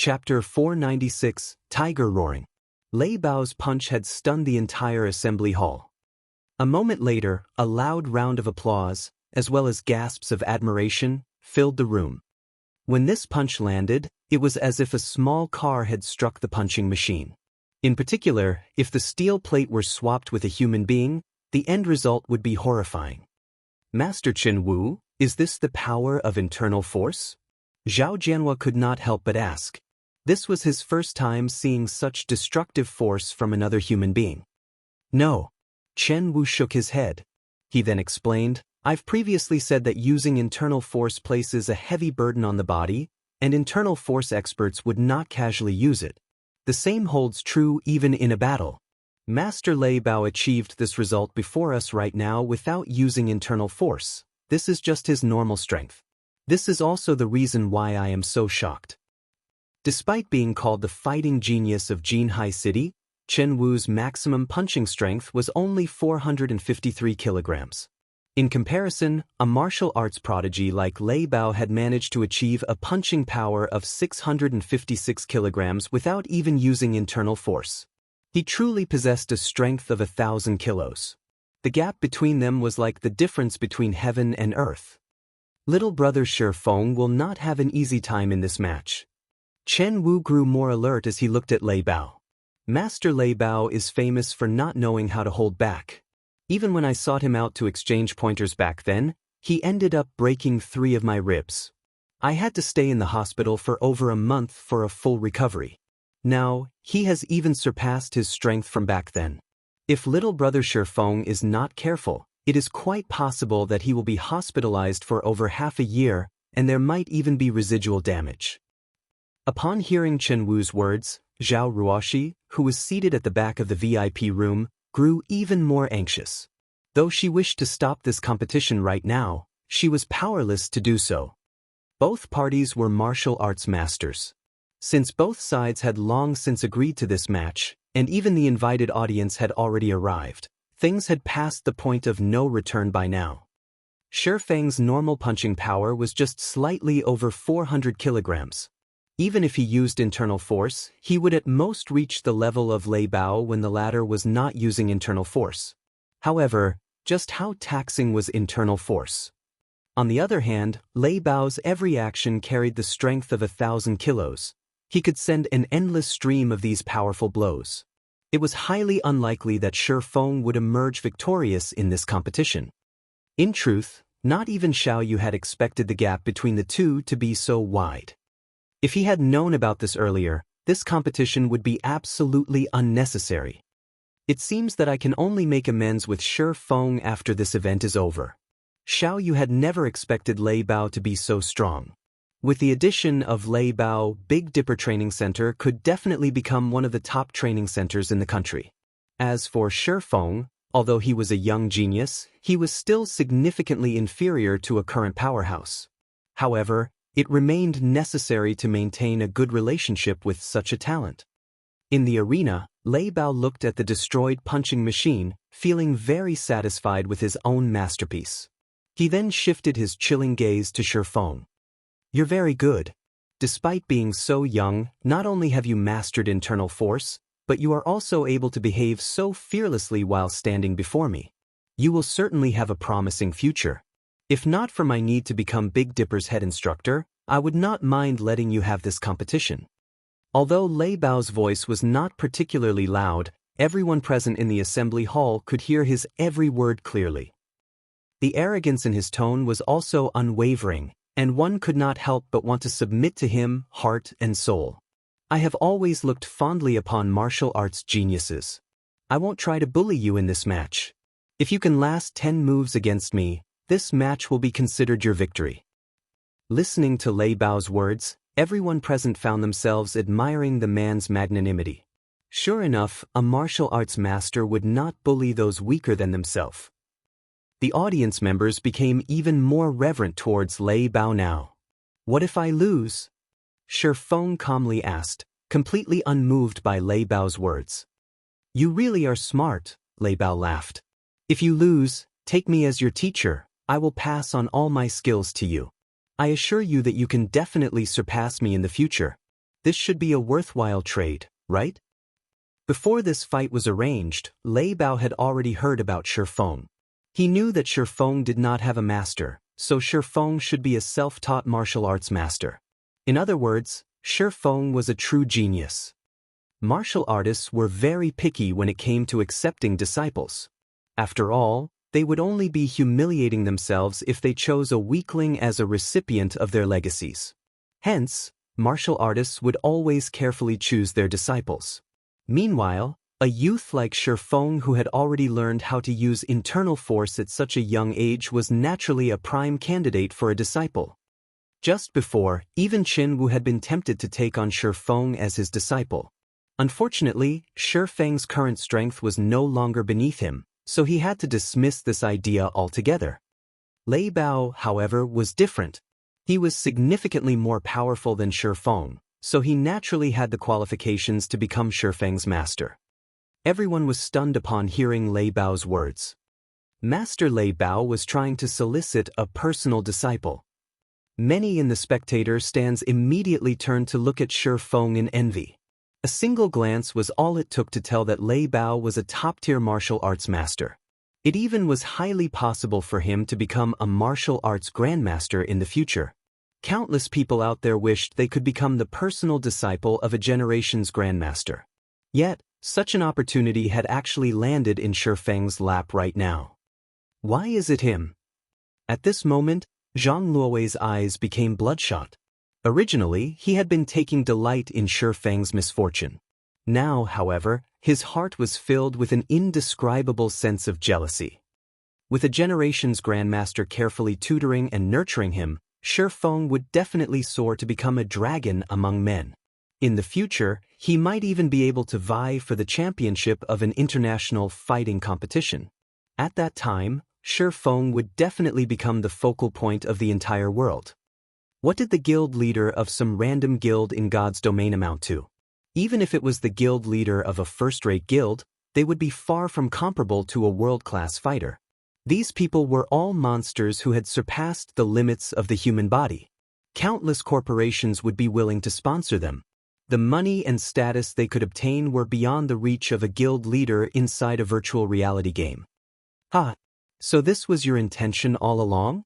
Chapter 496, Tiger Roaring. Lei Bao's punch had stunned the entire assembly hall. A moment later, a loud round of applause, as well as gasps of admiration, filled the room. When this punch landed, it was as if a small car had struck the punching machine. In particular, if the steel plate were swapped with a human being, the end result would be horrifying. Master Chen Wu, is this the power of internal force? Zhao Jianhua could not help but ask. This was his first time seeing such destructive force from another human being. No. Chen Wu shook his head. He then explained, I've previously said that using internal force places a heavy burden on the body, and internal force experts would not casually use it. The same holds true even in a battle. Master Lei Bao achieved this result before us right now without using internal force. This is just his normal strength. This is also the reason why I am so shocked. Despite being called the fighting genius of Jinhai City, Chen Wu's maximum punching strength was only 453 kilograms. In comparison, a martial arts prodigy like Lei Bao had managed to achieve a punching power of 656 kilograms without even using internal force. He truly possessed a strength of 1,000 kilos. The gap between them was like the difference between heaven and earth. Little brother Shi Feng will not have an easy time in this match. Chen Wu grew more alert as he looked at Lei Bao. Master Lei Bao is famous for not knowing how to hold back. Even when I sought him out to exchange pointers back then, he ended up breaking 3 of my ribs. I had to stay in the hospital for over a month for a full recovery. Now, he has even surpassed his strength from back then. If little brother Shi Feng is not careful, it is quite possible that he will be hospitalized for over half a year, and there might even be residual damage. Upon hearing Chen Wu's words, Zhao Ruoxi, who was seated at the back of the VIP room, grew even more anxious. Though she wished to stop this competition right now, she was powerless to do so. Both parties were martial arts masters. Since both sides had long since agreed to this match, and even the invited audience had already arrived, things had passed the point of no return by now. Shi Feng's normal punching power was just slightly over 400 kilograms. Even if he used internal force, he would at most reach the level of Lei Bao when the latter was not using internal force. However, just how taxing was internal force? On the other hand, Lei Bao's every action carried the strength of 1,000 kilos. He could send an endless stream of these powerful blows. It was highly unlikely that Shi Feng would emerge victorious in this competition. In truth, not even Xiao Yu had expected the gap between the two to be so wide. If he had known about this earlier, this competition would be absolutely unnecessary. It seems that I can only make amends with Shi Feng after this event is over. Xiao Yu had never expected Lei Bao to be so strong. With the addition of Lei Bao, Big Dipper Training Center could definitely become one of the top training centers in the country. As for Shi Feng, although he was a young genius, he was still significantly inferior to a current powerhouse. However, it remained necessary to maintain a good relationship with such a talent. In the arena, Lei Bao looked at the destroyed punching machine, feeling very satisfied with his own masterpiece. He then shifted his chilling gaze to Shi Feng. You're very good. Despite being so young, not only have you mastered internal force, but you are also able to behave so fearlessly while standing before me. You will certainly have a promising future. If not for my need to become Big Dipper's head instructor, I would not mind letting you have this competition. Although Lei Bao's voice was not particularly loud, everyone present in the assembly hall could hear his every word clearly. The arrogance in his tone was also unwavering, and one could not help but want to submit to him, heart and soul. I have always looked fondly upon martial arts geniuses. I won't try to bully you in this match. If you can last 10 moves against me, this match will be considered your victory. Listening to Lei Bao's words, everyone present found themselves admiring the man's magnanimity. Sure enough, a martial arts master would not bully those weaker than themselves. The audience members became even more reverent towards Lei Bao now. What if I lose? Shi Feng calmly asked, completely unmoved by Lei Bao's words. You really are smart, Lei Bao laughed. If you lose, take me as your teacher. I will pass on all my skills to you. I assure you that you can definitely surpass me in the future. This should be a worthwhile trade, right? Before this fight was arranged, Lei Bao had already heard about Shifeng. He knew that Shifeng did not have a master, so Shifeng should be a self-taught martial arts master. In other words, Shifeng was a true genius. Martial artists were very picky when it came to accepting disciples. After all, they would only be humiliating themselves if they chose a weakling as a recipient of their legacies. Hence, martial artists would always carefully choose their disciples. Meanwhile, a youth like Shifeng who had already learned how to use internal force at such a young age was naturally a prime candidate for a disciple. Just before, even Qin Wu had been tempted to take on Shifeng as his disciple. Unfortunately, Shifeng's current strength was no longer beneath him, so he had to dismiss this idea altogether. Lei Bao, however, was different. He was significantly more powerful than Shifeng, so he naturally had the qualifications to become Shifeng's master. Everyone was stunned upon hearing Lei Bao's words. Master Lei Bao was trying to solicit a personal disciple. Many in the spectator stands immediately turned to look at Shifeng in envy. A single glance was all it took to tell that Lei Bao was a top-tier martial arts master. It even was highly possible for him to become a martial arts grandmaster in the future. Countless people out there wished they could become the personal disciple of a generation's grandmaster. Yet, such an opportunity had actually landed in Shifeng's lap right now. Why is it him? At this moment, Zhang Luowei's eyes became bloodshot. Originally, he had been taking delight in Shifeng's misfortune. Now, however, his heart was filled with an indescribable sense of jealousy. With a generation's grandmaster carefully tutoring and nurturing him, Shifeng would definitely soar to become a dragon among men. In the future, he might even be able to vie for the championship of an international fighting competition. At that time, Shifeng would definitely become the focal point of the entire world. What did the guild leader of some random guild in God's domain amount to? Even if it was the guild leader of a first-rate guild, they would be far from comparable to a world-class fighter. These people were all monsters who had surpassed the limits of the human body. Countless corporations would be willing to sponsor them. The money and status they could obtain were beyond the reach of a guild leader inside a virtual reality game. Ha! So this was your intention all along?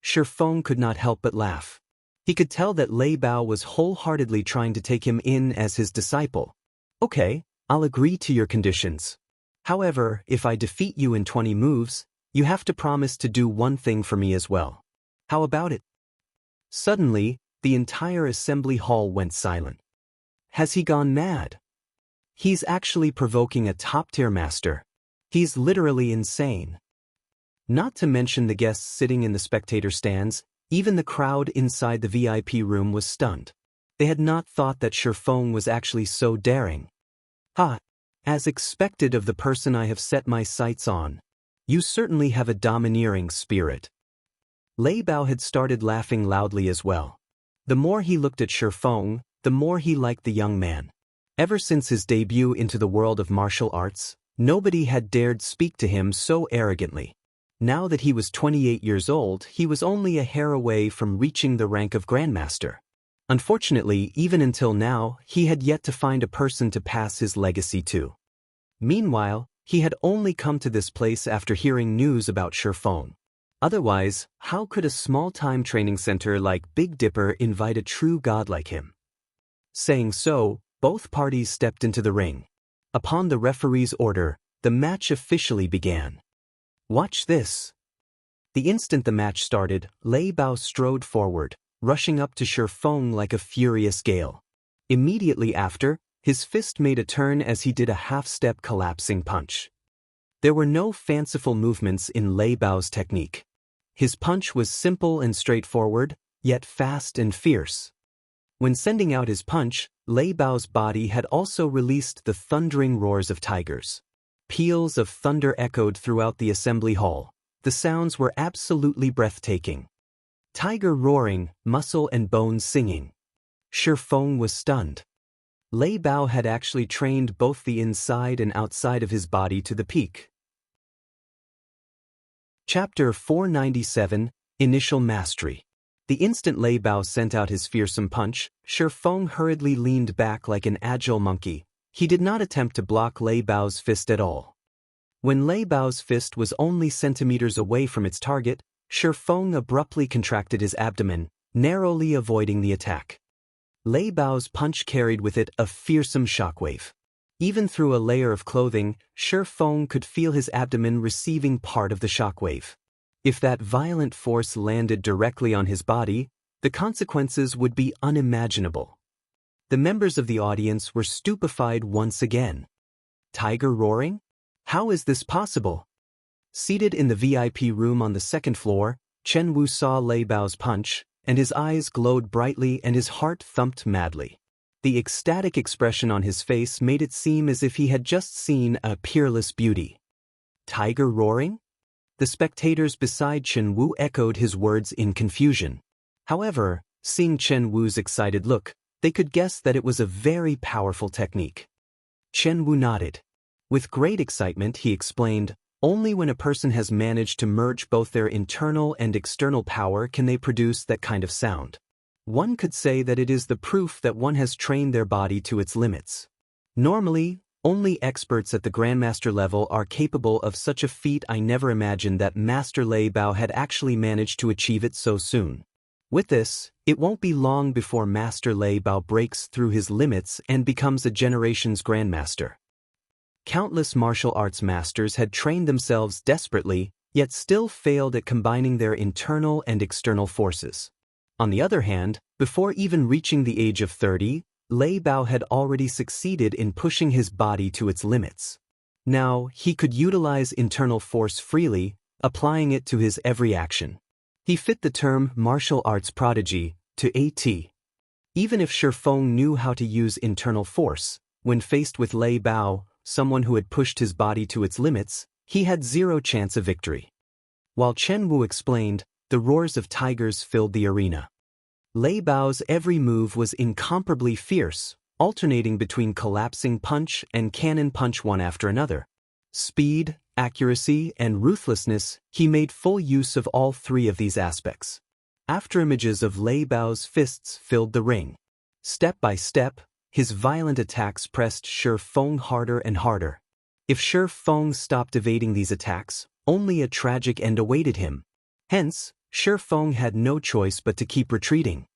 Shifeng could not help but laugh. He could tell that Lei Bao was wholeheartedly trying to take him in as his disciple. Okay, I'll agree to your conditions. However, if I defeat you in 20 moves, you have to promise to do one thing for me as well. How about it? Suddenly, the entire assembly hall went silent. Has he gone mad? He's actually provoking a top-tier master. He's literally insane. Not to mention the guests sitting in the spectator stands, even the crowd inside the VIP room was stunned. They had not thought that Shifeng was actually so daring. Ha! As expected of the person I have set my sights on. You certainly have a domineering spirit. Lei Bao had started laughing loudly as well. The more he looked at Shifeng, the more he liked the young man. Ever since his debut into the world of martial arts, nobody had dared speak to him so arrogantly. Now that he was 28 years old, he was only a hair away from reaching the rank of Grandmaster. Unfortunately, even until now, he had yet to find a person to pass his legacy to. Meanwhile, he had only come to this place after hearing news about Shifeng. Otherwise, how could a small-time training center like Big Dipper invite a true god like him? Saying so, both parties stepped into the ring. Upon the referee's order, the match officially began. Watch this. The instant the match started, Lei Bao strode forward, rushing up to Shifeng like a furious gale. Immediately after, his fist made a turn as he did a half-step collapsing punch. There were no fanciful movements in Lei Bao's technique. His punch was simple and straightforward, yet fast and fierce. When sending out his punch, Lei Bao's body had also released the thundering roars of tigers. Peals of thunder echoed throughout the assembly hall. The sounds were absolutely breathtaking. Tiger roaring, muscle and bone singing. Shifeng was stunned. Lei Bao had actually trained both the inside and outside of his body to the peak. Chapter 497, Initial Mastery. The instant Lei Bao sent out his fearsome punch, Shi Feng hurriedly leaned back like an agile monkey. He did not attempt to block Lei Bao's fist at all. When Lei Bao's fist was only centimeters away from its target, Shi Feng abruptly contracted his abdomen, narrowly avoiding the attack. Lei Bao's punch carried with it a fearsome shockwave. Even through a layer of clothing, Shi Feng could feel his abdomen receiving part of the shockwave. If that violent force landed directly on his body, the consequences would be unimaginable. The members of the audience were stupefied once again. Tiger roaring? How is this possible? Seated in the VIP room on the second floor, Chen Wu saw Lei Bao's punch, and his eyes glowed brightly and his heart thumped madly. The ecstatic expression on his face made it seem as if he had just seen a peerless beauty. Tiger roaring? The spectators beside Chen Wu echoed his words in confusion. However, seeing Chen Wu's excited look, they could guess that it was a very powerful technique. Chen Wu nodded. With great excitement, he explained, only when a person has managed to merge both their internal and external power can they produce that kind of sound. One could say that it is the proof that one has trained their body to its limits. Normally, only experts at the Grandmaster level are capable of such a feat. I never imagined that Master Lei Bao had actually managed to achieve it so soon. With this, it won't be long before Master Lei Bao breaks through his limits and becomes a generation's Grandmaster. Countless martial arts masters had trained themselves desperately, yet still failed at combining their internal and external forces. On the other hand, before even reaching the age of 30, Lei Bao had already succeeded in pushing his body to its limits. Now, he could utilize internal force freely, applying it to his every action. He fit the term martial arts prodigy to a T. Even if Shi Feng knew how to use internal force, when faced with Lei Bao, someone who had pushed his body to its limits, he had zero chance of victory. While Chen Wu explained, the roars of tigers filled the arena. Lei Bao's every move was incomparably fierce, alternating between collapsing punch and cannon punch one after another. Speed, accuracy, and ruthlessness, he made full use of all three of these aspects. After images of Lei Bao's fists filled the ring. Step by step, his violent attacks pressed Shi Feng harder and harder. If Shi Feng stopped evading these attacks, only a tragic end awaited him. Hence, Shi Feng had no choice but to keep retreating.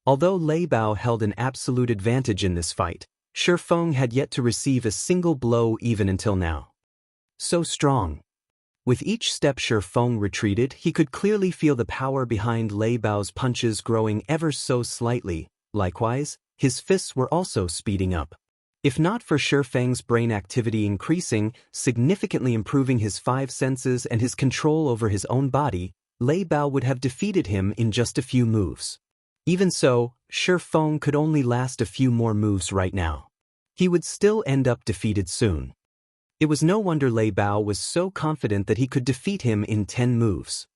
Although Lei Bao held an absolute advantage in this fight, Shi Feng had yet to receive a single blow even until now. So strong. With each step Shi Feng retreated, he could clearly feel the power behind Lei Bao's punches growing ever so slightly. Likewise, his fists were also speeding up. If not for Shi Feng's brain activity increasing, significantly improving his five senses and his control over his own body, Lei Bao would have defeated him in just a few moves. Even so, Shi Feng could only last a few more moves right now. He would still end up defeated soon. It was no wonder Lei Bao was so confident that he could defeat him in 10 moves.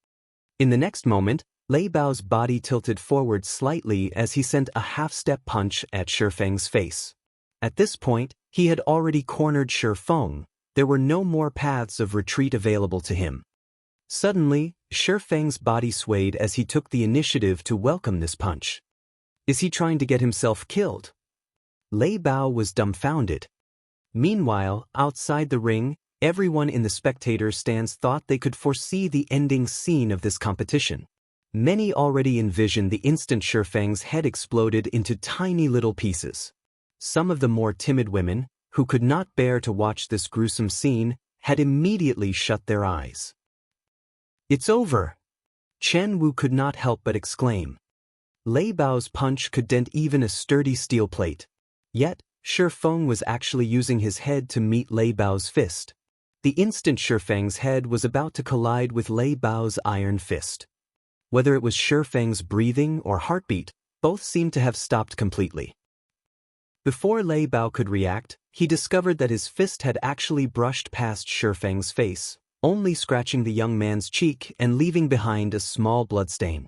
In the next moment, Lei Bao's body tilted forward slightly as he sent a half-step punch at Shi Feng's face. At this point, he had already cornered Shi Feng. There were no more paths of retreat available to him. Suddenly, Shi Feng's body swayed as he took the initiative to welcome this punch. Is he trying to get himself killed? Lei Bao was dumbfounded. Meanwhile, outside the ring, everyone in the spectator stands thought they could foresee the ending scene of this competition. Many already envisioned the instant Shi Feng's head exploded into tiny little pieces. Some of the more timid women, who could not bear to watch this gruesome scene, had immediately shut their eyes. It's over! Chen Wu could not help but exclaim. Lei Bao's punch could dent even a sturdy steel plate. Yet, Shi Feng was actually using his head to meet Lei Bao's fist. The instant Shi Feng's head was about to collide with Lei Bao's iron fist. Whether it was Shi Feng's breathing or heartbeat, both seemed to have stopped completely. Before Lei Bao could react, he discovered that his fist had actually brushed past Shi Feng's face, only scratching the young man's cheek and leaving behind a small bloodstain.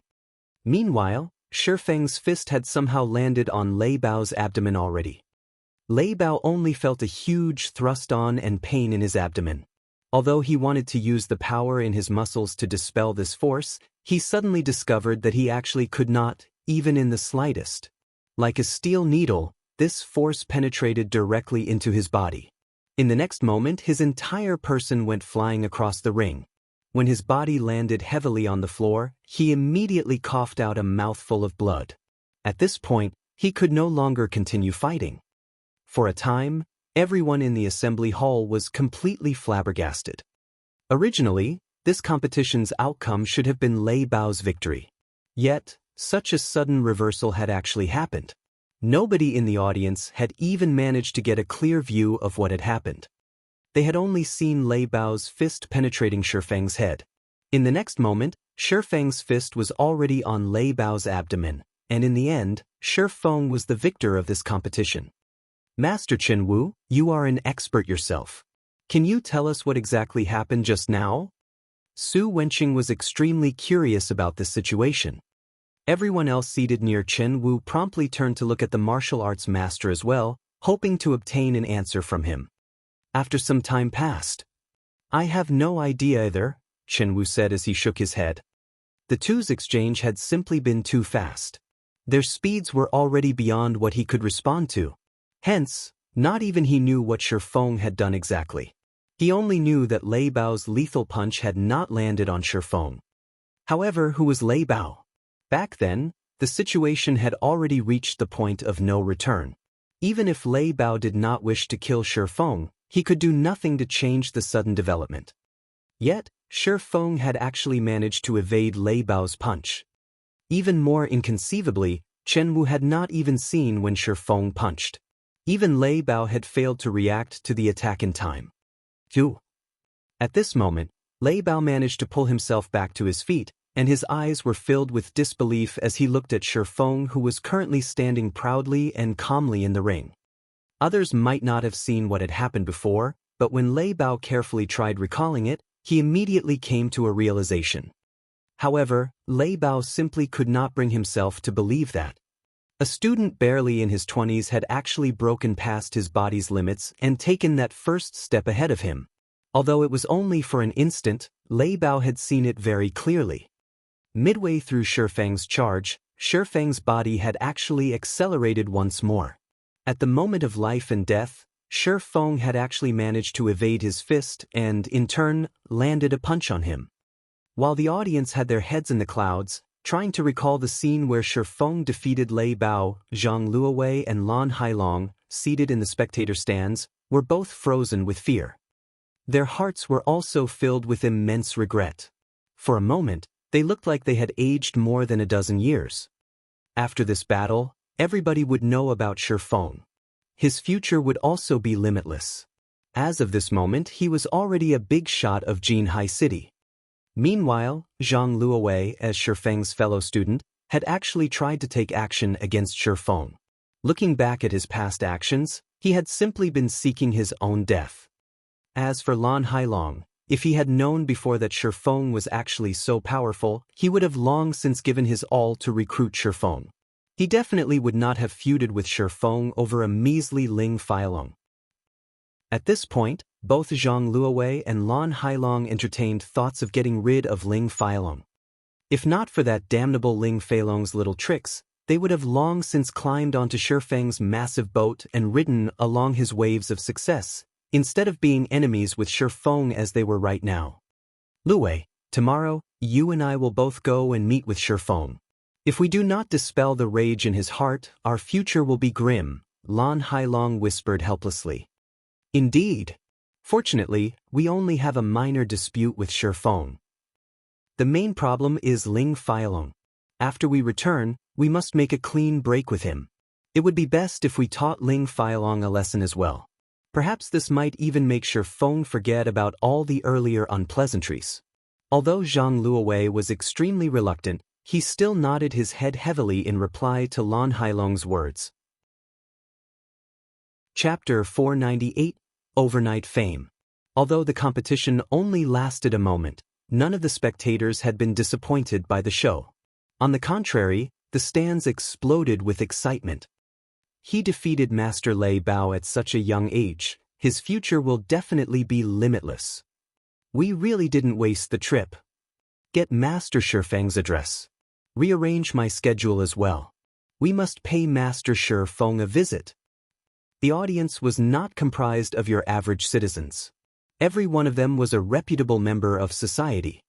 Meanwhile, Shi Feng's fist had somehow landed on Lei Bao's abdomen already. Lei Bao only felt a huge thrust on and pain in his abdomen. Although he wanted to use the power in his muscles to dispel this force, he suddenly discovered that he actually could not, even in the slightest. Like a steel needle, this force penetrated directly into his body. In the next moment, his entire person went flying across the ring. When his body landed heavily on the floor, he immediately coughed out a mouthful of blood. At this point, he could no longer continue fighting. For a time, everyone in the assembly hall was completely flabbergasted. Originally, this competition's outcome should have been Lei Bao's victory. Yet, such a sudden reversal had actually happened. Nobody in the audience had even managed to get a clear view of what had happened. They had only seen Lei Bao's fist penetrating Shifeng's head. In the next moment, Shifeng's fist was already on Lei Bao's abdomen, and in the end, Shifeng was the victor of this competition. Master Chen Wu, you are an expert yourself. Can you tell us what exactly happened just now? Su Wenqing was extremely curious about this situation. Everyone else seated near Chen Wu promptly turned to look at the martial arts master as well, hoping to obtain an answer from him. After some time passed. I have no idea either, Chen Wu said as he shook his head. The two's exchange had simply been too fast. Their speeds were already beyond what he could respond to. Hence, not even he knew what Shifeng had done exactly. He only knew that Lei Bao's lethal punch had not landed on Shifeng. However, who was Lei Bao? Back then, the situation had already reached the point of no return. Even if Lei Bao did not wish to kill Shifeng, he could do nothing to change the sudden development. Yet, Shifeng had actually managed to evade Lei Bao's punch. Even more inconceivably, Chen Wu had not even seen when Shifeng punched. Even Lei Bao had failed to react to the attack in time. Phew. At this moment, Lei Bao managed to pull himself back to his feet, and his eyes were filled with disbelief as he looked at Shifeng, who was currently standing proudly and calmly in the ring. Others might not have seen what had happened before, but when Lei Bao carefully tried recalling it, he immediately came to a realization. However, Lei Bao simply could not bring himself to believe that. A student barely in his 20s had actually broken past his body's limits and taken that first step ahead of him. Although it was only for an instant, Lei Bao had seen it very clearly. Midway through Shifeng's charge, Shifeng's body had actually accelerated once more. At the moment of life and death, Shifeng had actually managed to evade his fist and, in turn, landed a punch on him. While the audience had their heads in the clouds, trying to recall the scene where Shifeng defeated Lei Bao, Zhang Luowei and Lan Hailong, seated in the spectator stands, were both frozen with fear. Their hearts were also filled with immense regret. For a moment, they looked like they had aged more than a dozen years. After this battle, everybody would know about Shifeng. His future would also be limitless. As of this moment, he was already a big shot of Jinhai City. Meanwhile, Zhang Luowei, as Shifeng's fellow student, had actually tried to take action against Shifeng. Looking back at his past actions, he had simply been seeking his own death. As for Lan Hailong, if he had known before that Shifeng was actually so powerful, he would have long since given his all to recruit Shifeng. He definitely would not have feuded with Shifeng over a measly Ling Feilong. At this point, both Zhang Luowei and Lan Hailong entertained thoughts of getting rid of Ling Feilong. If not for that damnable Ling Feilong's little tricks, they would have long since climbed onto Shifeng's massive boat and ridden along his waves of success, instead of being enemies with Shifeng as they were right now. Luwei, tomorrow, you and I will both go and meet with Shifeng. If we do not dispel the rage in his heart, our future will be grim, Lan Hailong whispered helplessly. Indeed. Fortunately, we only have a minor dispute with Shifeng. The main problem is Ling Feilong. After we return, we must make a clean break with him. It would be best if we taught Ling Feilong a lesson as well. Perhaps this might even make Shifeng forget about all the earlier unpleasantries. Although Zhang Luowei was extremely reluctant, he still nodded his head heavily in reply to Lan Hailong's words. Chapter 498, Overnight Fame. Although the competition only lasted a moment, none of the spectators had been disappointed by the show. On the contrary, the stands exploded with excitement. He defeated Master Lei Bao at such a young age, his future will definitely be limitless. We really didn't waste the trip. Get Master Shifeng's address. Rearrange my schedule as well. We must pay Master Shifeng a visit. The audience was not comprised of your average citizens. Every one of them was a reputable member of society.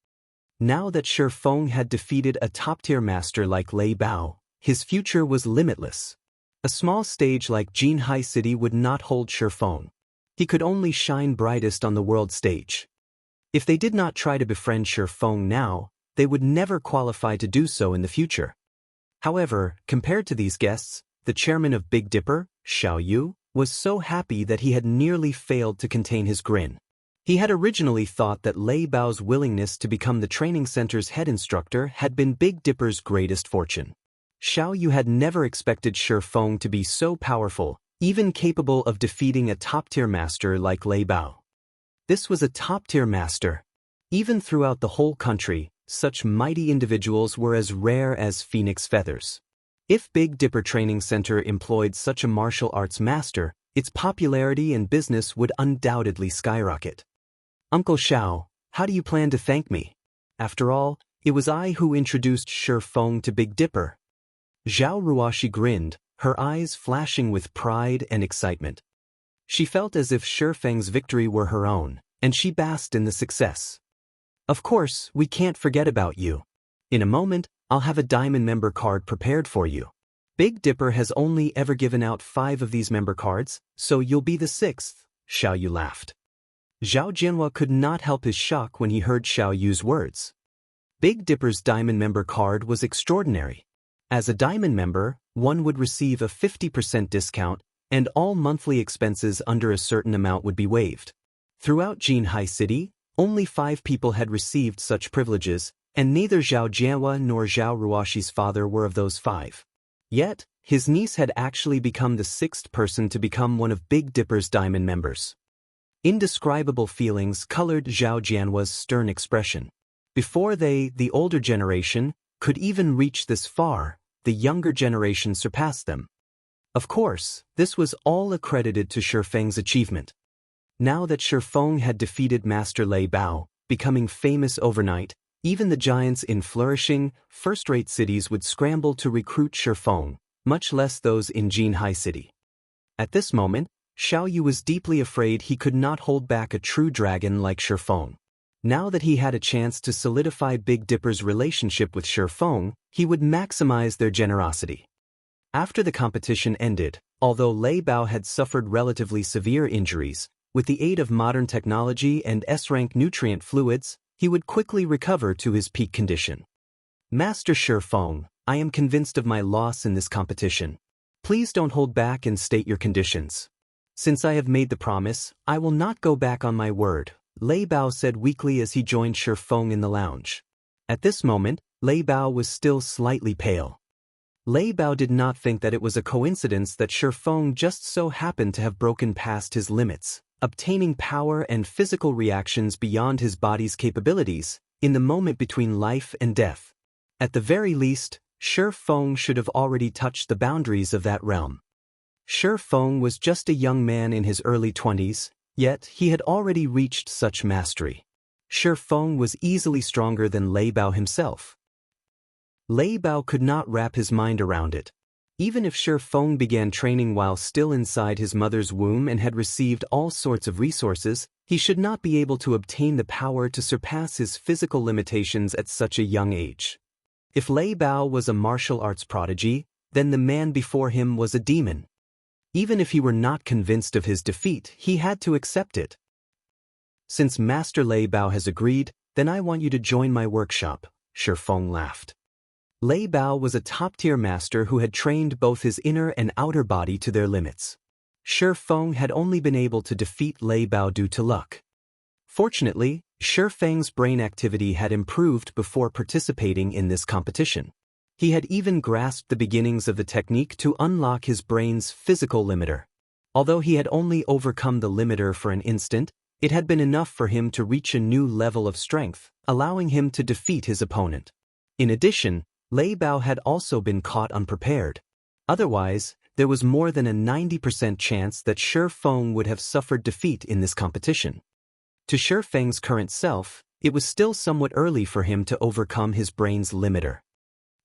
Now that Shifeng had defeated a top-tier master like Lei Bao, his future was limitless. A small stage like Jinhai City would not hold Shifeng. He could only shine brightest on the world stage. If they did not try to befriend Shifeng now, they would never qualify to do so in the future. However, compared to these guests, the chairman of Big Dipper, Xiao Yu, was so happy that he had nearly failed to contain his grin. He had originally thought that Lei Bao's willingness to become the training center's head instructor had been Big Dipper's greatest fortune. Xiao Yu had never expected Shifeng to be so powerful, even capable of defeating a top-tier master like Lei Bao. This was a top-tier master. Even throughout the whole country, such mighty individuals were as rare as phoenix feathers. If Big Dipper Training Center employed such a martial arts master, its popularity and business would undoubtedly skyrocket. Uncle Xiao, how do you plan to thank me? After all, it was I who introduced Shifeng to Big Dipper. Zhao Ruoxi grinned, her eyes flashing with pride and excitement. She felt as if Shifeng's victory were her own, and she basked in the success. Of course, we can't forget about you. In a moment, I'll have a diamond member card prepared for you. Big Dipper has only ever given out 5 of these member cards, so you'll be the 6th, Xiao Yu laughed. Zhao Jianhua could not help his shock when he heard Xiao Yu's words. Big Dipper's diamond member card was extraordinary. As a diamond member, one would receive a 50% discount, and all monthly expenses under a certain amount would be waived. Throughout Jinhai City, only 5 people had received such privileges, and neither Zhao Jianhua nor Zhao Ruoxi's father were of those 5. Yet, his niece had actually become the 6th person to become one of Big Dipper's diamond members. Indescribable feelings colored Zhao Jianhua's stern expression. Before they, the older generation, could even reach this far, the younger generation surpassed them. Of course, this was all accredited to Shifeng's achievement. Now that Shifeng had defeated Master Lei Bao, becoming famous overnight, even the giants in flourishing, first-rate cities would scramble to recruit Shifeng, much less those in Jinhai City. At this moment, Xiao Yu was deeply afraid he could not hold back a true dragon like Shifeng. Now that he had a chance to solidify Big Dipper's relationship with Shifeng, he would maximize their generosity. After the competition ended, although Lei Bao had suffered relatively severe injuries, with the aid of modern technology and S-rank nutrient fluids, he would quickly recover to his peak condition. Master Shifeng, I am convinced of my loss in this competition. Please don't hold back and state your conditions. Since I have made the promise, I will not go back on my word, Lei Bao said weakly as he joined Shifeng in the lounge. At this moment, Lei Bao was still slightly pale. Lei Bao did not think that it was a coincidence that Shifeng just so happened to have broken past his limits, obtaining power and physical reactions beyond his body's capabilities, in the moment between life and death. At the very least, Shifeng should have already touched the boundaries of that realm. Shifeng was just a young man in his early 20s, yet he had already reached such mastery. Shifeng was easily stronger than Lei Bao himself. Lei Bao could not wrap his mind around it. Even if Shifeng began training while still inside his mother's womb and had received all sorts of resources, he should not be able to obtain the power to surpass his physical limitations at such a young age. If Lei Bao was a martial arts prodigy, then the man before him was a demon. Even if he were not convinced of his defeat, he had to accept it. Since Master Lei Bao has agreed, then I want you to join my workshop, Shifeng laughed. Lei Bao was a top-tier master who had trained both his inner and outer body to their limits. Shifeng had only been able to defeat Lei Bao due to luck. Fortunately, Shifeng's brain activity had improved before participating in this competition. He had even grasped the beginnings of the technique to unlock his brain's physical limiter. Although he had only overcome the limiter for an instant, it had been enough for him to reach a new level of strength, allowing him to defeat his opponent. In addition, Lei Bao had also been caught unprepared. Otherwise, there was more than a 90% chance that Shifeng would have suffered defeat in this competition. To Shifeng's current self, it was still somewhat early for him to overcome his brain's limiter.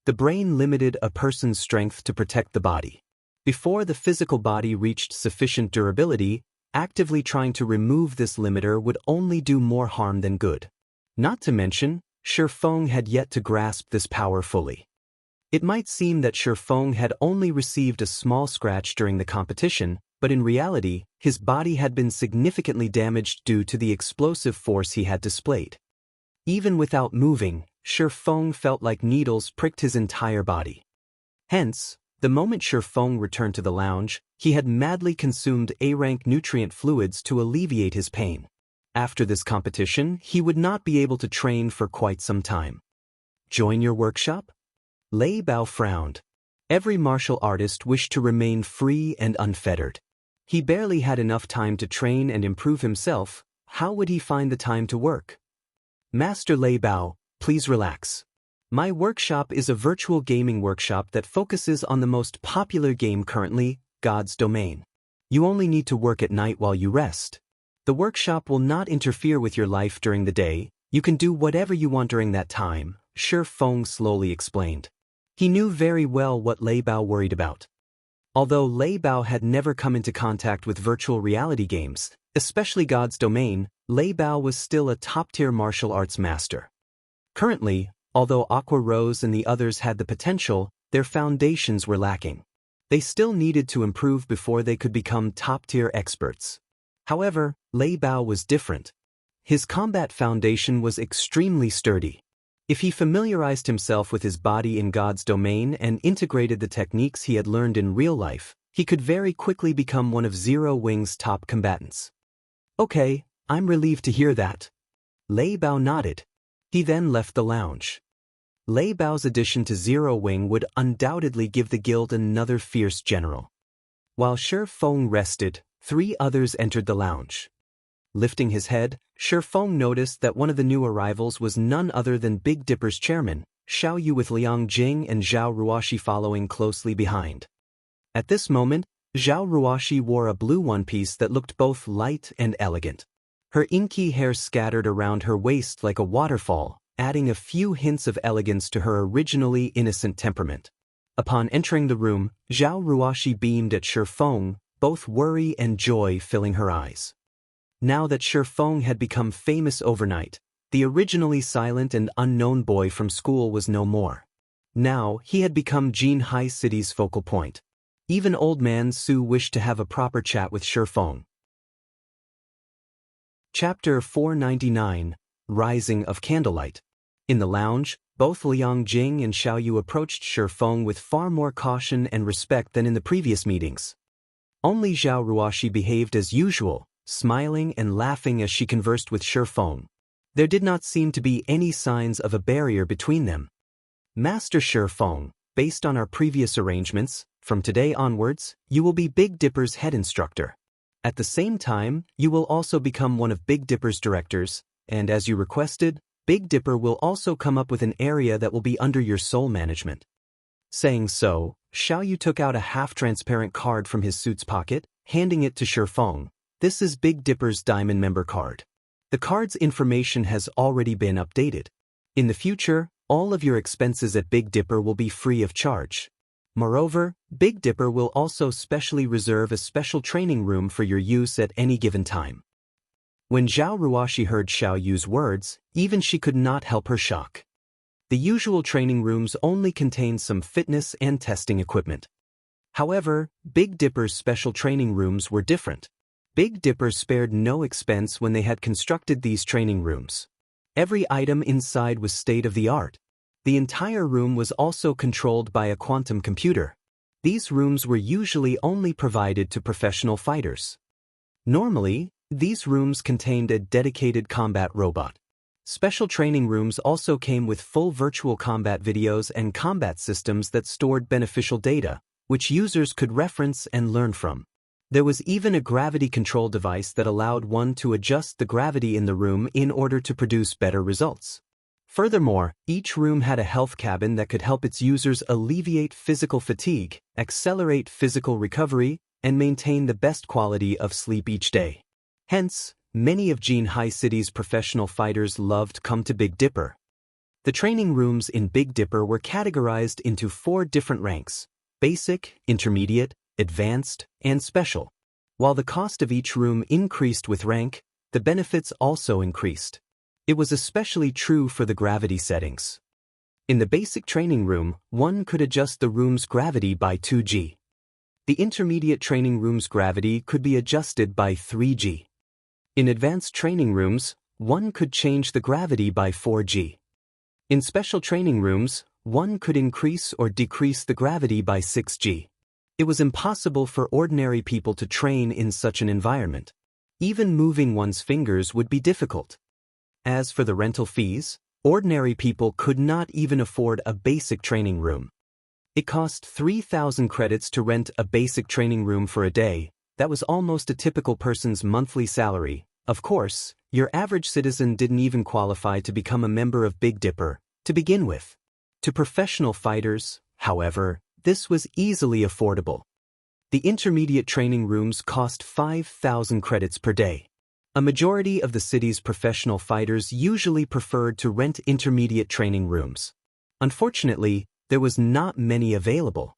The brain limited a person's strength to protect the body. Before the physical body reached sufficient durability, actively trying to remove this limiter would only do more harm than good. Not to mention, Shifeng had yet to grasp this power fully. It might seem that Shifeng had only received a small scratch during the competition, but in reality, his body had been significantly damaged due to the explosive force he had displayed. Even without moving, Shifeng felt like needles pricked his entire body. Hence, the moment Shifeng returned to the lounge, he had madly consumed A-rank nutrient fluids to alleviate his pain. After this competition, he would not be able to train for quite some time. Join your workshop? Lei Bao frowned. Every martial artist wished to remain free and unfettered. He barely had enough time to train and improve himself. How would he find the time to work? Master Lei Bao, please relax. My workshop is a virtual gaming workshop that focuses on the most popular game currently, God's Domain. You only need to work at night while you rest. The workshop will not interfere with your life during the day. You can do whatever you want during that time, Shifeng slowly explained. He knew very well what Lei Bao worried about. Although Lei Bao had never come into contact with virtual reality games, especially God's Domain, Lei Bao was still a top-tier martial arts master. Currently, although Aqua Rose and the others had the potential, their foundations were lacking. They still needed to improve before they could become top-tier experts. However, Lei Bao was different. His combat foundation was extremely sturdy. If he familiarized himself with his body in God's Domain and integrated the techniques he had learned in real life, he could very quickly become one of Zero Wing's top combatants. Okay, I'm relieved to hear that. Lei Bao nodded. He then left the lounge. Lei Bao's addition to Zero Wing would undoubtedly give the guild another fierce general. While Shifeng rested, 3 others entered the lounge. Lifting his head, Shifeng noticed that one of the new arrivals was none other than Big Dipper's chairman, Xiao Yu, with Liang Jing and Zhao Ruoxi following closely behind. At this moment, Zhao Ruoxi wore a blue one-piece that looked both light and elegant. Her inky hair scattered around her waist like a waterfall, adding a few hints of elegance to her originally innocent temperament. Upon entering the room, Zhao Ruoxi beamed at Shifeng, both worry and joy filling her eyes. Now that Shifeng had become famous overnight, the originally silent and unknown boy from school was no more. Now, he had become Jinhai City's focal point. Even old man Su wished to have a proper chat with Shifeng. Chapter 499, Rising of Candlelight. In the lounge, both Liang Jing and Xiao Yu approached Shifeng with far more caution and respect than in the previous meetings. Only Zhao Ruoxi behaved as usual, smiling and laughing as she conversed with Shifeng. There did not seem to be any signs of a barrier between them. Master Shifeng, based on our previous arrangements, from today onwards, you will be Big Dipper's head instructor. At the same time, you will also become one of Big Dipper's directors, and as you requested, Big Dipper will also come up with an area that will be under your sole management. Saying so, Xiao Yu took out a half-transparent card from his suit's pocket, handing it to Shifeng. This is Big Dipper's Diamond Member card. The card's information has already been updated. In the future, all of your expenses at Big Dipper will be free of charge. Moreover, Big Dipper will also specially reserve a special training room for your use at any given time. When Zhao Ruoxi heard Xiao Yu's words, even she could not help her shock. The usual training rooms only contained some fitness and testing equipment. However, Big Dipper's special training rooms were different. Big Dipper spared no expense when they had constructed these training rooms. Every item inside was state-of-the-art. The entire room was also controlled by a quantum computer. These rooms were usually only provided to professional fighters. Normally, these rooms contained a dedicated combat robot. Special training rooms also came with full virtual combat videos and combat systems that stored beneficial data, which users could reference and learn from. There was even a gravity control device that allowed one to adjust the gravity in the room in order to produce better results. Furthermore, each room had a health cabin that could help its users alleviate physical fatigue, accelerate physical recovery, and maintain the best quality of sleep each day. Hence, many of Jinhai City's professional fighters loved come to Big Dipper. The training rooms in Big Dipper were categorized into 4 different ranks: basic, intermediate, advanced, and special. While the cost of each room increased with rank, the benefits also increased. It was especially true for the gravity settings. In the basic training room, one could adjust the room's gravity by 2G. The intermediate training room's gravity could be adjusted by 3G. In advanced training rooms, one could change the gravity by 4G. In special training rooms, one could increase or decrease the gravity by 6G. It was impossible for ordinary people to train in such an environment. Even moving one's fingers would be difficult. As for the rental fees, ordinary people could not even afford a basic training room. It cost 3,000 credits to rent a basic training room for a day. That was almost a typical person's monthly salary. Of course, your average citizen didn't even qualify to become a member of Big Dipper to begin with. To professional fighters, however, this was easily affordable. The intermediate training rooms cost 5,000 credits per day. A majority of the city's professional fighters usually preferred to rent intermediate training rooms. Unfortunately, there was not many available.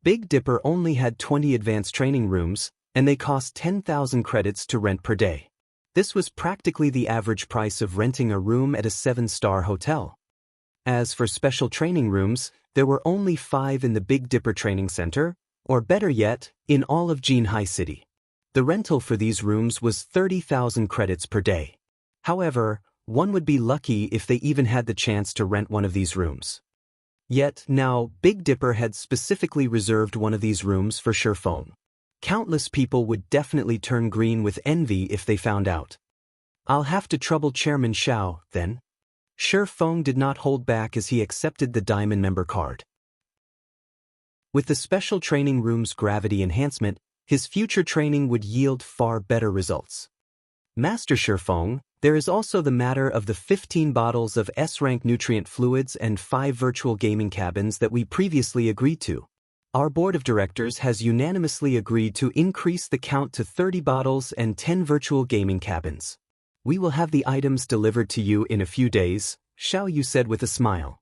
Big Dipper only had 20 advanced training rooms, and they cost 10,000 credits to rent per day. This was practically the average price of renting a room at a 7-star hotel. As for special training rooms, there were only 5 in the Big Dipper Training Center, or better yet, in all of Jinhai City. The rental for these rooms was 30,000 credits per day. However, one would be lucky if they even had the chance to rent one of these rooms. Yet now, Big Dipper had specifically reserved one of these rooms for Shifeng. Countless people would definitely turn green with envy if they found out. "I'll have to trouble Chairman Xiao, then." Shifeng did not hold back as he accepted the Diamond member card. With the special training room's gravity enhancement, his future training would yield far better results. Master Shifeng, there is also the matter of the 15 bottles of S-rank nutrient fluids and 5 virtual gaming cabins that we previously agreed to. Our board of directors has unanimously agreed to increase the count to 30 bottles and 10 virtual gaming cabins. We will have the items delivered to you in a few days, Xiao Yu said with a smile.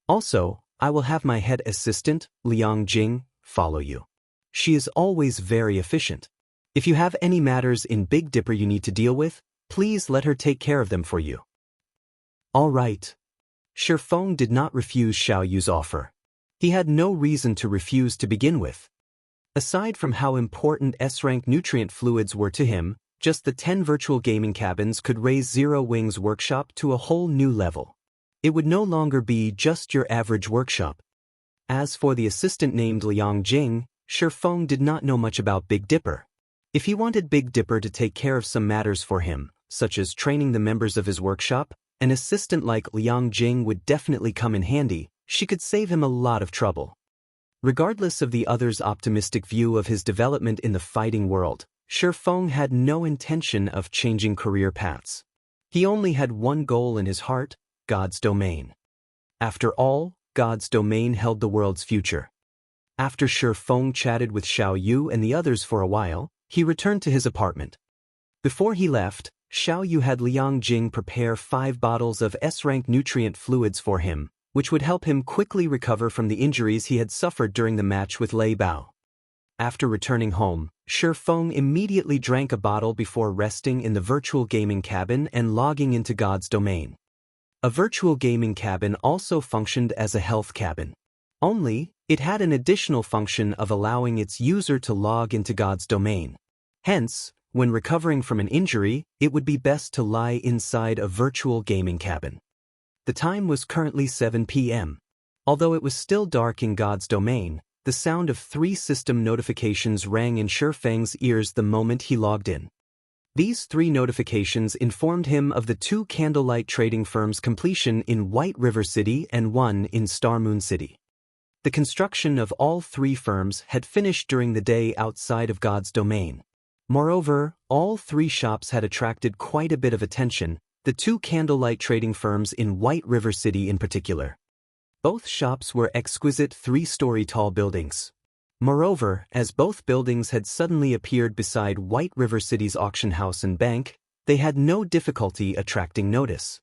Also, I will have my head assistant, Liang Jing, follow you. She is always very efficient. If you have any matters in Big Dipper you need to deal with, please let her take care of them for you. All right. Shifeng did not refuse Xiao Yu's offer. He had no reason to refuse to begin with. Aside from how important S-rank nutrient fluids were to him, just the 10 virtual gaming cabins could raise Zero Wing's workshop to a whole new level. It would no longer be just your average workshop. As for the assistant named Liang Jing, Shifeng did not know much about Big Dipper. If he wanted Big Dipper to take care of some matters for him, such as training the members of his workshop, an assistant like Liang Jing would definitely come in handy. She could save him a lot of trouble. Regardless of the other's optimistic view of his development in the fighting world, Shifeng had no intention of changing career paths. He only had one goal in his heart: God's domain. After all, God's domain held the world's future. After Shifeng chatted with Xiao Yu and the others for a while, he returned to his apartment. Before he left, Xiao Yu had Liang Jing prepare 5 bottles of S-rank nutrient fluids for him, which would help him quickly recover from the injuries he had suffered during the match with Lei Bao. After returning home, Shifeng immediately drank a bottle before resting in the virtual gaming cabin and logging into God's domain. A virtual gaming cabin also functioned as a health cabin. Only, it had an additional function of allowing its user to log into God's domain. Hence, when recovering from an injury, it would be best to lie inside a virtual gaming cabin. The time was currently 7 p.m. Although it was still dark in God's domain, the sound of 3 system notifications rang in Shifeng's ears the moment he logged in. These 3 notifications informed him of the 2 candlelight trading firms' completion in White River City and 1 in Star Moon City. The construction of all 3 firms had finished during the day outside of God's domain. Moreover, all 3 shops had attracted quite a bit of attention, the 2 candlelight trading firms in White River City in particular. Both shops were exquisite 3-story tall buildings. Moreover, as both buildings had suddenly appeared beside White River City's auction house and bank, they had no difficulty attracting notice.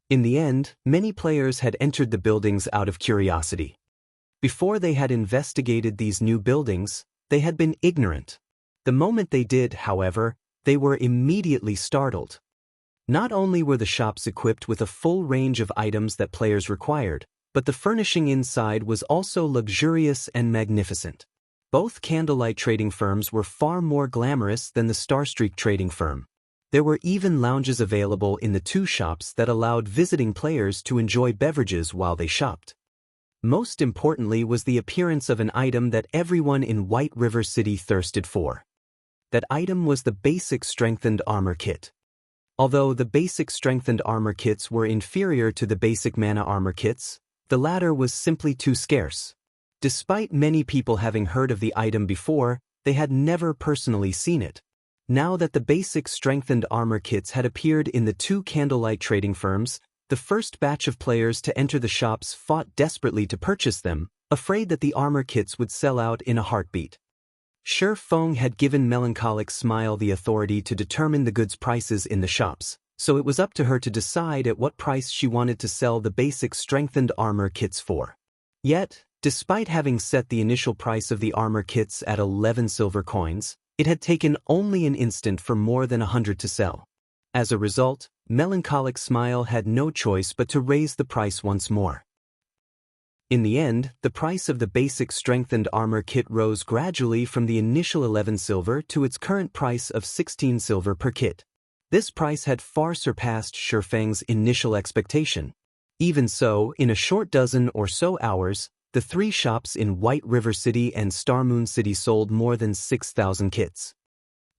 In the end, many players had entered the buildings out of curiosity. Before they had investigated these new buildings, they had been ignorant. The moment they did, however, they were immediately startled. Not only were the shops equipped with a full range of items that players required, but the furnishing inside was also luxurious and magnificent. Both candlelight trading firms were far more glamorous than the Starstreak trading firm. There were even lounges available in the two shops that allowed visiting players to enjoy beverages while they shopped. Most importantly was the appearance of an item that everyone in White River City thirsted for. That item was the basic strengthened armor kit. Although the basic strengthened armor kits were inferior to the basic mana armor kits, the latter was simply too scarce. Despite many people having heard of the item before, they had never personally seen it. Now that the basic strengthened armor kits had appeared in the two candlelight trading firms, the first batch of players to enter the shops fought desperately to purchase them, afraid that the armor kits would sell out in a heartbeat. Shi Feng had given Melancholic Smile the authority to determine the goods' prices in the shops, so it was up to her to decide at what price she wanted to sell the basic strengthened armor kits for. Yet, despite having set the initial price of the armor kits at 11 silver coins, it had taken only an instant for more than 100 to sell. As a result, Melancholic Smile had no choice but to raise the price once more. In the end, the price of the basic strengthened armor kit rose gradually from the initial 11 silver to its current price of 16 silver per kit. This price had far surpassed Shi Feng's initial expectation. Even so, in a short dozen or so hours, the three shops in White River City and Starmoon City sold more than 6,000 kits.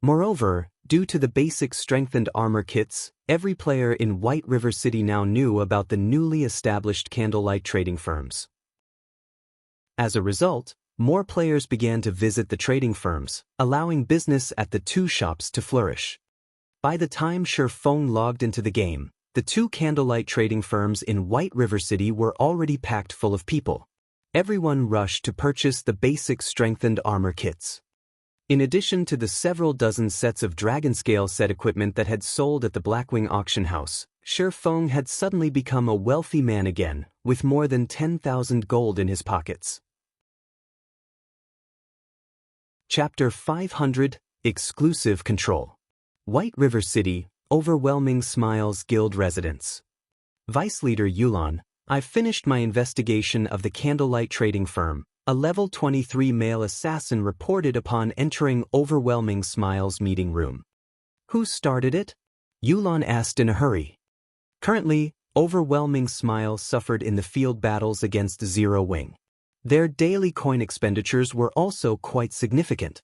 Moreover, due to the basic strengthened armor kits, every player in White River City now knew about the newly established candlelight trading firms. As a result, more players began to visit the trading firms, allowing business at the two shops to flourish. By the time Shi Feng logged into the game, the two candlelight trading firms in White River City were already packed full of people. Everyone rushed to purchase the basic strengthened armor kits. In addition to the several dozen sets of Dragonscale set equipment that had sold at the Blackwing auction house, Shi Feng had suddenly become a wealthy man again, with more than 10,000 gold in his pockets. Chapter 500 Exclusive Control. White River City, Overwhelming Smiles Guild Residence. Vice Leader Yulan, I've finished my investigation of the candlelight trading firm, a level 23 male assassin reported upon entering Overwhelming Smiles meeting room. Who started it? Yulan asked in a hurry. Currently, Overwhelming Smiles suffered in the field battles against Zero Wing. Their daily coin expenditures were also quite significant.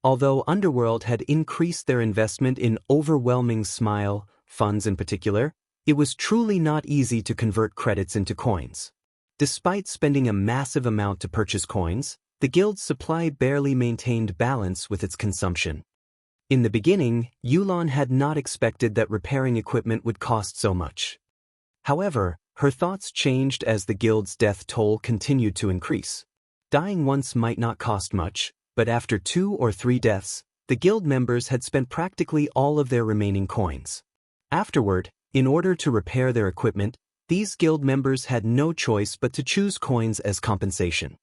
Although Underworld had increased their investment in Overwhelming Smile funds in particular, it was truly not easy to convert credits into coins. Despite spending a massive amount to purchase coins, the guild's supply barely maintained balance with its consumption. In the beginning, Yulan had not expected that repairing equipment would cost so much. However, her thoughts changed as the guild's death toll continued to increase. Dying once might not cost much, but after 2 or 3 deaths, the guild members had spent practically all of their remaining coins. Afterward, in order to repair their equipment, these guild members had no choice but to choose coins as compensation.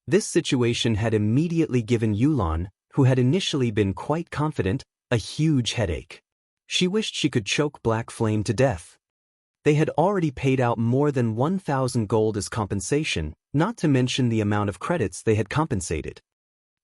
This situation had immediately given Yulan, who had initially been quite confident, a huge headache. She wished she could choke Black Flame to death. They had already paid out more than 1,000 gold as compensation, not to mention the amount of credits they had compensated.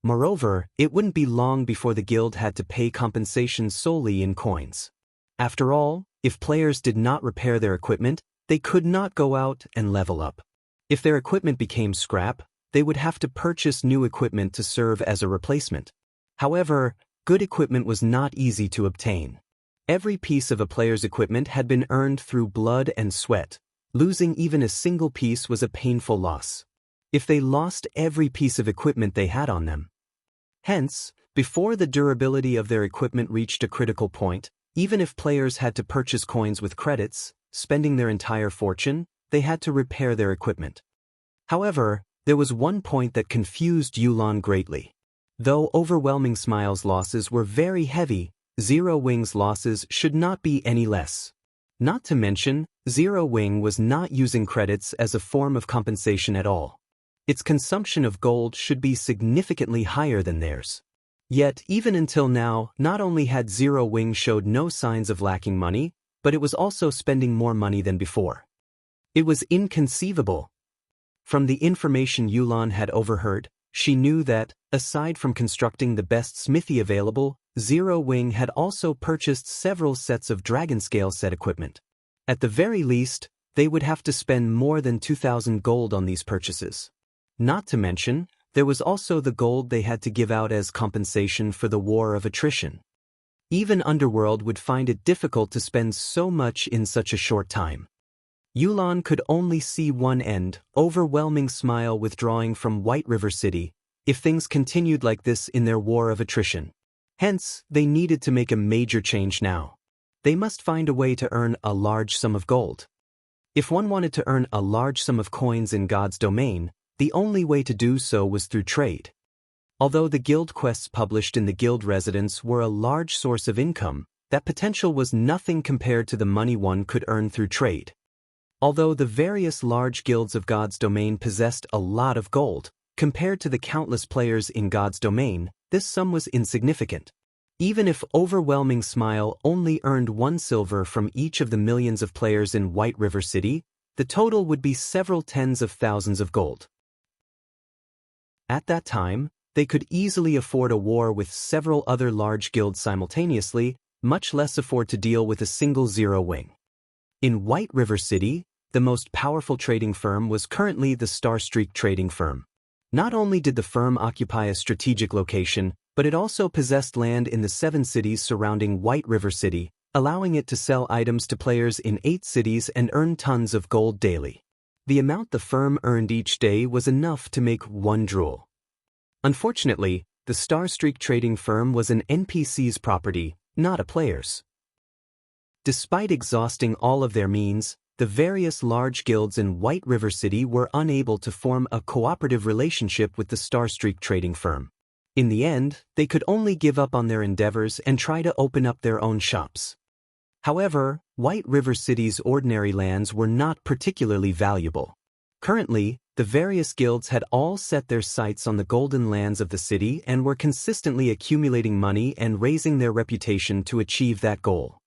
Moreover, it wouldn't be long before the guild had to pay compensation solely in coins. After all, if players did not repair their equipment, they could not go out and level up. If their equipment became scrap, they would have to purchase new equipment to serve as a replacement. However, good equipment was not easy to obtain. Every piece of a player's equipment had been earned through blood and sweat. Losing even a single piece was a painful loss. If they lost every piece of equipment they had on them. Hence, before the durability of their equipment reached a critical point, even if players had to purchase coins with credits, spending their entire fortune, they had to repair their equipment. However, There was one point that confused Yulan greatly. Though Overwhelming Smile's losses were very heavy, Zero Wing's losses should not be any less. Not to mention, Zero Wing was not using credits as a form of compensation at all. Its consumption of gold should be significantly higher than theirs. Yet, even until now, not only had Zero Wing showed no signs of lacking money, but it was also spending more money than before. It was inconceivable. From the information Yulan had overheard, she knew that, aside from constructing the best smithy available, Zero Wing had also purchased several sets of dragon-scale set equipment. At the very least, they would have to spend more than 2,000 gold on these purchases. Not to mention, there was also the gold they had to give out as compensation for the war of attrition. Even Underworld would find it difficult to spend so much in such a short time. Yulan could only see one end, Overwhelming Smile withdrawing from White River City, if things continued like this in their war of attrition. Hence, they needed to make a major change now. They must find a way to earn a large sum of gold. If one wanted to earn a large sum of coins in God's domain, the only way to do so was through trade. Although the guild quests published in the guild residence were a large source of income, that potential was nothing compared to the money one could earn through trade. Although the various large guilds of God's domain possessed a lot of gold, compared to the countless players in God's domain, this sum was insignificant. Even if Overwhelming Smile only earned 1 silver from each of the millions of players in White River City, the total would be several tens of thousands of gold. At that time, they could easily afford a war with several other large guilds simultaneously, much less afford to deal with a single Zero Wing. In White River City, the most powerful trading firm was currently the Starstreak trading firm. Not only did the firm occupy a strategic location, but it also possessed land in the 7 cities surrounding White River City, allowing it to sell items to players in 8 cities and earn tons of gold daily. The amount the firm earned each day was enough to make one drool. Unfortunately, the Starstreak trading firm was an NPC's property, not a player's. Despite exhausting all of their means, the various large guilds in White River City were unable to form a cooperative relationship with the Starstreak trading firm. In the end, they could only give up on their endeavors and try to open up their own shops. However, White River City's ordinary lands were not particularly valuable. Currently, the various guilds had all set their sights on the golden lands of the city and were consistently accumulating money and raising their reputation to achieve that goal.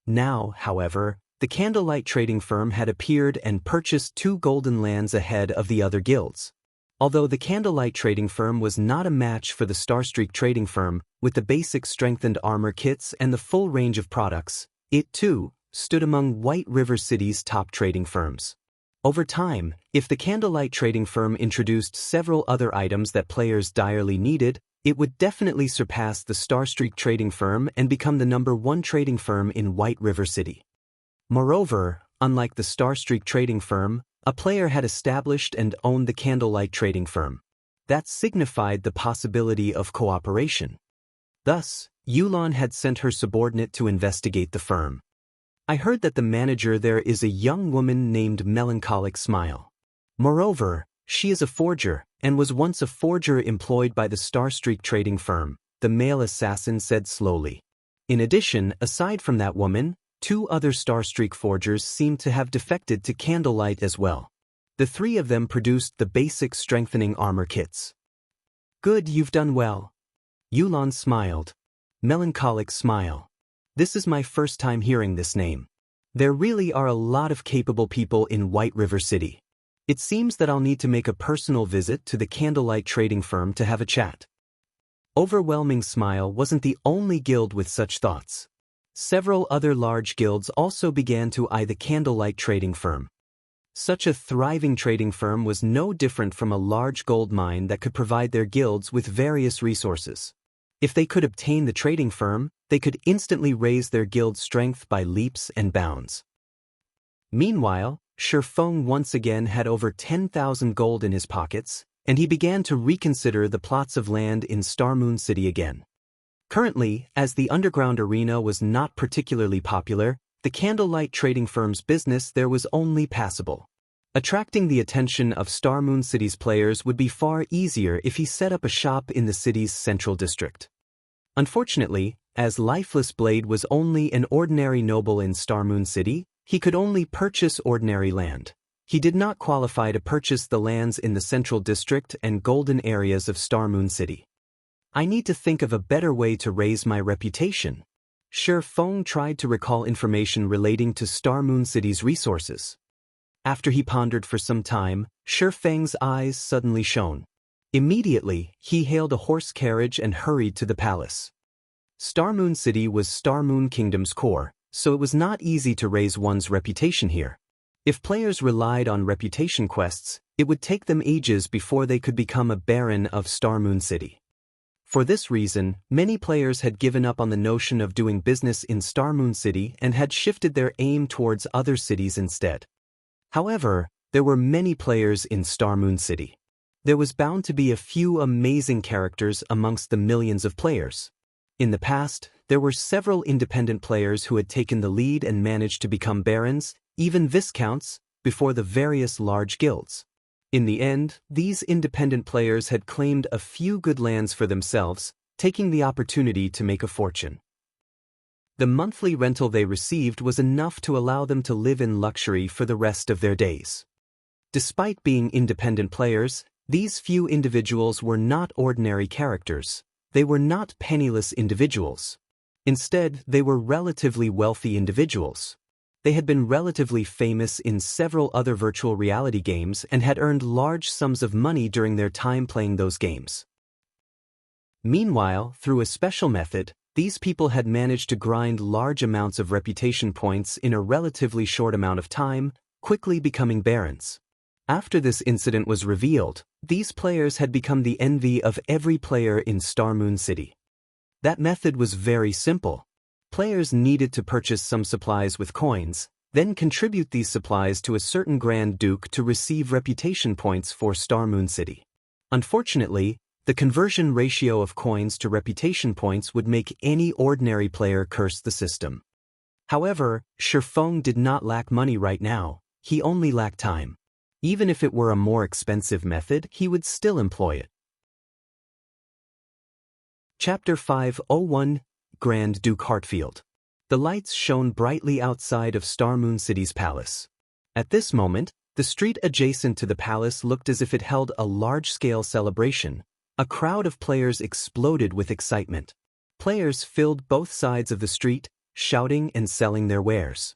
Now, however, the Candlelight trading firm had appeared and purchased 2 golden lands ahead of the other guilds. Although the Candlelight trading firm was not a match for the Starstreak trading firm, with the basic strengthened armor kits and the full range of products, it too stood among White River City's top trading firms. Over time, if the Candlelight trading firm introduced several other items that players direly needed, it would definitely surpass the Starstreak trading firm and become the #1 trading firm in White River City. Moreover, unlike the Starstreak trading firm, a player had established and owned the Candlelight trading firm. That signified the possibility of cooperation. Thus, Yulan had sent her subordinate to investigate the firm. I heard that the manager there is a young woman named Melancholic Smile. Moreover, she is a forger, and was once a forger employed by the Starstreak trading firm, the male assassin said slowly. In addition, aside from that woman, 2 other Starstreak forgers seemed to have defected to Candlelight as well. The 3 of them produced the basic strengthening armor kits. Good, you've done well. Yulan smiled. Melancholic Smile. This is my first time hearing this name. There really are a lot of capable people in White River City. It seems that I'll need to make a personal visit to the Candlelight trading firm to have a chat. Overwhelming Smile wasn't the only guild with such thoughts. Several other large guilds also began to eye the Candlelight trading firm. Such a thriving trading firm was no different from a large gold mine that could provide their guilds with various resources. If they could obtain the trading firm, they could instantly raise their guild's strength by leaps and bounds. Meanwhile, Shifeng once again had over 10,000 gold in his pockets, and he began to reconsider the plots of land in Starmoon City again. Currently, as the underground arena was not particularly popular, the Candlelight trading firm's business there was only passable. Attracting the attention of Star Moon City's players would be far easier if he set up a shop in the city's central district. Unfortunately, as Lifeless Blade was only an ordinary noble in Star Moon City, he could only purchase ordinary land. He did not qualify to purchase the lands in the central district and golden areas of Star Moon City. I need to think of a better way to raise my reputation. Shi Feng tried to recall information relating to Star Moon City's resources. After he pondered for some time, Shi Feng's eyes suddenly shone. Immediately, he hailed a horse carriage and hurried to the palace. Star Moon City was Star Moon Kingdom's core, so it was not easy to raise one's reputation here. If players relied on reputation quests, it would take them ages before they could become a baron of Star Moon City. For this reason, many players had given up on the notion of doing business in Star Moon City and had shifted their aim towards other cities instead. However, there were many players in Star Moon City. There was bound to be a few amazing characters amongst the millions of players. In the past, there were several independent players who had taken the lead and managed to become barons, even viscounts, before the various large guilds. In the end, these independent players had claimed a few good lands for themselves, taking the opportunity to make a fortune. The monthly rental they received was enough to allow them to live in luxury for the rest of their days. Despite being independent players, these few individuals were not ordinary characters. They were not penniless individuals. Instead, they were relatively wealthy individuals. They had been relatively famous in several other virtual reality games and had earned large sums of money during their time playing those games. Meanwhile, through a special method, these people had managed to grind large amounts of reputation points in a relatively short amount of time, quickly becoming barons. After this incident was revealed, these players had become the envy of every player in Star Moon City. That method was very simple. Players needed to purchase some supplies with coins, then contribute these supplies to a certain Grand Duke to receive reputation points for Star Moon City. Unfortunately, the conversion ratio of coins to reputation points would make any ordinary player curse the system. However, Shi Feng did not lack money right now, he only lacked time. Even if it were a more expensive method, he would still employ it. Chapter 501 Grand Duke Heartfield. The lights shone brightly outside of Star Moon City's palace. At this moment, the street adjacent to the palace looked as if it held a large-scale celebration. A crowd of players exploded with excitement. Players filled both sides of the street, shouting and selling their wares.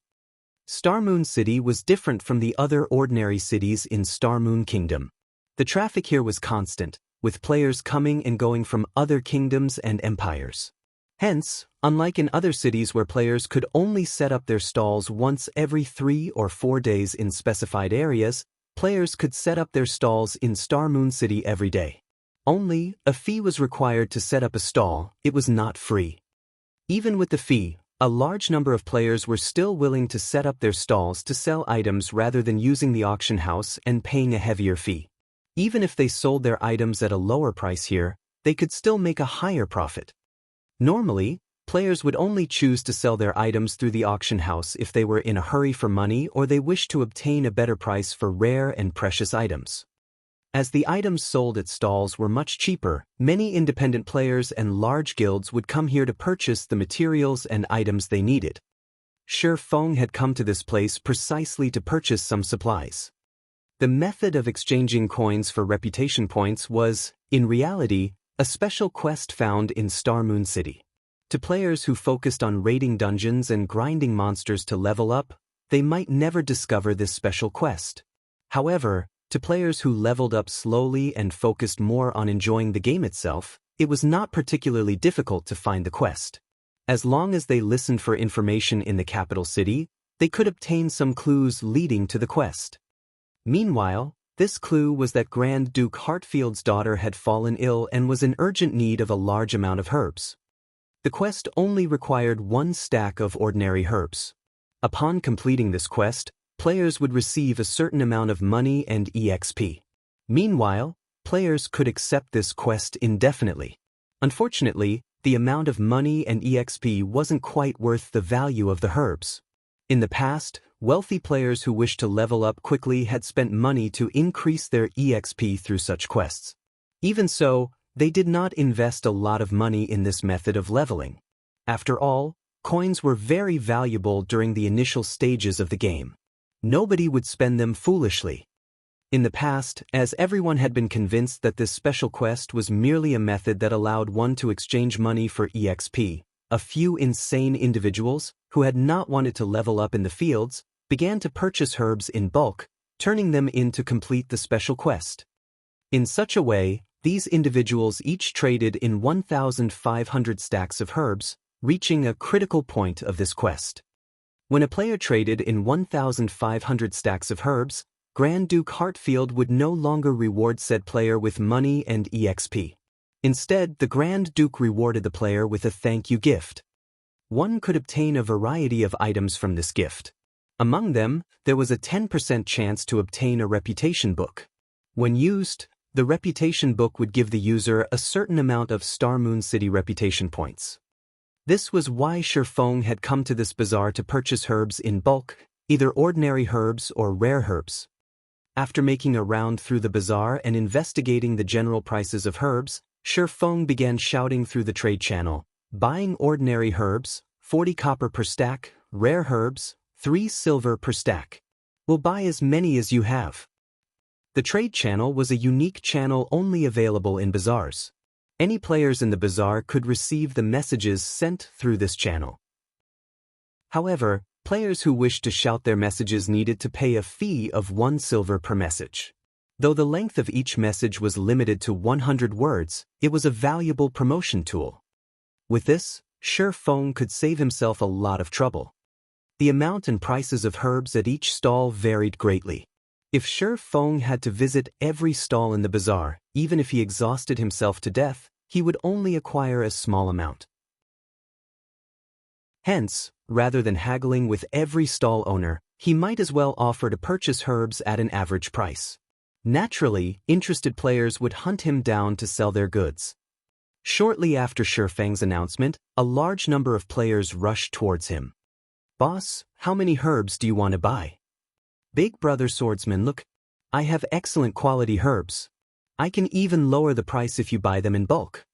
Star Moon City was different from the other ordinary cities in Star Moon Kingdom. The traffic here was constant, with players coming and going from other kingdoms and empires. Hence, unlike in other cities where players could only set up their stalls once every 3 or 4 days in specified areas, players could set up their stalls in Star Moon City every day. Only, a fee was required to set up a stall, it was not free. Even with the fee, a large number of players were still willing to set up their stalls to sell items rather than using the auction house and paying a heavier fee. Even if they sold their items at a lower price here, they could still make a higher profit. Normally, players would only choose to sell their items through the auction house if they were in a hurry for money or they wished to obtain a better price for rare and precious items. As the items sold at stalls were much cheaper, many independent players and large guilds would come here to purchase the materials and items they needed. Shi Feng had come to this place precisely to purchase some supplies. The method of exchanging coins for reputation points was, in reality, a special quest found in Star Moon City. To players who focused on raiding dungeons and grinding monsters to level up, they might never discover this special quest. However, to players who leveled up slowly and focused more on enjoying the game itself, it was not particularly difficult to find the quest. As long as they listened for information in the capital city, they could obtain some clues leading to the quest. Meanwhile, this clue was that Grand Duke Heartfield's daughter had fallen ill and was in urgent need of a large amount of herbs. The quest only required 1 stack of ordinary herbs. Upon completing this quest, players would receive a certain amount of money and EXP. Meanwhile, players could accept this quest indefinitely. Unfortunately, the amount of money and EXP wasn't quite worth the value of the herbs. In the past, Wealthy players who wished to level up quickly had spent money to increase their EXP through such quests. Even so, they did not invest a lot of money in this method of leveling. After all, coins were very valuable during the initial stages of the game. Nobody would spend them foolishly. In the past, as everyone had been convinced that this special quest was merely a method that allowed one to exchange money for EXP, a few insane individuals, who had not wanted to level up in the fields, began to purchase herbs in bulk, turning them in to complete the special quest. In such a way, these individuals each traded in 1,500 stacks of herbs, reaching a critical point of this quest. When a player traded in 1,500 stacks of herbs, Grand Duke Heartfield would no longer reward said player with money and EXP. Instead, the Grand Duke rewarded the player with a thank you gift. One could obtain a variety of items from this gift. Among them, there was a 10% chance to obtain a reputation book. When used, the reputation book would give the user a certain amount of Star Moon City reputation points. This was why Shifeng had come to this bazaar to purchase herbs in bulk, either ordinary herbs or rare herbs. After making a round through the bazaar and investigating the general prices of herbs, Shifeng began shouting through the trade channel, buying ordinary herbs, 40 copper per stack, rare herbs, 3 silver per stack. We'll buy as many as you have. The trade channel was a unique channel only available in bazaars. Any players in the bazaar could receive the messages sent through this channel. However, players who wished to shout their messages needed to pay a fee of 1 silver per message. Though the length of each message was limited to 100 words, it was a valuable promotion tool. With this, Shifeng could save himself a lot of trouble. The amount and prices of herbs at each stall varied greatly. If Shifeng had to visit every stall in the bazaar, even if he exhausted himself to death, he would only acquire a small amount. Hence, rather than haggling with every stall owner, he might as well offer to purchase herbs at an average price. Naturally, interested players would hunt him down to sell their goods. Shortly after Shifeng's announcement, a large number of players rushed towards him. "Boss, how many herbs do you want to buy?" "Big brother swordsman, look, I have excellent quality herbs. I can even lower the price if you buy them in bulk."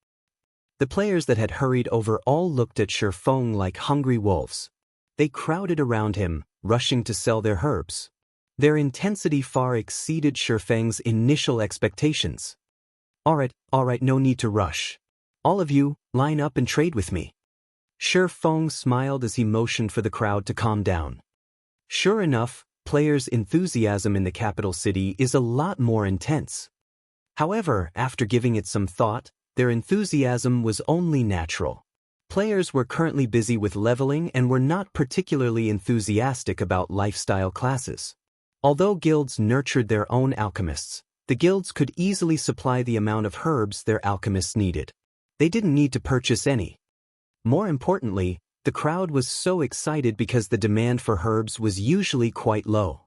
The players that had hurried over all looked at Shifeng like hungry wolves. They crowded around him, rushing to sell their herbs. Their intensity far exceeded Shifeng's initial expectations. All right, no need to rush. All of you, line up and trade with me." Shifeng smiled as he motioned for the crowd to calm down. Sure enough, players' enthusiasm in the capital city is a lot more intense. However, after giving it some thought, their enthusiasm was only natural. Players were currently busy with leveling and were not particularly enthusiastic about lifestyle classes. Although guilds nurtured their own alchemists, the guilds could easily supply the amount of herbs their alchemists needed. They didn't need to purchase any. More importantly, the crowd was so excited because the demand for herbs was usually quite low.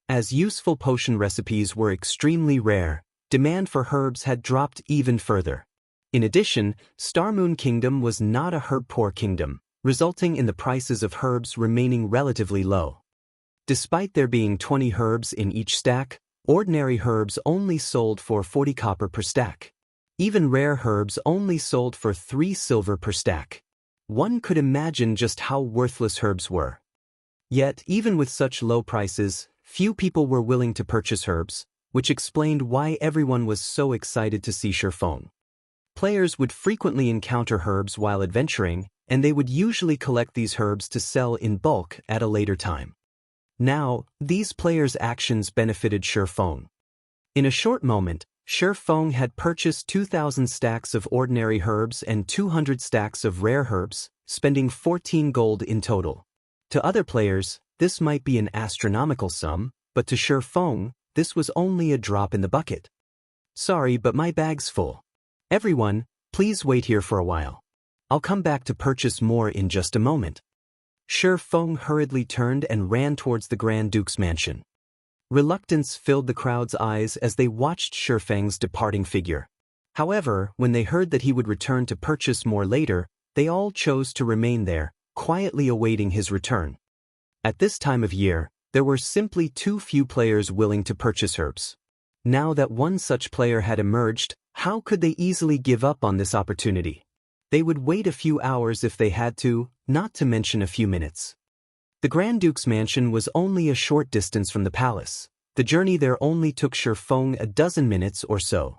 As useful potion recipes were extremely rare, demand for herbs had dropped even further. In addition, Star Moon Kingdom was not a herb-poor kingdom, resulting in the prices of herbs remaining relatively low. Despite there being 20 herbs in each stack, ordinary herbs only sold for 40 copper per stack. Even rare herbs only sold for 3 silver per stack. One could imagine just how worthless herbs were. Yet, even with such low prices, few people were willing to purchase herbs, which explained why everyone was so excited to see Shifeng. Players would frequently encounter herbs while adventuring, and they would usually collect these herbs to sell in bulk at a later time. Now, these players' actions benefited Shifeng. In a short moment, Shifeng had purchased 2,000 stacks of ordinary herbs and 200 stacks of rare herbs, spending 14 gold in total. To other players, this might be an astronomical sum, but to Shifeng, this was only a drop in the bucket. "Sorry, but my bag's full. Everyone, please wait here for a while. I'll come back to purchase more in just a moment." Shifeng hurriedly turned and ran towards the Grand Duke's mansion. Reluctance filled the crowd's eyes as they watched Shifeng's departing figure. However, when they heard that he would return to purchase more later, they all chose to remain there, quietly awaiting his return. At this time of year, there were simply too few players willing to purchase herbs. Now that one such player had emerged, how could they easily give up on this opportunity? They would wait a few hours if they had to, not to mention a few minutes. The Grand Duke's mansion was only a short distance from the palace. The journey there only took Shi Feng a dozen minutes or so.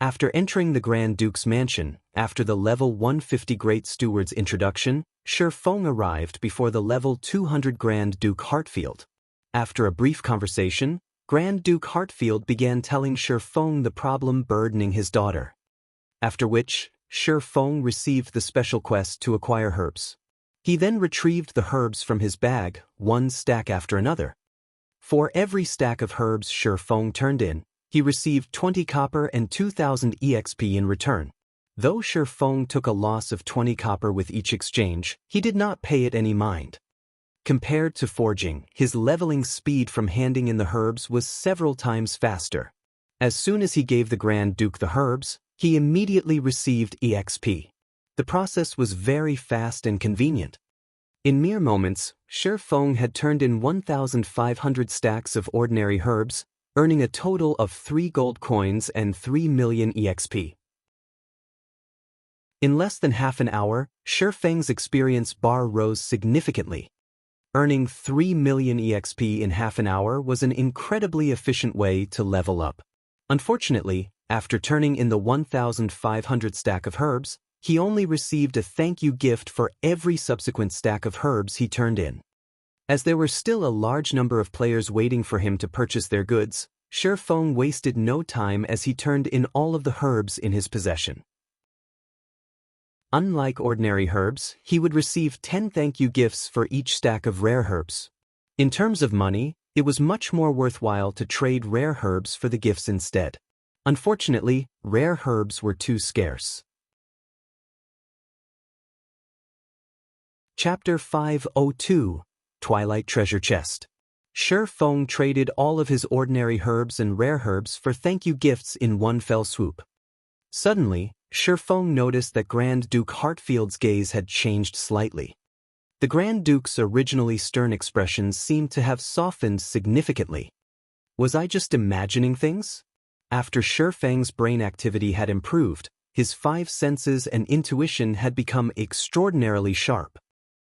After entering the Grand Duke's mansion, after the level 150 Great Steward's introduction, Shi Feng arrived before the level 200 Grand Duke Hartfield. After a brief conversation, Grand Duke Hartfield began telling Shi Feng the problem burdening his daughter. After which, Shi Feng received the special quest to acquire herbs. He then retrieved the herbs from his bag, one stack after another. For every stack of herbs Shi Feng turned in, he received 20 copper and 2,000 EXP in return. Though Shi Feng took a loss of 20 copper with each exchange, he did not pay it any mind. Compared to forging, his leveling speed from handing in the herbs was several times faster. As soon as he gave the Grand Duke the herbs, he immediately received EXP. The process was very fast and convenient. In mere moments, Shi Feng had turned in 1,500 stacks of ordinary herbs, earning a total of 3 gold coins and 3 million EXP. In less than half an hour, Shi Feng's experience bar rose significantly. Earning 3 million EXP in half an hour was an incredibly efficient way to level up. Unfortunately, after turning in the 1,500 stack of herbs, he only received a thank you gift for every subsequent stack of herbs he turned in. As there were still a large number of players waiting for him to purchase their goods, Shi Feng wasted no time as he turned in all of the herbs in his possession. Unlike ordinary herbs, he would receive 10 thank you gifts for each stack of rare herbs. In terms of money, it was much more worthwhile to trade rare herbs for the gifts instead. Unfortunately, rare herbs were too scarce. Chapter 502, Twilight Treasure Chest. Shi Feng traded all of his ordinary herbs and rare herbs for thank you gifts in one fell swoop. Suddenly, Shi Feng noticed that Grand Duke Hartfield's gaze had changed slightly. The Grand Duke's originally stern expressions seemed to have softened significantly. Was I just imagining things? After Shi Feng's brain activity had improved, his 5 senses and intuition had become extraordinarily sharp.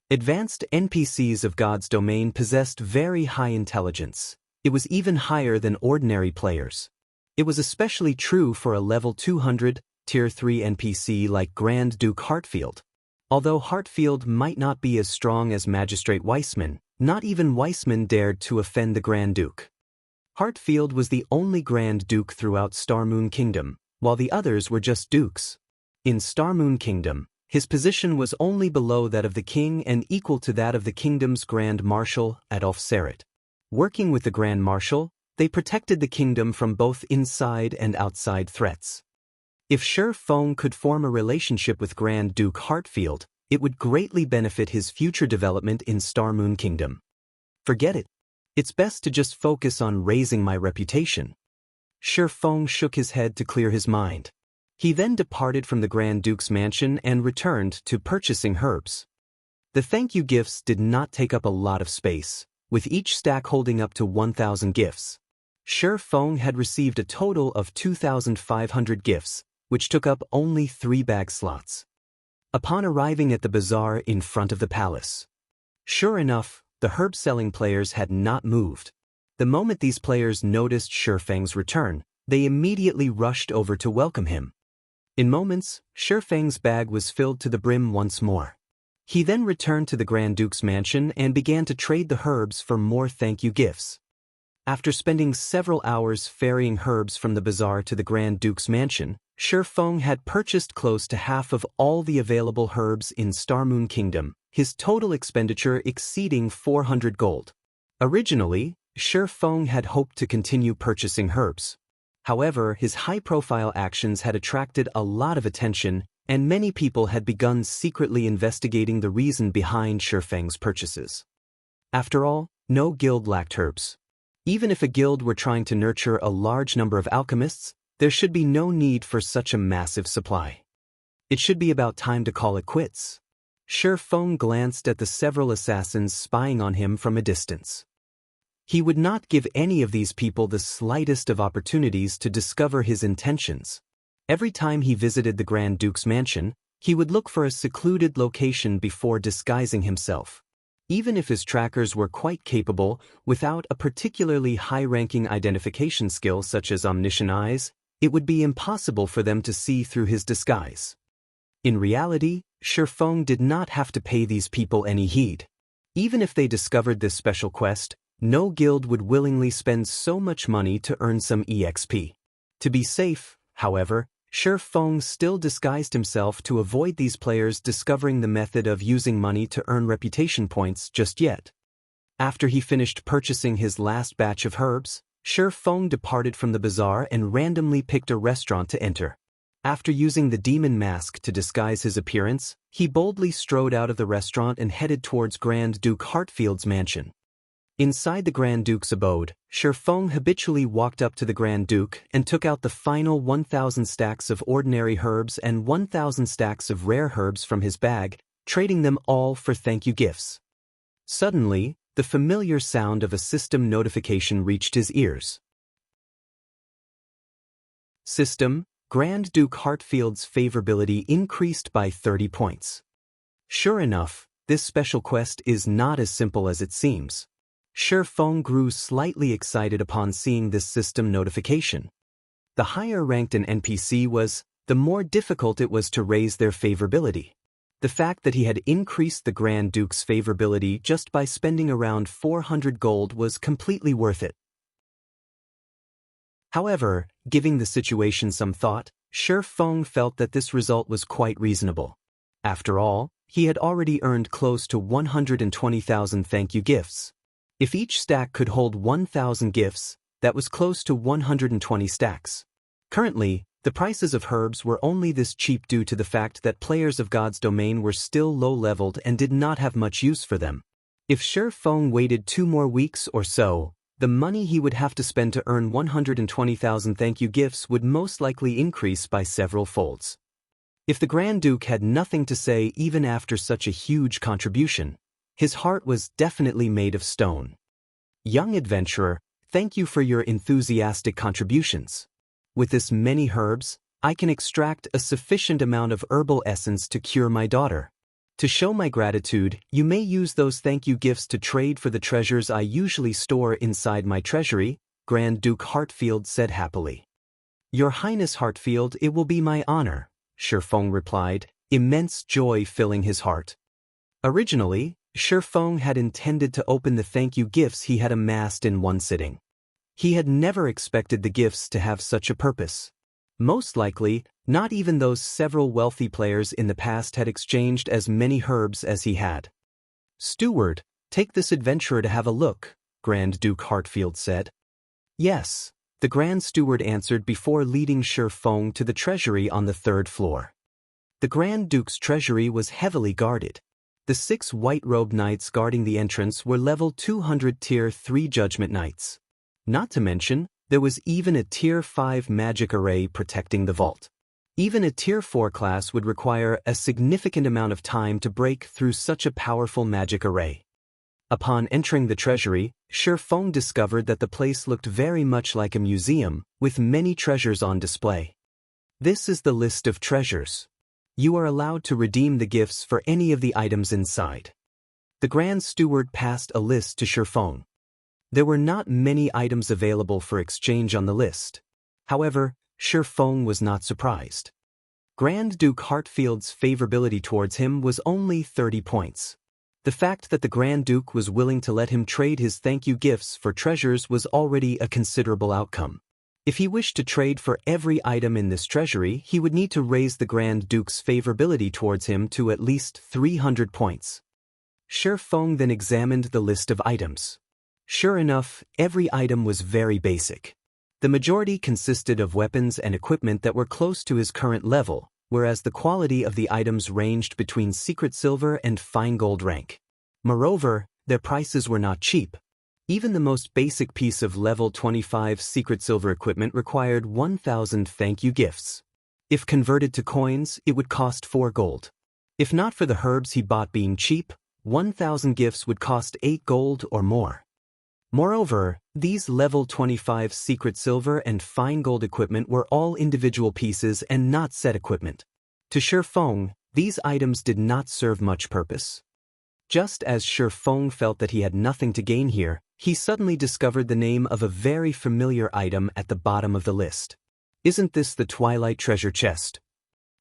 Advanced NPCs of God's domain possessed very high intelligence. It was even higher than ordinary players. It was especially true for a level 200, Tier 3 NPC like Grand Duke Hartfield. Although Hartfield might not be as strong as Magistrate Weissman, not even Weissman dared to offend the Grand Duke. Hartfield was the only Grand Duke throughout Starmoon Kingdom, while the others were just dukes. In Starmoon Kingdom, his position was only below that of the king and equal to that of the kingdom's Grand Marshal, Adolf Serret. Working with the Grand Marshal, they protected the kingdom from both inside and outside threats. If Shi Feng could form a relationship with Grand Duke Hartfield, it would greatly benefit his future development in Starmoon Kingdom. Forget it. It's best to just focus on raising my reputation. Shi Feng shook his head to clear his mind. He then departed from the Grand Duke's mansion and returned to purchasing herbs. The thank you gifts did not take up a lot of space, with each stack holding up to 1,000 gifts. Shi Feng had received a total of 2,500 gifts, which took up only 3 bag slots. Upon arriving at the bazaar in front of the palace, sure enough, the herb-selling players had not moved. The moment these players noticed Shi Feng's return, they immediately rushed over to welcome him. In moments, Shi Feng's bag was filled to the brim once more. He then returned to the Grand Duke's mansion and began to trade the herbs for more thank you gifts. After spending several hours ferrying herbs from the bazaar to the Grand Duke's mansion, Shi Feng had purchased close to half of all the available herbs in Starmoon Kingdom, his total expenditure exceeding 400 gold. Originally, Shi Feng had hoped to continue purchasing herbs. However, his high-profile actions had attracted a lot of attention, and many people had begun secretly investigating the reason behind Shi Feng's purchases. After all, no guild lacked herbs. Even if a guild were trying to nurture a large number of alchemists, there should be no need for such a massive supply. It should be about time to call it quits. Shi Feng glanced at the several assassins spying on him from a distance. He would not give any of these people the slightest of opportunities to discover his intentions. Every time he visited the Grand Duke's mansion, he would look for a secluded location before disguising himself. Even if his trackers were quite capable, without a particularly high-ranking identification skill such as omniscient eyes, it would be impossible for them to see through his disguise. In reality, Shifeng did not have to pay these people any heed. Even if they discovered this special quest, no guild would willingly spend so much money to earn some EXP. To be safe, however, Shifeng still disguised himself to avoid these players discovering the method of using money to earn reputation points just yet. After he finished purchasing his last batch of herbs, Shifeng departed from the bazaar and randomly picked a restaurant to enter. After using the demon mask to disguise his appearance, he boldly strode out of the restaurant and headed towards Grand Duke Heartfield's mansion. Inside the Grand Duke's abode, Shifeng habitually walked up to the Grand Duke and took out the final 1,000 stacks of ordinary herbs and 1,000 stacks of rare herbs from his bag, trading them all for thank you gifts. Suddenly, the familiar sound of a system notification reached his ears. System: Grand Duke Heartfield's favorability increased by 30 points. Sure enough, this special quest is not as simple as it seems. Shifeng grew slightly excited upon seeing this system notification. The higher ranked an NPC was, the more difficult it was to raise their favorability. The fact that he had increased the Grand Duke's favorability just by spending around 400 gold was completely worth it. However, giving the situation some thought, Shifeng felt that this result was quite reasonable. After all, he had already earned close to 120,000 thank you gifts. If each stack could hold 1,000 gifts, that was close to 120 stacks. Currently, the prices of herbs were only this cheap due to the fact that players of God's domain were still low-leveled and did not have much use for them. If Shifeng waited 2 more weeks or so, the money he would have to spend to earn 120,000 thank you gifts would most likely increase by several folds. If the Grand Duke had nothing to say even after such a huge contribution, his heart was definitely made of stone. Young adventurer, thank you for your enthusiastic contributions. With this many herbs, I can extract a sufficient amount of herbal essence to cure my daughter. To show my gratitude, you may use those thank you gifts to trade for the treasures I usually store inside my treasury, Grand Duke Heartfield said happily. Your Highness Heartfield, it will be my honor, Shifeng replied, immense joy filling his heart. Originally, Shifeng had intended to open the thank you gifts he had amassed in one sitting. He had never expected the gifts to have such a purpose. Most likely, not even those several wealthy players in the past had exchanged as many herbs as he had. Steward, take this adventurer to have a look, Grand Duke Heartfield said. Yes, the Grand Steward answered before leading Shifeng to the treasury on the 3rd floor. The Grand Duke's treasury was heavily guarded. The 6 white-robed knights guarding the entrance were level 200 Tier 3 Judgment Knights. Not to mention, there was even a Tier 5 magic array protecting the vault. Even a Tier 4 class would require a significant amount of time to break through such a powerful magic array. Upon entering the treasury, Shifeng discovered that the place looked very much like a museum, with many treasures on display. This is the list of treasures. You are allowed to redeem the gifts for any of the items inside. The Grand Steward passed a list to Shifeng. There were not many items available for exchange on the list. However, Shifeng was not surprised. Grand Duke Heartfield's favorability towards him was only 30 points. The fact that the Grand Duke was willing to let him trade his thank you gifts for treasures was already a considerable outcome. If he wished to trade for every item in this treasury, he would need to raise the Grand Duke's favorability towards him to at least 300 points. Shifeng then examined the list of items. Sure enough, every item was very basic. The majority consisted of weapons and equipment that were close to his current level, whereas the quality of the items ranged between secret silver and fine gold rank. Moreover, their prices were not cheap. Even the most basic piece of level 25 secret silver equipment required 1,000 thank you gifts. If converted to coins, it would cost 4 gold. If not for the herbs he bought being cheap, 1,000 gifts would cost 8 gold or more. Moreover, these level 25 secret silver and fine gold equipment were all individual pieces and not set equipment. To Shi Feng, these items did not serve much purpose. Just as Shi Feng felt that he had nothing to gain here, he suddenly discovered the name of a very familiar item at the bottom of the list. Isn't this the Twilight Treasure Chest?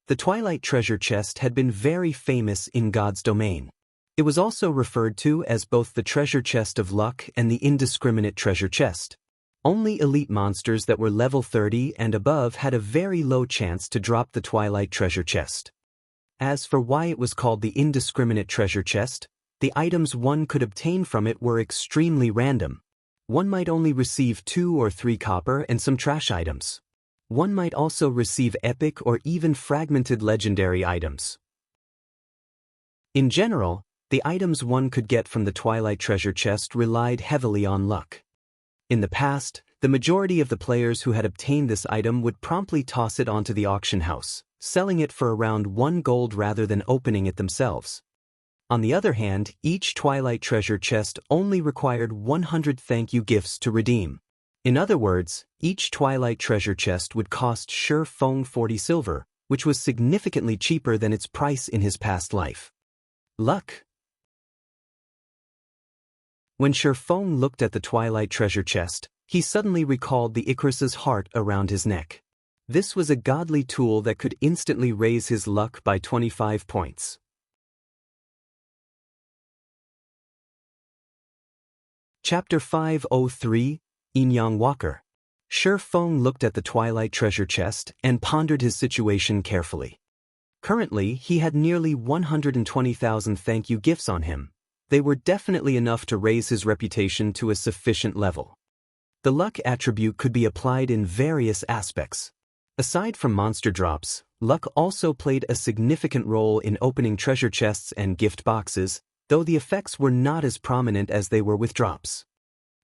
The Twilight Treasure Chest had been very famous in God's domain. It was also referred to as both the Treasure Chest of Luck and the Indiscriminate Treasure Chest. Only elite monsters that were level 30 and above had a very low chance to drop the Twilight Treasure Chest. As for why it was called the Indiscriminate Treasure Chest, the items one could obtain from it were extremely random. One might only receive 2 or 3 copper and some trash items. One might also receive epic or even fragmented legendary items. In general, the items one could get from the Twilight Treasure Chest relied heavily on luck. In the past, the majority of the players who had obtained this item would promptly toss it onto the auction house, selling it for around 1 gold rather than opening it themselves. On the other hand, each Twilight Treasure Chest only required 100 thank you gifts to redeem. In other words, each Twilight Treasure Chest would cost Shi Feng 40 silver, which was significantly cheaper than its price in his past life. Luck. When Shi Feng looked at the Twilight Treasure Chest, he suddenly recalled the Icarus's heart around his neck. This was a godly tool that could instantly raise his luck by 25 points. Chapter 503, Inyang Walker. Shi Feng looked at the Twilight Treasure Chest and pondered his situation carefully. Currently, he had nearly 120,000 thank you gifts on him. They were definitely enough to raise his reputation to a sufficient level. The luck attribute could be applied in various aspects. Aside from monster drops, luck also played a significant role in opening treasure chests and gift boxes, though the effects were not as prominent as they were with drops.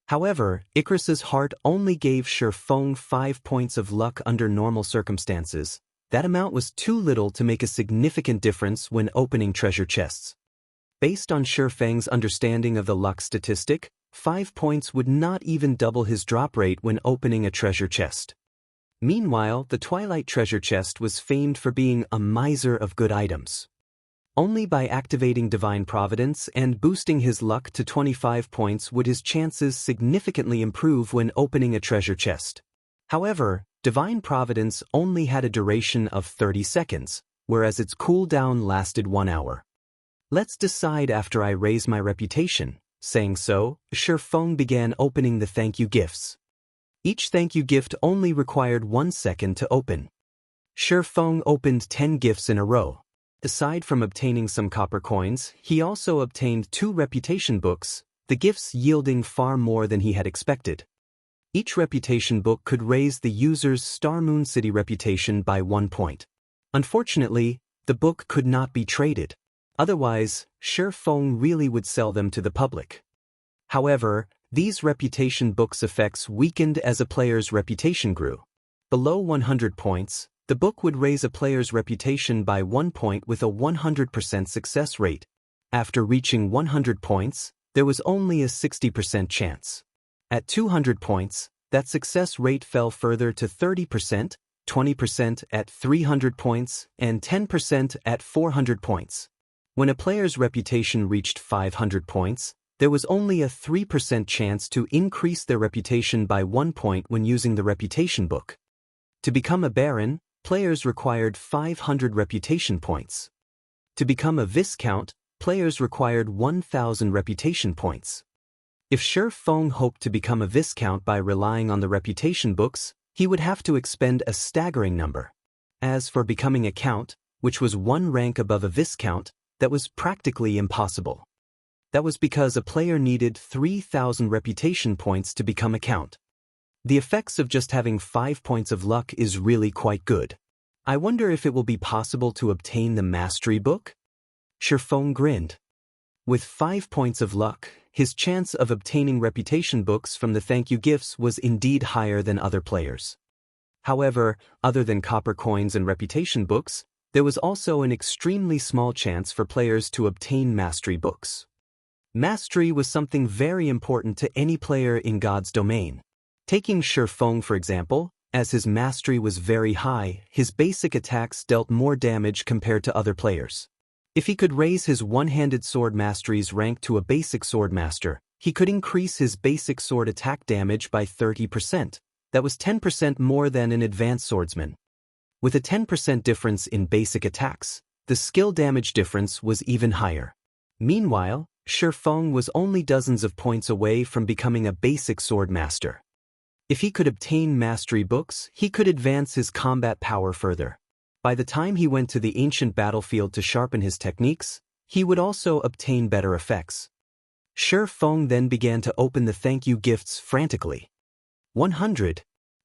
However, Icarus's heart only gave Shi Feng 5 points of luck under normal circumstances. That amount was too little to make a significant difference when opening treasure chests. Based on Shi Feng's understanding of the luck statistic, 5 points would not even double his drop rate when opening a treasure chest. Meanwhile, the Twilight Treasure Chest was famed for being a miser of good items. Only by activating Divine Providence and boosting his luck to 25 points would his chances significantly improve when opening a treasure chest. However, Divine Providence only had a duration of 30 seconds, whereas its cooldown lasted 1 hour. Let's decide after I raise my reputation. Saying so, Shi Feng began opening the thank you gifts. Each thank you gift only required 1 second to open. Shi Feng opened 10 gifts in a row. Aside from obtaining some copper coins, he also obtained 2 reputation books, the gifts yielding far more than he had expected. Each reputation book could raise the user's Star Moon City reputation by 1 point. Unfortunately, the book could not be traded. Otherwise, Shi Feng really would sell them to the public. However, these reputation books' effects weakened as a player's reputation grew. Below 100 points, the book would raise a player's reputation by 1 point with a 100% success rate. After reaching 100 points, there was only a 60% chance. At 200 points, that success rate fell further to 30%, 20% at 300 points, and 10% at 400 points. When a player's reputation reached 500 points, there was only a 3% chance to increase their reputation by 1 point when using the reputation book. To become a Baron, players required 500 reputation points. To become a Viscount, players required 1,000 reputation points. If Shi Feng hoped to become a Viscount by relying on the reputation books, he would have to expend a staggering number. As for becoming a Count, which was 1 rank above a Viscount, that was practically impossible. That was because a player needed 3,000 reputation points to become a Count. The effects of just having 5 points of luck is really quite good. I wonder if it will be possible to obtain the Mastery Book? Shi Feng grinned. With 5 points of luck, his chance of obtaining reputation books from the thank you gifts was indeed higher than other players. However, other than copper coins and reputation books, there was also an extremely small chance for players to obtain mastery books. Mastery was something very important to any player in God's domain. Taking Shi Feng for example, as his mastery was very high, his basic attacks dealt more damage compared to other players. If he could raise his one-handed sword mastery's rank to a basic sword master, he could increase his basic sword attack damage by 30%. That was 10% more than an advanced swordsman. With a 10% difference in basic attacks, the skill damage difference was even higher. Meanwhile, Shi Feng was only dozens of points away from becoming a basic sword master. If he could obtain mastery books, he could advance his combat power further. By the time he went to the ancient battlefield to sharpen his techniques, he would also obtain better effects. Shi Feng then began to open the thank you gifts frantically. 100,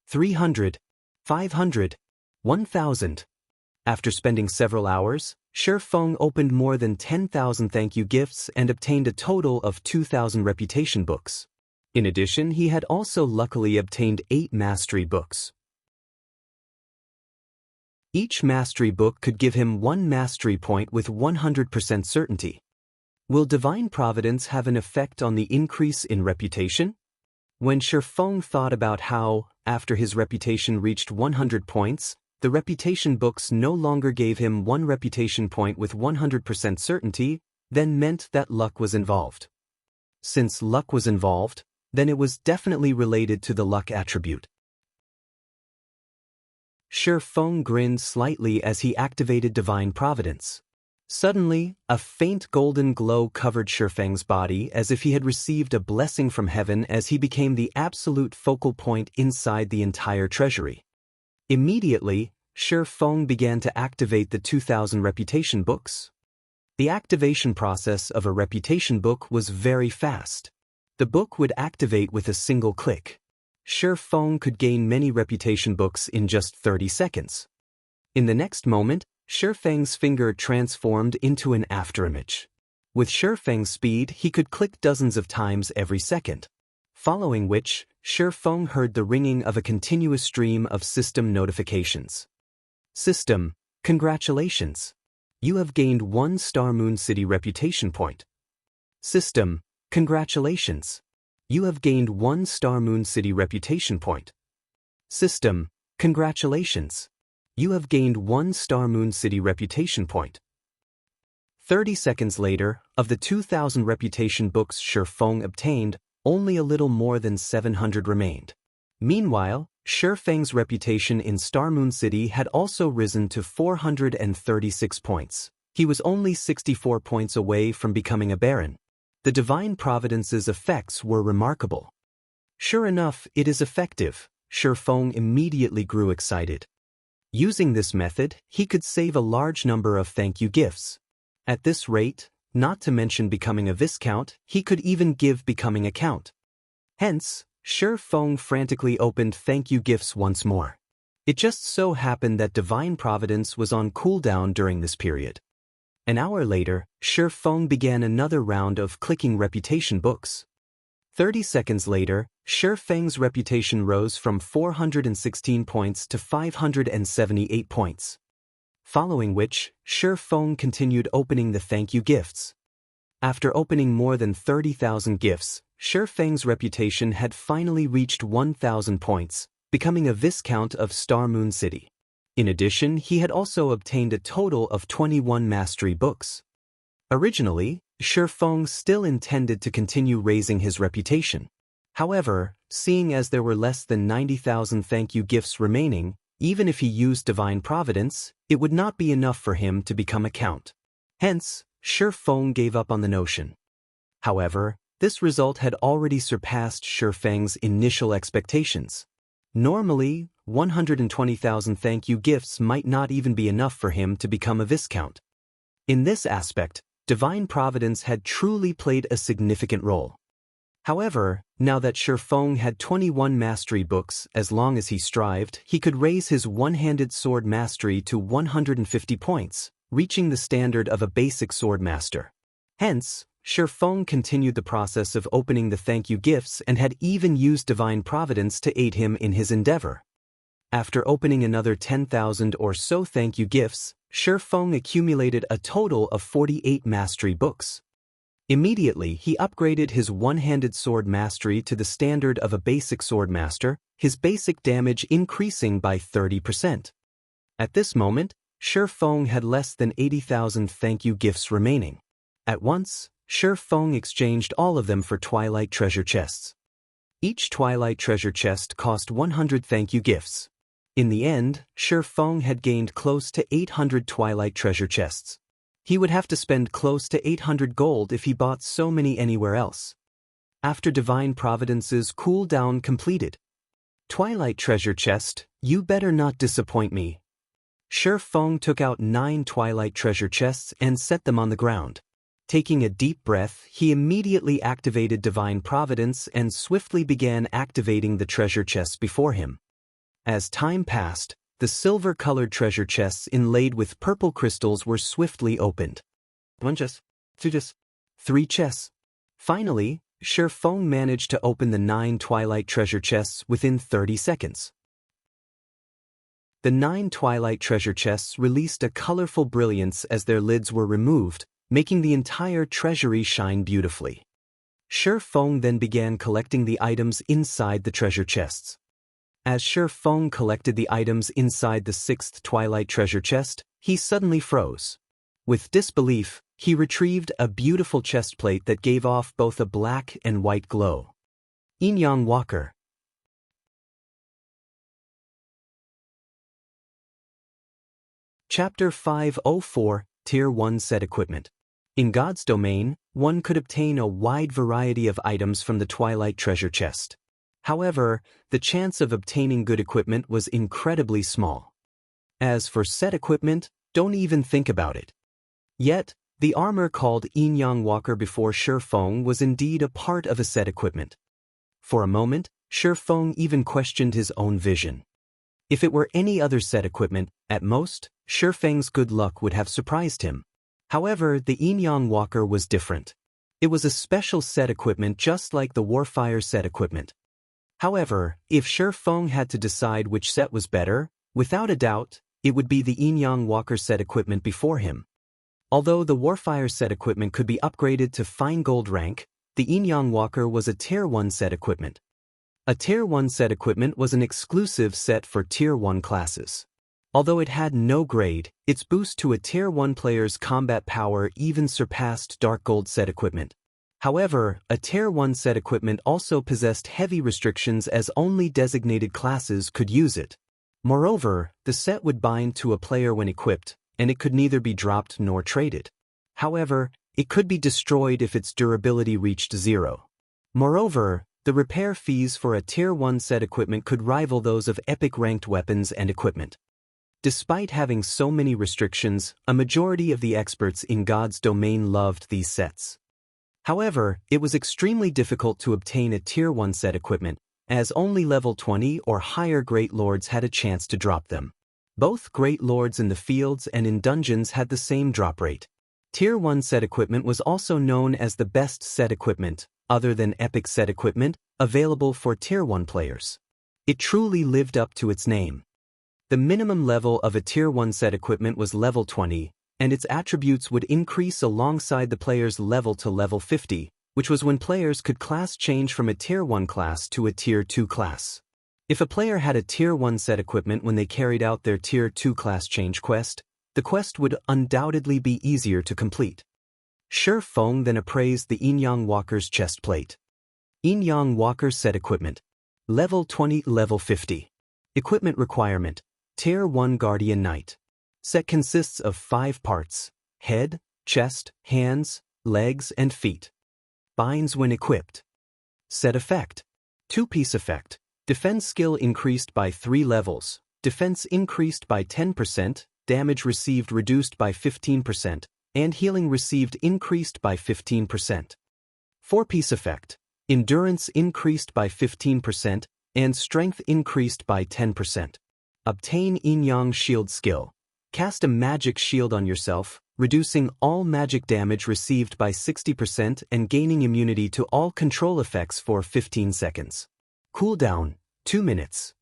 300, 500, 1,000. After spending several hours, Shi Feng opened more than 10,000 thank you gifts and obtained a total of 2,000 reputation books. In addition, he had also luckily obtained 8 mastery books. Each mastery book could give him 1 mastery point with 100% certainty. Will divine providence have an effect on the increase in reputation? When Shi Feng thought about how, after his reputation reached 100 points, the reputation books no longer gave him 1 reputation point with 100% certainty, then meant that luck was involved. Since luck was involved, then it was definitely related to the luck attribute. Shi Feng grinned slightly as he activated divine providence. Suddenly, a faint golden glow covered Shi Feng's body as if he had received a blessing from heaven as he became the absolute focal point inside the entire treasury. Immediately, Shi Feng began to activate the 2,000 reputation books. The activation process of a reputation book was very fast. The book would activate with a single click. Shi Feng could gain many reputation books in just 30 seconds. In the next moment, Shi Feng's finger transformed into an afterimage. With Shi Feng's speed, he could click dozens of times every second. Following which, Shi Feng heard the ringing of a continuous stream of system notifications. System, congratulations. You have gained 1 Star Moon City reputation point. System, congratulations. You have gained 1 Star Moon City reputation point. System, congratulations. You have gained 1 Star Moon City reputation point. 30 seconds later, of the 2,000 reputation books Shi Feng obtained, only a little more than 700 remained. Meanwhile, Shi Feng's reputation in Star Moon City had also risen to 436 points. He was only 64 points away from becoming a baron. The divine providence's effects were remarkable. Sure enough, it is effective. Shi Feng immediately grew excited. Using this method, he could save a large number of thank you gifts. At this rate, not to mention becoming a Viscount, he could even give becoming a Count. Hence, Shi Feng frantically opened thank you gifts once more. It just so happened that divine providence was on cooldown during this period. An hour later, Shi Feng began another round of clicking reputation books. 30 seconds later, Shi Feng's reputation rose from 416 points to 578 points. Following which, Shi Feng continued opening the thank you gifts. After opening more than 30,000 gifts, Shi Feng's reputation had finally reached 1,000 points, becoming a Viscount of Star Moon City. In addition, he had also obtained a total of 21 mastery books. Originally, Shi Feng still intended to continue raising his reputation. However, seeing as there were less than 90,000 thank you gifts remaining, even if he used divine providence, it would not be enough for him to become a Count. Hence, Shi Feng gave up on the notion. However, this result had already surpassed Shi Feng's initial expectations. Normally, 120,000 thank you gifts might not even be enough for him to become a Viscount. In this aspect, divine providence had truly played a significant role. However, now that Shi Feng had 21 mastery books, as long as he strived, he could raise his one-handed sword mastery to 150 points, reaching the standard of a basic sword master. Hence, Shi Feng continued the process of opening the thank you gifts and had even used divine providence to aid him in his endeavor. After opening another 10,000 or so thank you gifts, Shi Feng accumulated a total of 48 mastery books. Immediately, he upgraded his one-handed sword mastery to the standard of a basic sword master, his basic damage increasing by 30%. At this moment, Shi Feng had less than 80,000 thank you gifts remaining. At once, Shi Feng exchanged all of them for Twilight treasure chests. Each Twilight treasure chest cost 100 thank you gifts. In the end, Shi Feng had gained close to 800 Twilight treasure chests. He would have to spend close to 800 gold if he bought so many anywhere else. After Divine Providence's cooldown completed. Twilight treasure chest, you better not disappoint me. Shi Feng took out 9 Twilight treasure chests and set them on the ground. Taking a deep breath, he immediately activated Divine Providence and swiftly began activating the treasure chests before him. As time passed, the silver-colored treasure chests inlaid with purple crystals were swiftly opened. 1 chest, 2 chests, 3 chests. Finally, Shi Feng managed to open the 9 Twilight treasure chests within 30 seconds. The 9 Twilight treasure chests released a colorful brilliance as their lids were removed, making the entire treasury shine beautifully. Shi Feng then began collecting the items inside the treasure chests. As Shi Feng collected the items inside the 6th Twilight treasure chest, he suddenly froze. With disbelief, he retrieved a beautiful chestplate that gave off both a black and white glow. Yin-Yang Walker. Chapter 504, Tier 1 Set Equipment. In God's domain, one could obtain a wide variety of items from the Twilight treasure chest. However, the chance of obtaining good equipment was incredibly small. As for set equipment, don't even think about it. Yet, the armor called Yin-Yang Walker before Shi Feng was indeed a part of a set equipment. For a moment, Shi Feng even questioned his own vision. If it were any other set equipment, at most, Shi Feng's good luck would have surprised him. However, the Yin-Yang Walker was different. It was a special set equipment just like the Warfire set equipment. However, if Shi Feng had to decide which set was better, without a doubt, it would be the Yin-Yang Walker set equipment before him. Although the Warfire set equipment could be upgraded to fine gold rank, the Yin-Yang Walker was a Tier 1 set equipment. A Tier 1 set equipment was an exclusive set for Tier 1 classes. Although it had no grade, its boost to a Tier 1 player's combat power even surpassed Dark Gold set equipment. However, a Tier 1 set equipment also possessed heavy restrictions as only designated classes could use it. Moreover, the set would bind to a player when equipped, and it could neither be dropped nor traded. However, it could be destroyed if its durability reached 0. Moreover, the repair fees for a Tier 1 set equipment could rival those of epic-ranked weapons and equipment. Despite having so many restrictions, a majority of the experts in God's domain loved these sets. However, it was extremely difficult to obtain a Tier 1 set equipment, as only level 20 or higher Great Lords had a chance to drop them. Both Great Lords in the fields and in dungeons had the same drop rate. Tier 1 set equipment was also known as the best set equipment, other than epic set equipment, available for Tier 1 players. It truly lived up to its name. The minimum level of a Tier 1 set equipment was level 20, and its attributes would increase alongside the player's level to level 50, which was when players could class change from a Tier 1 class to a Tier 2 class. If a player had a Tier 1 set equipment when they carried out their Tier 2 class change quest, the quest would undoubtedly be easier to complete. Shi Feng then appraised the Yin-Yang Walker's chest plate. Yin-Yang Walker set equipment. Level 20, level 50. Equipment requirement. Tier 1 Guardian Knight. Set consists of 5 parts: head, chest, hands, legs, and feet. Binds when equipped. Set effect. 2-piece effect. Defense skill increased by 3 levels. Defense increased by 10%, damage received reduced by 15%, and healing received increased by 15%. 4-piece effect. Endurance increased by 15%, and strength increased by 10%. Obtain Yin-Yang Shield skill. Cast a magic shield on yourself, reducing all magic damage received by 60% and gaining immunity to all control effects for 15 seconds. Cooldown, 2 minutes.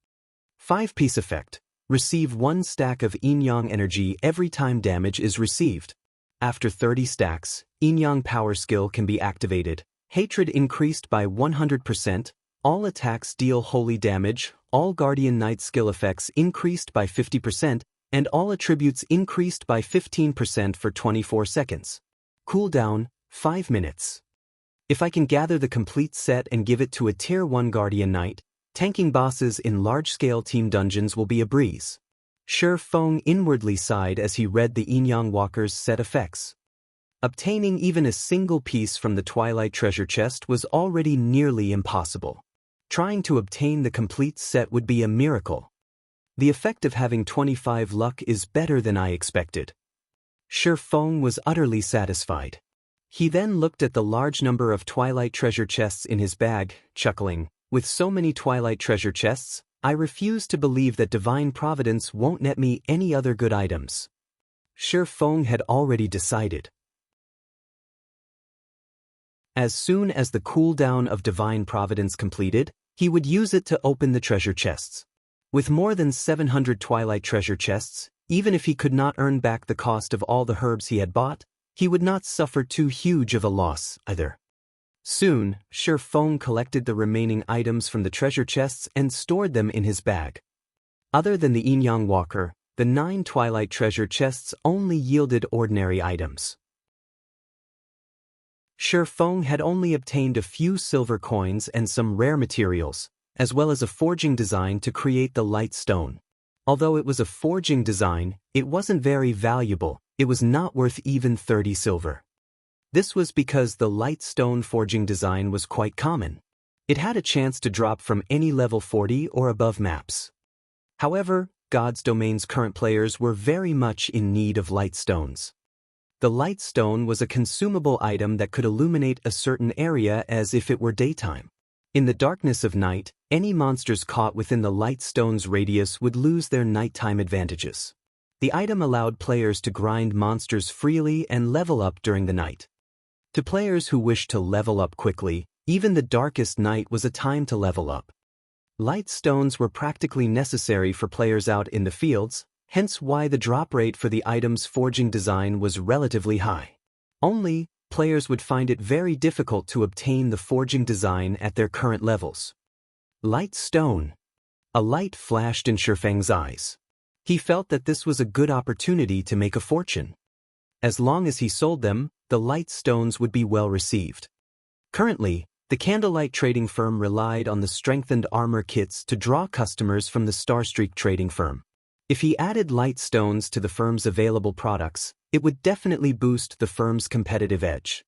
5-piece effect. Receive 1 stack of Yin-Yang energy every time damage is received. After 30 stacks, Yin-Yang power skill can be activated. Hatred increased by 100%, all attacks deal holy damage, all Guardian Knight skill effects increased by 50%, and all attributes increased by 15% for 24 seconds. Cooldown, 5 minutes. If I can gather the complete set and give it to a Tier 1 Guardian Knight, tanking bosses in large-scale team dungeons will be a breeze. Shi Feng inwardly sighed as he read the Yin-Yang Walker's set effects. Obtaining even a single piece from the Twilight treasure chest was already nearly impossible. Trying to obtain the complete set would be a miracle. The effect of having 25 luck is better than I expected. Shi Feng was utterly satisfied. He then looked at the large number of Twilight treasure chests in his bag, chuckling, "With so many Twilight treasure chests, I refuse to believe that Divine Providence won't net me any other good items." Shi Feng had already decided. As soon as the cooldown of Divine Providence completed, he would use it to open the treasure chests. With more than 700 Twilight treasure chests, even if he could not earn back the cost of all the herbs he had bought, he would not suffer too huge of a loss either. Soon, Shi Feng collected the remaining items from the treasure chests and stored them in his bag. Other than the Yin-Yang Walker, the 9 Twilight treasure chests only yielded ordinary items. Shi Feng had only obtained a few silver coins and some rare materials, as well as a forging design to create the light stone. Although it was a forging design, it wasn't very valuable. It was not worth even 30 silver. This was because the light stone forging design was quite common. It had a chance to drop from any level 40 or above maps. However, God's Domain's current players were very much in need of light stones. The light stone was a consumable item that could illuminate a certain area as if it were daytime. In the darkness of night, any monsters caught within the light stone's radius would lose their nighttime advantages. The item allowed players to grind monsters freely and level up during the night. To players who wished to level up quickly, even the darkest night was a time to level up. Light stones were practically necessary for players out in the fields, hence why the drop rate for the item's forging design was relatively high. Only, players would find it very difficult to obtain the forging design at their current levels. Light stone. A light flashed in Shi Feng's eyes. He felt that this was a good opportunity to make a fortune. As long as he sold them, the light stones would be well received. Currently, the Candlelight trading firm relied on the strengthened armor kits to draw customers from the Starstreak trading firm. If he added light stones to the firm's available products, it would definitely boost the firm's competitive edge.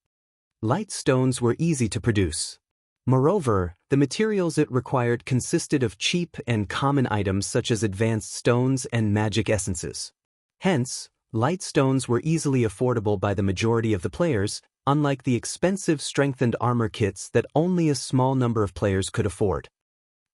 Light stones were easy to produce. Moreover, the materials it required consisted of cheap and common items such as advanced stones and magic essences. Hence, light stones were easily affordable by the majority of the players, unlike the expensive strengthened armor kits that only a small number of players could afford.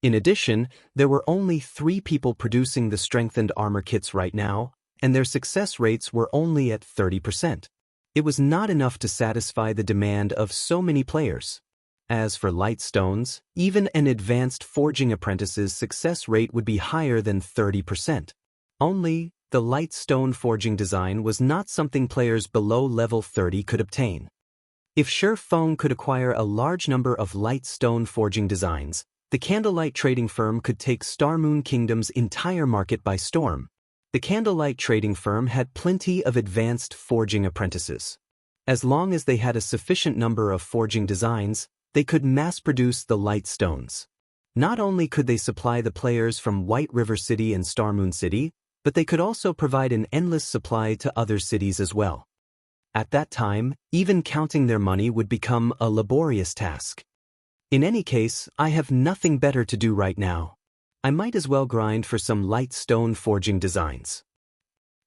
In addition, there were only 3 people producing the strengthened armor kits right now, and their success rates were only at 30%. It was not enough to satisfy the demand of so many players. As for light stones, even an advanced forging apprentice's success rate would be higher than 30%. Only, the light stone forging design was not something players below level 30 could obtain. If Shi Feng could acquire a large number of light stone forging designs, the Candlelight trading firm could take Star Moon Kingdom's entire market by storm. The Candlelight trading firm had plenty of advanced forging apprentices. As long as they had a sufficient number of forging designs, they could mass-produce the light stones. Not only could they supply the players from White River City and Star Moon City, but they could also provide an endless supply to other cities as well. At that time, even counting their money would become a laborious task. In any case, I have nothing better to do right now. I might as well grind for some light stone forging designs.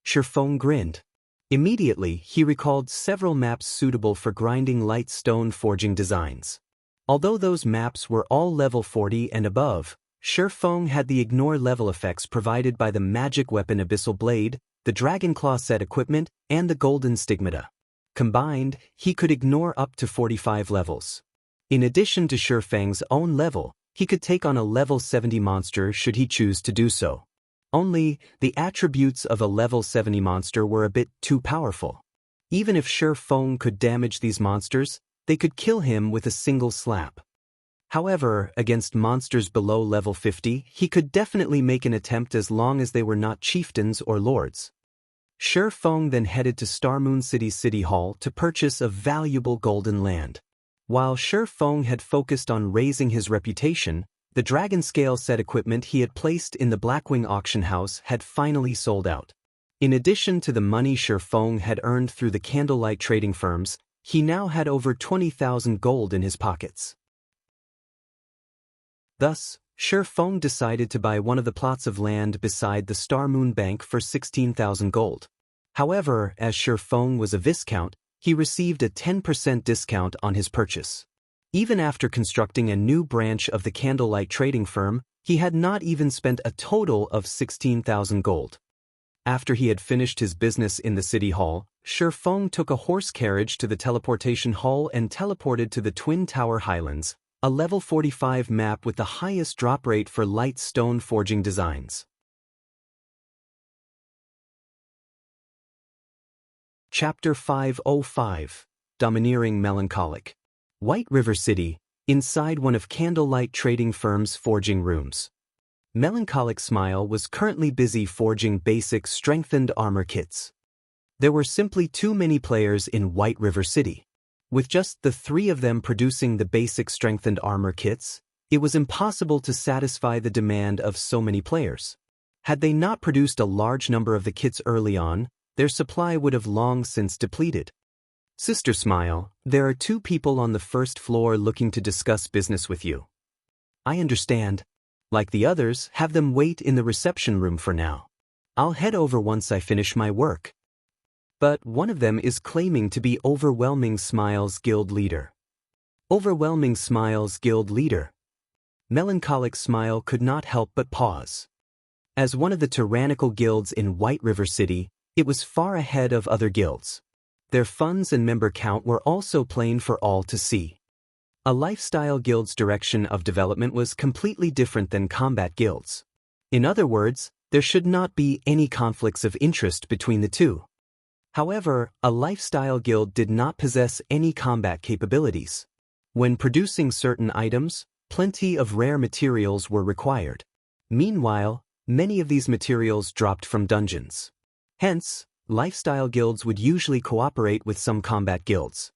Shi Feng grinned. Immediately, he recalled several maps suitable for grinding light stone forging designs. Although those maps were all level 40 and above, Shi Feng had the ignore level effects provided by the magic weapon Abyssal Blade, the Dragon Claw set equipment, and the Golden Stigmata. Combined, he could ignore up to 45 levels. In addition to Shi Feng's own level, he could take on a level 70 monster should he choose to do so. Only, the attributes of a level 70 monster were a bit too powerful. Even if Shi Feng could damage these monsters, they could kill him with a single slap. However, against monsters below level 50, he could definitely make an attempt as long as they were not chieftains or lords. Shi Feng then headed to Star Moon City's City Hall to purchase a valuable golden land. While Shi Feng had focused on raising his reputation, the dragon scale set equipment he had placed in the Blackwing auction house had finally sold out. In addition to the money Shi Feng had earned through the candlelight trading firms, he now had over 20,000 gold in his pockets. Thus, Shi Feng decided to buy one of the plots of land beside the Star Moon Bank for 16,000 gold. However, as Shi Feng was a Viscount, he received a 10% discount on his purchase. Even after constructing a new branch of the candlelight trading firm, he had not even spent a total of 16,000 gold. After he had finished his business in the City Hall, Shi Feng took a horse carriage to the teleportation hall and teleported to the Twin Tower Highlands, a level 45 map with the highest drop rate for light stone forging designs. Chapter 505, Domineering Melancholic. White River City, inside one of candlelight trading firm's forging rooms. Melancholic Smile was currently busy forging basic strengthened armor kits. There were simply too many players in White River City. With just the 3 of them producing the basic strengthened armor kits, it was impossible to satisfy the demand of so many players. Had they not produced a large number of the kits early on, their supply would have long since depleted. Sister Smile, there are 2 people on the first floor looking to discuss business with you. I understand. Like the others, have them wait in the reception room for now. I'll head over once I finish my work. But one of them is claiming to be Overwhelming Smile's guild leader. Overwhelming Smile's guild leader. Melancholic Smile could not help but pause. As one of the tyrannical guilds in White River City, it was far ahead of other guilds. Their funds and member count were also plain for all to see. A lifestyle guild's direction of development was completely different than combat guilds. In other words, there should not be any conflicts of interest between the two. However, a lifestyle guild did not possess any combat capabilities. When producing certain items, plenty of rare materials were required. Meanwhile, many of these materials dropped from dungeons. Hence, lifestyle guilds would usually cooperate with some combat guilds.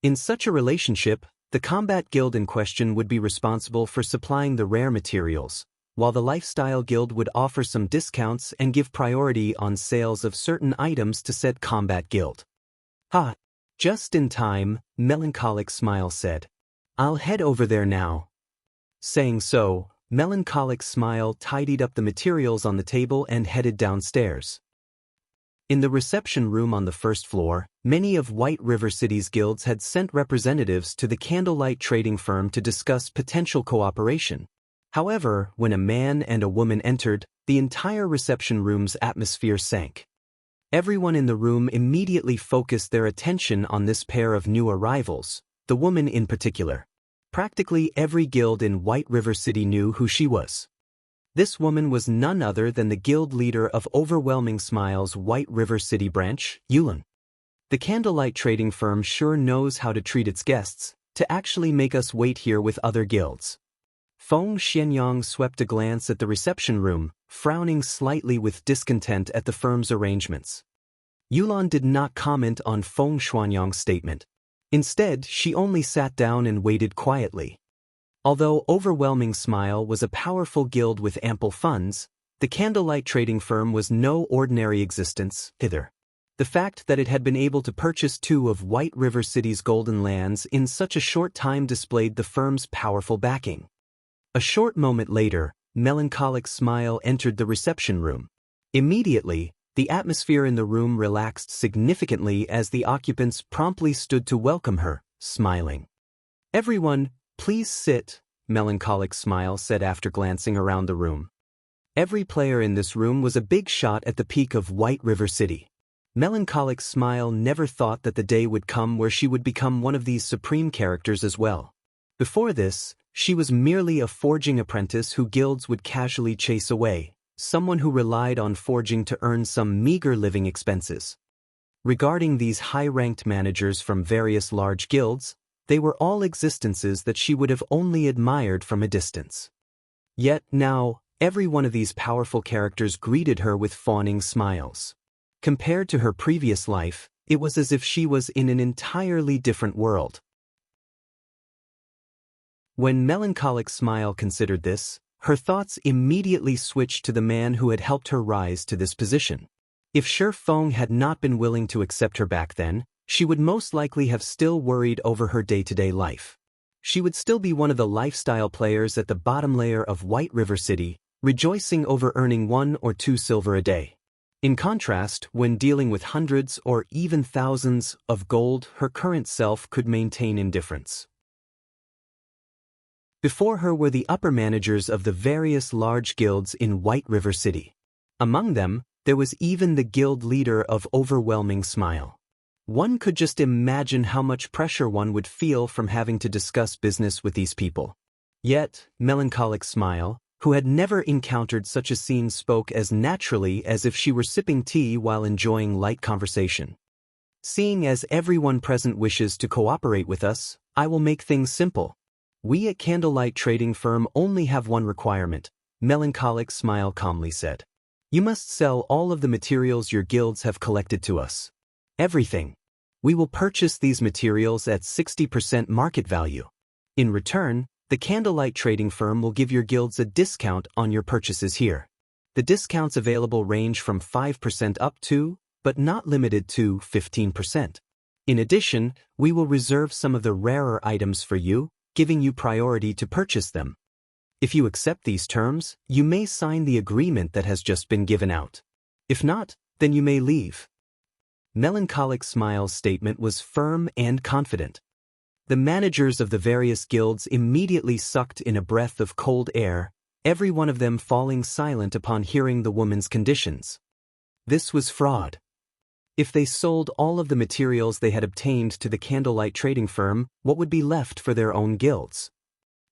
In such a relationship, the combat guild in question would be responsible for supplying the rare materials, while the lifestyle guild would offer some discounts and give priority on sales of certain items to said combat guild. Ha! Just in time, Melancholic Smile said. I'll head over there now. Saying so, Melancholic Smile tidied up the materials on the table and headed downstairs. In the reception room on the first floor, many of White River City's guilds had sent representatives to the candlelight trading firm to discuss potential cooperation. However, when a man and a woman entered, the entire reception room's atmosphere sank. Everyone in the room immediately focused their attention on this pair of new arrivals, the woman in particular. Practically every guild in White River City knew who she was. This woman was none other than the guild leader of Overwhelming Smile's White River City branch, Yulin. The candlelight trading firm sure knows how to treat its guests, to actually make us wait here with other guilds. Feng Xianyang swept a glance at the reception room, frowning slightly with discontent at the firm's arrangements. Yulin did not comment on Feng Xianyang's statement. Instead, she only sat down and waited quietly. Although Overwhelming Smile was a powerful guild with ample funds, the candlelight trading firm was no ordinary existence, either. The fact that it had been able to purchase 2 of White River City's golden lands in such a short time displayed the firm's powerful backing. A short moment later, Melancholic Smile entered the reception room. Immediately, the atmosphere in the room relaxed significantly as the occupants promptly stood to welcome her, smiling. Everyone, please sit, Melancholic Smile said after glancing around the room. Every player in this room was a big shot at the peak of White River City. Melancholic Smile never thought that the day would come where she would become one of these supreme characters as well. Before this, she was merely a forging apprentice who guilds would casually chase away, someone who relied on forging to earn some meager living expenses. Regarding these high-ranked managers from various large guilds, they were all existences that she would have only admired from a distance. Yet now, every one of these powerful characters greeted her with fawning smiles. Compared to her previous life, it was as if she was in an entirely different world. When Melancholic Smile considered this, her thoughts immediately switched to the man who had helped her rise to this position. If Shi Feng had not been willing to accept her back then, she would most likely have still worried over her day-to-day life. She would still be one of the lifestyle players at the bottom layer of White River City, rejoicing over earning 1 or 2 silver a day. In contrast, when dealing with hundreds or even thousands of gold, her current self could maintain indifference. Before her were the upper managers of the various large guilds in White River City. Among them, there was even the guild leader of Overwhelming Smile. One could just imagine how much pressure one would feel from having to discuss business with these people. Yet, Melancholic Smile, who had never encountered such a scene, spoke as naturally as if she were sipping tea while enjoying light conversation. Seeing as everyone present wishes to cooperate with us, I will make things simple. We at Candlelight Trading Firm only have one requirement, Melancholic Smile calmly said. You must sell all of the materials your guilds have collected to us. Everything. We will purchase these materials at 60% market value. In return, the Candlelight Trading Firm will give your guilds a discount on your purchases here. The discounts available range from 5% up to, but not limited to, 15%. In addition, we will reserve some of the rarer items for you, giving you priority to purchase them. If you accept these terms, you may sign the agreement that has just been given out. If not, then you may leave. Melancholic Smile's statement was firm and confident. The managers of the various guilds immediately sucked in a breath of cold air, every one of them falling silent upon hearing the woman's conditions. This was fraud. If they sold all of the materials they had obtained to the Candlelight Trading Firm, what would be left for their own guilds?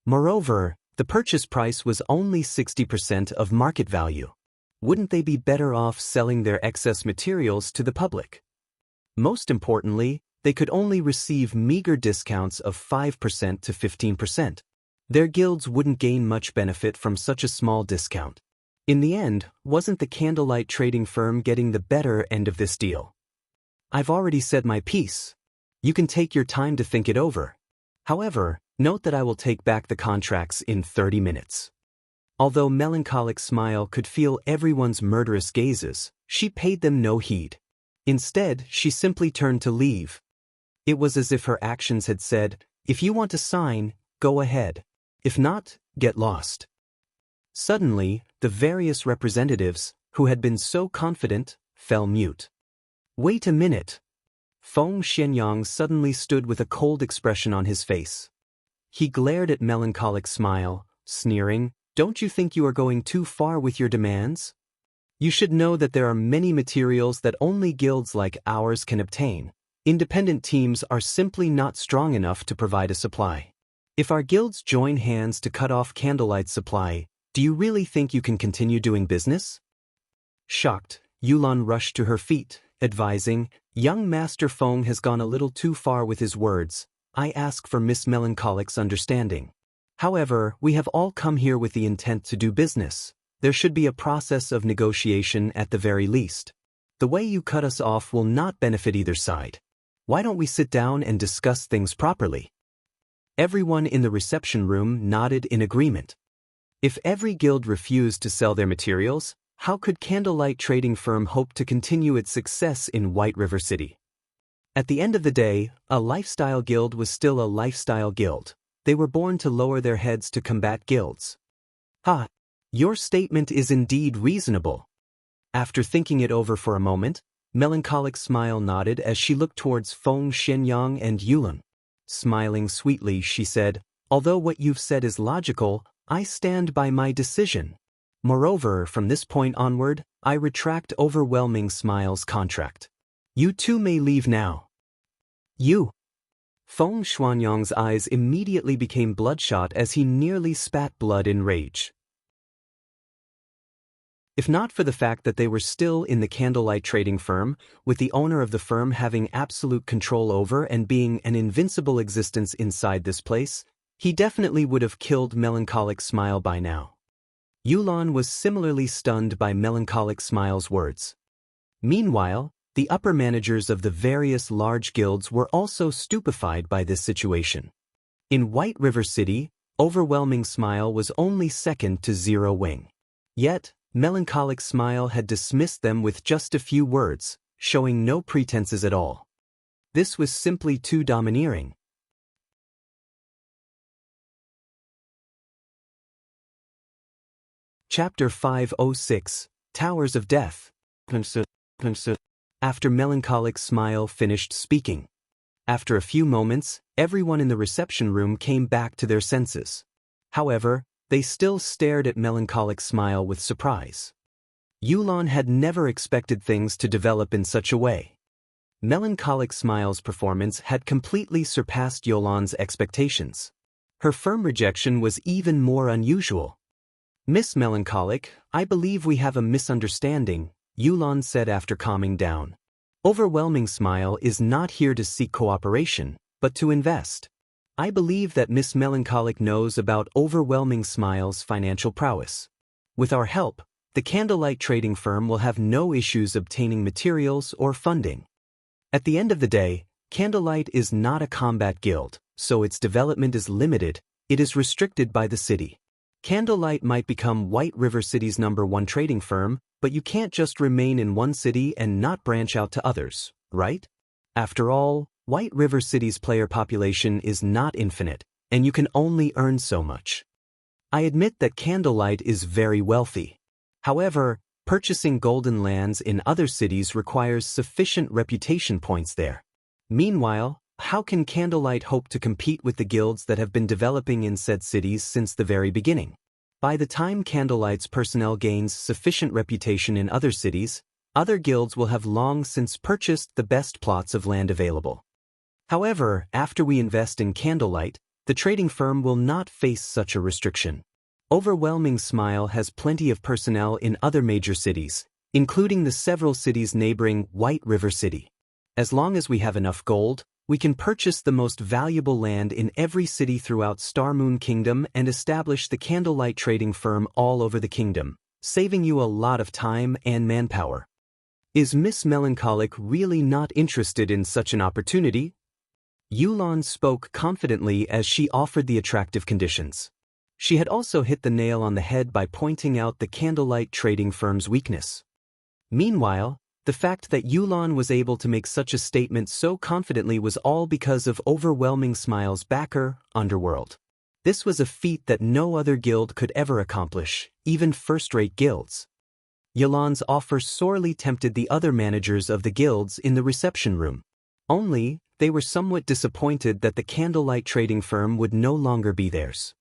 Moreover, the purchase price was only 60% of market value. Wouldn't they be better off selling their excess materials to the public? Most importantly, they could only receive meager discounts of 5% to 15%. Their guilds wouldn't gain much benefit from such a small discount. In the end, wasn't the Candlelight Trading Firm getting the better end of this deal? I've already said my piece. You can take your time to think it over. However, note that I will take back the contracts in 30 minutes. Although Melancholic Smile could feel everyone's murderous gazes, she paid them no heed. Instead, she simply turned to leave. It was as if her actions had said, if you want to sign, go ahead. If not, get lost. Suddenly, the various representatives, who had been so confident, fell mute. Wait a minute. Feng Xianyang suddenly stood with a cold expression on his face. He glared at Melancholic Smile, sneering, don't you think you are going too far with your demands? You should know that there are many materials that only guilds like ours can obtain. Independent teams are simply not strong enough to provide a supply. If our guilds join hands to cut off Candlelight's supply, do you really think you can continue doing business? Shocked, Yulan rushed to her feet, advising, young Master Feng has gone a little too far with his words. I ask for Miss Melancholic's understanding. However, we have all come here with the intent to do business. There should be a process of negotiation at the very least. The way you cut us off will not benefit either side. Why don't we sit down and discuss things properly? Everyone in the reception room nodded in agreement. If every guild refused to sell their materials, how could Candlelight Trading Firm hope to continue its success in White River City? At the end of the day, a lifestyle guild was still a lifestyle guild. They were born to lower their heads to combat guilds. Ha! Your statement is indeed reasonable. After thinking it over for a moment, Melancholic Smile nodded as she looked towards Feng Xianyang and Yulan. Smiling sweetly, she said, although what you've said is logical, I stand by my decision. Moreover, from this point onward, I retract Overwhelming Smile's contract. You two may leave now. You! Feng Xuanyang's eyes immediately became bloodshot as he nearly spat blood in rage. If not for the fact that they were still in the candlelight trading firm, with the owner of the firm having absolute control over and being an invincible existence inside this place, he definitely would have killed Melancholic Smile by now. Yulan was similarly stunned by Melancholic Smile's words. Meanwhile, the upper managers of the various large guilds were also stupefied by this situation. In White River City, Overwhelming Smile was only second to Zero Wing. Yet, Melancholic Smile had dismissed them with just a few words, showing no pretenses at all. This was simply too domineering. Chapter 506, Towers of Death. After Melancholic Smile finished speaking. After a few moments, everyone in the reception room came back to their senses. However, they still stared at Melancholic Smile with surprise. Yulan had never expected things to develop in such a way. Melancholic Smile's performance had completely surpassed Yulan's expectations. Her firm rejection was even more unusual. "Miss Melancholic, I believe we have a misunderstanding," Yulan said after calming down. "Overwhelming Smile is not here to seek cooperation, but to invest. I believe that Miss Melancholic knows about Overwhelming Smile's financial prowess. With our help, the candlelight trading firm will have no issues obtaining materials or funding. At the end of the day, Candlelight is not a combat guild, so its development is limited, it is restricted by the city. Candlelight might become White River City's #1 trading firm, but you can't just remain in one city and not branch out to others, right? After all, White River City's player population is not infinite, and you can only earn so much. I admit that Candlelight is very wealthy. However, purchasing golden lands in other cities requires sufficient reputation points there. Meanwhile, how can Candlelight hope to compete with the guilds that have been developing in said cities since the very beginning? By the time Candlelight's personnel gains sufficient reputation in other cities, other guilds will have long since purchased the best plots of land available. However, after we invest in Candlelight, the trading firm will not face such a restriction. Overwhelming Smile has plenty of personnel in other major cities, including the several cities neighboring White River City. As long as we have enough gold, we can purchase the most valuable land in every city throughout Starmoon Kingdom and establish the Candlelight trading firm all over the kingdom, saving you a lot of time and manpower. Is Miss Melancholic really not interested in such an opportunity? Yulan spoke confidently as she offered the attractive conditions. She had also hit the nail on the head by pointing out the Candlelight trading firm's weakness. Meanwhile, the fact that Yulan was able to make such a statement so confidently was all because of Overwhelming Smile's backer, Underworld. This was a feat that no other guild could ever accomplish, even first-rate guilds. Yulan's offer sorely tempted the other managers of the guilds in the reception room. Only, they were somewhat disappointed that the Candlelight trading firm would no longer be theirs.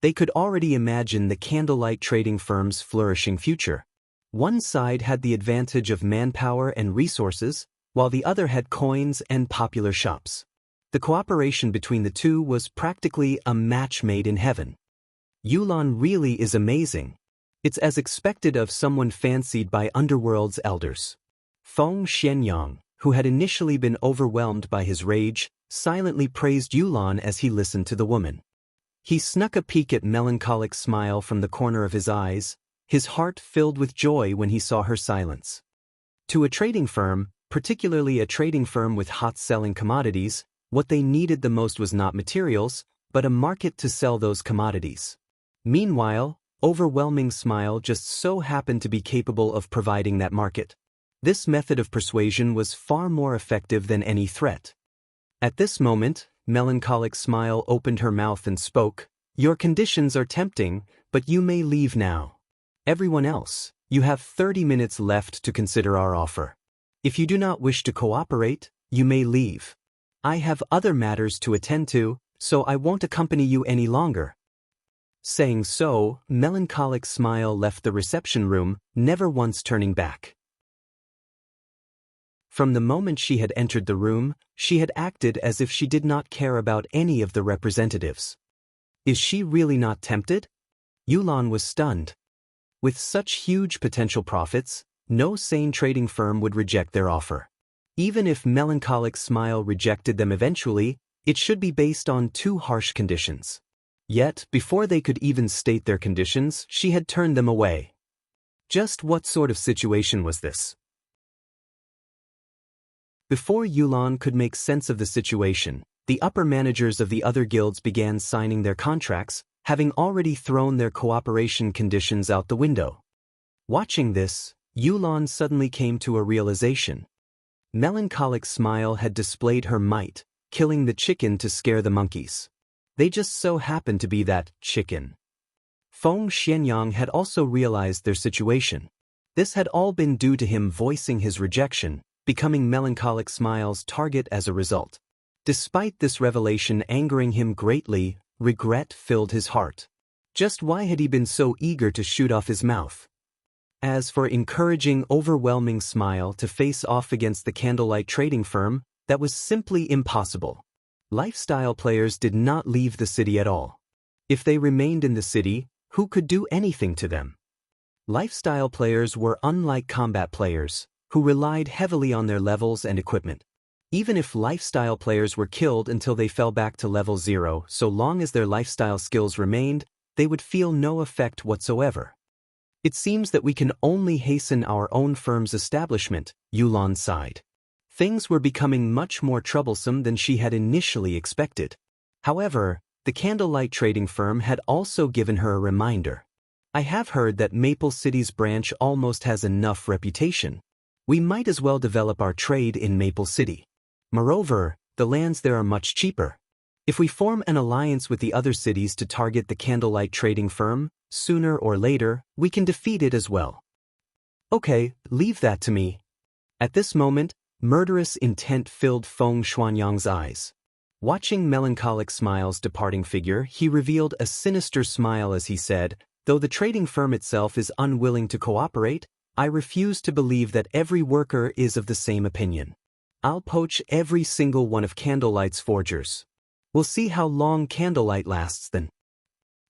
They could already imagine the Candlelight trading firm's flourishing future. One side had the advantage of manpower and resources, while the other had coins and popular shops. The cooperation between the two was practically a match made in heaven. Yulan really is amazing. It's as expected of someone fancied by Underworld's elders. Feng Xianyang, who had initially been overwhelmed by his rage, silently praised Yulan as he listened to the woman. He snuck a peek at Melancholic Smile from the corner of his eyes, his heart filled with joy when he saw her silence. To a trading firm, particularly a trading firm with hot-selling commodities, what they needed the most was not materials, but a market to sell those commodities. Meanwhile, Overwhelming Smile just so happened to be capable of providing that market. This method of persuasion was far more effective than any threat. At this moment, Melancholic Smile opened her mouth and spoke, "Your conditions are tempting, but you may leave now. Everyone else, you have 30 minutes left to consider our offer. If you do not wish to cooperate, you may leave. I have other matters to attend to, so I won't accompany you any longer." Saying so, Melancholic Smile left the reception room, never once turning back. From the moment she had entered the room, she had acted as if she did not care about any of the representatives. Is she really not tempted? Yulan was stunned. With such huge potential profits, no sane trading firm would reject their offer. Even if Melancholic Smile rejected them eventually, it should be based on too harsh conditions. Yet, before they could even state their conditions, she had turned them away. Just what sort of situation was this? Before Yulan could make sense of the situation, the upper managers of the other guilds began signing their contracts, having already thrown their cooperation conditions out the window. Watching this, Yulan suddenly came to a realization. Melancholic Smile had displayed her might, killing the chicken to scare the monkeys. They just so happened to be that chicken. Feng Xianyang had also realized their situation. This had all been due to him voicing his rejection, becoming Melancholic Smile's target as a result. Despite this revelation angering him greatly, regret filled his heart. Just why had he been so eager to shoot off his mouth? As for encouraging Overwhelming Smile to face off against the Candlelight Trading Firm, that was simply impossible. Lifestyle players did not leave the city at all. If they remained in the city, who could do anything to them? Lifestyle players were unlike combat players, who relied heavily on their levels and equipment. Even if lifestyle players were killed until they fell back to level 0, so long as their lifestyle skills remained, they would feel no effect whatsoever. It seems that we can only hasten our own firm's establishment, Yulan sighed. Things were becoming much more troublesome than she had initially expected. However, the Candlelight Trading Firm had also given her a reminder. I have heard that Maple City's branch almost has enough reputation. We might as well develop our trade in Maple City. Moreover, the lands there are much cheaper. If we form an alliance with the other cities to target the Candlelight Trading Firm, sooner or later, we can defeat it as well. Okay, leave that to me. At this moment, murderous intent filled Feng Xuanyang's eyes. Watching Melancholic Smile's departing figure, he revealed a sinister smile as he said, "Though the trading firm itself is unwilling to cooperate, I refuse to believe that every worker is of the same opinion. I'll poach every single one of Candlelight's forgers. We'll see how long Candlelight lasts then."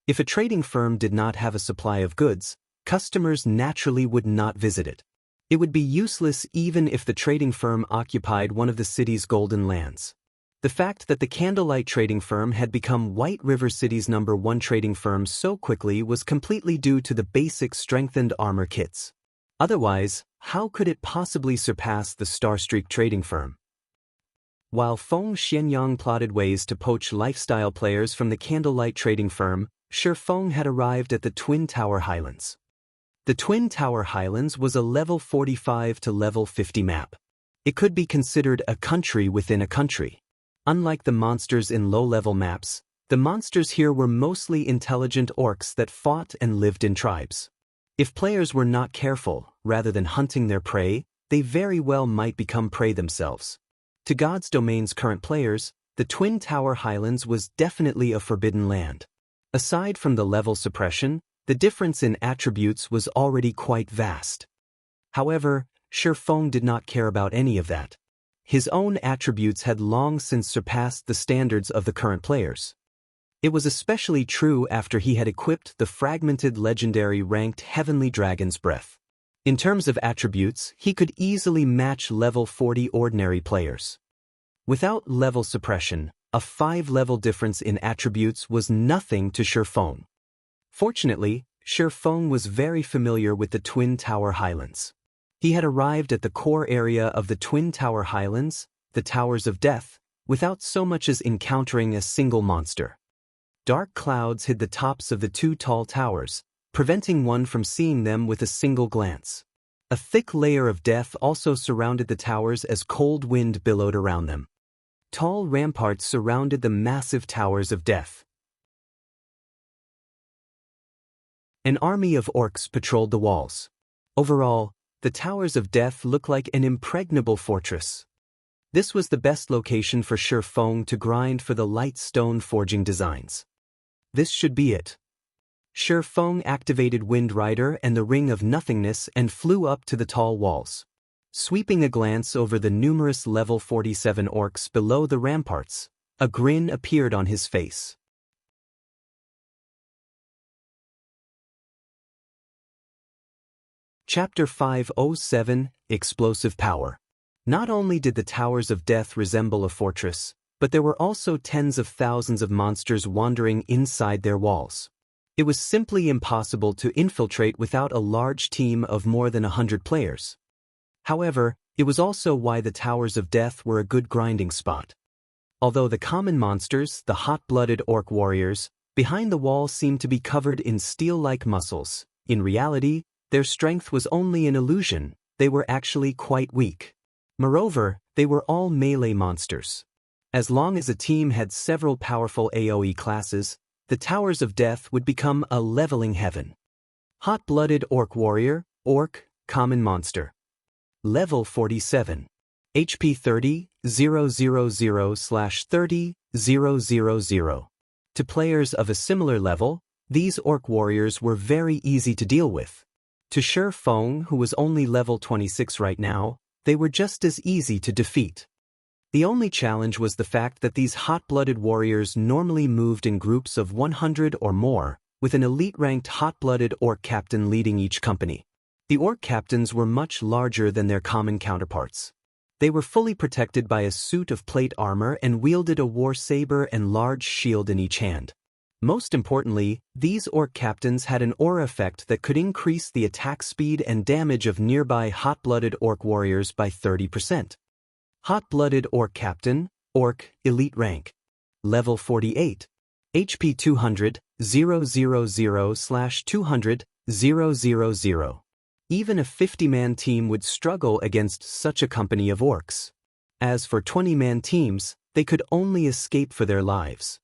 If a trading firm did not have a supply of goods, customers naturally would not visit it. It would be useless even if the trading firm occupied one of the city's golden lands. The fact that the Candlelight Trading Firm had become White River City's #1 trading firm so quickly was completely due to the basic strengthened armor kits. Otherwise, how could it possibly surpass the Starstreak Trading Firm? While Feng Xianyang plotted ways to poach lifestyle players from the Candlelight Trading Firm, Feng had arrived at the Twin Tower Highlands. The Twin Tower Highlands was a level 45 to level 50 map. It could be considered a country within a country. Unlike the monsters in low-level maps, the monsters here were mostly intelligent orcs that fought and lived in tribes. If players were not careful, rather than hunting their prey, they very well might become prey themselves. To God's Domain's current players, the Twin Tower Highlands was definitely a forbidden land. Aside from the level suppression, the difference in attributes was already quite vast. However, Feng did not care about any of that. His own attributes had long since surpassed the standards of the current players. It was especially true after he had equipped the fragmented legendary ranked Heavenly Dragon's Breath. In terms of attributes, he could easily match level 40 ordinary players. Without level suppression, a 5-level difference in attributes was nothing to Feng. Fortunately, Feng was very familiar with the Twin Tower Highlands. He had arrived at the core area of the Twin Tower Highlands, the Towers of Death, without so much as encountering a single monster. Dark clouds hid the tops of the 2 tall towers, preventing one from seeing them with a single glance. A thick layer of death also surrounded the towers as cold wind billowed around them. Tall ramparts surrounded the massive Towers of Death. An army of orcs patrolled the walls. Overall, the Towers of Death looked like an impregnable fortress. This was the best location for Feng to grind for the light stone forging designs. This should be it. Feng activated Wind Rider and the Ring of Nothingness and flew up to the tall walls. Sweeping a glance over the numerous level 47 orcs below the ramparts, a grin appeared on his face. Chapter 507, Explosive Power. Not only did the Towers of Death resemble a fortress, but there were also tens of thousands of monsters wandering inside their walls. It was simply impossible to infiltrate without a large team of more than 100 players. However, it was also why the Towers of Death were a good grinding spot. Although the common monsters, the hot-blooded orc warriors, behind the wall seemed to be covered in steel-like muscles, in reality, their strength was only an illusion. They were actually quite weak. Moreover, they were all melee monsters. As long as a team had several powerful AoE classes, the Towers of Death would become a leveling heaven. Hot-blooded orc warrior, orc, common monster. Level 47. HP 30,000/30,000. To players of a similar level, these orc warriors were very easy to deal with. To Xianxia, who was only level 26 right now, they were just as easy to defeat. The only challenge was the fact that these hot-blooded warriors normally moved in groups of 100 or more, with an elite-ranked hot-blooded orc captain leading each company. The orc captains were much larger than their common counterparts. They were fully protected by a suit of plate armor and wielded a war saber and large shield in each hand. Most importantly, these orc captains had an aura effect that could increase the attack speed and damage of nearby hot-blooded orc warriors by 30%. Hot-blooded orc captain, orc, elite rank. Level 48. HP 200,000/200,000. Even a 50-man team would struggle against such a company of orcs. As for 20-man teams, they could only escape for their lives.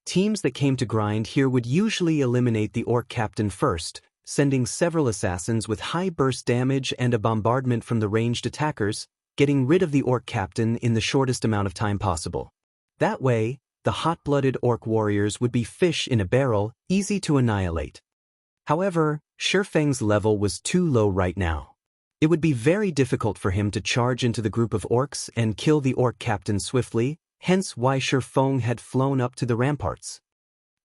Teams that came to grind here would usually eliminate the orc captain first, sending several assassins with high burst damage and a bombardment from the ranged attackers, getting rid of the orc captain in the shortest amount of time possible. That way, the hot-blooded orc warriors would be fish in a barrel, easy to annihilate. However, Xianxia's level was too low right now. It would be very difficult for him to charge into the group of orcs and kill the orc captain swiftly, hence why Xianxia had flown up to the ramparts.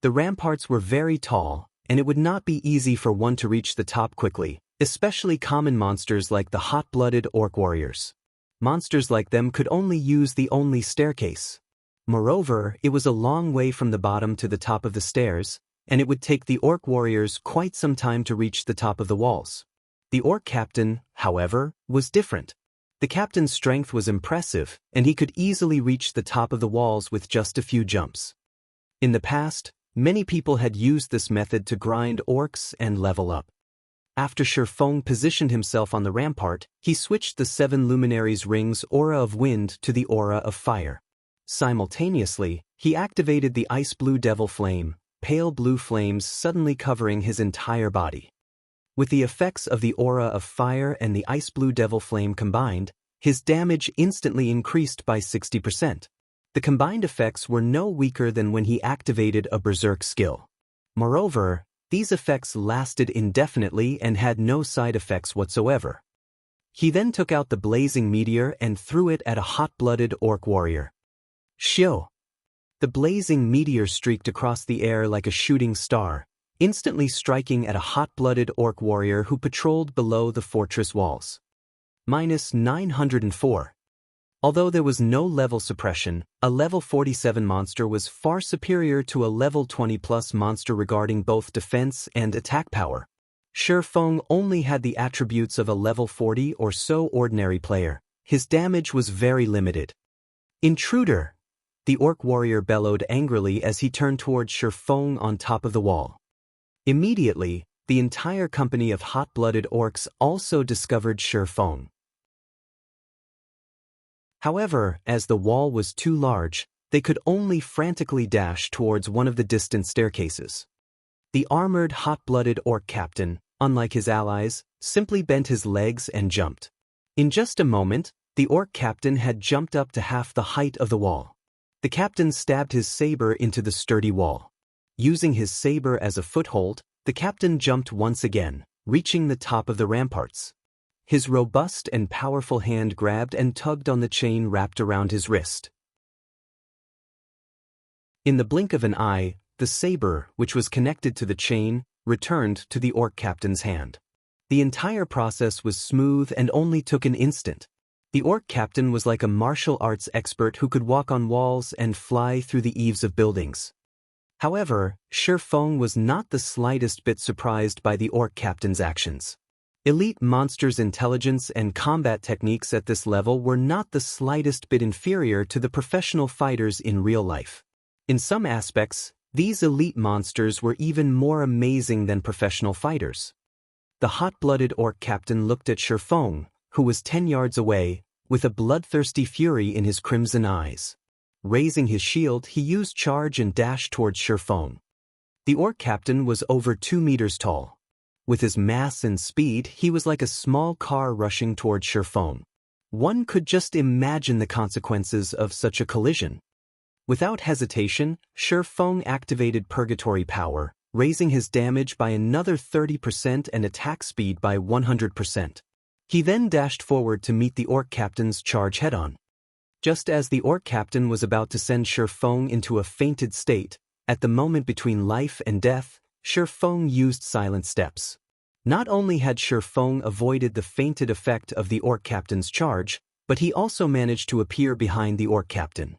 The ramparts were very tall, and it would not be easy for one to reach the top quickly, especially common monsters like the hot-blooded orc warriors. Monsters like them could only use the only staircase. Moreover, it was a long way from the bottom to the top of the stairs, and it would take the orc warriors quite some time to reach the top of the walls. The orc captain, however, was different. The captain's strength was impressive, and he could easily reach the top of the walls with just a few jumps. In the past, many people had used this method to grind orcs and level up. After Xianxia positioned himself on the rampart, he switched the 7 luminaries' rings aura of wind to the aura of fire. Simultaneously, he activated the ice blue devil flame, pale blue flames suddenly covering his entire body. With the effects of the aura of fire and the ice blue devil flame combined, his damage instantly increased by 60%. The combined effects were no weaker than when he activated a berserk skill. Moreover, these effects lasted indefinitely and had no side effects whatsoever. He then took out the blazing meteor and threw it at a hot-blooded orc warrior. Shio! The blazing meteor streaked across the air like a shooting star, instantly striking at a hot-blooded orc warrior who patrolled below the fortress walls. -904. Although there was no level suppression, a level 47 monster was far superior to a level 20+ monster regarding both defense and attack power. Xianxia only had the attributes of a level 40 or so ordinary player. His damage was very limited. Intruder! The orc warrior bellowed angrily as he turned towards Xianxia on top of the wall. Immediately, the entire company of hot-blooded orcs also discovered Xianxia. However, as the wall was too large, they could only frantically dash towards one of the distant staircases. The armored hot-blooded orc captain, unlike his allies, simply bent his legs and jumped. In just a moment, the orc captain had jumped up to half the height of the wall. The captain stabbed his saber into the sturdy wall. Using his saber as a foothold, the captain jumped once again, reaching the top of the ramparts. His robust and powerful hand grabbed and tugged on the chain wrapped around his wrist. In the blink of an eye, the saber, which was connected to the chain, returned to the orc captain's hand. The entire process was smooth and only took an instant. The orc captain was like a martial arts expert who could walk on walls and fly through the eaves of buildings. However, Shi Feng was not the slightest bit surprised by the orc captain's actions. Elite monsters' intelligence and combat techniques at this level were not the slightest bit inferior to the professional fighters in real life. In some aspects, these elite monsters were even more amazing than professional fighters. The hot-blooded orc captain looked at Shi Feng, who was 10 yards away, with a bloodthirsty fury in his crimson eyes. Raising his shield, he used charge and dash towards Shi Feng. The orc captain was over 2 meters tall. With his mass and speed, he was like a small car rushing towards Shi Feng. One could just imagine the consequences of such a collision. Without hesitation, Shi Feng activated Purgatory Power, raising his damage by another 30% and attack speed by 100%. He then dashed forward to meet the orc captain's charge head-on. Just as the orc captain was about to send Shi Feng into a fainted state, at the moment between life and death, Shi Feng used silent steps. Not only had Shi Feng avoided the fainted effect of the orc captain's charge, but he also managed to appear behind the orc captain.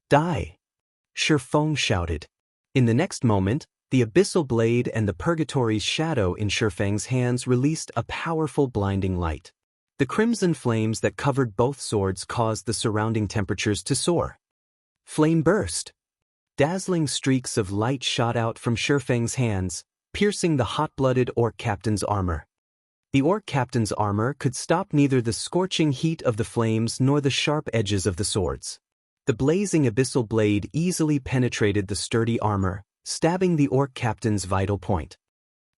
Die! Shi Feng shouted. In the next moment, the abyssal blade and the purgatory's shadow in Shi Feng's hands released a powerful blinding light. The crimson flames that covered both swords caused the surrounding temperatures to soar. Flame burst! Dazzling streaks of light shot out from Shi Feng's hands, piercing the hot-blooded orc captain's armor. The orc captain's armor could stop neither the scorching heat of the flames nor the sharp edges of the swords. The blazing abyssal blade easily penetrated the sturdy armor, stabbing the orc captain's vital point.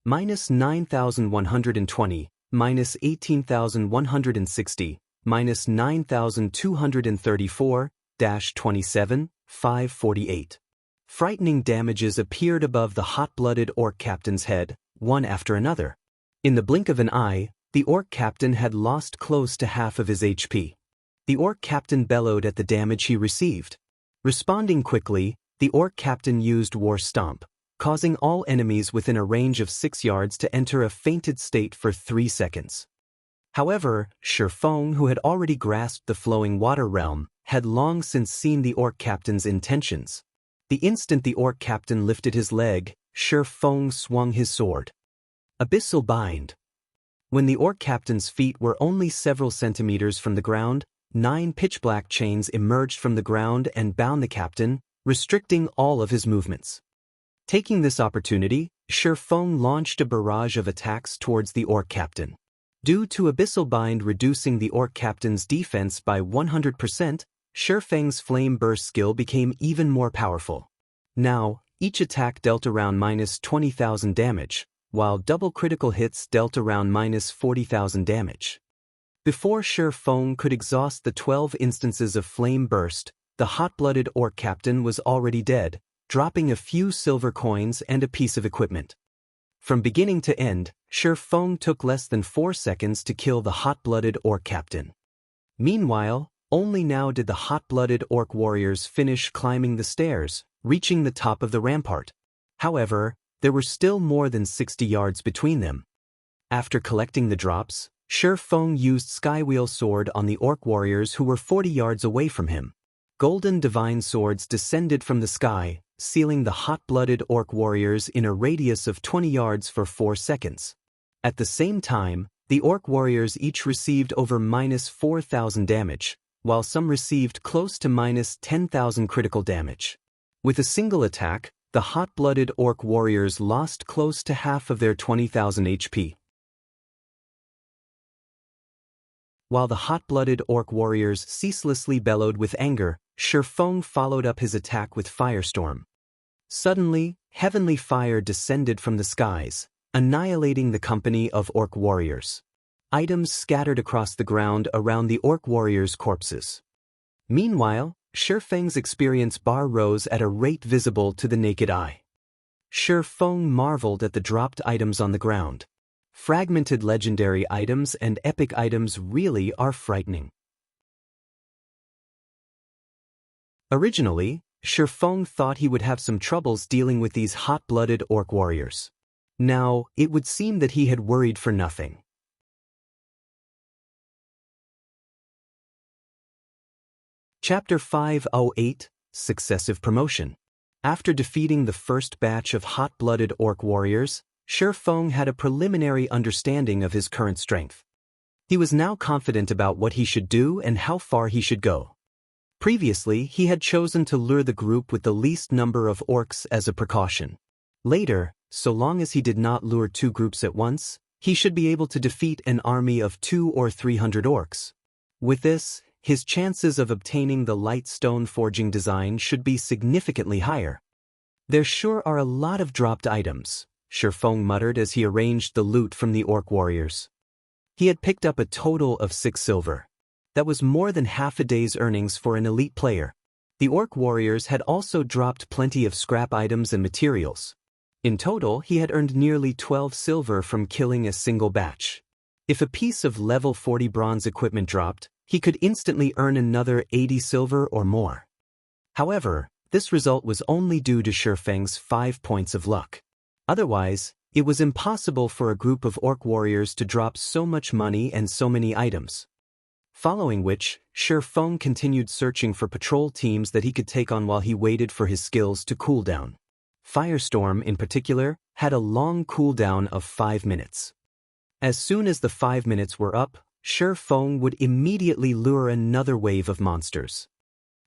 -9,120, -18,160, -9,234, -27, 548. Frightening damages appeared above the hot-blooded orc captain's head, one after another. In the blink of an eye, the orc captain had lost close to half of his HP. The orc captain bellowed at the damage he received. Responding quickly, the orc captain used War Stomp, causing all enemies within a range of 6 yards to enter a fainted state for 3 seconds. However, Shi Feng, who had already grasped the flowing water realm, had long since seen the orc captain's intentions. The instant the orc captain lifted his leg, Shi Feng swung his sword. Abyssal Bind. When the orc captain's feet were only several centimeters from the ground, 9 pitch-black chains emerged from the ground and bound the captain, restricting all of his movements. Taking this opportunity, Shi Feng launched a barrage of attacks towards the orc captain. Due to Abyssal Bind reducing the orc captain's defense by 100%, Shi Feng's Flame Burst skill became even more powerful. Now, each attack dealt around -20,000 damage, while double critical hits dealt around -40,000 damage. Before Shi Feng could exhaust the 12 instances of Flame Burst, the hot-blooded orc captain was already dead, dropping a few silver coins and a piece of equipment. From beginning to end, Shi Feng took less than 4 seconds to kill the hot-blooded orc captain. Meanwhile, only now did the hot-blooded orc warriors finish climbing the stairs, reaching the top of the rampart. However, there were still more than 60 yards between them. After collecting the drops, Shi Feng used Skywheel Sword on the orc warriors who were 40 yards away from him. Golden divine swords descended from the sky, sealing the hot-blooded orc warriors in a radius of 20 yards for 4 seconds. At the same time, the orc warriors each received over -4,000 damage, while some received close to -10,000 critical damage. With a single attack, the hot-blooded orc warriors lost close to half of their 20,000 HP. While the hot-blooded orc warriors ceaselessly bellowed with anger, Shi Feng followed up his attack with Firestorm. Suddenly, heavenly fire descended from the skies, annihilating the company of orc warriors. Items scattered across the ground around the orc warriors' corpses. Meanwhile, Shi Feng's experience bar rose at a rate visible to the naked eye. Shi Feng marveled at the dropped items on the ground. Fragmented legendary items and epic items really are frightening. Originally, Shi Feng thought he would have some troubles dealing with these hot-blooded orc warriors. Now, it would seem that he had worried for nothing. Chapter 508, Successive Promotion. After defeating the first batch of hot-blooded orc warriors, Shi Feng had a preliminary understanding of his current strength. He was now confident about what he should do and how far he should go. Previously, he had chosen to lure the group with the least number of orcs as a precaution. Later, so long as he did not lure two groups at once, he should be able to defeat an army of 200 or 300 orcs. With this, his chances of obtaining the light stone forging design should be significantly higher. There sure are a lot of dropped items, Shi Feng muttered as he arranged the loot from the orc warriors. He had picked up a total of 6 silver. That was more than half a day's earnings for an elite player. The orc warriors had also dropped plenty of scrap items and materials. In total, he had earned nearly 12 silver from killing a single batch. If a piece of level 40 bronze equipment dropped, he could instantly earn another 80 silver or more. However, this result was only due to Shi Feng's 5 points of luck. Otherwise, it was impossible for a group of orc warriors to drop so much money and so many items. Following which, Shi Feng continued searching for patrol teams that he could take on while he waited for his skills to cool down. Firestorm, in particular, had a long cooldown of 5 minutes. As soon as the 5 minutes were up, Shi Feng would immediately lure another wave of monsters.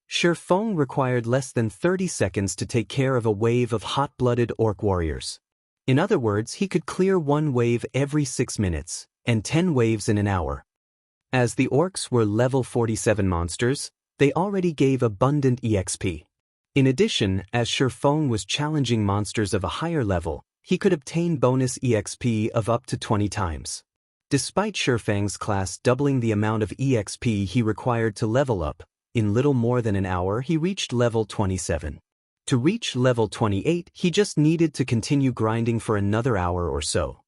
Shi Feng required less than 30 seconds to take care of a wave of hot-blooded orc warriors. In other words, he could clear one wave every 6 minutes, and 10 waves in an hour. As the orcs were level 47 monsters, they already gave abundant EXP. In addition, as Shi Feng was challenging monsters of a higher level, he could obtain bonus EXP of up to 20 times. Despite Shi Feng's class doubling the amount of EXP he required to level up, in little more than an hour he reached level 27. To reach level 28, he just needed to continue grinding for another hour or so.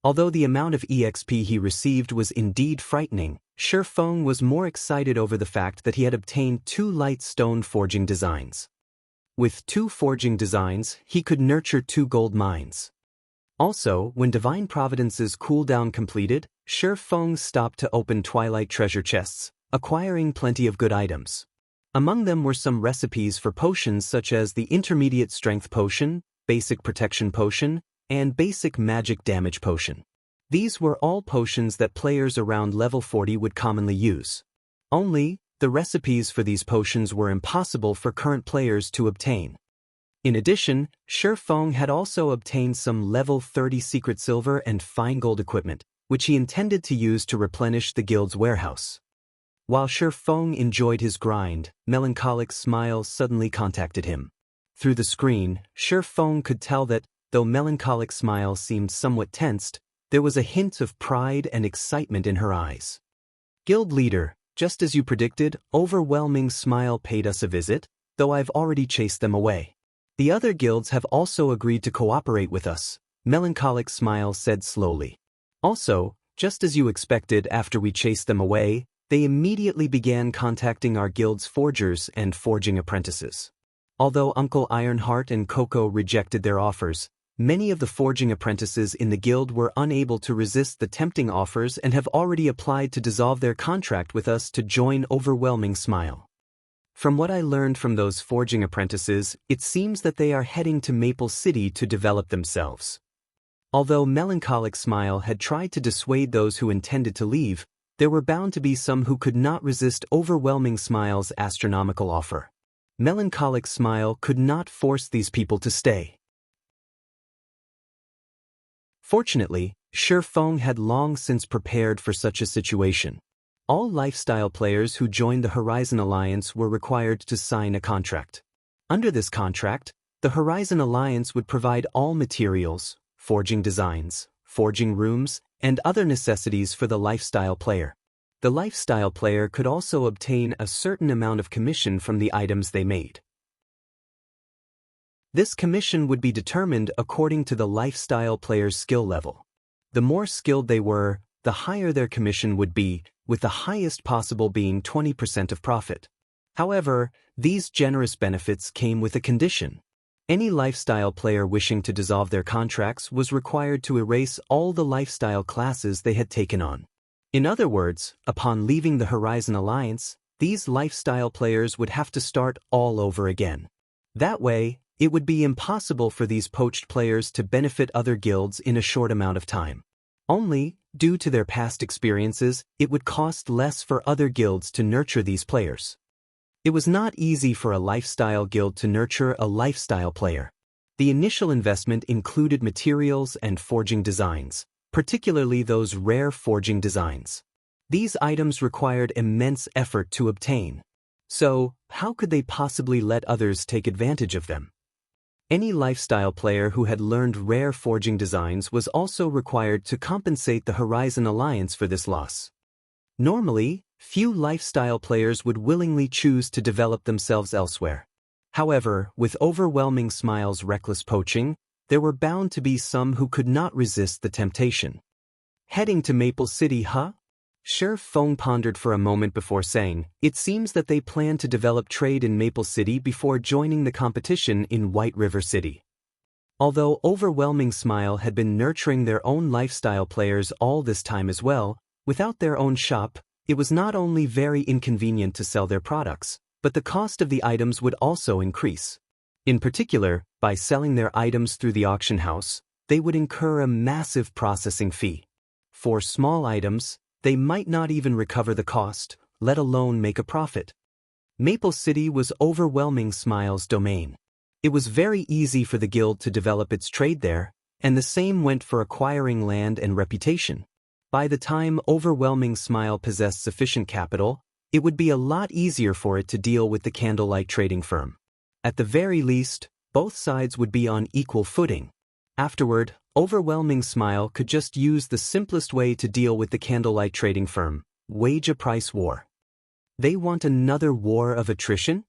Although the amount of EXP he received was indeed frightening, Shi Feng was more excited over the fact that he had obtained 2 light stone forging designs. With 2 forging designs, he could nurture 2 gold mines. Also, when Divine Providence's cooldown completed, Shi Feng stopped to open Twilight treasure chests, acquiring plenty of good items. Among them were some recipes for potions such as the Intermediate Strength Potion, Basic Protection Potion, and Basic Magic Damage Potion. These were all potions that players around level 40 would commonly use. Only, the recipes for these potions were impossible for current players to obtain. In addition, Shi Feng had also obtained some level 30 secret silver and fine gold equipment, which he intended to use to replenish the guild's warehouse. While Shi Feng enjoyed his grind, Melancholic Smile suddenly contacted him. Through the screen, Shi Feng could tell that, though Melancholic Smile seemed somewhat tensed, there was a hint of pride and excitement in her eyes. Guild leader, just as you predicted, Overwhelming Smile paid us a visit, though I've already chased them away. The other guilds have also agreed to cooperate with us, Melancholic Smile said slowly. Also, just as you expected after we chased them away, they immediately began contacting our guild's forgers and forging apprentices. Although Uncle Ironheart and Coco rejected their offers, many of the forging apprentices in the guild were unable to resist the tempting offers and have already applied to dissolve their contract with us to join Overwhelming Smile. From what I learned from those forging apprentices, it seems that they are heading to Maple City to develop themselves. Although Melancholic Smile had tried to dissuade those who intended to leave, there were bound to be some who could not resist Overwhelming Smile's astronomical offer. Melancholic Smile could not force these people to stay. Fortunately, Shi Feng had long since prepared for such a situation. All lifestyle players who joined the Horizon Alliance were required to sign a contract. Under this contract, the Horizon Alliance would provide all materials, forging designs, forging rooms, and other necessities for the lifestyle player. The lifestyle player could also obtain a certain amount of commission from the items they made. This commission would be determined according to the lifestyle player's skill level. The more skilled they were, the higher their commission would be, with the highest possible being 20% of profit. However, these generous benefits came with a condition. Any lifestyle player wishing to dissolve their contracts was required to erase all the lifestyle classes they had taken on. In other words, upon leaving the Horizon Alliance, These lifestyle players would have to start all over again. That way, it would be impossible for these poached players to benefit other guilds in a short amount of time. Only, due to their past experiences, it would cost less for other guilds to nurture these players. It was not easy for a lifestyle guild to nurture a lifestyle player. The initial investment included materials and forging designs, particularly those rare forging designs. These items required immense effort to obtain. So, how could they possibly let others take advantage of them? Any lifestyle player who had learned rare forging designs was also required to compensate the Horizon Alliance for this loss. Normally, few lifestyle players would willingly choose to develop themselves elsewhere. However, with Overwhelming Smile's reckless poaching, there were bound to be some who could not resist the temptation. Heading to Maple City, huh? Shi Feng pondered for a moment before saying, "It seems that they plan to develop trade in Maple City before joining the competition in White River City." Although Overwhelming Smile had been nurturing their own lifestyle players all this time as well, without their own shop, it was not only very inconvenient to sell their products, but the cost of the items would also increase. In particular, by selling their items through the auction house, they would incur a massive processing fee. For small items, they might not even recover the cost, let alone make a profit. Maple City was Overwhelming Smile's domain. It was very easy for the guild to develop its trade there, and the same went for acquiring land and reputation. By the time Overwhelming Smile possessed sufficient capital, it would be a lot easier for it to deal with the Candlelight trading firm. At the very least, both sides would be on equal footing. Afterward, Overwhelming Smile could just use the simplest way to deal with the Candlelight trading firm: wage a price war. They want another war of attrition?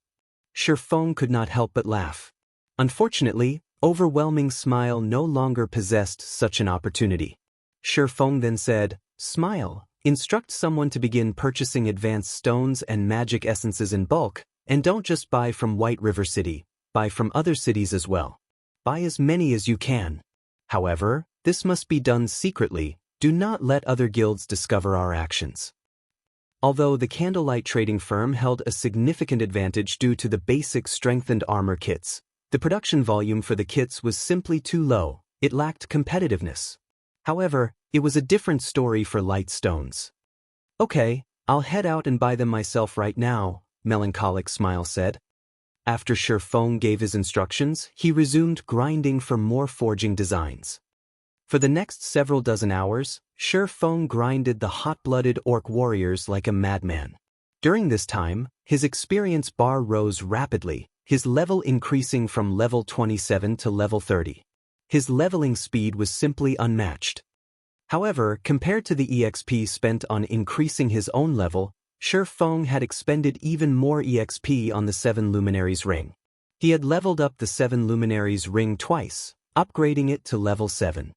Shi Feng could not help but laugh. Unfortunately, Overwhelming Smile no longer possessed such an opportunity. Shi Feng then said, "Smile, instruct someone to begin purchasing advanced stones and magic essences in bulk, and don't just buy from White River City, buy from other cities as well. Buy as many as you can. However, this must be done secretly. Do not let other guilds discover our actions." Although the Candlelight trading firm held a significant advantage due to the basic strengthened armor kits, the production volume for the kits was simply too low. It lacked competitiveness. However, it was a different story for light stones. "Okay, I'll head out and buy them myself right now," Melancholic Smile said. After Shi Feng gave his instructions, he resumed grinding for more forging designs. For the next several dozen hours, Shi Feng grinded the hot-blooded orc warriors like a madman. During this time, his experience bar rose rapidly, his level increasing from level 27 to level 30. His leveling speed was simply unmatched. However, compared to the EXP spent on increasing his own level, Shi Feng had expended even more EXP on the 7 Luminaries ring. He had leveled up the 7 Luminaries ring twice, upgrading it to level 7.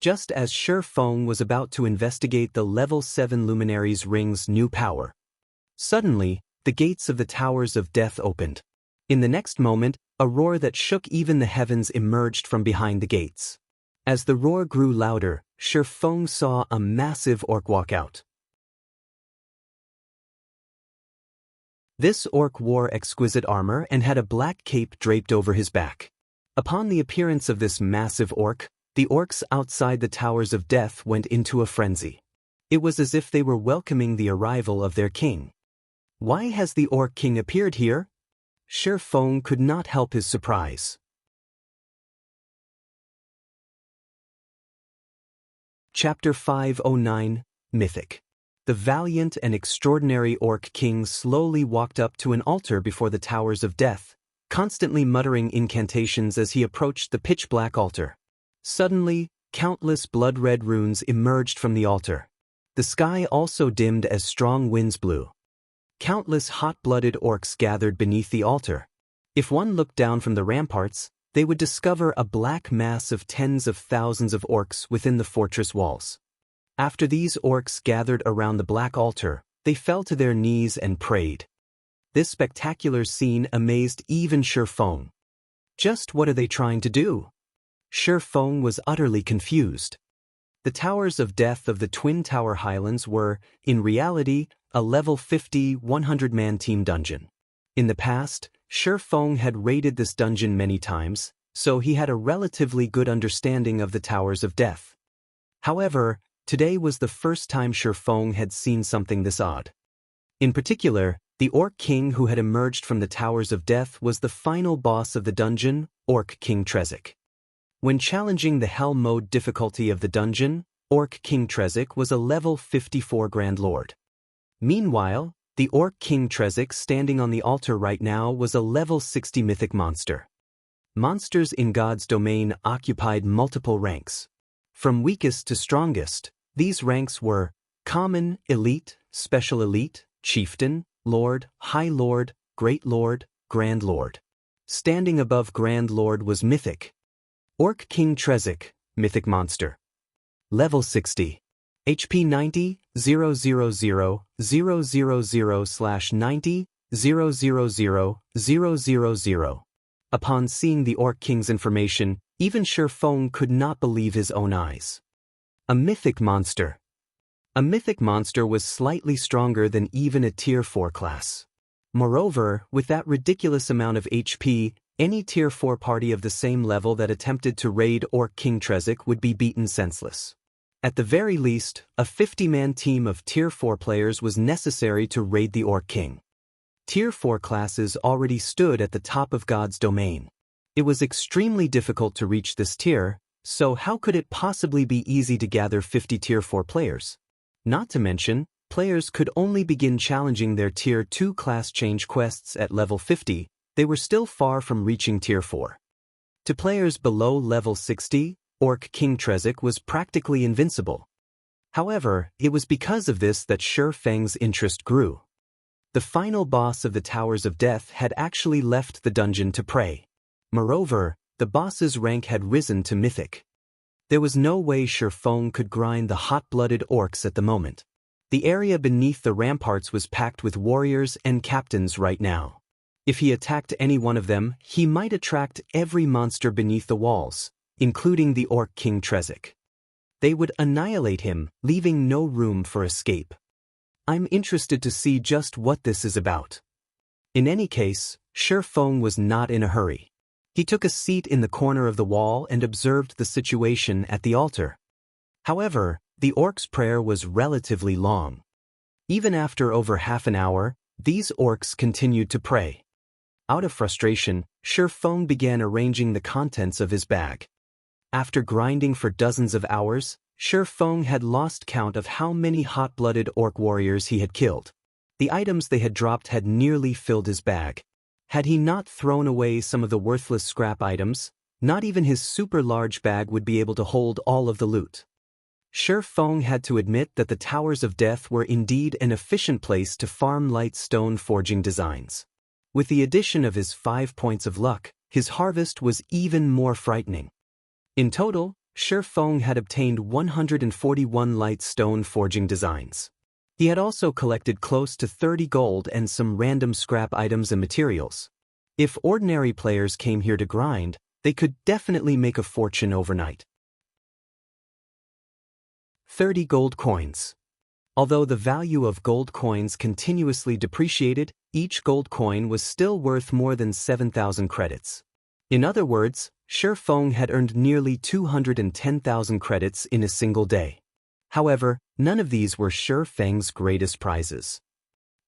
Just as Shi Feng was about to investigate the level 7 Luminaries ring's new power, suddenly, the gates of the Towers of Death opened. In the next moment, a roar that shook even the heavens emerged from behind the gates. As the roar grew louder, Shi Feng saw a massive orc walk out. This orc wore exquisite armor and had a black cape draped over his back. Upon the appearance of this massive orc, the orcs outside the Towers of Death went into a frenzy. It was as if they were welcoming the arrival of their king. "Why has the Orc King appeared here?" Shi Feng could not help his surprise. Chapter 509, Mythic. The valiant and extraordinary Orc King slowly walked up to an altar before the Towers of Death, constantly muttering incantations as he approached the pitch-black altar. Suddenly, countless blood-red runes emerged from the altar. The sky also dimmed as strong winds blew. Countless hot-blooded orcs gathered beneath the altar. If one looked down from the ramparts, they would discover a black mass of tens of thousands of orcs within the fortress walls. After these orcs gathered around the black altar, they fell to their knees and prayed. This spectacular scene amazed even Shi Feng. Just what are they trying to do? Shi Feng was utterly confused. The Towers of Death of the Twin Tower Highlands were, in reality, a level 50 100-man team dungeon. In the past, Shi Feng had raided this dungeon many times, so he had a relatively good understanding of the Towers of Death. However, today was the first time Shi Feng had seen something this odd. In particular, the Orc King who had emerged from the Towers of Death was the final boss of the dungeon, Orc King Trezek. When challenging the Hell mode difficulty of the dungeon, Orc King Trezek was a level 54 Grand Lord. Meanwhile, the Orc King Trezek standing on the altar right now was a level 60 mythic monster. Monsters in God's domain occupied multiple ranks. From weakest to strongest, these ranks were Common, Elite, Special Elite, Chieftain, Lord, High Lord, Great Lord, Grand Lord. Standing above Grand Lord was Mythic. Orc King Trezek, Mythic Monster. Level 60. HP 90, 000, 000/90, 000, 000. Upon seeing the Orc King's information, even Shi Feng could not believe his own eyes. A Mythic Monster. A Mythic Monster was slightly stronger than even a Tier 4 class. Moreover, with that ridiculous amount of HP, any Tier 4 party of the same level that attempted to raid Orc King Trezek would be beaten senseless. At the very least, a 50-man team of Tier 4 players was necessary to raid the Orc King. Tier 4 classes already stood at the top of God's domain. It was extremely difficult to reach this tier, so how could it possibly be easy to gather 50 Tier 4 players? Not to mention, players could only begin challenging their Tier 2 class change quests at level 50, they were still far from reaching Tier 4. To players below level 60, Orc King Trezek was practically invincible. However, it was because of this that Shi Feng's interest grew. The final boss of the Towers of Death had actually left the dungeon to pray. Moreover, the boss's rank had risen to Mythic. There was no way Shi Feng could grind the hot-blooded orcs at the moment. The area beneath the ramparts was packed with warriors and captains right now. If he attacked any one of them, he might attract every monster beneath the walls, including the Orc King Trezek. They would annihilate him, leaving no room for escape. I'm interested to see just what this is about. In any case, Shi Feng was not in a hurry. He took a seat in the corner of the wall and observed the situation at the altar. However, the orc's prayer was relatively long. Even after over half an hour, these orcs continued to pray. Out of frustration, Shi Feng began arranging the contents of his bag. After grinding for dozens of hours, Shi Feng had lost count of how many hot-blooded orc warriors he had killed. The items they had dropped had nearly filled his bag. Had he not thrown away some of the worthless scrap items, not even his super-large bag would be able to hold all of the loot. Shi Feng had to admit that the Towers of Death were indeed an efficient place to farm light stone forging designs. With the addition of his 5 points of luck, his harvest was even more frightening. In total, Shi Feng had obtained 141 light stone forging designs. He had also collected close to 30 gold and some random scrap items and materials. If ordinary players came here to grind, they could definitely make a fortune overnight. 30 gold coins. Although the value of gold coins continuously depreciated, each gold coin was still worth more than 7,000 credits. In other words, Shi Feng had earned nearly 210,000 credits in a single day. However, none of these were Shi Feng's greatest prizes.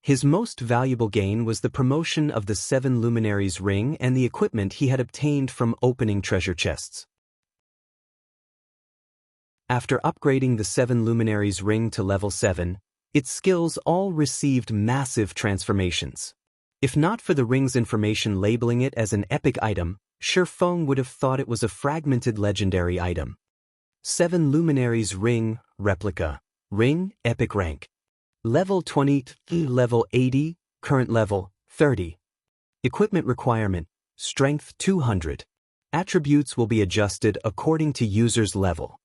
His most valuable gain was the promotion of the 7 Luminaries ring and the equipment he had obtained from opening treasure chests. After upgrading the 7 Luminaries ring to level 7, its skills all received massive transformations. If not for the ring's information labeling it as an epic item, Shi Feng would have thought it was a fragmented legendary item. 7 Luminaries ring, replica. Ring, epic rank. Level 20, level 80, current level, 30. Equipment requirement, strength 200. Attributes will be adjusted according to user's level.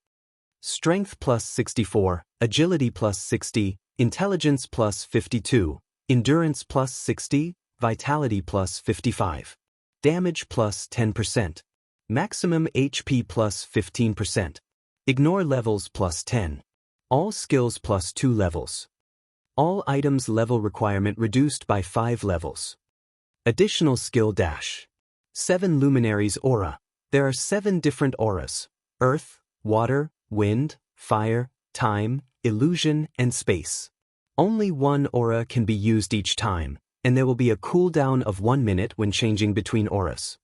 Strength plus 64, agility plus 60, intelligence plus 52, endurance plus 60, vitality plus 55. Damage plus 10%. Maximum HP plus 15%. Ignore levels plus 10. All skills plus 2 levels. All items level requirement reduced by 5 levels. Additional skill dash. 7 luminaries aura. There are 7 different auras: earth, water, wind, fire, time, illusion, and space. Only one aura can be used each time, and there will be a cooldown of 1 minute when changing between auras.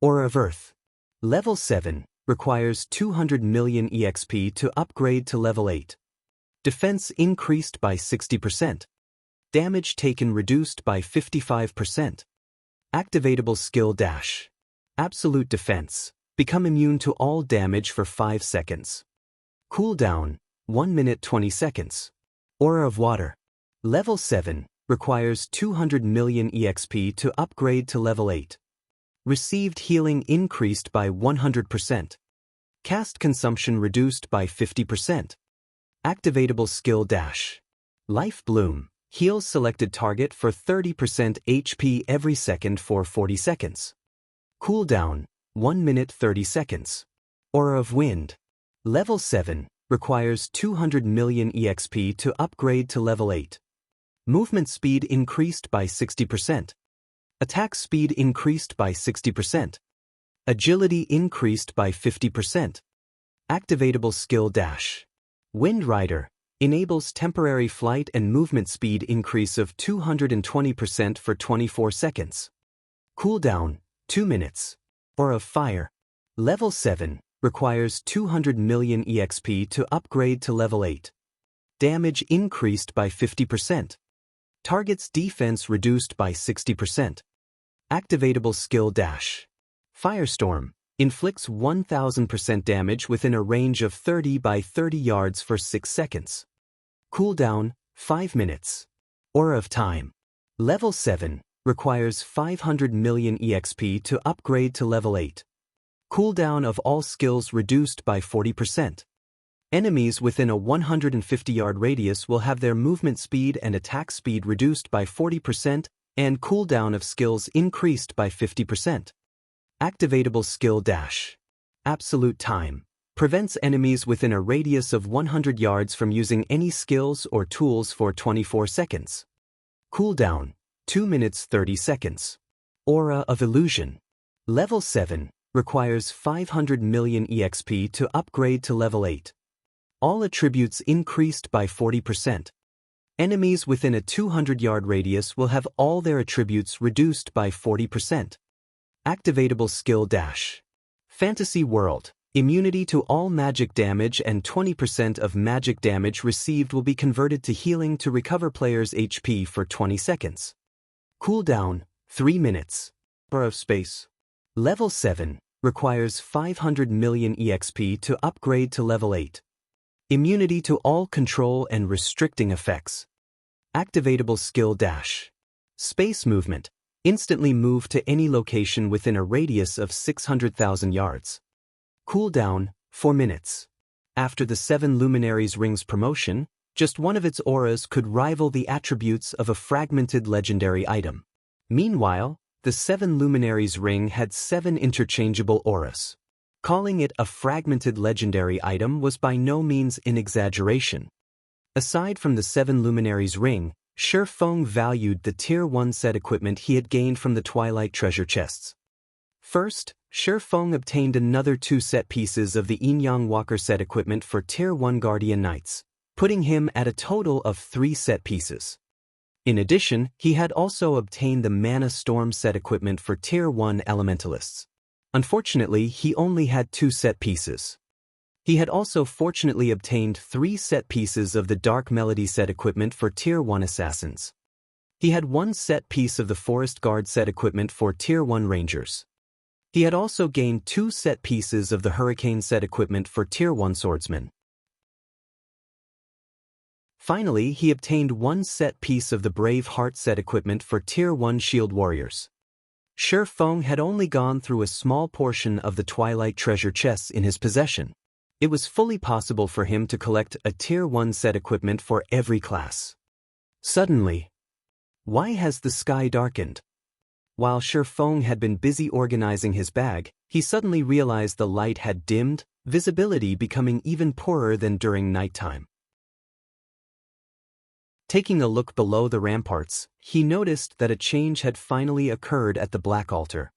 Aura of Earth. Level 7, requires 200 million EXP to upgrade to level 8. Defense increased by 60%. Damage taken reduced by 55%. Activatable skill dash. Absolute defense. Become immune to all damage for 5 seconds. Cooldown, 1 minute 20 seconds. Aura of Water. Level 7, requires 200 million EXP to upgrade to level 8. Received healing increased by 100%. Cast consumption reduced by 50%. Activatable skill dash. Life Bloom. Heals selected target for 30% HP every second for 40 seconds. Cooldown, 1 minute 30 seconds. Aura of Wind. Level 7, requires 200 million EXP to upgrade to level 8. Movement speed increased by 60%. Attack speed increased by 60%. Agility increased by 50%. Activatable skill dash. Wind Rider. Enables temporary flight and movement speed increase of 220% for 24 seconds. Cooldown, 2 minutes. Aura of Fire. Level 7, requires 200 million EXP to upgrade to level 8. Damage increased by 50%. Target's defense reduced by 60%. Activatable skill dash. Firestorm. Inflicts 1000% damage within a range of 30 by 30 yards for 6 seconds. Cooldown, 5 minutes. Aura of Time. Level 7, requires 500 million EXP to upgrade to level 8. Cooldown of all skills reduced by 40%. Enemies within a 150-yard radius will have their movement speed and attack speed reduced by 40% and cooldown of skills increased by 50%. Activatable skill dash. Absolute Time. Prevents enemies within a radius of 100 yards from using any skills or tools for 24 seconds. Cooldown, 2 minutes 30 seconds. Aura of Illusion. Level 7, requires 500 million EXP to upgrade to level 8. All attributes increased by 40%. Enemies within a 200-yard radius will have all their attributes reduced by 40%. Activatable skill dash. Fantasy World. Immunity to all magic damage and 20% of magic damage received will be converted to healing to recover players' HP for 20 seconds. Cooldown, 3 minutes. Aura of Space. Level 7, requires 500 million EXP to upgrade to level 8. Immunity to all control and restricting effects. Activatable skill dash. Space Movement. Instantly move to any location within a radius of 600,000 yards. Cooldown, 4 minutes. After the 7 Luminaries Rings promotion, just one of its auras could rival the attributes of a fragmented legendary item. Meanwhile, the 7 Luminaries Ring had 7 interchangeable auras. Calling it a fragmented legendary item was by no means an exaggeration. Aside from the 7 Luminaries Ring, Shi Feng valued the Tier 1 set equipment he had gained from the Twilight treasure chests. First, Shi Feng obtained another 2 set pieces of the Yin-Yang Walker set equipment for Tier 1 Guardian Knights, putting him at a total of 3 set pieces. In addition, he had also obtained the Mana Storm set equipment for Tier 1 Elementalists. Unfortunately, he only had 2 set pieces. He had also fortunately obtained 3 set pieces of the Dark Melody set equipment for Tier 1 Assassins. He had 1 set piece of the Forest Guard set equipment for Tier 1 Rangers. He had also gained 2 set pieces of the Hurricane set equipment for Tier 1 Swordsmen. Finally, he obtained 1 set piece of the Brave Heart set equipment for Tier 1 Shield Warriors. Shi Feng had only gone through a small portion of the Twilight treasure chests in his possession. It was fully possible for him to collect a Tier 1 set equipment for every class. Suddenly, why has the sky darkened? While Shi Feng had been busy organizing his bag, he suddenly realized the light had dimmed, visibility becoming even poorer than during nighttime. Taking a look below the ramparts, he noticed that a change had finally occurred at the Black Altar.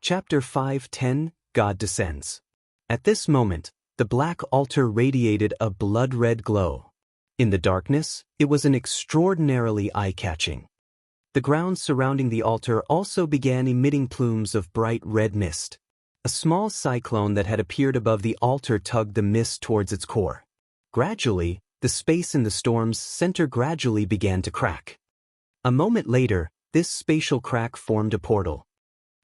Chapter 5:10 God Descends. At this moment, the Black Altar radiated a blood-red glow. In the darkness, it was an extraordinarily eye-catching. The ground surrounding the altar also began emitting plumes of bright red mist. A small cyclone that had appeared above the altar tugged the mist towards its core. Gradually, the space in the storm's center gradually began to crack. A moment later, this spatial crack formed a portal.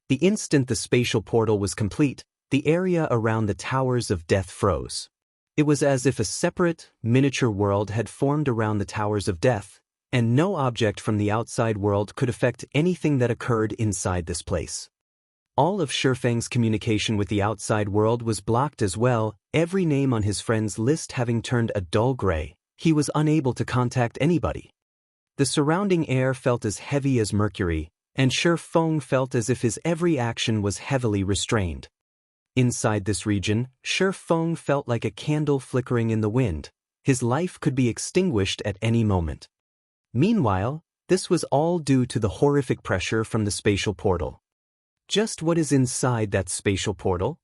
The instant the spatial portal was complete, the area around the Towers of Death froze. It was as if a separate, miniature world had formed around the Towers of Death, and no object from the outside world could affect anything that occurred inside this place. All of Shifeng's communication with the outside world was blocked as well, every name on his friends' list having turned a dull gray. He was unable to contact anybody. The surrounding air felt as heavy as mercury, and Shifeng felt as if his every action was heavily restrained. Inside this region, Shifeng felt like a candle flickering in the wind. His life could be extinguished at any moment. Meanwhile, this was all due to the horrific pressure from the spatial portal. Just what is inside that spatial portal?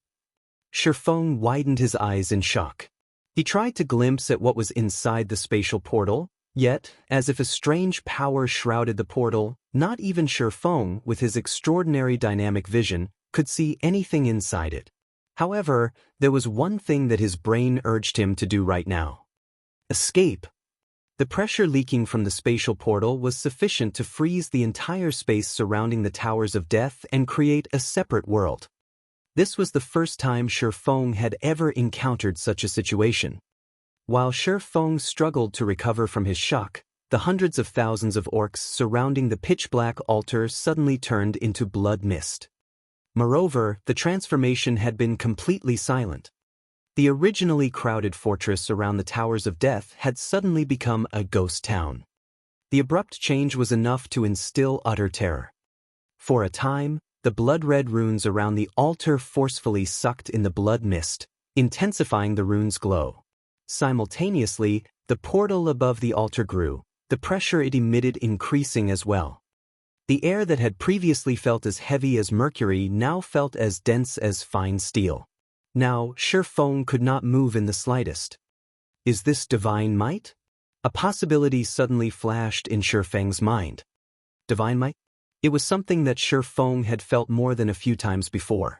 Shifeng widened his eyes in shock. He tried to glimpse at what was inside the spatial portal, yet, as if a strange power shrouded the portal, not even Shifeng, with his extraordinary dynamic vision, could see anything inside it. However, there was one thing that his brain urged him to do right now. Escape. The pressure leaking from the spatial portal was sufficient to freeze the entire space surrounding the Towers of Death and create a separate world. This was the first time Shifeng had ever encountered such a situation. While Shifeng struggled to recover from his shock, the hundreds of thousands of orcs surrounding the pitch-black altar suddenly turned into blood mist. Moreover, the transformation had been completely silent. The originally crowded fortress around the Towers of Death had suddenly become a ghost town. The abrupt change was enough to instill utter terror. For a time, the blood-red runes around the altar forcefully sucked in the blood mist, intensifying the rune's glow. Simultaneously, the portal above the altar grew, the pressure it emitted increasing as well. The air that had previously felt as heavy as mercury now felt as dense as fine steel. Now, Shifeng could not move in the slightest. Is this divine might? A possibility suddenly flashed in Shifeng's mind. Divine might? It was something that Shifeng had felt more than a few times before.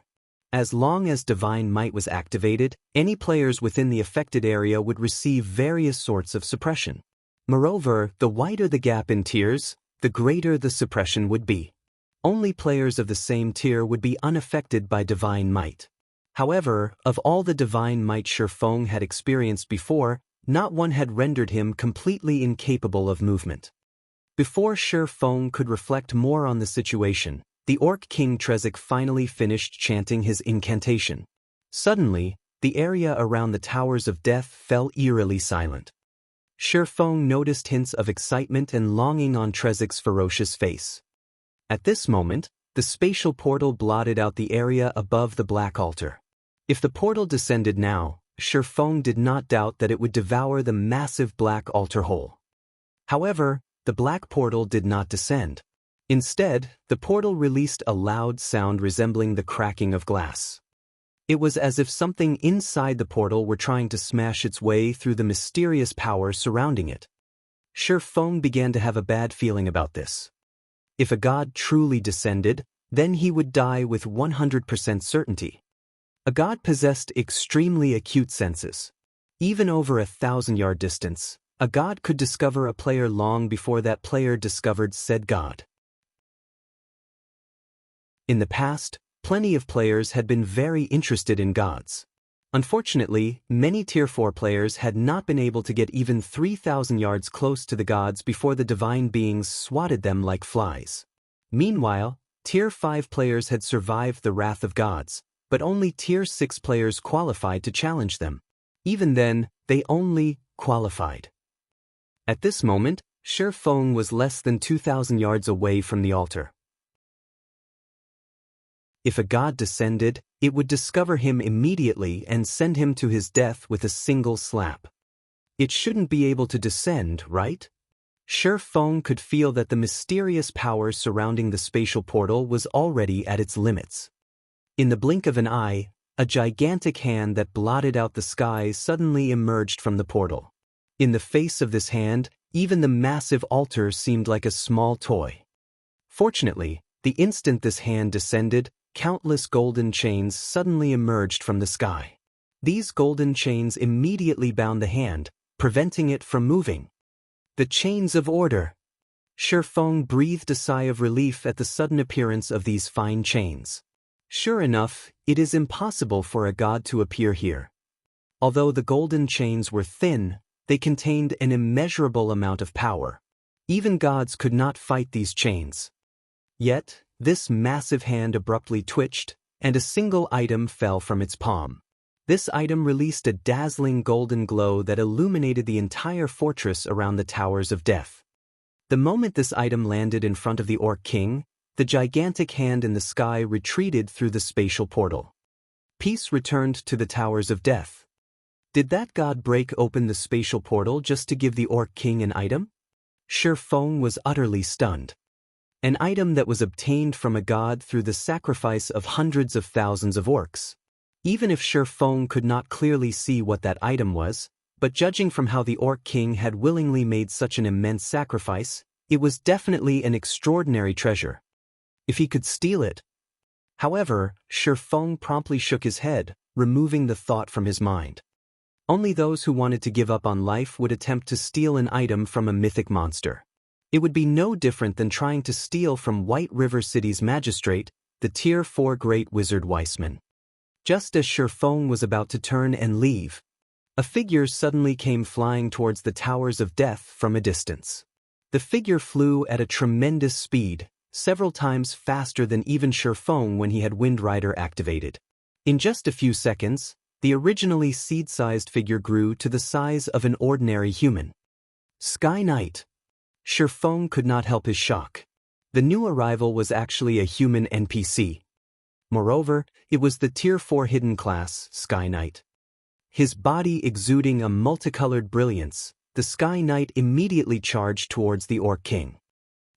As long as divine might was activated, any players within the affected area would receive various sorts of suppression. Moreover, the wider the gap in tiers, the greater the suppression would be. Only players of the same tier would be unaffected by divine might. However, of all the divine might Shifeng had experienced before, not one had rendered him completely incapable of movement. Before Shifeng could reflect more on the situation, the Orc King Trezek finally finished chanting his incantation. Suddenly, the area around the Towers of Death fell eerily silent. Shifeng noticed hints of excitement and longing on Trezek's ferocious face. At this moment, the spatial portal blotted out the area above the Black Altar. If the portal descended now, Shifeng did not doubt that it would devour the massive Black Altar whole. However, the Black Portal did not descend. Instead, the portal released a loud sound resembling the cracking of glass. It was as if something inside the portal were trying to smash its way through the mysterious power surrounding it. Shifeng began to have a bad feeling about this. If a god truly descended, then he would die with 100% certainty. A god possessed extremely acute senses. Even over 1,000-yard distance, a god could discover a player long before that player discovered said god. In the past, plenty of players had been very interested in gods. Unfortunately, many Tier 4 players had not been able to get even 3,000 yards close to the gods before the divine beings swatted them like flies. Meanwhile, Tier 5 players had survived the wrath of gods, but only Tier 6 players qualified to challenge them. Even then, they only qualified. At this moment, Shifeng was less than 2,000 yards away from the altar. If a god descended, it would discover him immediately and send him to his death with a single slap. It shouldn't be able to descend, right? Shi Feng could feel that the mysterious power surrounding the spatial portal was already at its limits. In the blink of an eye, a gigantic hand that blotted out the sky suddenly emerged from the portal. In the face of this hand, even the massive altar seemed like a small toy. Fortunately, the instant this hand descended, countless golden chains suddenly emerged from the sky. These golden chains immediately bound the hand, preventing it from moving. The chains of order. Shi Feng breathed a sigh of relief at the sudden appearance of these fine chains. Sure enough, it is impossible for a god to appear here. Although the golden chains were thin, they contained an immeasurable amount of power. Even gods could not fight these chains. Yet, this massive hand abruptly twitched, and a single item fell from its palm. This item released a dazzling golden glow that illuminated the entire fortress around the Towers of Death. The moment this item landed in front of the Orc King, the gigantic hand in the sky retreated through the spatial portal. Peace returned to the Towers of Death. Did that god break open the spatial portal just to give the Orc King an item? Shi Feng was utterly stunned. An item that was obtained from a god through the sacrifice of hundreds of thousands of orcs. Even if Shi Feng could not clearly see what that item was, but judging from how the Orc King had willingly made such an immense sacrifice, it was definitely an extraordinary treasure. If he could steal it. However, Shi Feng promptly shook his head, removing the thought from his mind. Only those who wanted to give up on life would attempt to steal an item from a mythic monster. It would be no different than trying to steal from White River City's magistrate, the Tier 4 Great Wizard Weissman. Just as Shi Feng was about to turn and leave, a figure suddenly came flying towards the Towers of Death from a distance. The figure flew at a tremendous speed, several times faster than even Shi Feng when he had Wind Rider activated. In just a few seconds, the originally seed-sized figure grew to the size of an ordinary human. Sky Knight. Shi Feng could not help his shock. The new arrival was actually a human NPC. Moreover, it was the Tier 4 hidden class, Sky Knight. His body exuding a multicolored brilliance, the Sky Knight immediately charged towards the Orc King.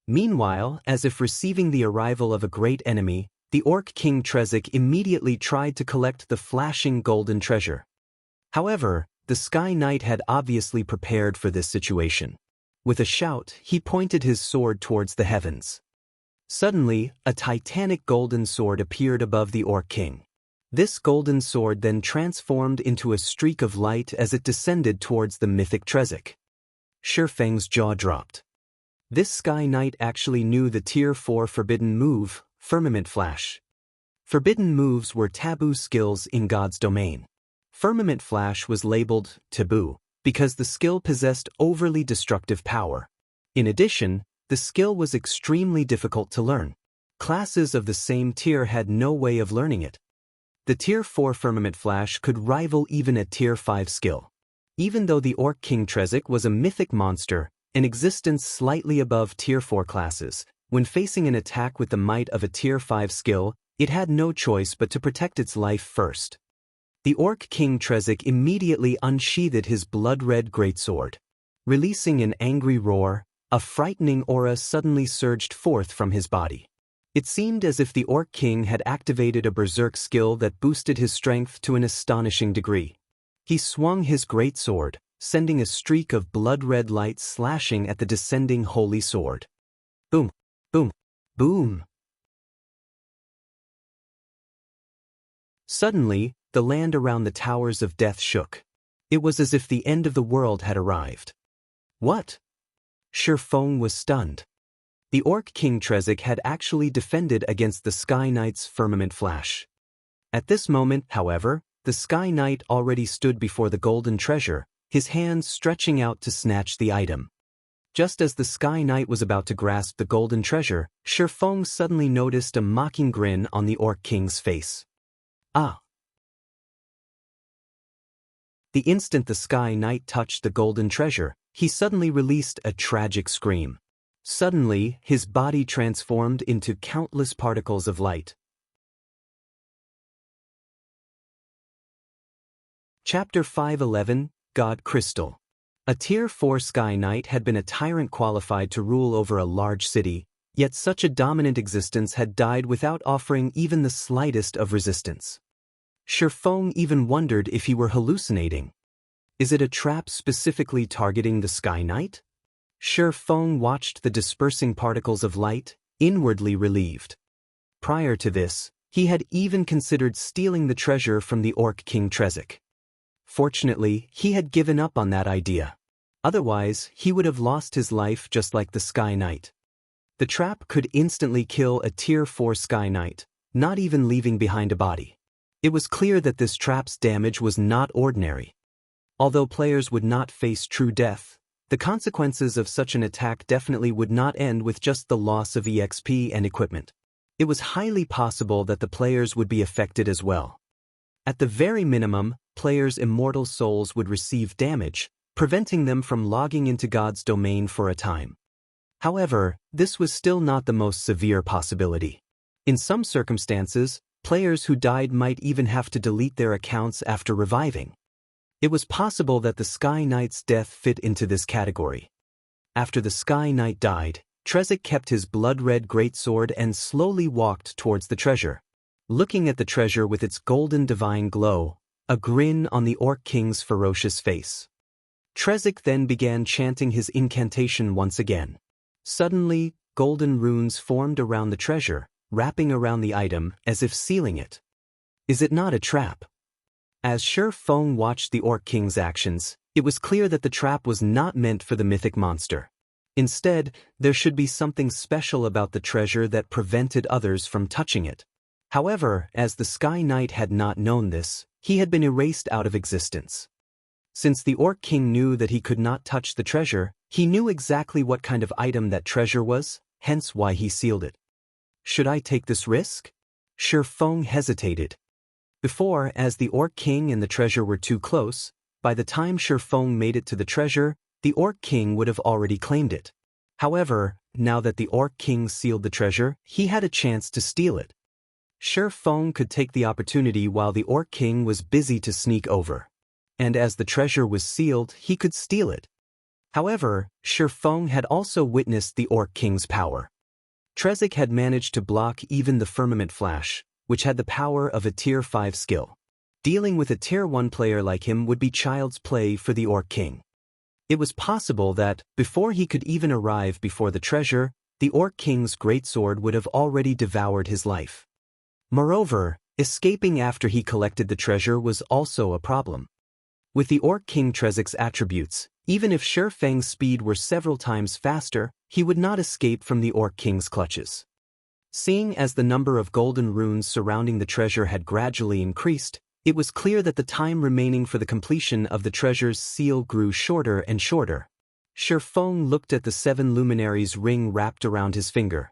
Meanwhile, as if receiving the arrival of a great enemy, the Orc King Trezek immediately tried to collect the flashing golden treasure. However, the Sky Knight had obviously prepared for this situation. With a shout, he pointed his sword towards the heavens. Suddenly, a titanic golden sword appeared above the Orc King. This golden sword then transformed into a streak of light as it descended towards the mythic Trezek. Shi Feng's jaw dropped. This Sky Knight actually knew the Tier 4 forbidden move, Firmament Flash. Forbidden moves were taboo skills in God's domain. Firmament Flash was labeled taboo because the skill possessed overly destructive power. In addition, the skill was extremely difficult to learn. Classes of the same tier had no way of learning it. The Tier 4 Firmament Flash could rival even a Tier 5 skill. Even though the Orc King Trezek was a mythic monster, an existence slightly above Tier 4 classes, when facing an attack with the might of a Tier 5 skill, it had no choice but to protect its life first. The Orc King Trezek immediately unsheathed his blood-red greatsword. Releasing an angry roar, a frightening aura suddenly surged forth from his body. It seemed as if the Orc King had activated a berserk skill that boosted his strength to an astonishing degree. He swung his greatsword, sending a streak of blood-red light slashing at the descending holy sword. Boom, boom, boom. Suddenly, the land around the Towers of Death shook. It was as if the end of the world had arrived. What? Shi Feng was stunned. The Orc King Trezek had actually defended against the Sky Knight's Firmament Flash. At this moment, however, the Sky Knight already stood before the golden treasure, his hands stretching out to snatch the item. Just as the Sky Knight was about to grasp the golden treasure, Shi Feng suddenly noticed a mocking grin on the Orc King's face. Ah! The instant the Sky Knight touched the golden treasure, he suddenly released a tragic scream. Suddenly, his body transformed into countless particles of light. Chapter 511, God Crystal. A Tier 4 Sky Knight had been a tyrant qualified to rule over a large city, yet such a dominant existence had died without offering even the slightest of resistance. Shifeng even wondered if he were hallucinating. Is it a trap specifically targeting the Sky Knight? Shifeng watched the dispersing particles of light, inwardly relieved. Prior to this, he had even considered stealing the treasure from the Orc King Trezek. Fortunately, he had given up on that idea. Otherwise, he would have lost his life just like the Sky Knight. The trap could instantly kill a Tier 4 Sky Knight, not even leaving behind a body. It was clear that this trap's damage was not ordinary. Although players would not face true death, the consequences of such an attack definitely would not end with just the loss of EXP and equipment. It was highly possible that the players would be affected as well. At the very minimum, players' immortal souls would receive damage, preventing them from logging into God's domain for a time. However, this was still not the most severe possibility. In some circumstances, players who died might even have to delete their accounts after reviving. It was possible that the Sky Knight's death fit into this category. After the Sky Knight died, Trezek kept his blood-red greatsword and slowly walked towards the treasure. Looking at the treasure with its golden divine glow, a grin on the Orc King's ferocious face. Trezek then began chanting his incantation once again. Suddenly, golden runes formed around the treasure, wrapping around the item as if sealing it. Is it not a trap? As Shifeng watched the Orc King's actions, it was clear that the trap was not meant for the mythic monster. Instead, there should be something special about the treasure that prevented others from touching it. However, as the Sky Knight had not known this, he had been erased out of existence. Since the Orc King knew that he could not touch the treasure, he knew exactly what kind of item that treasure was, hence why he sealed it. Should I take this risk? Shifeng hesitated. Before, as the Orc King and the treasure were too close, by the time Shifeng made it to the treasure, the Orc King would have already claimed it. However, now that the Orc King sealed the treasure, he had a chance to steal it. Shifeng could take the opportunity while the Orc King was busy to sneak over. And as the treasure was sealed, he could steal it. However, Shifeng had also witnessed the Orc King's power. Trezek had managed to block even the Firmament Flash, which had the power of a Tier 5 skill. Dealing with a Tier 1 player like him would be child's play for the Orc King. It was possible that, before he could even arrive before the treasure, the Orc King's greatsword would have already devoured his life. Moreover, escaping after he collected the treasure was also a problem. With the Orc King Trezek's attributes, even if Shifeng's speed were several times faster, he would not escape from the Orc King's clutches. Seeing as the number of golden runes surrounding the treasure had gradually increased, it was clear that the time remaining for the completion of the treasure's seal grew shorter and shorter. Shifeng looked at the 7 luminaries ring wrapped around his finger.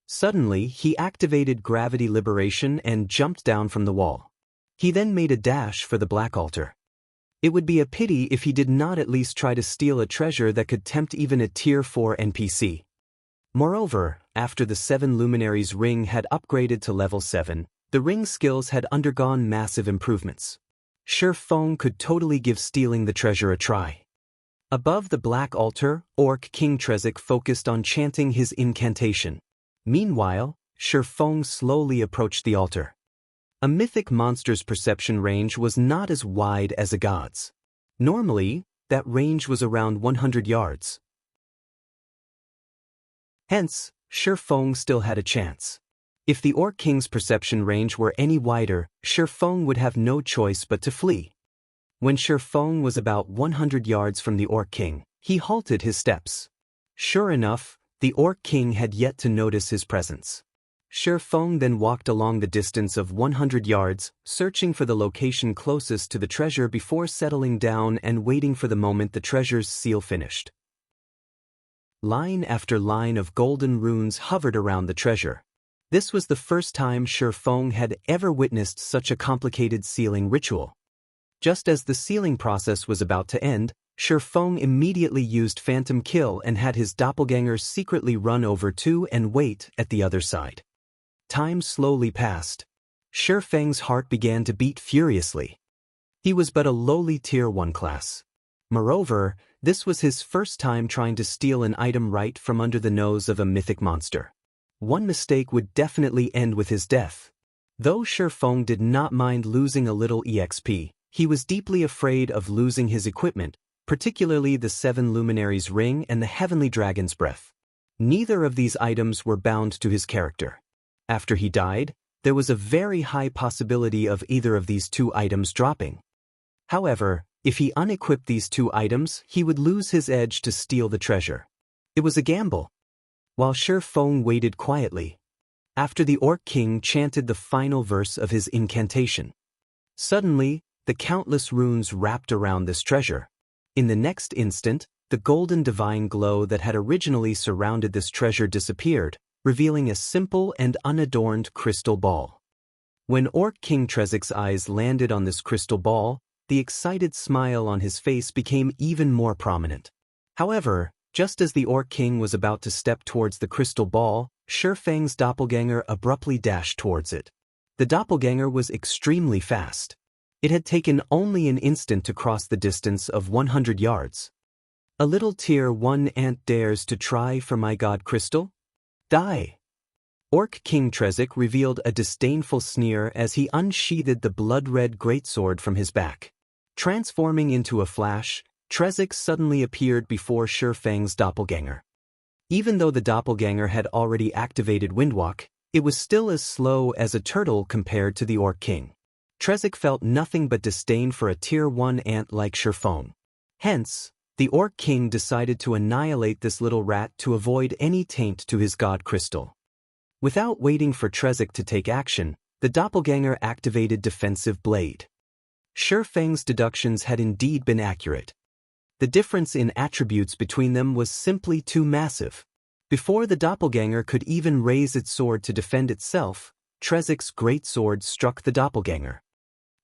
Suddenly, he activated gravity liberation and jumped down from the wall. He then made a dash for the Black Altar. It would be a pity if he did not at least try to steal a treasure that could tempt even a Tier 4 NPC. Moreover, after the 7 luminaries ring had upgraded to level 7, the ring's skills had undergone massive improvements. Shifeng could totally give stealing the treasure a try. Above the Black Altar, Orc King Trezek focused on chanting his incantation. Meanwhile, Shifeng slowly approached the altar. A mythic monster's perception range was not as wide as a god's. Normally, that range was around 100 yards. Hence, Shifeng still had a chance. If the Orc King's perception range were any wider, Shifeng would have no choice but to flee. When Shifeng was about 100 yards from the Orc King, he halted his steps. Sure enough, the Orc King had yet to notice his presence. Shifeng then walked along the distance of 100 yards, searching for the location closest to the treasure before settling down and waiting for the moment the treasure's seal finished. Line after line of golden runes hovered around the treasure. This was the first time Shifeng had ever witnessed such a complicated sealing ritual. Just as the sealing process was about to end, Shifeng immediately used Phantom Kill and had his doppelganger secretly run over to and wait at the other side. Time slowly passed. Shifeng's heart began to beat furiously. He was but a lowly Tier 1 class. Moreover, this was his first time trying to steal an item right from under the nose of a mythic monster. One mistake would definitely end with his death. Though Shifeng did not mind losing a little EXP, he was deeply afraid of losing his equipment, particularly the 7 Luminaries ring and the Heavenly Dragon's breath. Neither of these items were bound to his character. After he died, there was a very high possibility of either of these 2 items dropping. However, if he unequipped these 2 items, he would lose his edge to steal the treasure. It was a gamble. While Shifeng waited quietly, after the Orc King chanted the final verse of his incantation, suddenly, the countless runes wrapped around this treasure. In the next instant, the golden divine glow that had originally surrounded this treasure disappeared, revealing a simple and unadorned crystal ball. When Orc King Trezik's eyes landed on this crystal ball, the excited smile on his face became even more prominent. However, just as the Orc King was about to step towards the crystal ball, Shifeng's doppelganger abruptly dashed towards it. The doppelganger was extremely fast. It had taken only an instant to cross the distance of 100 yards. A little Tier 1 ant dares to try for my god crystal? Die! Orc King Trezik revealed a disdainful sneer as he unsheathed the blood-red greatsword from his back. Transforming into a flash, Trezik suddenly appeared before Shifeng's doppelganger. Even though the doppelganger had already activated Windwalk, it was still as slow as a turtle compared to the Orc King. Trezik felt nothing but disdain for a Tier 1 ant like Shifeng. Hence, the Orc King decided to annihilate this little rat to avoid any taint to his god crystal. Without waiting for Trezik to take action, the doppelganger activated Defensive Blade. Shifeng's deductions had indeed been accurate. The difference in attributes between them was simply too massive. Before the doppelganger could even raise its sword to defend itself, Trezik's greatsword struck the doppelganger.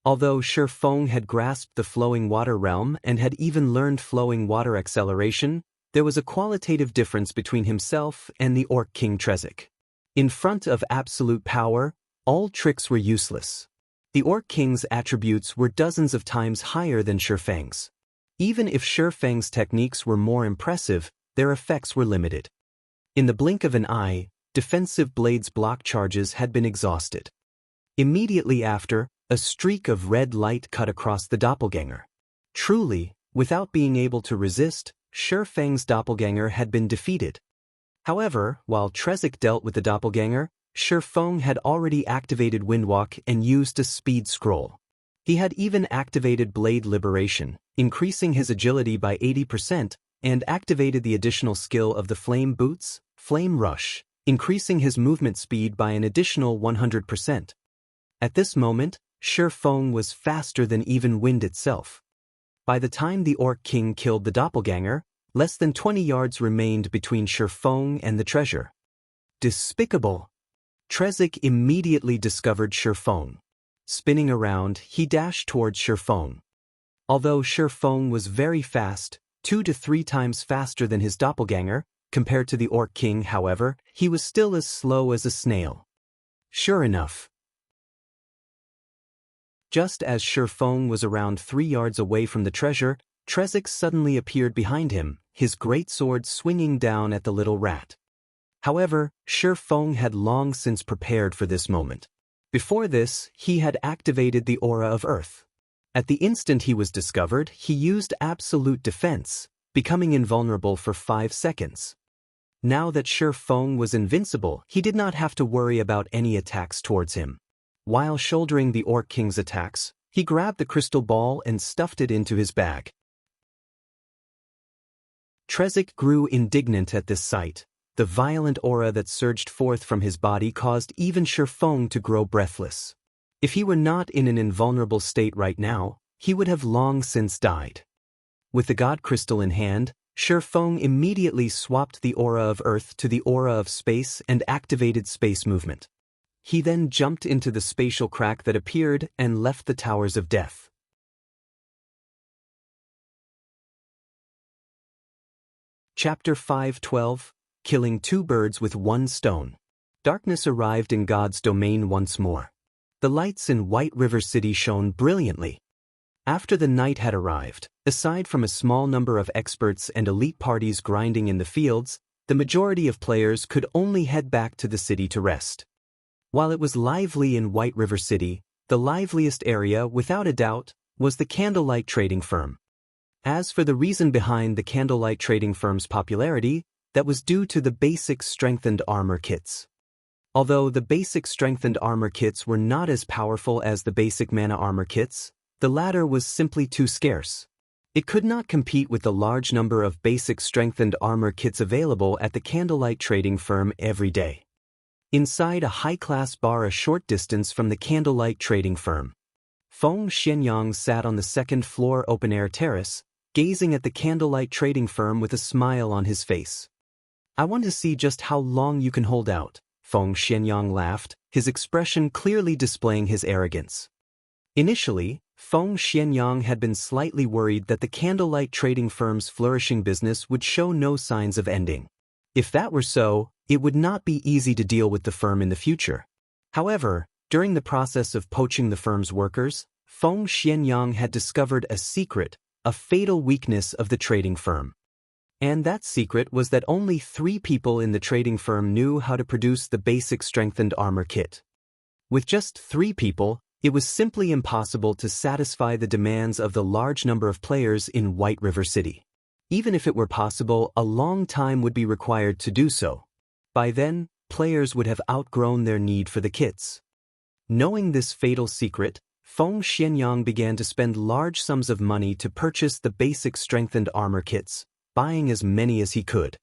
Although Shifeng had grasped the flowing water realm and had even learned flowing water acceleration, there was a qualitative difference between himself and the Orc King Trezik. In front of absolute power, all tricks were useless. The Orc King's attributes were dozens of times higher than Shifeng's. Even if Shifeng's techniques were more impressive, their effects were limited. In the blink of an eye, Defensive Blade's block charges had been exhausted. Immediately after, a streak of red light cut across the doppelganger. Truly, without being able to resist, Shifeng's doppelganger had been defeated. However, while Trezik dealt with the doppelganger, Shifeng had already activated Windwalk and used a speed scroll. He had even activated Blade Liberation, increasing his agility by 80%, and activated the additional skill of the Flame Boots, Flame Rush, increasing his movement speed by an additional 100%. At this moment, Shifeng was faster than even wind itself. By the time the Orc King killed the doppelganger, less than 20 yards remained between Shifeng and the treasure. Despicable! Trezik immediately discovered Shifeng. Spinning around, he dashed towards Shifeng. Although Shifeng was very fast, 2 to 3 times faster than his doppelganger, compared to the Orc King, however, he was still as slow as a snail. Sure enough, just as Shifeng was around 3 yards away from the treasure, Trezik suddenly appeared behind him, his greatsword swinging down at the little rat. However, Shifeng had long since prepared for this moment. Before this, he had activated the Aura of Earth. At the instant he was discovered, he used absolute defense, becoming invulnerable for 5 seconds. Now that Shifeng was invincible, he did not have to worry about any attacks towards him. While shouldering the Orc King's attacks, he grabbed the crystal ball and stuffed it into his bag. Trezik grew indignant at this sight. The violent aura that surged forth from his body caused even Shifeng to grow breathless. If he were not in an invulnerable state right now, he would have long since died. With the God Crystal in hand, Shifeng immediately swapped the Aura of Earth to the Aura of Space and activated space movement. He then jumped into the spatial crack that appeared and left the Towers of Death. Chapter 5:12, Killing 2 Birds with 1 Stone. Darkness arrived in God's domain once more. The lights in White River City shone brilliantly. After the night had arrived, aside from a small number of experts and elite parties grinding in the fields, the majority of players could only head back to the city to rest. While it was lively in White River City, the liveliest area, without a doubt, was the candlelight trading firm. As for the reason behind the candlelight trading firm's popularity, that was due to the basic strengthened armor kits. Although the basic strengthened armor kits were not as powerful as the basic mana armor kits, the latter was simply too scarce. It could not compete with the large number of basic strengthened armor kits available at the candlelight trading firm every day. Inside a high-class bar a short distance from the candlelight trading firm, Feng Xianyang sat on the second-floor open-air terrace, gazing at the candlelight trading firm with a smile on his face. "I want to see just how long you can hold out," Feng Xianyang laughed, his expression clearly displaying his arrogance. Initially, Feng Xianyang had been slightly worried that the candlelight trading firm's flourishing business would show no signs of ending. If that were so, it would not be easy to deal with the firm in the future. However, during the process of poaching the firm's workers, Feng Xianyang had discovered a secret, a fatal weakness of the trading firm. And that secret was that only 3 people in the trading firm knew how to produce the basic strengthened armor kit. With just 3 people, it was simply impossible to satisfy the demands of the large number of players in White River City. Even if it were possible, a long time would be required to do so. By then, players would have outgrown their need for the kits. Knowing this fatal secret, Feng Xianyang began to spend large sums of money to purchase the basic strengthened armor kits, buying as many as he could.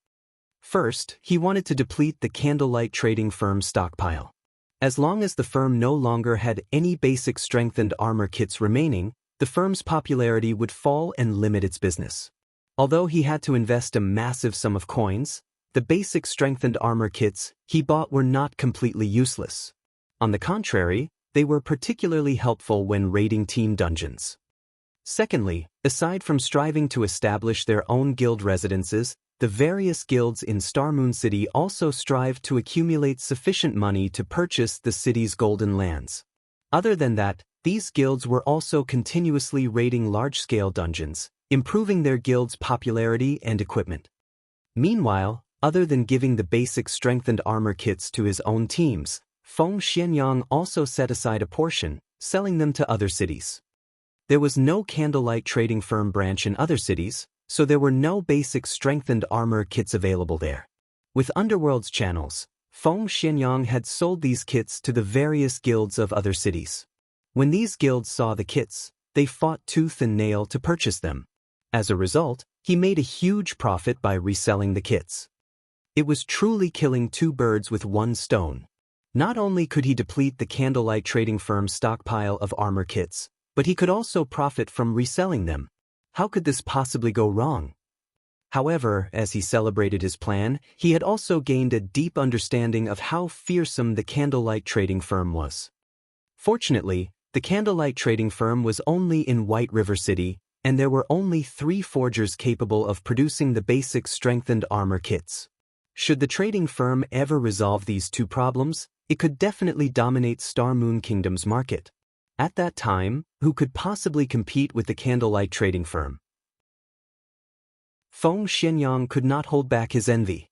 First, he wanted to deplete the candlelight trading firm's stockpile. As long as the firm no longer had any basic strengthened armor kits remaining, the firm's popularity would fall and limit its business. Although he had to invest a massive sum of coins, the basic strengthened armor kits he bought were not completely useless. On the contrary, they were particularly helpful when raiding team dungeons. Secondly, aside from striving to establish their own guild residences, the various guilds in Starmoon City also strived to accumulate sufficient money to purchase the city's golden lands. Other than that, these guilds were also continuously raiding large-scale dungeons, improving their guild's popularity and equipment. Meanwhile, other than giving the basic strengthened armor kits to his own teams, Feng Xianyang also set aside a portion, selling them to other cities. There was no candlelight trading firm branch in other cities, so there were no basic strengthened armor kits available there. With Underworld's channels, Feng Xianyang had sold these kits to the various guilds of other cities. When these guilds saw the kits, they fought tooth and nail to purchase them. As a result, he made a huge profit by reselling the kits. It was truly killing 2 birds with 1 stone. Not only could he deplete the candlelight trading firm's stockpile of armor kits, but he could also profit from reselling them. How could this possibly go wrong? However, as he celebrated his plan, he had also gained a deep understanding of how fearsome the candlelight trading firm was. Fortunately, the candlelight trading firm was only in White River City, and there were only 3 forgers capable of producing the basic strengthened armor kits. Should the trading firm ever resolve these 2 problems, it could definitely dominate Starmoon Kingdom's market. At that time, who could possibly compete with the candlelight trading firm? Feng Xianyang could not hold back his envy.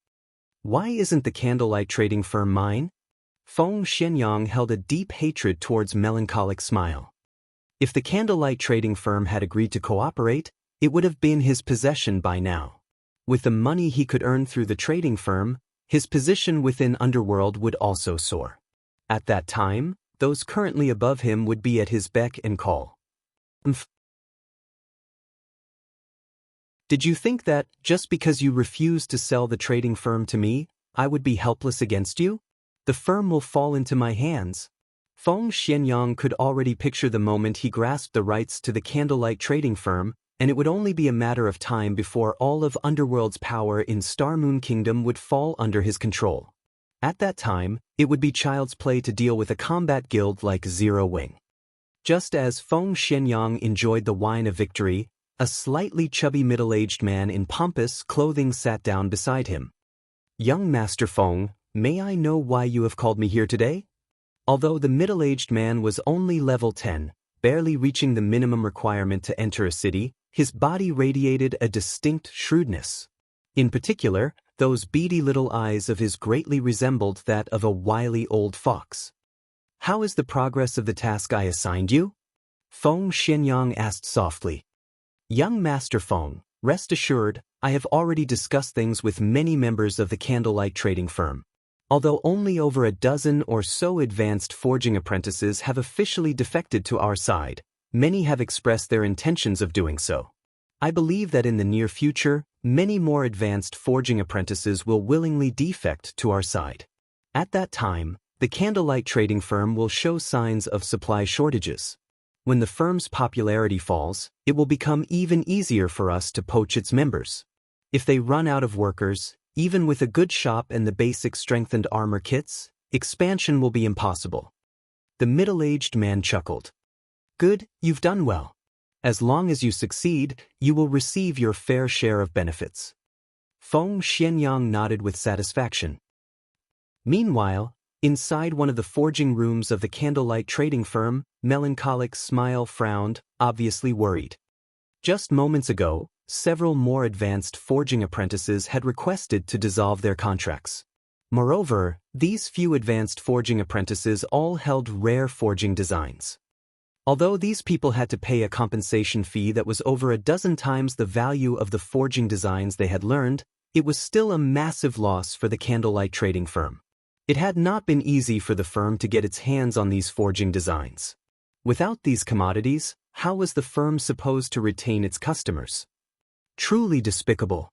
Why isn't the candlelight trading firm mine? Feng Xianyang held a deep hatred towards Melancholic Smile. If the candlelight trading firm had agreed to cooperate, it would have been his possession by now. With the money he could earn through the trading firm, his position within Underworld would also soar. At that time, those currently above him would be at his beck and call. Did you think that, just because you refused to sell the trading firm to me, I would be helpless against you? The firm will fall into my hands. Feng Xianyang could already picture the moment he grasped the rights to the candlelight trading firm, and it would only be a matter of time before all of Underworld's power in Starmoon Kingdom would fall under his control. At that time, it would be child's play to deal with a combat guild like Zero Wing. Just as Feng Xianyang enjoyed the wine of victory, a slightly chubby middle-aged man in pompous clothing sat down beside him. "Young Master Feng, may I know why you have called me here today?" Although the middle-aged man was only level 10, barely reaching the minimum requirement to enter a city, his body radiated a distinct shrewdness. In particular, those beady little eyes of his greatly resembled that of a wily old fox. "How is the progress of the task I assigned you?" Feng Xianyang asked softly. "Young Master Feng, rest assured, I have already discussed things with many members of the candlelight trading firm. Although only over a dozen or so advanced forging apprentices have officially defected to our side, many have expressed their intentions of doing so. I believe that in the near future, many more advanced forging apprentices will willingly defect to our side. At that time, the candlelight trading firm will show signs of supply shortages. When the firm's popularity falls, it will become even easier for us to poach its members. If they run out of workers, even with a good shop and the basic strengthened armor kits, expansion will be impossible." The middle-aged man chuckled. "Good, you've done well. As long as you succeed, you will receive your fair share of benefits." Feng Xianyang nodded with satisfaction. Meanwhile, inside one of the forging rooms of the candlelight trading firm, Melancholic Smile frowned, obviously worried. Just moments ago, several more advanced forging apprentices had requested to dissolve their contracts. Moreover, these few advanced forging apprentices all held rare forging designs. Although these people had to pay a compensation fee that was over a dozen times the value of the forging designs they had learned, it was still a massive loss for the candlelight trading firm. It had not been easy for the firm to get its hands on these forging designs. Without these commodities, how was the firm supposed to retain its customers? Truly despicable.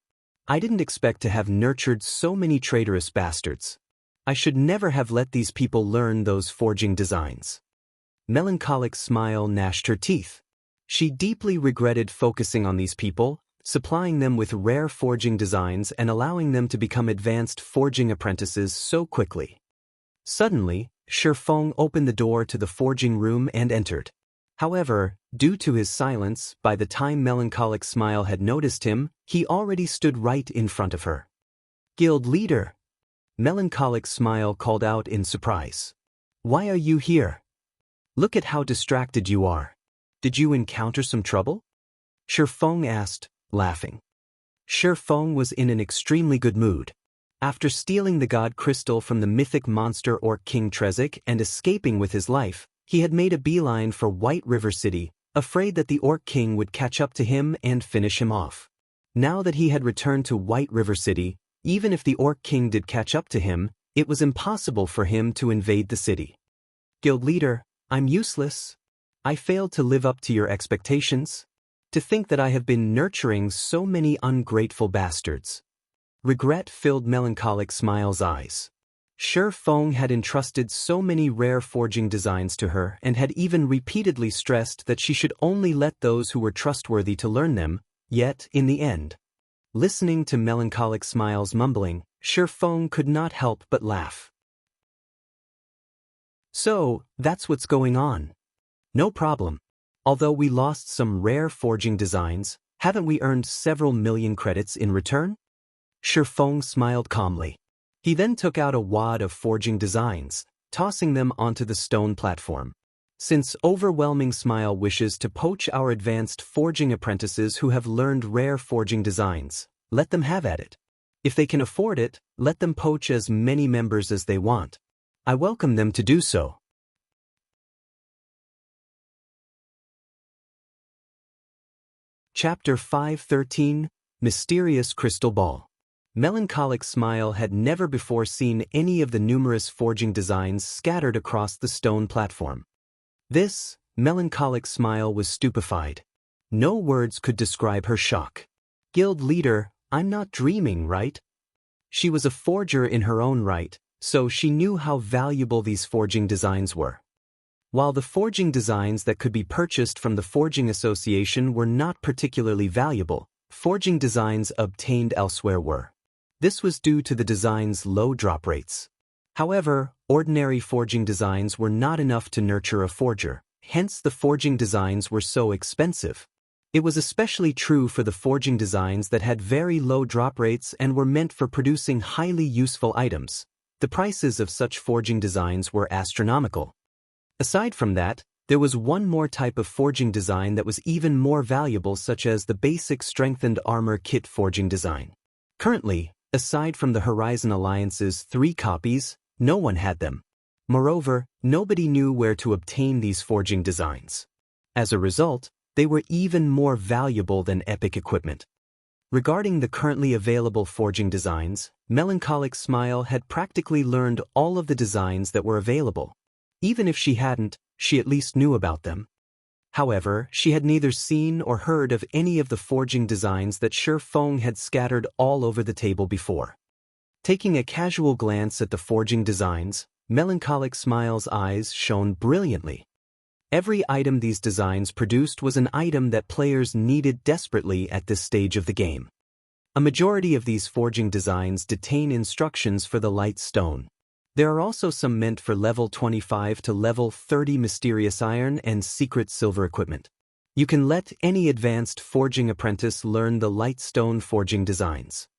I didn't expect to have nurtured so many traitorous bastards. I should never have let these people learn those forging designs. Melancholic Smile gnashed her teeth. She deeply regretted focusing on these people, supplying them with rare forging designs and allowing them to become advanced forging apprentices so quickly. Suddenly, Feng opened the door to the forging room and entered. However, due to his silence, by the time Melancholic Smile had noticed him, he already stood right in front of her. "Guild leader!" Melancholic Smile called out in surprise. "Why are you here? Look at how distracted you are. Did you encounter some trouble?" Feng asked, laughing. Feng was in an extremely good mood. After stealing the god crystal from the mythic monster Orc King Trezek and escaping with his life, he had made a beeline for White River City, afraid that the Orc King would catch up to him and finish him off. Now that he had returned to White River City, even if the Orc King did catch up to him, it was impossible for him to invade the city. "Guild leader, I'm useless. I failed to live up to your expectations. To think that I have been nurturing so many ungrateful bastards." Regret filled Melancholic Smile's eyes. Feng had entrusted so many rare forging designs to her and had even repeatedly stressed that she should only let those who were trustworthy to learn them, yet, in the end. Listening to Melancholic Smile's mumbling, Feng could not help but laugh. "So, that's what's going on. No problem. Although we lost some rare forging designs, haven't we earned several million credits in return?" Feng smiled calmly. He then took out a wad of forging designs, tossing them onto the stone platform. "Since Overwhelming Smile wishes to poach our advanced forging apprentices who have learned rare forging designs, let them have at it. If they can afford it, let them poach as many members as they want. I welcome them to do so." Chapter 513, Mysterious Crystal Ball. Melancholic Smile had never before seen any of the numerous forging designs scattered across the stone platform. This, Melancholic Smile was stupefied. No words could describe her shock. "Guild leader, I'm not dreaming, right?" She was a forger in her own right, so she knew how valuable these forging designs were. While the forging designs that could be purchased from the Forging Association were not particularly valuable, forging designs obtained elsewhere were. This was due to the design's low drop rates. However, ordinary forging designs were not enough to nurture a forger, hence the forging designs were so expensive. It was especially true for the forging designs that had very low drop rates and were meant for producing highly useful items. The prices of such forging designs were astronomical. Aside from that, There was one more type of forging design that was even more valuable, such as the basic strengthened armor kit forging design. Currently, aside from the Horizon Alliance's 3 copies, no one had them. Moreover, nobody knew where to obtain these forging designs. As a result, they were even more valuable than epic equipment. Regarding the currently available forging designs, Melancholic Smile had practically learned all of the designs that were available. Even if she hadn't, she at least knew about them. However, she had neither seen or heard of any of the forging designs that Shi Feng had scattered all over the table before. Taking a casual glance at the forging designs, Melancholic Smile's eyes shone brilliantly. Every item these designs produced was an item that players needed desperately at this stage of the game. A majority of these forging designs detain instructions for the light stone. There are also some meant for level 25 to level 30 mysterious iron and secret silver equipment. You can let any advanced forging apprentice learn the light stone forging designs.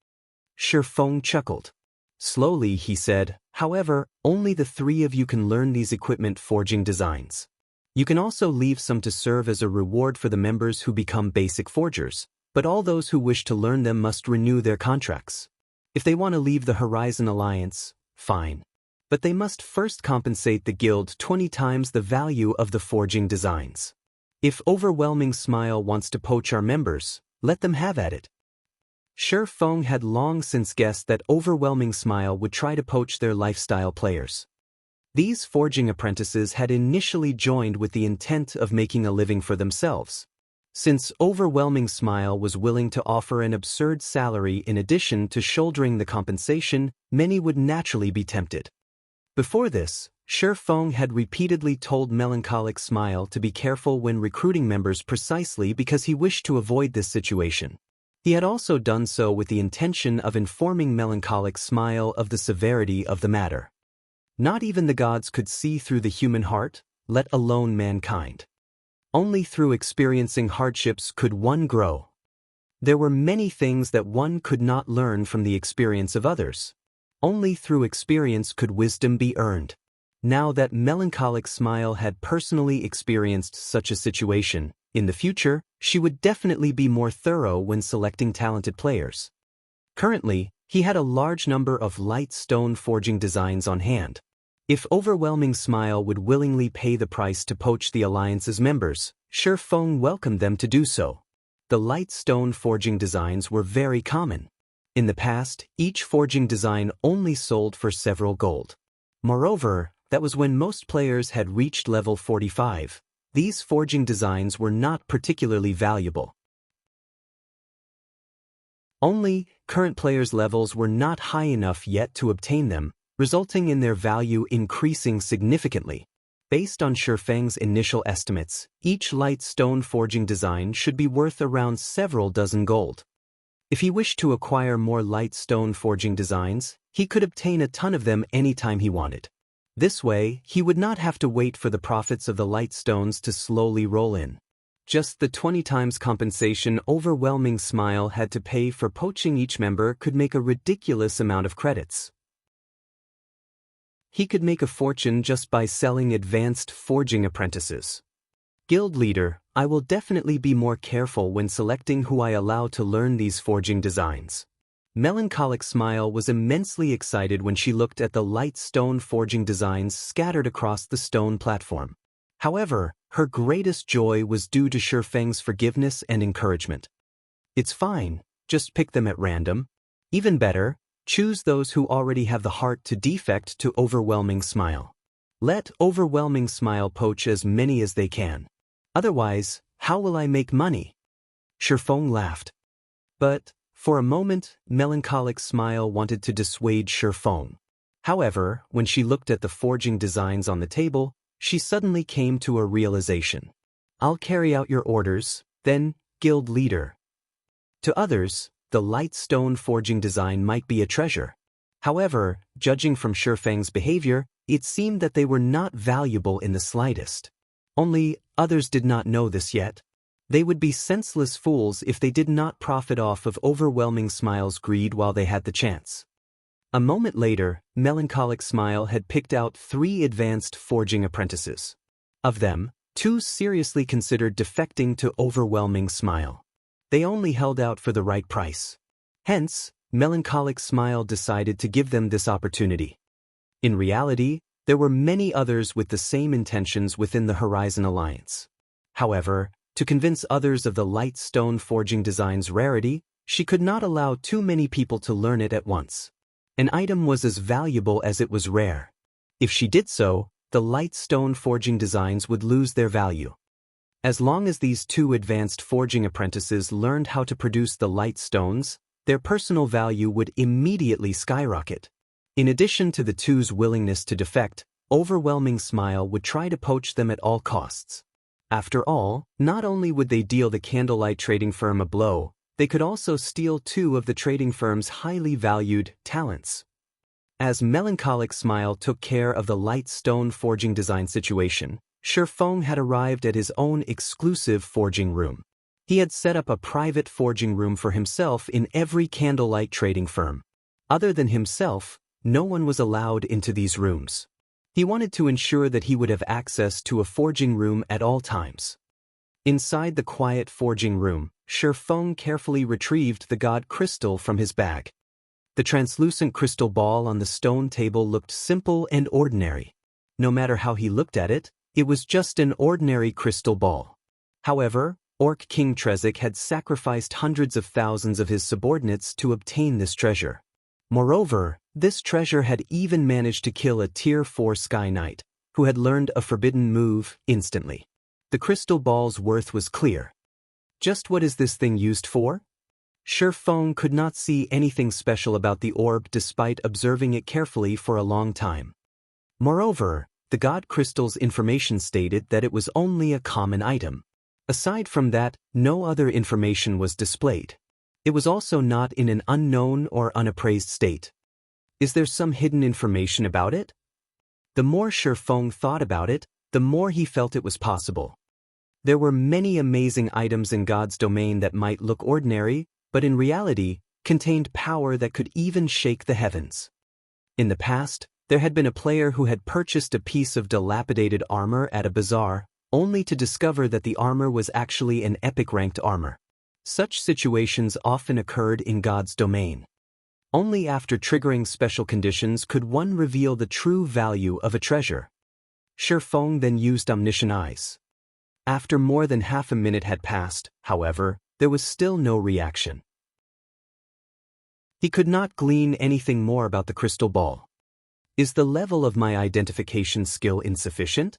Shi Feng chuckled. Slowly, he said, however, only the 3 of you can learn these equipment forging designs. You can also leave some to serve as a reward for the members who become basic forgers, but all those who wish to learn them must renew their contracts. If they want to leave the Horizon Alliance, fine. But they must first compensate the guild 20 times the value of the forging designs. If Overwhelming Smile wants to poach our members, let them have at it. Shi Feng had long since guessed that Overwhelming Smile would try to poach their lifestyle players. These forging apprentices had initially joined with the intent of making a living for themselves. Since Overwhelming Smile was willing to offer an absurd salary in addition to shouldering the compensation, many would naturally be tempted. Before this, Shi Feng had repeatedly told Melancholic Smile to be careful when recruiting members precisely because he wished to avoid this situation. He had also done so with the intention of informing Melancholic Smile of the severity of the matter. Not even the gods could see through the human heart, let alone mankind. Only through experiencing hardships could one grow. There were many things that one could not learn from the experience of others. Only through experience could wisdom be earned. Now that Melancholic Smile had personally experienced such a situation, in the future, she would definitely be more thorough when selecting talented players. Currently, he had a large number of light stone forging designs on hand. If Overwhelming Smile would willingly pay the price to poach the Alliance's members, Shi Feng welcomed them to do so. The light stone forging designs were very common. In the past, each forging design only sold for several gold. Moreover, that was when most players had reached level 45. These forging designs were not particularly valuable. Only, current players' levels were not high enough yet to obtain them, resulting in their value increasing significantly. Based on Shi Feng's initial estimates, each light stone forging design should be worth around several dozen gold. If he wished to acquire more light stone forging designs, he could obtain a ton of them anytime he wanted. This way, he would not have to wait for the profits of the light stones to slowly roll in. Just the 20 times compensation Overwhelming Smile had to pay for poaching each member could make a ridiculous amount of credits. He could make a fortune just by selling advanced forging apprentices. Guild leader, I will definitely be more careful when selecting who I allow to learn these forging designs. Melancholic Smile was immensely excited when she looked at the light stone forging designs scattered across the stone platform. However, her greatest joy was due to Shi Feng's forgiveness and encouragement. It's fine, just pick them at random. Even better, choose those who already have the heart to defect to Overwhelming Smile. Let Overwhelming Smile poach as many as they can. Otherwise, how will I make money? Shi Feng laughed. But, for a moment, Melancholic Smile wanted to dissuade Shi Feng. However, when she looked at the forging designs on the table, she suddenly came to a realization. I'll carry out your orders, then, guild leader. To others, the light stone forging design might be a treasure. However, judging from Shi Feng's behavior, it seemed that they were not valuable in the slightest. Only, others did not know this yet. They would be senseless fools if they did not profit off of Overwhelming Smile's greed while they had the chance. A moment later, Melancholic Smile had picked out 3 advanced forging apprentices. Of them, Two seriously considered defecting to Overwhelming Smile. They only held out for the right price. Hence, Melancholic Smile decided to give them this opportunity. In reality, there were many others with the same intentions within the Horizon Alliance. However, to convince others of the light stone forging design's rarity, she could not allow too many people to learn it at once. An item was as valuable as it was rare. If she did so, the light stone forging designs would lose their value. As long as these two advanced forging apprentices learned how to produce the light stones, their personal value would immediately skyrocket. In addition to the two's willingness to defect, Overwhelming Smile would try to poach them at all costs. After all, not only would they deal the Candlelight trading firm a blow, they could also steal two of the trading firm's highly valued talents. As Melancholic Smile took care of the light stone forging design situation, Shifeng had arrived at his own exclusive forging room. He had set up a private forging room for himself in every Candlelight trading firm. Other than himself, no one was allowed into these rooms. He wanted to ensure that he would have access to a forging room at all times. Inside the quiet forging room, Shifeng carefully retrieved the god crystal from his bag. The translucent crystal ball on the stone table looked simple and ordinary. No matter how he looked at it, it was just an ordinary crystal ball. However, Orc King Trezek had sacrificed hundreds of thousands of his subordinates to obtain this treasure. Moreover, this treasure had even managed to kill a Tier 4 Sky Knight, who had learned a forbidden move instantly. The crystal ball's worth was clear. Just what is this thing used for? Shifeng could not see anything special about the orb despite observing it carefully for a long time. Moreover, the god crystal's information stated that it was only a common item. Aside from that, no other information was displayed. It was also not in an unknown or unappraised state. Is there some hidden information about it? The more Shifeng thought about it, the more he felt it was possible. There were many amazing items in God's domain that might look ordinary, but in reality, contained power that could even shake the heavens. In the past, there had been a player who had purchased a piece of dilapidated armor at a bazaar, only to discover that the armor was actually an epic-ranked armor. Such situations often occurred in God's domain. Only after triggering special conditions could one reveal the true value of a treasure. Shifeng then used Omniscient Eyes. After more than half a minute had passed, however, there was still no reaction. He could not glean anything more about the crystal ball. Is the level of my identification skill insufficient?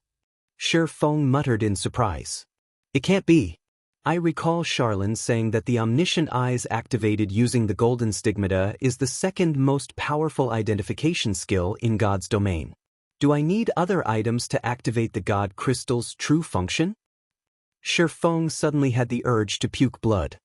Shifeng muttered in surprise. It can't be. I recall Charlene saying that the Omniscient Eyes activated using the Golden Stigmata is the second most powerful identification skill in God's domain. Do I need other items to activate the God Crystal's true function? Shifeng suddenly had the urge to puke blood.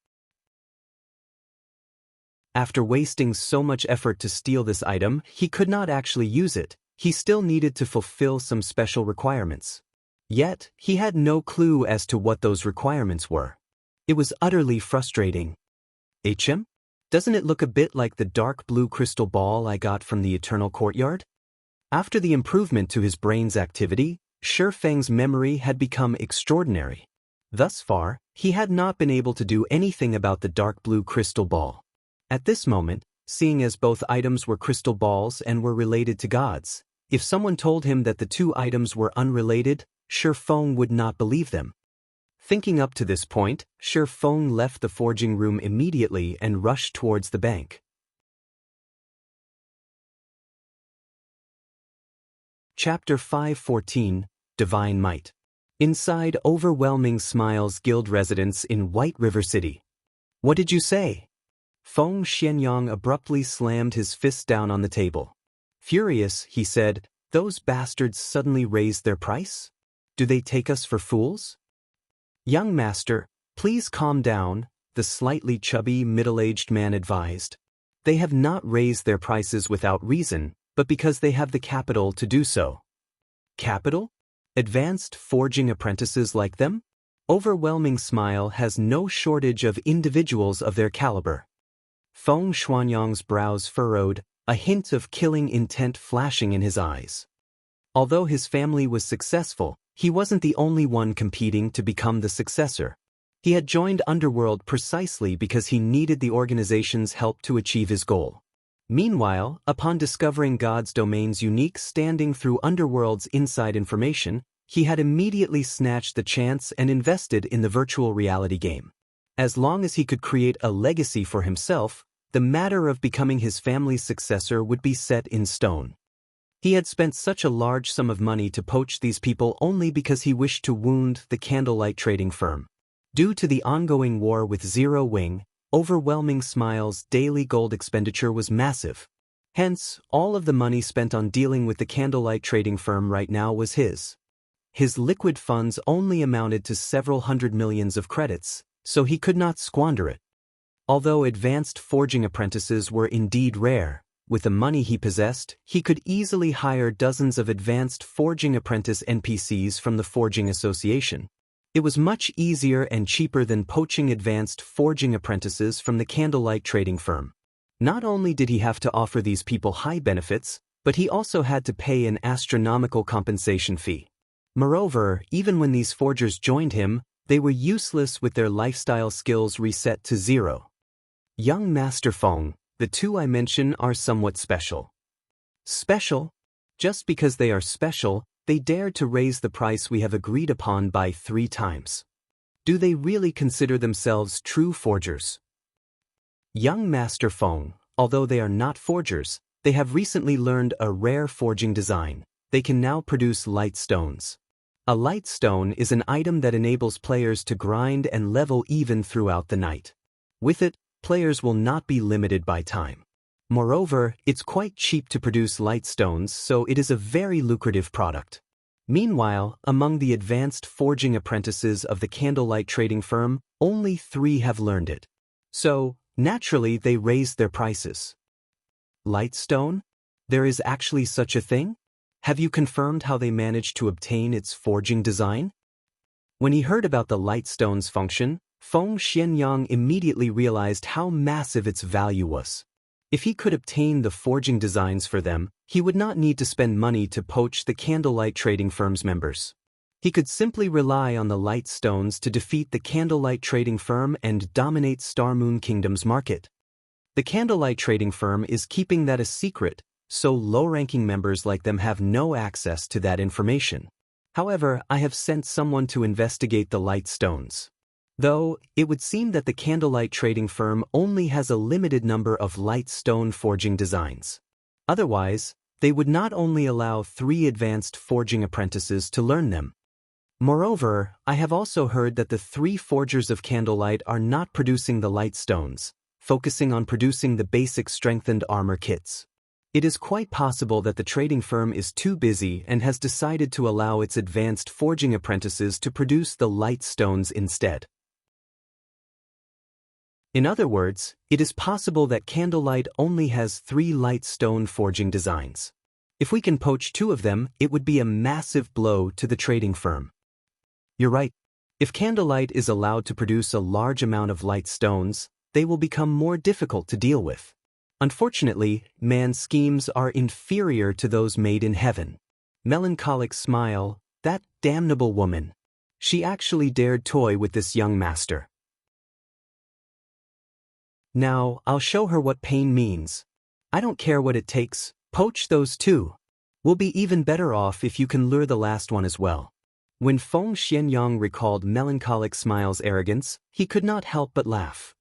After wasting so much effort to steal this item, he could not actually use it. He still needed to fulfill some special requirements. Yet, he had no clue as to what those requirements were. It was utterly frustrating. HM? Doesn't it look a bit like the dark blue crystal ball I got from the Eternal Courtyard? After the improvement to his brain's activity, Shifeng's memory had become extraordinary. Thus far, he had not been able to do anything about the dark blue crystal ball. At this moment, seeing as both items were crystal balls and were related to gods, if someone told him that the two items were unrelated, Shifeng would not believe them. Thinking up to this point, Shifeng left the forging room immediately and rushed towards the bank. Chapter 514, Divine Might. Inside Overwhelming Smile's guild residence in White River City. What did you say? Feng Xianyang abruptly slammed his fist down on the table. Furious, he said, those bastards suddenly raised their price? Do they take us for fools? Young master, please calm down, the slightly chubby middle-aged man advised. They have not raised their prices without reason, but because they have the capital to do so. Capital? Advanced forging apprentices like them? Overwhelming Smile has no shortage of individuals of their caliber. Feng Xuanyang's brows furrowed, a hint of killing intent flashing in his eyes. Although his family was successful, He wasn't the only one competing to become the successor. He had joined Underworld precisely because he needed the organization's help to achieve his goal. Meanwhile, upon discovering God's domain's unique standing through Underworld's inside information, he had immediately snatched the chance and invested in the virtual reality game. As long as he could create a legacy for himself, the matter of becoming his family's successor would be set in stone. He had spent such a large sum of money to poach these people only because he wished to wound the candlelight trading firm. Due to the ongoing war with Zero Wing, Overwhelming Smile's daily gold expenditure was massive. Hence, all of the money spent on dealing with the candlelight trading firm right now was his. His liquid funds only amounted to several hundred millions of credits, so he could not squander it. Although advanced forging apprentices were indeed rare, with the money he possessed, he could easily hire dozens of advanced forging apprentice NPCs from the Forging Association. It was much easier and cheaper than poaching advanced forging apprentices from the candlelight trading firm. Not only did he have to offer these people high benefits, but he also had to pay an astronomical compensation fee. Moreover, even when these forgers joined him, they were useless with their lifestyle skills reset to zero. Young Master Feng, the two I mention are somewhat special. Special? Just because they are special, they dared to raise the price we have agreed upon by 3 times. Do they really consider themselves true forgers? Young Master Feng, although they are not forgers, they have recently learned a rare forging design. They can now produce light stones. A light stone is an item that enables players to grind and level even throughout the night. With it, players will not be limited by time. Moreover, it's quite cheap to produce light stones, so it is a very lucrative product. Meanwhile, among the advanced forging apprentices of the candlelight trading firm, only 3 have learned it. So, naturally they raised their prices. Light stone? There is actually such a thing? Have you confirmed how they managed to obtain its forging design? When he heard about the light stone's function, Feng Xianyang immediately realized how massive its value was. If he could obtain the forging designs for them, he would not need to spend money to poach the candlelight trading firm's members. He could simply rely on the light stones to defeat the candlelight trading firm and dominate Star Moon Kingdom's market. The candlelight trading firm is keeping that a secret, so low-ranking members like them have no access to that information. However, I have sent someone to investigate the light stones. Though, it would seem that the candlelight trading firm only has a limited number of light stone forging designs. Otherwise, they would not only allow 3 advanced forging apprentices to learn them. Moreover, I have also heard that the 3 forgers of candlelight are not producing the light stones, focusing on producing the basic strengthened armor kits. It is quite possible that the trading firm is too busy and has decided to allow its advanced forging apprentices to produce the light stones instead. In other words, it is possible that candlelight only has 3 light stone forging designs. If we can poach 2 of them, it would be a massive blow to the trading firm. You're right. If candlelight is allowed to produce a large amount of light stones, they will become more difficult to deal with. Unfortunately, man's schemes are inferior to those made in heaven. Melancholic Smile, that damnable woman. She actually dared toy with this young master. Now, I'll show her what pain means. I don't care what it takes, poach those 2. We'll be even better off if you can lure the last one as well. When Feng Xianyang recalled Melancholic Smile's arrogance, he could not help but laugh.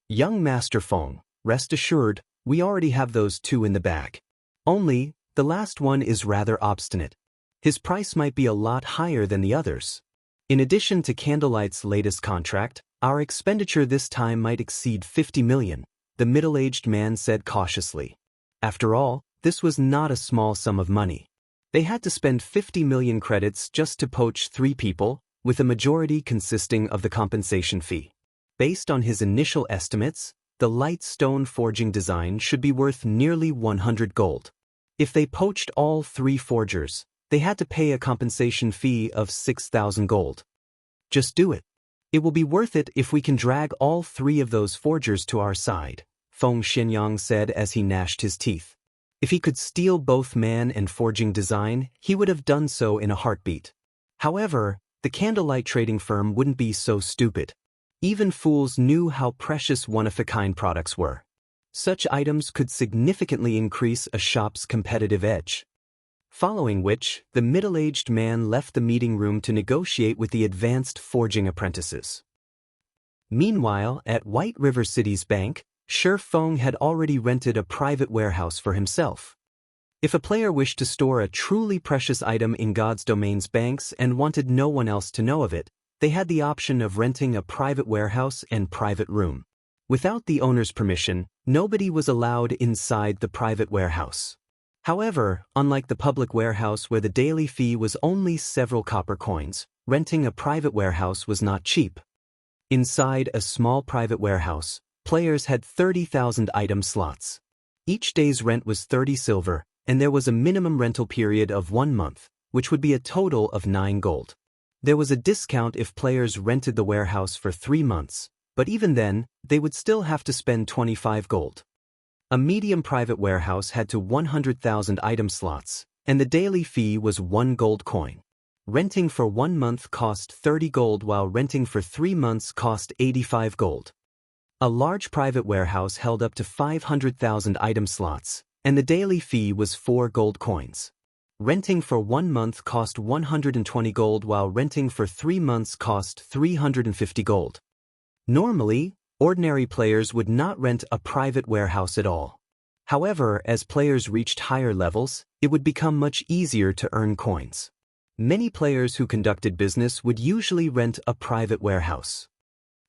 Young Master Feng, rest assured, we already have those 2 in the bag. Only, the last one is rather obstinate. His price might be a lot higher than the others. In addition to Candlelight's latest contract, our expenditure this time might exceed 50 million, the middle-aged man said cautiously. After all, this was not a small sum of money. They had to spend 50 million credits just to poach 3 people, with a majority consisting of the compensation fee. Based on his initial estimates, the light stone forging design should be worth nearly 100 gold. If they poached all 3 forgers, they had to pay a compensation fee of 6,000 gold. Just do it. It will be worth it if we can drag all 3 of those forgers to our side, Feng Xianyang said as he gnashed his teeth. If he could steal both man and forging design, he would have done so in a heartbeat. However, the candlelight trading firm wouldn't be so stupid. Even fools knew how precious one-of-a-kind products were. Such items could significantly increase a shop's competitive edge. Following which, the middle-aged man left the meeting room to negotiate with the advanced forging apprentices. Meanwhile, at White River City's bank, Shi Feng had already rented a private warehouse for himself. If a player wished to store a truly precious item in God's Domain's banks and wanted no one else to know of it, they had the option of renting a private warehouse and private room. Without the owner's permission, nobody was allowed inside the private warehouse. However, unlike the public warehouse where the daily fee was only several copper coins, renting a private warehouse was not cheap. Inside a small private warehouse, players had 30,000 item slots. Each day's rent was 30 silver, and there was a minimum rental period of 1 month, which would be a total of 9 gold. There was a discount if players rented the warehouse for 3 months, but even then, they would still have to spend 25 gold. A medium private warehouse had to 100,000 item slots, and the daily fee was 1 gold coin. Renting for 1 month cost 30 gold while renting for 3 months cost 85 gold. A large private warehouse held up to 500,000 item slots, and the daily fee was 4 gold coins. Renting for 1 month cost 120 gold while renting for 3 months cost 350 gold. Normally, ordinary players would not rent a private warehouse at all. However, as players reached higher levels, it would become much easier to earn coins. Many players who conducted business would usually rent a private warehouse.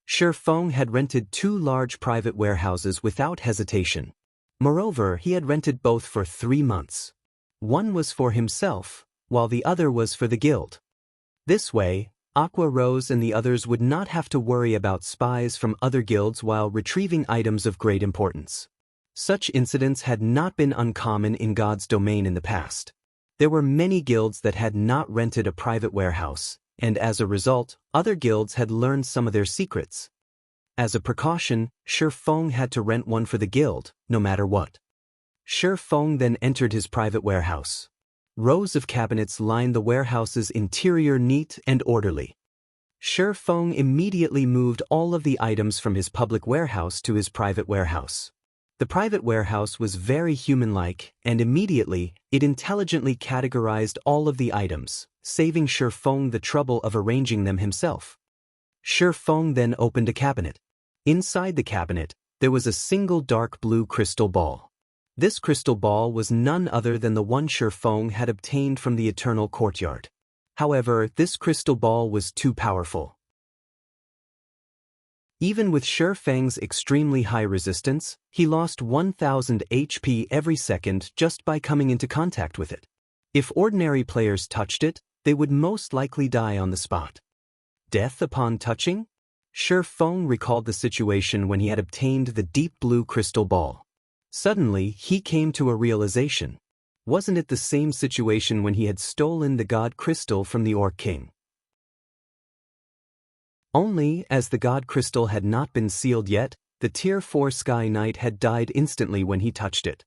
Shi Feng had rented 2 large private warehouses without hesitation. Moreover, he had rented both for 3 months. One was for himself, while the other was for the guild. This way, Aqua Rose and the others would not have to worry about spies from other guilds while retrieving items of great importance. Such incidents had not been uncommon in God's Domain in the past. There were many guilds that had not rented a private warehouse, and as a result, other guilds had learned some of their secrets. As a precaution, Shi Feng had to rent one for the guild, no matter what. Shi Feng then entered his private warehouse. Rows of cabinets lined the warehouse's interior neat and orderly. Shi Feng immediately moved all of the items from his public warehouse to his private warehouse. The private warehouse was very human-like, and immediately, it intelligently categorized all of the items, saving Shi Feng the trouble of arranging them himself. Shi Feng then opened a cabinet. Inside the cabinet, there was a single dark blue crystal ball. This crystal ball was none other than the one Shi Feng had obtained from the Eternal Courtyard. However, this crystal ball was too powerful. Even with Shi Feng's extremely high resistance, he lost 1,000 HP every second just by coming into contact with it. If ordinary players touched it, they would most likely die on the spot. Death upon touching? Shi Feng recalled the situation when he had obtained the deep blue crystal ball. Suddenly, he came to a realization. Wasn't it the same situation when he had stolen the God Crystal from the Orc King? Only, as the God Crystal had not been sealed yet, the Tier 4 Sky Knight had died instantly when he touched it.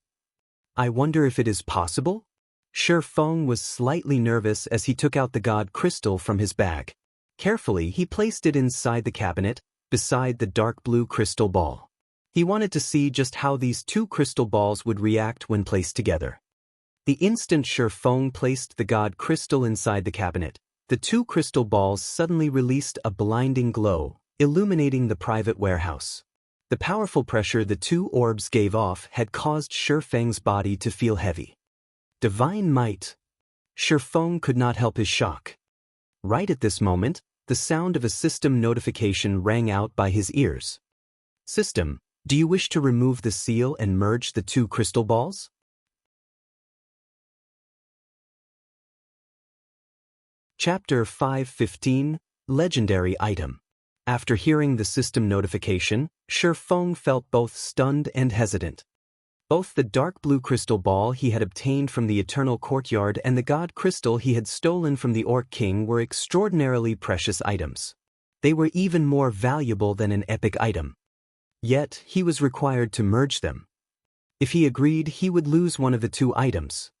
I wonder if it is possible? Shi Feng was slightly nervous as he took out the God Crystal from his bag. Carefully, he placed it inside the cabinet, beside the dark blue crystal ball. He wanted to see just how these 2 crystal balls would react when placed together. The instant Shi Feng placed the God Crystal inside the cabinet, the 2 crystal balls suddenly released a blinding glow, illuminating the private warehouse. The powerful pressure the 2 orbs gave off had caused Shi Feng's body to feel heavy. Divine might! Shi Feng could not help his shock. Right at this moment, the sound of a system notification rang out by his ears. System, do you wish to remove the seal and merge the 2 crystal balls? Chapter 5:15 Legendary Item. After hearing the system notification, Shi Feng felt both stunned and hesitant. Both the dark blue crystal ball he had obtained from the Eternal Courtyard and the God Crystal he had stolen from the Orc King were extraordinarily precious items. They were even more valuable than an epic item. Yet, he was required to merge them. If he agreed, he would lose one of the 2 items.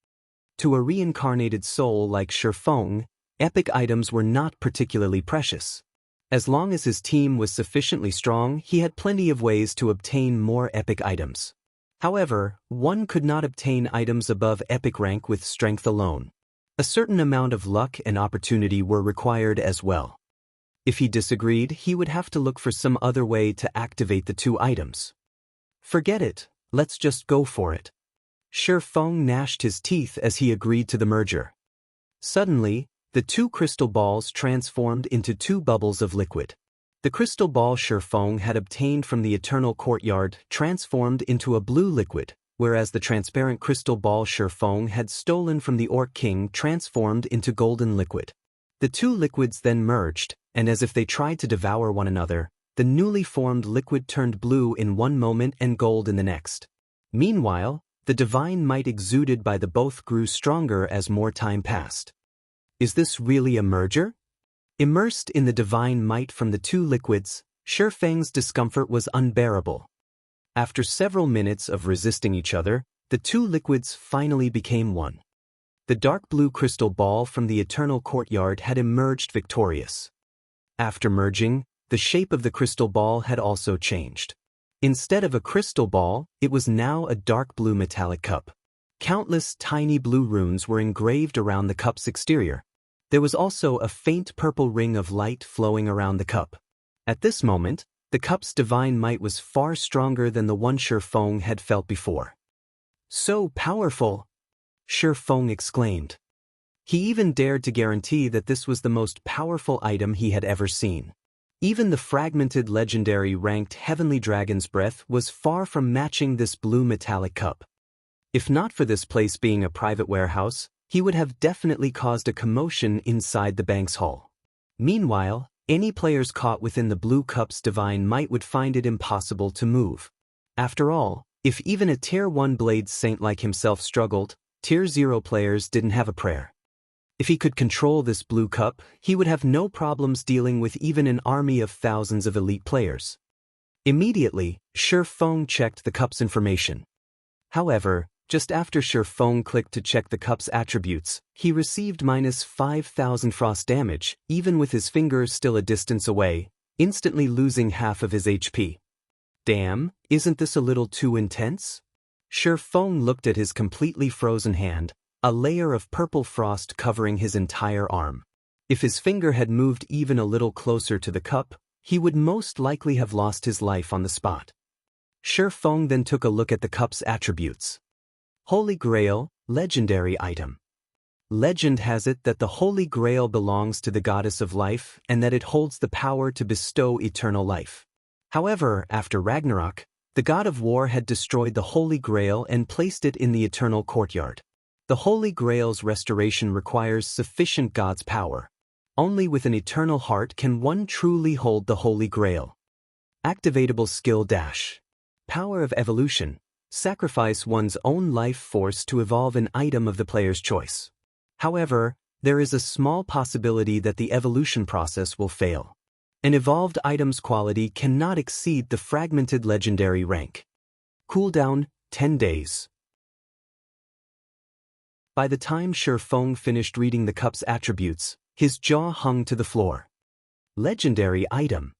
To a reincarnated soul like Shi Feng, epic items were not particularly precious. As long as his team was sufficiently strong, he had plenty of ways to obtain more epic items. However, one could not obtain items above epic rank with strength alone. A certain amount of luck and opportunity were required as well. If he disagreed, he would have to look for some other way to activate the two items. Forget it, let's just go for it. Shi Feng gnashed his teeth as he agreed to the merger. Suddenly, the two crystal balls transformed into two bubbles of liquid. The crystal ball Shi Feng had obtained from the Eternal Courtyard transformed into a blue liquid, whereas the transparent crystal ball Shi Feng had stolen from the Orc King transformed into golden liquid. The two liquids then merged, and as if they tried to devour one another, the newly formed liquid turned blue in one moment and gold in the next. Meanwhile, the divine might exuded by the both grew stronger as more time passed. Is this really a merger? Immersed in the divine might from the two liquids, Shi Feng's discomfort was unbearable. After several minutes of resisting each other, the two liquids finally became one. The dark blue crystal ball from the Eternal Courtyard had emerged victorious. After merging, the shape of the crystal ball had also changed. Instead of a crystal ball, it was now a dark blue metallic cup. Countless tiny blue runes were engraved around the cup's exterior. There was also a faint purple ring of light flowing around the cup. At this moment, the cup's divine might was far stronger than the one Shi Feng had felt before. So powerful! Shi Feng exclaimed. He even dared to guarantee that this was the most powerful item he had ever seen. Even the fragmented legendary ranked Heavenly Dragon's Breath was far from matching this blue metallic cup. If not for this place being a private warehouse, he would have definitely caused a commotion inside the bank's hall. Meanwhile, any players caught within the blue cup's divine might would find it impossible to move. After all, if even a Tier 1 Blade Saint like himself struggled, Tier 0 players didn't have a prayer. If he could control this blue cup, he would have no problems dealing with even an army of thousands of elite players. Immediately, Shi Feng checked the cup's information. However, just after Shi Feng clicked to check the cup's attributes, he received -5,000 frost damage, even with his fingers still a distance away, instantly losing half of his HP. Damn, isn't this a little too intense? Shi Feng looked at his completely frozen hand, a layer of purple frost covering his entire arm. If his finger had moved even a little closer to the cup, he would most likely have lost his life on the spot. Shi Feng then took a look at the cup's attributes. Holy Grail, legendary item. Legend has it that the Holy Grail belongs to the Goddess of Life and that it holds the power to bestow eternal life. However, after Ragnarok, the God of War had destroyed the Holy Grail and placed it in the Eternal Courtyard. The Holy Grail's restoration requires sufficient God's power. Only with an eternal heart can one truly hold the Holy Grail. Activatable skill dash. Power of evolution. Sacrifice one's own life force to evolve an item of the player's choice. However, there is a small possibility that the evolution process will fail. An evolved item's quality cannot exceed the fragmented legendary rank. Cooldown, 10 days. By the time Shi Feng finished reading the cup's attributes, his jaw hung to the floor. Legendary item.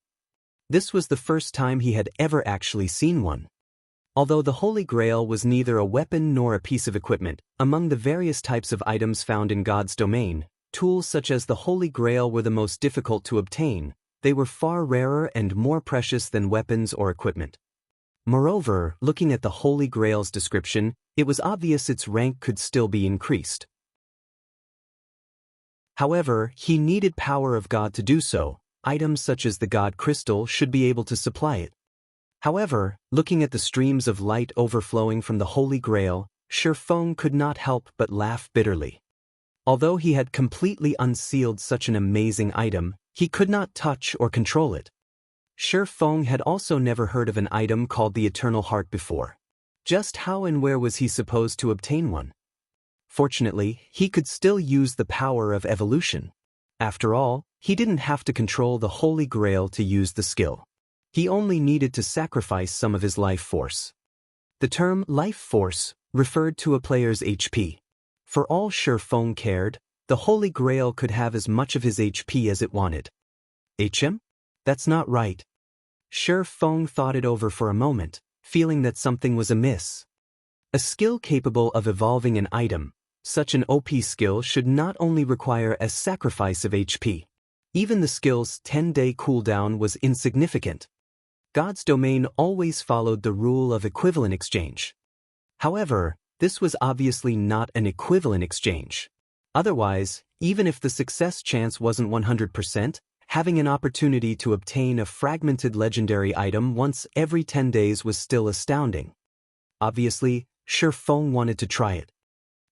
This was the first time he had ever actually seen one. Although the Holy Grail was neither a weapon nor a piece of equipment, among the various types of items found in God's domain, tools such as the Holy Grail were the most difficult to obtain. They were far rarer and more precious than weapons or equipment. Moreover, looking at the Holy Grail's description, it was obvious its rank could still be increased. However, he needed power of God to do so. Items such as the God Crystal should be able to supply it. However, looking at the streams of light overflowing from the Holy Grail, Shi Feng could not help but laugh bitterly. Although he had completely unsealed such an amazing item, he could not touch or control it. Shi Feng had also never heard of an item called the Eternal Heart before. Just how and where was he supposed to obtain one? Fortunately, he could still use the power of evolution. After all, he didn't have to control the Holy Grail to use the skill. He only needed to sacrifice some of his life force. The term life force referred to a player's HP. For all Shi Feng cared, The Holy Grail could have as much of his HP as it wanted. HM? That's not right. Shi Feng thought it over for a moment, feeling that something was amiss. A skill capable of evolving an item, such an OP skill should not only require a sacrifice of HP. Even the skill's 10-day cooldown was insignificant. God's domain always followed the rule of equivalent exchange. However, this was obviously not an equivalent exchange. Otherwise, even if the success chance wasn't 100%, having an opportunity to obtain a fragmented legendary item once every 10 days was still astounding. Obviously, Shi Feng wanted to try it.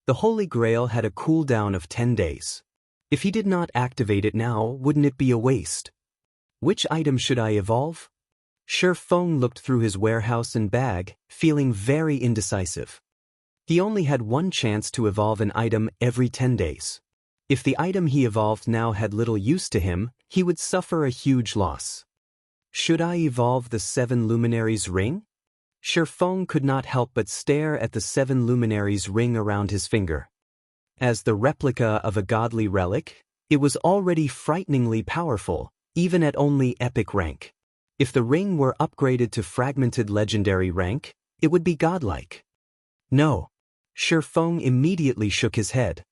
The Holy Grail had a cooldown of 10 days. If he did not activate it now, wouldn't it be a waste? Which item should I evolve? Shi Feng looked through his warehouse and bag, feeling very indecisive. He only had one chance to evolve an item every 10 days. If the item he evolved now had little use to him, he would suffer a huge loss. Should I evolve the 7 Luminaries ring? Shi Feng could not help but stare at the 7 Luminaries ring around his finger. As the replica of a godly relic, it was already frighteningly powerful, even at only epic rank. If the ring were upgraded to fragmented legendary rank, it would be godlike. No. Shi Feng immediately shook his head.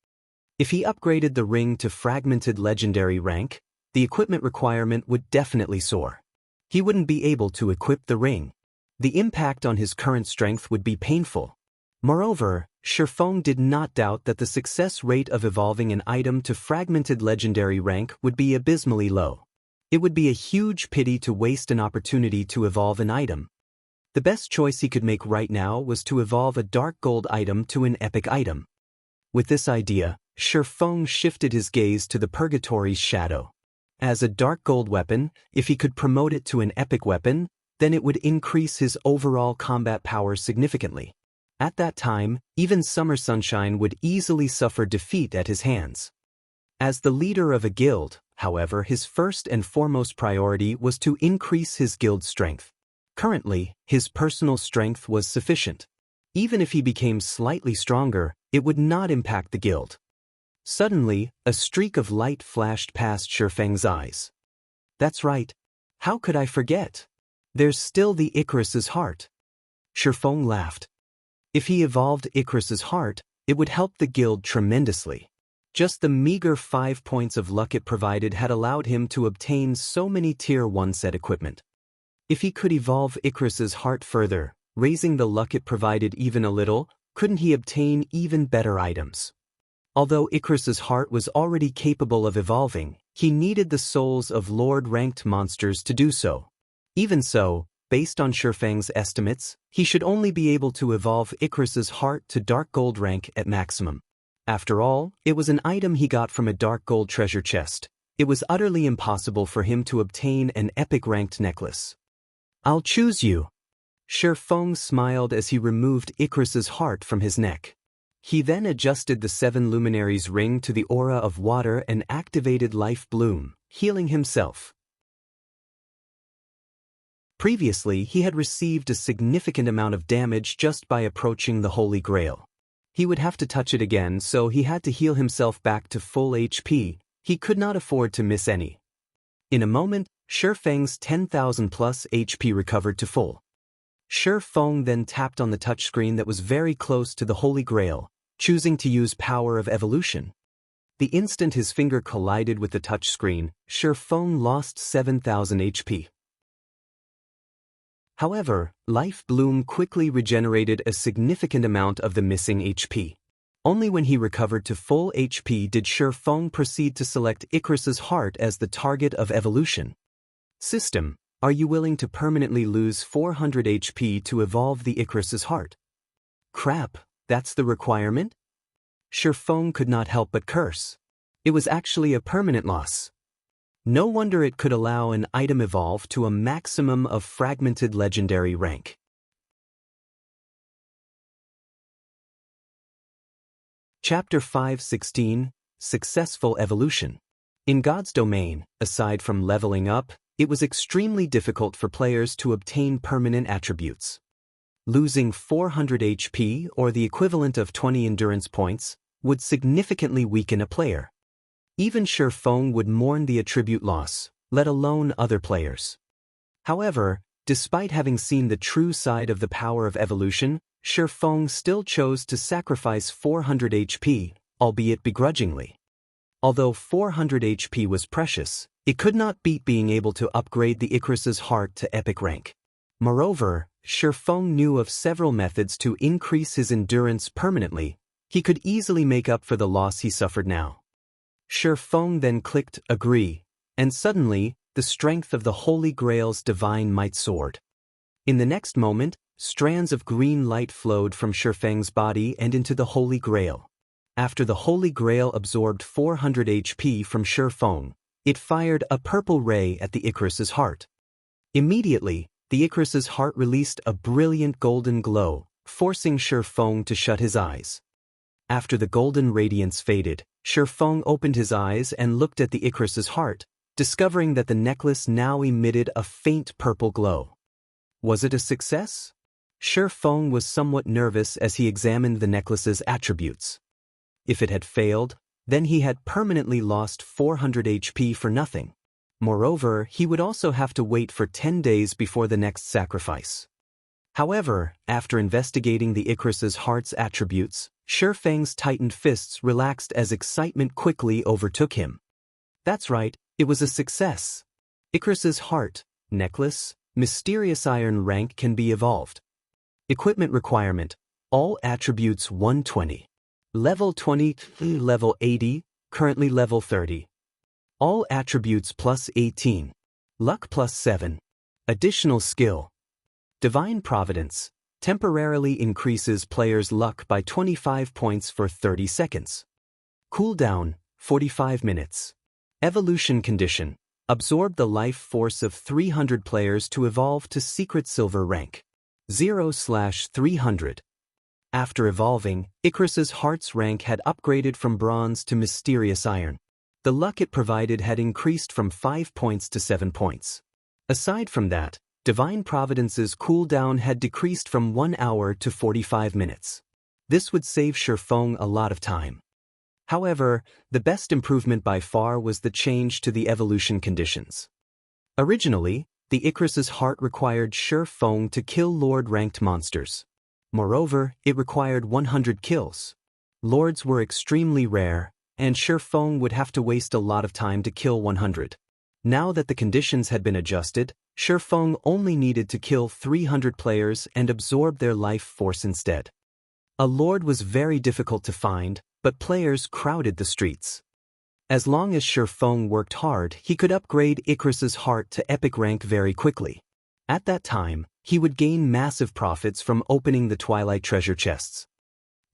If he upgraded the ring to fragmented legendary rank, the equipment requirement would definitely soar. He wouldn't be able to equip the ring. The impact on his current strength would be painful. Moreover, Shi Feng did not doubt that the success rate of evolving an item to fragmented legendary rank would be abysmally low. It would be a huge pity to waste an opportunity to evolve an item. The best choice he could make right now was to evolve a dark gold item to an epic item. With this idea, Shi Feng shifted his gaze to the Purgatory's shadow. As a dark gold weapon, if he could promote it to an epic weapon, then it would increase his overall combat power significantly. At that time, even Summer Sunshine would easily suffer defeat at his hands. As the leader of a guild, however, his first and foremost priority was to increase his guild's strength. Currently, his personal strength was sufficient. Even if he became slightly stronger, it would not impact the guild. Suddenly, a streak of light flashed past Shi Feng's eyes. That's right. How could I forget? There's still the Icarus's heart. Shi Feng laughed. If he evolved Icarus's heart, it would help the guild tremendously. Just the meager 5 points of luck it provided had allowed him to obtain so many Tier 1 set equipment. If he could evolve Icarus's heart further, raising the luck it provided even a little, couldn't he obtain even better items? Although Icarus's heart was already capable of evolving, he needed the souls of Lord-ranked monsters to do so. Even so, based on Shi Feng's estimates, he should only be able to evolve Icarus's heart to dark gold rank at maximum. After all, it was an item he got from a dark gold treasure chest. It was utterly impossible for him to obtain an epic ranked necklace. I'll choose you. Shi Feng smiled as he removed Icarus's heart from his neck. He then adjusted the 7 Luminaries ring to the aura of water and activated Life Bloom, healing himself. Previously, he had received a significant amount of damage just by approaching the Holy Grail. He would have to touch it again, so he had to heal himself back to full HP. He could not afford to miss any. In a moment, Shi Feng's 10,000 plus HP recovered to full. Shi Feng then tapped on the touchscreen that was very close to the Holy Grail, choosing to use Power of Evolution. The instant his finger collided with the touchscreen, Shi Feng lost 7,000 HP. However, Life Bloom quickly regenerated a significant amount of the missing HP. Only when he recovered to full HP did Shi Feng proceed to select Icarus's heart as the target of evolution. System, are you willing to permanently lose 400 HP to evolve the Icarus's heart? Crap, that's the requirement? Shi Feng could not help but curse. It was actually a permanent loss. No wonder it could allow an item evolve to a maximum of fragmented legendary rank. Chapter 5:16 Successful Evolution. In God's domain, aside from leveling up, it was extremely difficult for players to obtain permanent attributes. Losing 400 HP or the equivalent of 20 endurance points would significantly weaken a player. Even Shi Feng would mourn the attribute loss, let alone other players. However, despite having seen the true side of the power of evolution, Shi Feng still chose to sacrifice 400 HP, albeit begrudgingly. Although 400 HP was precious, it could not beat being able to upgrade the Icarus's heart to epic rank. Moreover, Shi Feng knew of several methods to increase his endurance permanently. He could easily make up for the loss he suffered now. Shi Feng then clicked agree, and suddenly, the strength of the Holy Grail's divine might soared. In the next moment, strands of green light flowed from Shi Feng's body and into the Holy Grail. After the Holy Grail absorbed 400 HP from Shi Feng, it fired a purple ray at the Icarus's heart. Immediately, the Icarus's heart released a brilliant golden glow, forcing Shi Feng to shut his eyes. After the golden radiance faded, Shi Feng opened his eyes and looked at the Icarus's heart, discovering that the necklace now emitted a faint purple glow. Was it a success? Shi Feng was somewhat nervous as he examined the necklace's attributes. If it had failed, then he had permanently lost 400 HP for nothing. Moreover, he would also have to wait for 10 days before the next sacrifice. However, after investigating the Icarus's heart's attributes, Shi Feng's tightened fists relaxed as excitement quickly overtook him. That's right, it was a success. Icarus's heart, necklace, mysterious iron rank can be evolved. Equipment requirement, all attributes 120. Level 20, level 80, currently level 30. All attributes plus 18. Luck plus 7. Additional skill. Divine Providence, temporarily increases player's luck by 25 points for 30 seconds. Cooldown, 45 minutes. Evolution condition, absorb the life force of 300 players to evolve to secret silver rank. 0/300. After evolving, Icarus's heart's rank had upgraded from bronze to mysterious iron. The luck it provided had increased from 5 points to 7 points. Aside from that, Divine Providence's cooldown had decreased from 1 hour to 45 minutes. This would save Shi Feng a lot of time. However, the best improvement by far was the change to the evolution conditions. Originally, the Icarus's heart required Shi Feng to kill Lord-ranked monsters. Moreover, it required 100 kills. Lords were extremely rare, and Shi Feng would have to waste a lot of time to kill 100. Now that the conditions had been adjusted, Shi Feng only needed to kill 300 players and absorb their life force instead. A lord was very difficult to find, but players crowded the streets. As long as Shi Feng worked hard, he could upgrade Icarus's heart to epic rank very quickly. At that time, he would gain massive profits from opening the Twilight treasure chests.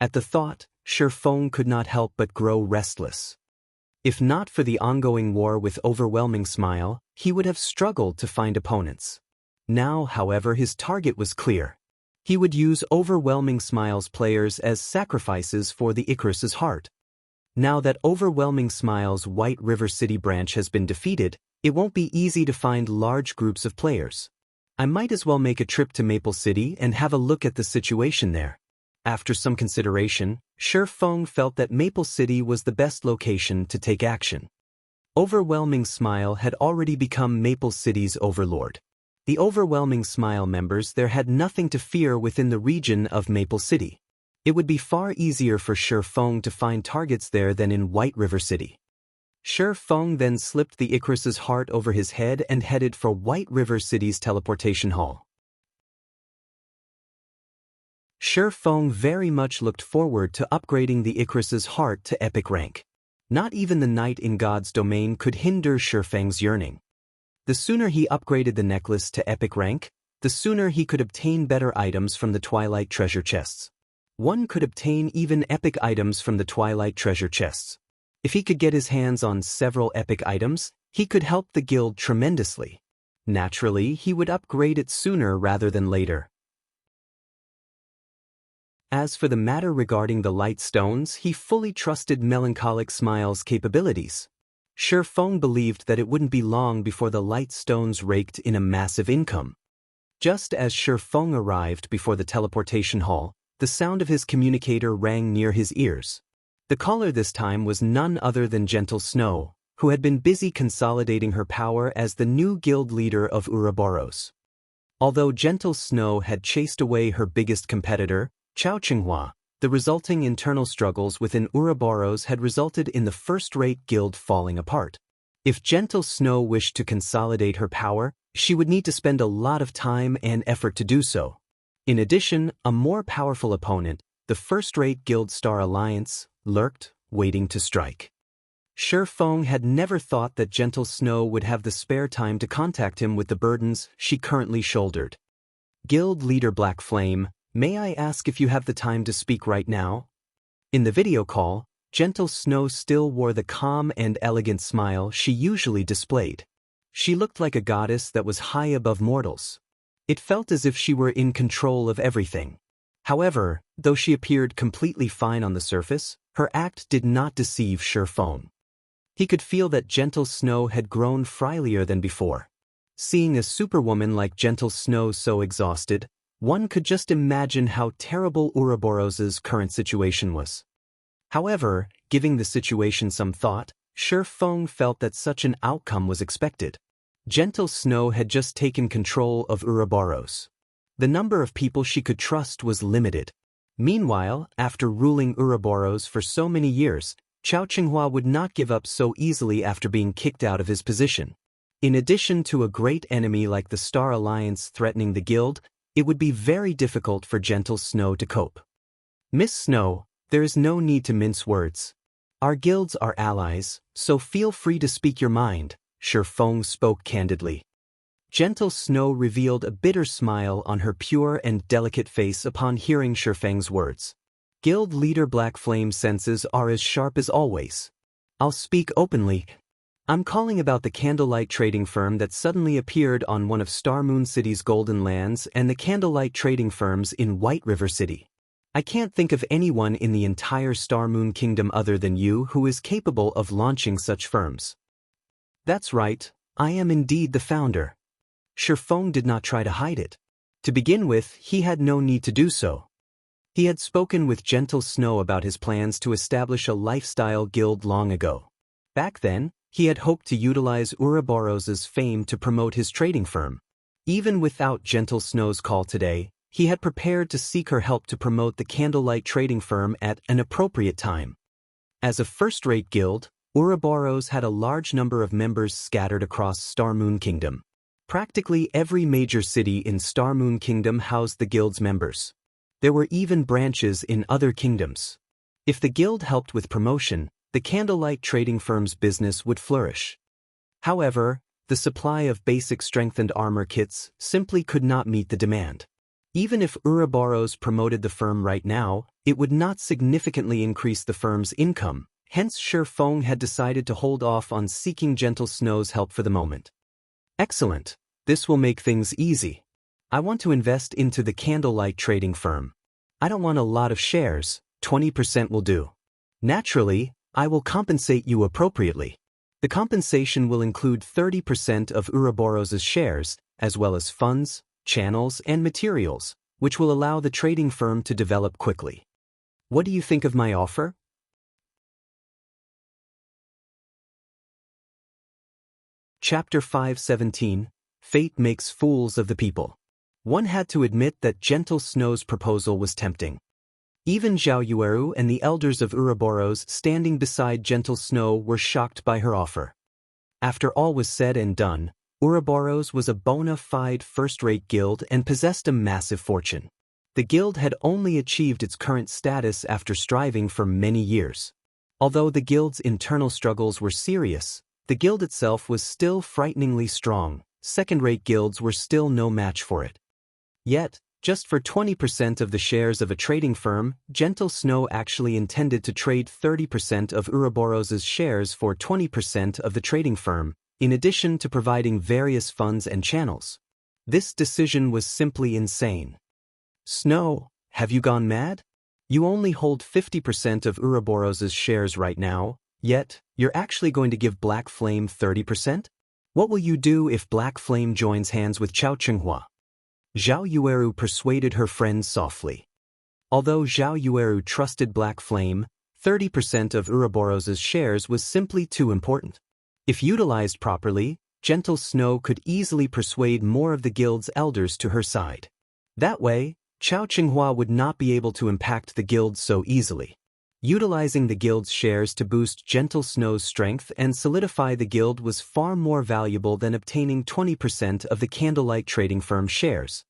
At the thought, Shi Feng could not help but grow restless. If not for the ongoing war with Overwhelming Smile, he would have struggled to find opponents. Now, however, his target was clear. He would use Overwhelming Smile's players as sacrifices for the Icarus's heart. Now that Overwhelming Smile's White River City branch has been defeated, it won't be easy to find large groups of players. I might as well make a trip to Maple City and have a look at the situation there. After some consideration, Shi Feng felt that Maple City was the best location to take action. Overwhelming Smile had already become Maple City's overlord. The Overwhelming Smile members there had nothing to fear within the region of Maple City. It would be far easier for Shi Feng to find targets there than in White River City. Shi Feng then slipped the Icarus's heart over his head and headed for White River City's teleportation hall. Shi Feng very much looked forward to upgrading the Icarus's heart to epic rank. Not even the night in God's domain could hinder Shi Feng's yearning. The sooner he upgraded the necklace to epic rank, the sooner he could obtain better items from the Twilight treasure chests. One could obtain even epic items from the Twilight treasure chests. If he could get his hands on several epic items, he could help the guild tremendously. Naturally, he would upgrade it sooner rather than later. As for the matter regarding the light stones, he fully trusted Melancholic Smile's capabilities. Shi Feng believed that it wouldn't be long before the light stones raked in a massive income. Just as Shi Feng arrived before the teleportation hall, the sound of his communicator rang near his ears. The caller this time was none other than Gentle Snow, who had been busy consolidating her power as the new guild leader of Ouroboros. Although Gentle Snow had chased away her biggest competitor, Xianxia, the resulting internal struggles within Ouroboros had resulted in the first-rate guild falling apart. If Gentle Snow wished to consolidate her power, she would need to spend a lot of time and effort to do so. In addition, a more powerful opponent, the first-rate Guild Star Alliance, lurked, waiting to strike. Feng had never thought that Gentle Snow would have the spare time to contact him with the burdens she currently shouldered. Guild Leader Black Flame, may I ask if you have the time to speak right now? In the video call, Gentle Snow still wore the calm and elegant smile she usually displayed. She looked like a goddess that was high above mortals. It felt as if she were in control of everything. However, though she appeared completely fine on the surface, her act did not deceive Feng. He could feel that Gentle Snow had grown frilier than before. Seeing a superwoman like Gentle Snow so exhausted, one could just imagine how terrible Ouroboros' current situation was. However, giving the situation some thought, Feng felt that such an outcome was expected. Gentle Snow had just taken control of Ouroboros. The number of people she could trust was limited. Meanwhile, after ruling Ouroboros for so many years, Xianxia would not give up so easily after being kicked out of his position. In addition to a great enemy like the Star Alliance threatening the guild, it would be very difficult for Gentle Snow to cope. Miss Snow, there is no need to mince words. Our guilds are allies, so feel free to speak your mind, Feng spoke candidly. Gentle Snow revealed a bitter smile on her pure and delicate face upon hearing Feng's words. Guild Leader Black Flame's senses are as sharp as always. I'll speak openly. I'm calling about the candlelight trading firm that suddenly appeared on one of Star Moon City's golden lands and the candlelight trading firms in White River City. I can't think of anyone in the entire Star Moon Kingdom other than you who is capable of launching such firms. That's right, I am indeed the founder. Feng did not try to hide it. To begin with, he had no need to do so. He had spoken with Gentle Snow about his plans to establish a lifestyle guild long ago. Back then, he had hoped to utilize Ouroboros' fame to promote his trading firm. Even without Gentle Snow's call today, he had prepared to seek her help to promote the candlelight trading firm at an appropriate time. As a first-rate guild, Ouroboros had a large number of members scattered across Star Moon Kingdom. Practically every major city in Star Moon Kingdom housed the guild's members. There were even branches in other kingdoms. If the guild helped with promotion, the candlelight trading firm's business would flourish. However, the supply of basic strengthened armor kits simply could not meet the demand. Even if Ouroboros promoted the firm right now, it would not significantly increase the firm's income. Hence, Feng had decided to hold off on seeking Gentle Snow's help for the moment. Excellent. This will make things easy. I want to invest into the candlelight trading firm. I don't want a lot of shares, 20% will do. Naturally, I will compensate you appropriately. The compensation will include 30% of Ouroboros' shares, as well as funds, channels, and materials, which will allow the trading firm to develop quickly. What do you think of my offer? Chapter 517, Fate Makes Fools of the People. One had to admit that Gentle Snow's proposal was tempting. Even Zhao Yueru and the elders of Ouroboros standing beside Gentle Snow were shocked by her offer. After all was said and done, Ouroboros was a bona fide first-rate guild and possessed a massive fortune. The guild had only achieved its current status after striving for many years. Although the guild's internal struggles were serious, the guild itself was still frighteningly strong. Second-rate guilds were still no match for it. Yet, just for 20% of the shares of a trading firm, Gentle Snow actually intended to trade 30% of Ouroboros' shares for 20% of the trading firm, in addition to providing various funds and channels. This decision was simply insane. Snow, have you gone mad? You only hold 50% of Ouroboros' shares right now, yet, you're actually going to give Black Flame 30%? What will you do if Black Flame joins hands with Xianxia? Zhao Yueru persuaded her friend softly. Although Zhao Yueru trusted Black Flame, 30% of Ouroboros's shares was simply too important. If utilized properly, Gentle Snow could easily persuade more of the guild's elders to her side. That way, Chao Qinghua would not be able to impact the guild so easily. Utilizing the guild's shares to boost Gentle Snow's strength and solidify the guild was far more valuable than obtaining 20% of the Candlelight Trading Firm's shares.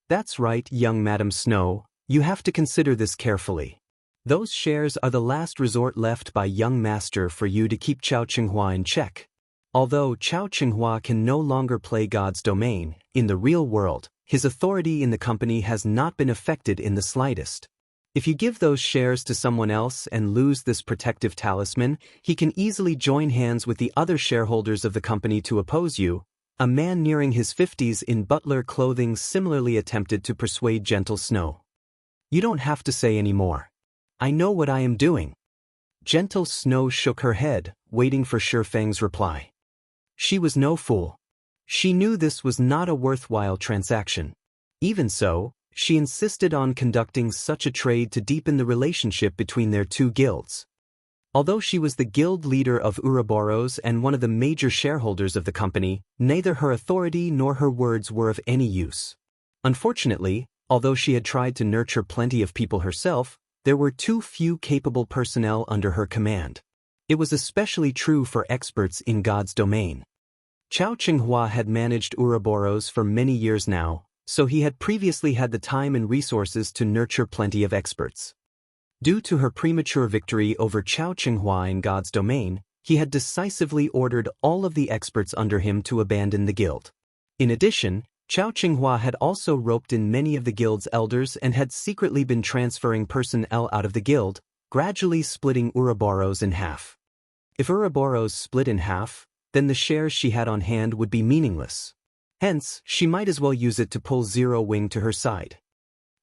That's right, young Madam Snow, you have to consider this carefully. Those shares are the last resort left by young master for you to keep Chao Qinghua in check. Although Chao Qinghua can no longer play God's domain, in the real world, his authority in the company has not been affected in the slightest. If you give those shares to someone else and lose this protective talisman, he can easily join hands with the other shareholders of the company to oppose you. A man nearing his 50s in butler clothing similarly attempted to persuade Gentle Snow. You don't have to say any more. I know what I am doing. Gentle Snow shook her head, waiting for Shifeng's reply. She was no fool. She knew this was not a worthwhile transaction. Even so, she insisted on conducting such a trade to deepen the relationship between their two guilds. Although she was the guild leader of Ouroboros and one of the major shareholders of the company, neither her authority nor her words were of any use. Unfortunately, although she had tried to nurture plenty of people herself, there were too few capable personnel under her command. It was especially true for experts in God's domain. Chao Qinghua had managed Ouroboros for many years now, so he had previously had the time and resources to nurture plenty of experts. Due to her premature victory over Chao Qinghua in God's domain, he had decisively ordered all of the experts under him to abandon the guild. In addition, Chao Qinghua had also roped in many of the guild's elders and had secretly been transferring personnel out of the guild, gradually splitting Ouroboros in half. If Ouroboros split in half, then the shares she had on hand would be meaningless. Hence, she might as well use it to pull Zero Wing to her side.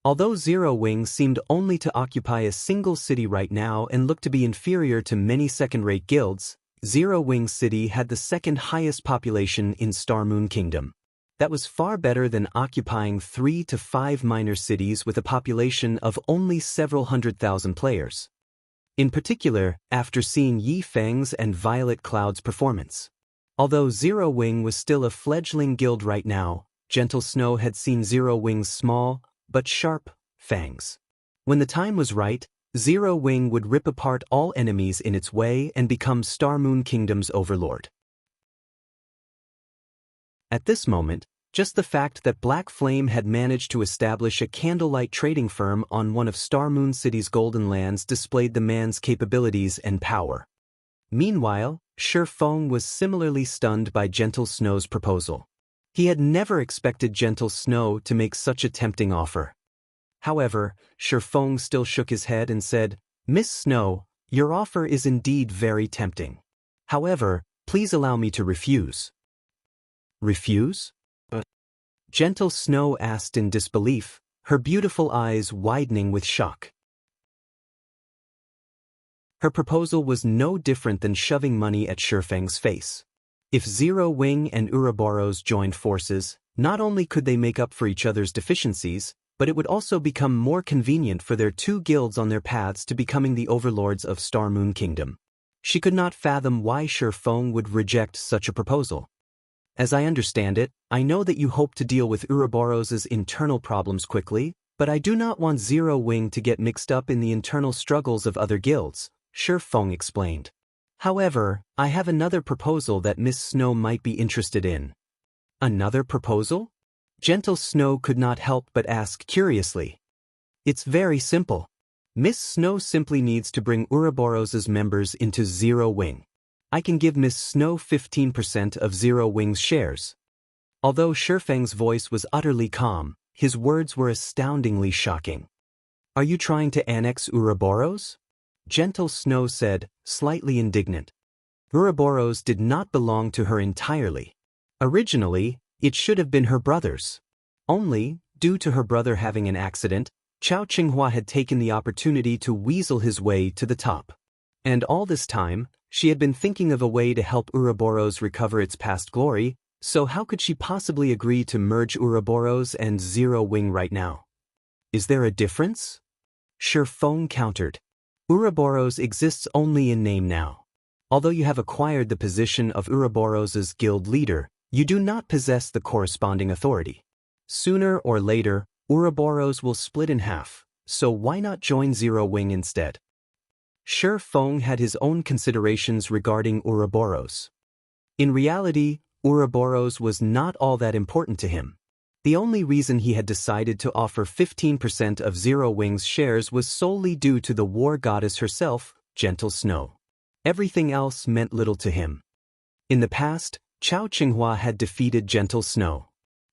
Although Zero Wing seemed only to occupy a single city right now and looked to be inferior to many second-rate guilds, Zero Wing City had the second highest population in Star Moon Kingdom. That was far better than occupying 3 to 5 minor cities with a population of only several 100,000 players. In particular, after seeing Yi Feng's and Violet Cloud's performance. Although Zero Wing was still a fledgling guild right now, Gentle Snow had seen Zero Wing's small, but sharp, fangs. When the time was right, Zero Wing would rip apart all enemies in its way and become Star Moon Kingdom's overlord. At this moment, just the fact that Black Flame had managed to establish a candlelight trading firm on one of Star Moon City's golden lands displayed the man's capabilities and power. Meanwhile, Shifeng was similarly stunned by Gentle Snow's proposal. He had never expected Gentle Snow to make such a tempting offer. However, Shifeng still shook his head and said, "Miss Snow, your offer is indeed very tempting. However, please allow me to refuse." Refuse? Gentle Snow asked in disbelief, her beautiful eyes widening with shock. Her proposal was no different than shoving money at Shifeng's face. If Zero Wing and Ouroboros joined forces, not only could they make up for each other's deficiencies, but it would also become more convenient for their two guilds on their paths to becoming the overlords of Star Moon Kingdom. She could not fathom why Shifeng would reject such a proposal. As I understand it, I know that you hope to deal with Ouroboros's internal problems quickly, but I do not want Zero Wing to get mixed up in the internal struggles of other guilds, Shifeng explained. However, I have another proposal that Miss Snow might be interested in. Another proposal? Gentle Snow could not help but ask curiously. It's very simple. Miss Snow simply needs to bring Ouroboros's members into Zero Wing. I can give Miss Snow 15% of Zero Wing's shares. Although Shifeng's voice was utterly calm, his words were astoundingly shocking. Are you trying to annex Ouroboros? Gentle Snow said, slightly indignant. Ouroboros did not belong to her entirely. Originally, it should have been her brother's. Only, due to her brother having an accident, Chao Qinghua had taken the opportunity to weasel his way to the top. And all this time, she had been thinking of a way to help Ouroboros recover its past glory, so how could she possibly agree to merge Ouroboros and Zero Wing right now? Is there a difference? Shifeng countered. Ouroboros exists only in name now. Although you have acquired the position of Ouroboros' guild leader, you do not possess the corresponding authority. Sooner or later, Ouroboros will split in half, so why not join Zero Wing instead? Shi Feng had his own considerations regarding Ouroboros. In reality, Ouroboros was not all that important to him. The only reason he had decided to offer 15% of Zero Wing's shares was solely due to the war goddess herself, Gentle Snow. Everything else meant little to him. In the past, Chao Qinghua had defeated Gentle Snow.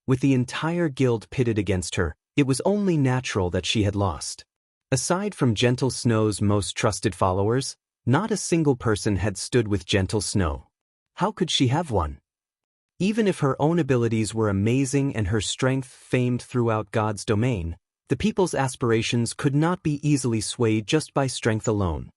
With the entire guild pitted against her, it was only natural that she had lost. Aside from Gentle Snow's most trusted followers, not a single person had stood with Gentle Snow. How could she have won? Even if her own abilities were amazing and her strength famed throughout God's domain, the people's aspirations could not be easily swayed just by strength alone.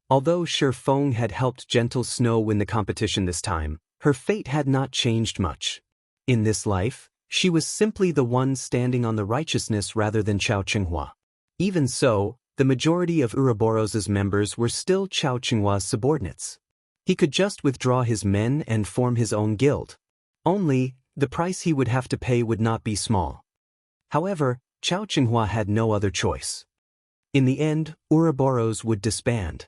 Although Shi Feng had helped Gentle Snow win the competition this time, her fate had not changed much. In this life, she was simply the one standing on the righteousness rather than Chao Qinghua. Even so, the majority of Ouroboros' members were still Chao Qinghua's subordinates. He could just withdraw his men and form his own guild. Only, the price he would have to pay would not be small. However, Chao Qinghua had no other choice. In the end, Ouroboros would disband.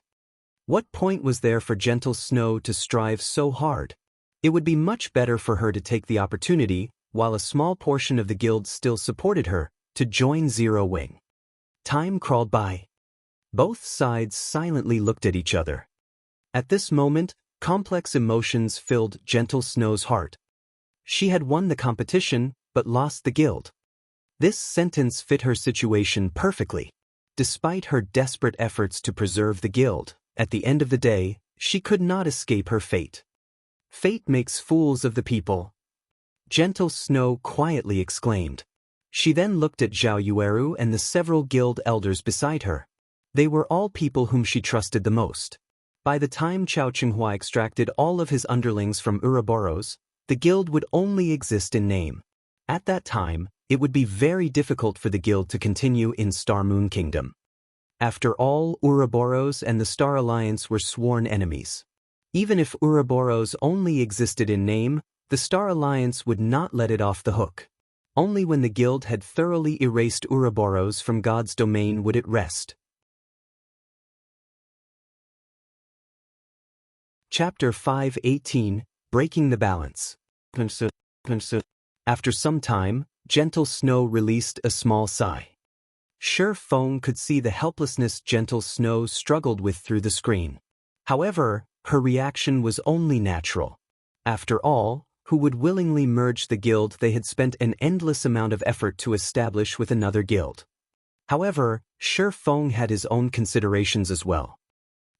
What point was there for Gentle Snow to strive so hard? It would be much better for her to take the opportunity, while a small portion of the guild still supported her, to join Zero Wing. Time crawled by. Both sides silently looked at each other. At this moment, complex emotions filled Gentle Snow's heart. She had won the competition, but lost the guild. This sentence fit her situation perfectly. Despite her desperate efforts to preserve the guild, at the end of the day, she could not escape her fate. Fate makes fools of the people. Gentle Snow quietly exclaimed. She then looked at Zhao Yueru and the several guild elders beside her. They were all people whom she trusted the most. By the time Chao Qinghua extracted all of his underlings from Ouroboros, the guild would only exist in name. At that time, it would be very difficult for the guild to continue in Star Moon Kingdom. After all, Ouroboros and the Star Alliance were sworn enemies. Even if Ouroboros only existed in name, the Star Alliance would not let it off the hook. Only when the guild had thoroughly erased Ouroboros from God's domain would it rest. Chapter 5:18, Breaking the Balance. After some time, Gentle Snow released a small sigh. Shi Feng could see the helplessness Gentle Snow struggled with through the screen. However, her reaction was only natural. After all, who would willingly merge the guild they had spent an endless amount of effort to establish with another guild? However, Shi Feng had his own considerations as well.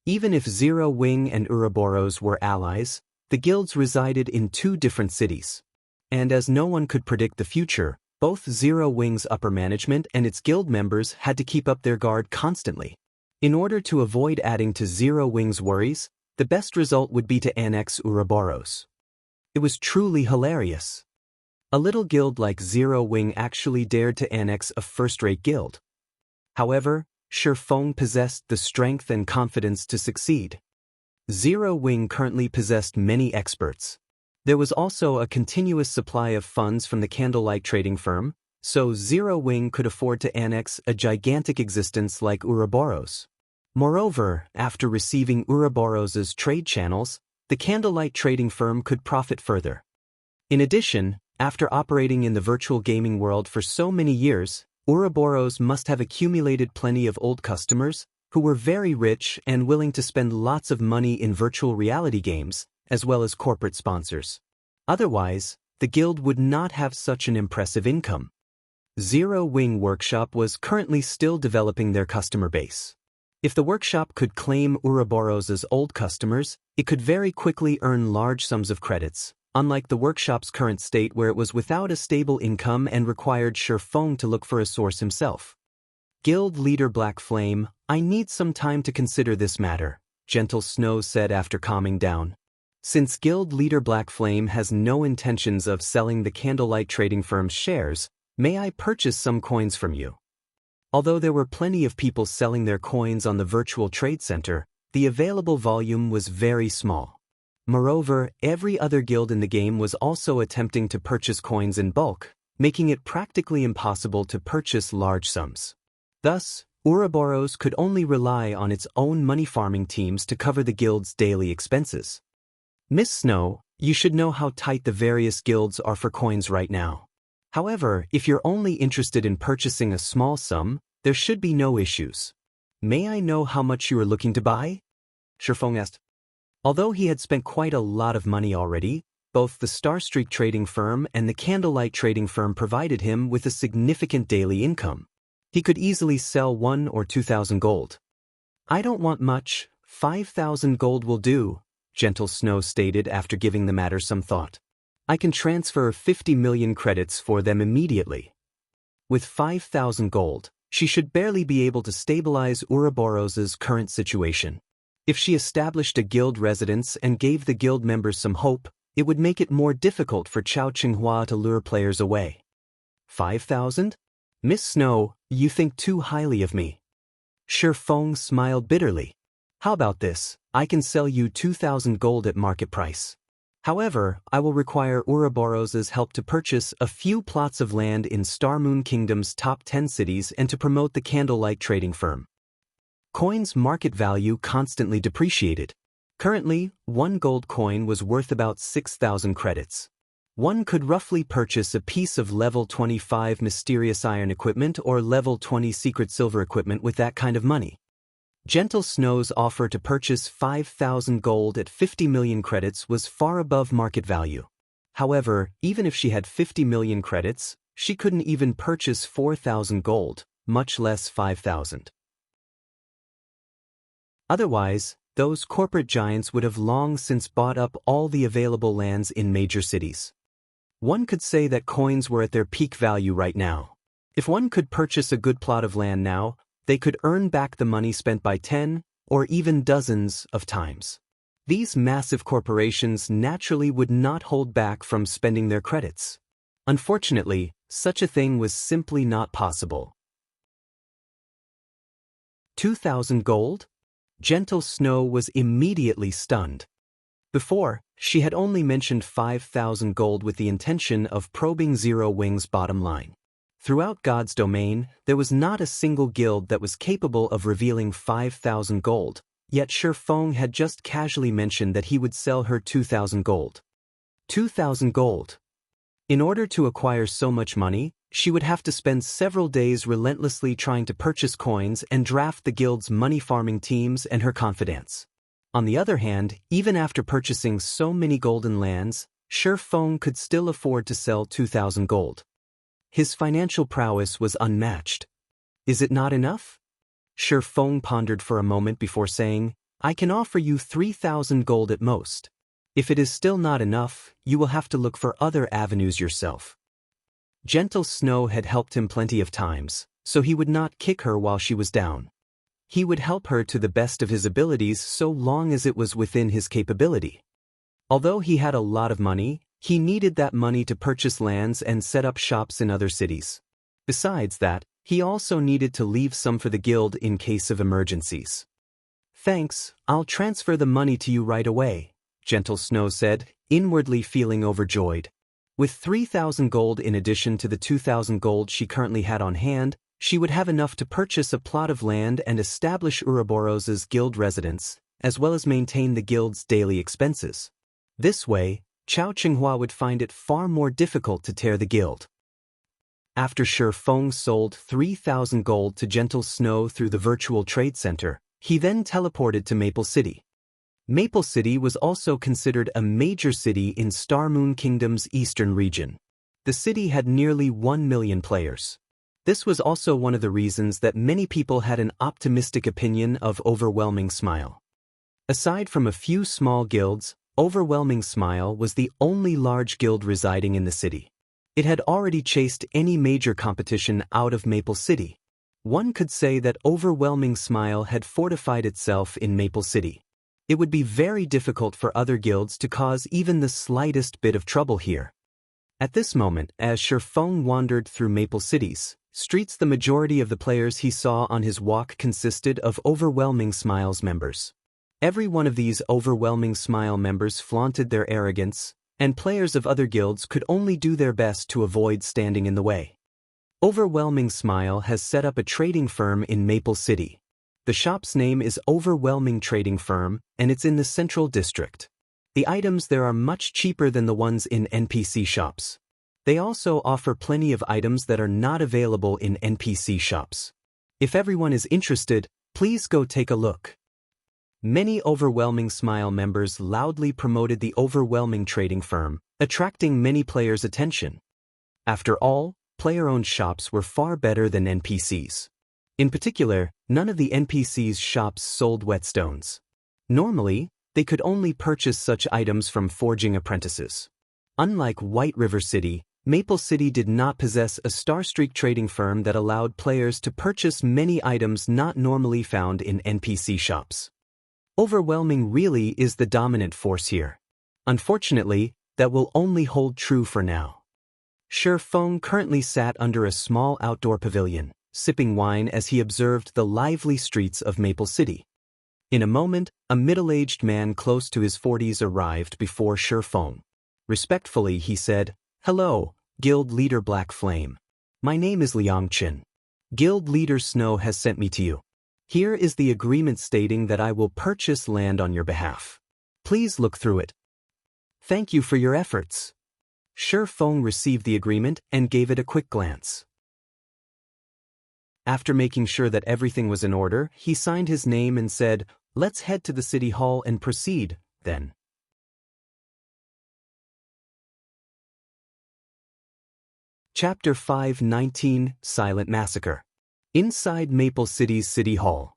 Even if Zero Wing and Ouroboros were allies, the guilds resided in two different cities. And as no one could predict the future, both Zero Wing's upper management and its guild members had to keep up their guard constantly. In order to avoid adding to Zero Wing's worries, the best result would be to annex Ouroboros. It was truly hilarious. A little guild like Zero Wing actually dared to annex a first-rate guild. However, Shi Feng possessed the strength and confidence to succeed. Zero Wing currently possessed many experts. There was also a continuous supply of funds from the candlelight trading firm, so Zero Wing could afford to annex a gigantic existence like Ouroboros. Moreover, after receiving Ouroboros' trade channels, the candlelight trading firm could profit further. In addition, after operating in the virtual gaming world for so many years, Ouroboros must have accumulated plenty of old customers who were very rich and willing to spend lots of money in virtual reality games, as well as corporate sponsors. Otherwise, the guild would not have such an impressive income. Zero Wing Workshop was currently still developing their customer base. If the workshop could claim Ouroboros' old customers, it could very quickly earn large sums of credits, unlike the workshop's current state where it was without a stable income and required Shi Feng to look for a source himself. Guild leader Black Flame, I need some time to consider this matter, Gentle Snow said after calming down. Since Guild leader Black Flame has no intentions of selling the candlelight trading firm's shares, may I purchase some coins from you? Although there were plenty of people selling their coins on the virtual trade center, the available volume was very small. Moreover, every other guild in the game was also attempting to purchase coins in bulk, making it practically impossible to purchase large sums. Thus, Ouroboros could only rely on its own money farming teams to cover the guild's daily expenses. Miss Snow, you should know how tight the various guilds are for coins right now. However, if you're only interested in purchasing a small sum, there should be no issues. May I know how much you are looking to buy? Shifeng asked. Although he had spent quite a lot of money already, both the Starstreak trading firm and the Candlelight trading firm provided him with a significant daily income. He could easily sell 1,000 or 2,000 gold. I don't want much, 5,000 gold will do, Gentle Snow stated after giving the matter some thought. I can transfer 50 million credits for them immediately. With 5,000 gold, she should barely be able to stabilize Ouroboros' current situation. If she established a guild residence and gave the guild members some hope, it would make it more difficult for Chao Qinghua to lure players away. 5,000? Miss Snow, you think too highly of me. Shifeng smiled bitterly. How about this? I can sell you 2,000 gold at market price. However, I will require Ouroboros' help to purchase a few plots of land in Star Moon Kingdom's top 10 cities and to promote the Candlelight trading firm. Coins' market value constantly depreciated. Currently, 1 gold coin was worth about 6,000 credits. One could roughly purchase a piece of level 25 mysterious iron equipment or level 20 secret silver equipment with that kind of money. Gentle Snow's offer to purchase 5,000 gold at 50 million credits was far above market value. However, even if she had 50 million credits, she couldn't even purchase 4,000 gold, much less 5,000. Otherwise, those corporate giants would have long since bought up all the available lands in major cities. One could say that coins were at their peak value right now. If one could purchase a good plot of land now, they could earn back the money spent by 10 or even dozens of times. These massive corporations naturally would not hold back from spending their credits. Unfortunately, such a thing was simply not possible. 2,000 gold? Gentle Snow was immediately stunned. Before, she had only mentioned 5,000 gold with the intention of probing Zero Wing's bottom line. Throughout God's domain, there was not a single guild that was capable of revealing 5,000 gold, yet Shifeng had just casually mentioned that he would sell her 2,000 gold. 2,000 gold. In order to acquire so much money, she would have to spend several days relentlessly trying to purchase coins and draft the guild's money farming teams and her confidants. On the other hand, even after purchasing so many golden lands, Shifeng could still afford to sell 2,000 gold. His financial prowess was unmatched. Is it not enough? Shifeng pondered for a moment before saying, I can offer you 3,000 gold at most. If it is still not enough, you will have to look for other avenues yourself. Gentle Snow had helped him plenty of times, so he would not kick her while she was down. He would help her to the best of his abilities so long as it was within his capability. Although he had a lot of money, he needed that money to purchase lands and set up shops in other cities. Besides that, he also needed to leave some for the guild in case of emergencies. Thanks, I'll transfer the money to you right away, Gentle Snow said, inwardly feeling overjoyed. With 3,000 gold in addition to the 2,000 gold she currently had on hand, she would have enough to purchase a plot of land and establish Ouroboros' guild residence, as well as maintain the guild's daily expenses. This way, Chao Qinghua would find it far more difficult to tear the guild. After Shifeng sold 3,000 gold to Gentle Snow through the virtual trade center, he then teleported to Maple City. Maple City was also considered a major city in Star Moon Kingdom's eastern region. The city had nearly 1 million players. This was also one of the reasons that many people had an optimistic opinion of Overwhelming Smile. Aside from a few small guilds, Overwhelming Smile was the only large guild residing in the city. It had already chased any major competition out of Maple City. One could say that Overwhelming Smile had fortified itself in Maple City. It would be very difficult for other guilds to cause even the slightest bit of trouble here. At this moment, as Shifeng wandered through Maple Cities, streets. The majority of the players he saw on his walk consisted of Overwhelming Smile's members. Every one of these Overwhelming Smile members flaunted their arrogance, and players of other guilds could only do their best to avoid standing in the way. Overwhelming Smile has set up a trading firm in Maple City. The shop's name is Overwhelming Trading Firm, and it's in the Central District. The items there are much cheaper than the ones in NPC shops. They also offer plenty of items that are not available in NPC shops. If everyone is interested, please go take a look. Many Overwhelming Smile members loudly promoted the Overwhelming Trading Firm, attracting many players' attention. After all, player-owned shops were far better than NPCs. In particular, none of the NPCs' shops sold whetstones. Normally, they could only purchase such items from forging apprentices. Unlike White River City, Maple City did not possess a Starstreak trading firm that allowed players to purchase many items not normally found in NPC shops. Overwhelming really is the dominant force here. Unfortunately, that will only hold true for now. Shi Feng currently sat under a small outdoor pavilion, sipping wine as he observed the lively streets of Maple City. In a moment, a middle-aged man close to his 40s arrived before Shi Feng. Respectfully, he said, "Hello, Guild Leader Black Flame. My name is Liang Qin. Guild Leader Snow has sent me to you. Here is the agreement stating that I will purchase land on your behalf. Please look through it." "Thank you for your efforts." Shi Feng received the agreement and gave it a quick glance. After making sure that everything was in order, he signed his name and said, "Let's head to the city hall and proceed, then." Chapter 5:19 Silent Massacre. Inside Maple City's City Hall.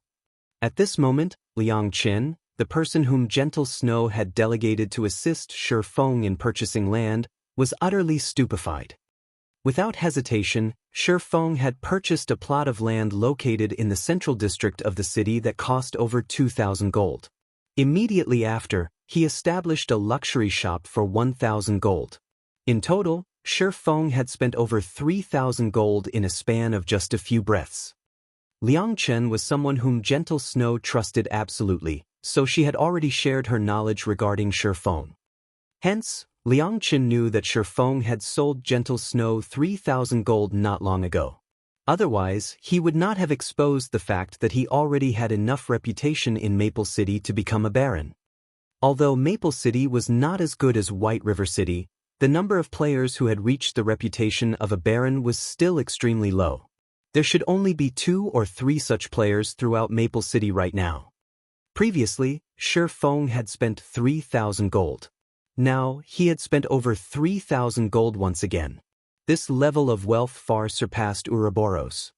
At this moment, Liang Qin, the person whom Gentle Snow had delegated to assist Shi Feng in purchasing land, was utterly stupefied. Without hesitation, Shi Feng had purchased a plot of land located in the central district of the city that cost over 2,000 gold. Immediately after, he established a luxury shop for 1,000 gold. In total, Shi Feng had spent over 3,000 gold in a span of just a few breaths. Liang Chen was someone whom Gentle Snow trusted absolutely, so she had already shared her knowledge regarding Shi Feng. Hence, Liang Chen knew that Shi Feng had sold Gentle Snow 3,000 gold not long ago. Otherwise, he would not have exposed the fact that he already had enough reputation in Maple City to become a baron. Although Maple City was not as good as White River City, the number of players who had reached the reputation of a baron was still extremely low. There should only be 2 or 3 such players throughout Maple City right now. Previously, Shi Feng had spent 3,000 gold. Now, he had spent over 3,000 gold once again. This level of wealth far surpassed Ouroboros.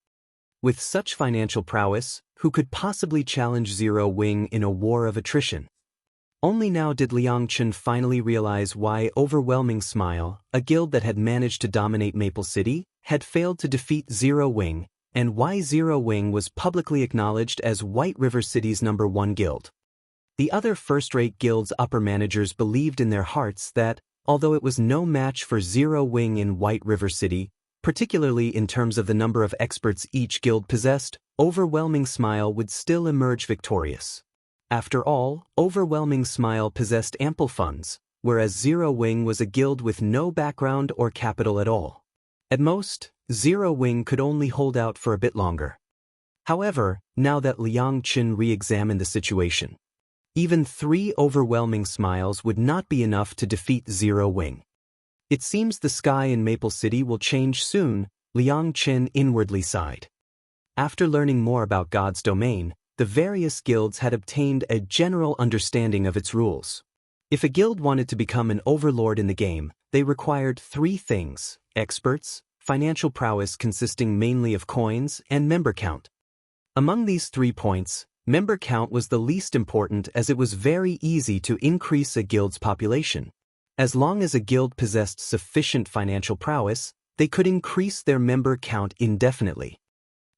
With such financial prowess, who could possibly challenge Zero Wing in a war of attrition? Only now did Liang Chen finally realize why Overwhelming Smile, a guild that had managed to dominate Maple City, had failed to defeat Zero Wing, and why Zero Wing was publicly acknowledged as White River City's #1 guild. The other first-rate guild's upper managers believed in their hearts that, although it was no match for Zero Wing in White River City, particularly in terms of the number of experts each guild possessed, Overwhelming Smile would still emerge victorious. After all, Overwhelming Smile possessed ample funds, whereas Zero Wing was a guild with no background or capital at all. At most, Zero Wing could only hold out for a bit longer. However, now that Liang Qin re-examined the situation, even 3 Overwhelming Smiles would not be enough to defeat Zero Wing. It seems the sky in Maple City will change soon, Liang Qin inwardly sighed. After learning more about God's domain, the various guilds had obtained a general understanding of its rules. If a guild wanted to become an overlord in the game, they required 3 things: experts, financial prowess consisting mainly of coins, and member count. Among these 3 points, member count was the least important as it was very easy to increase a guild's population. As long as a guild possessed sufficient financial prowess, they could increase their member count indefinitely.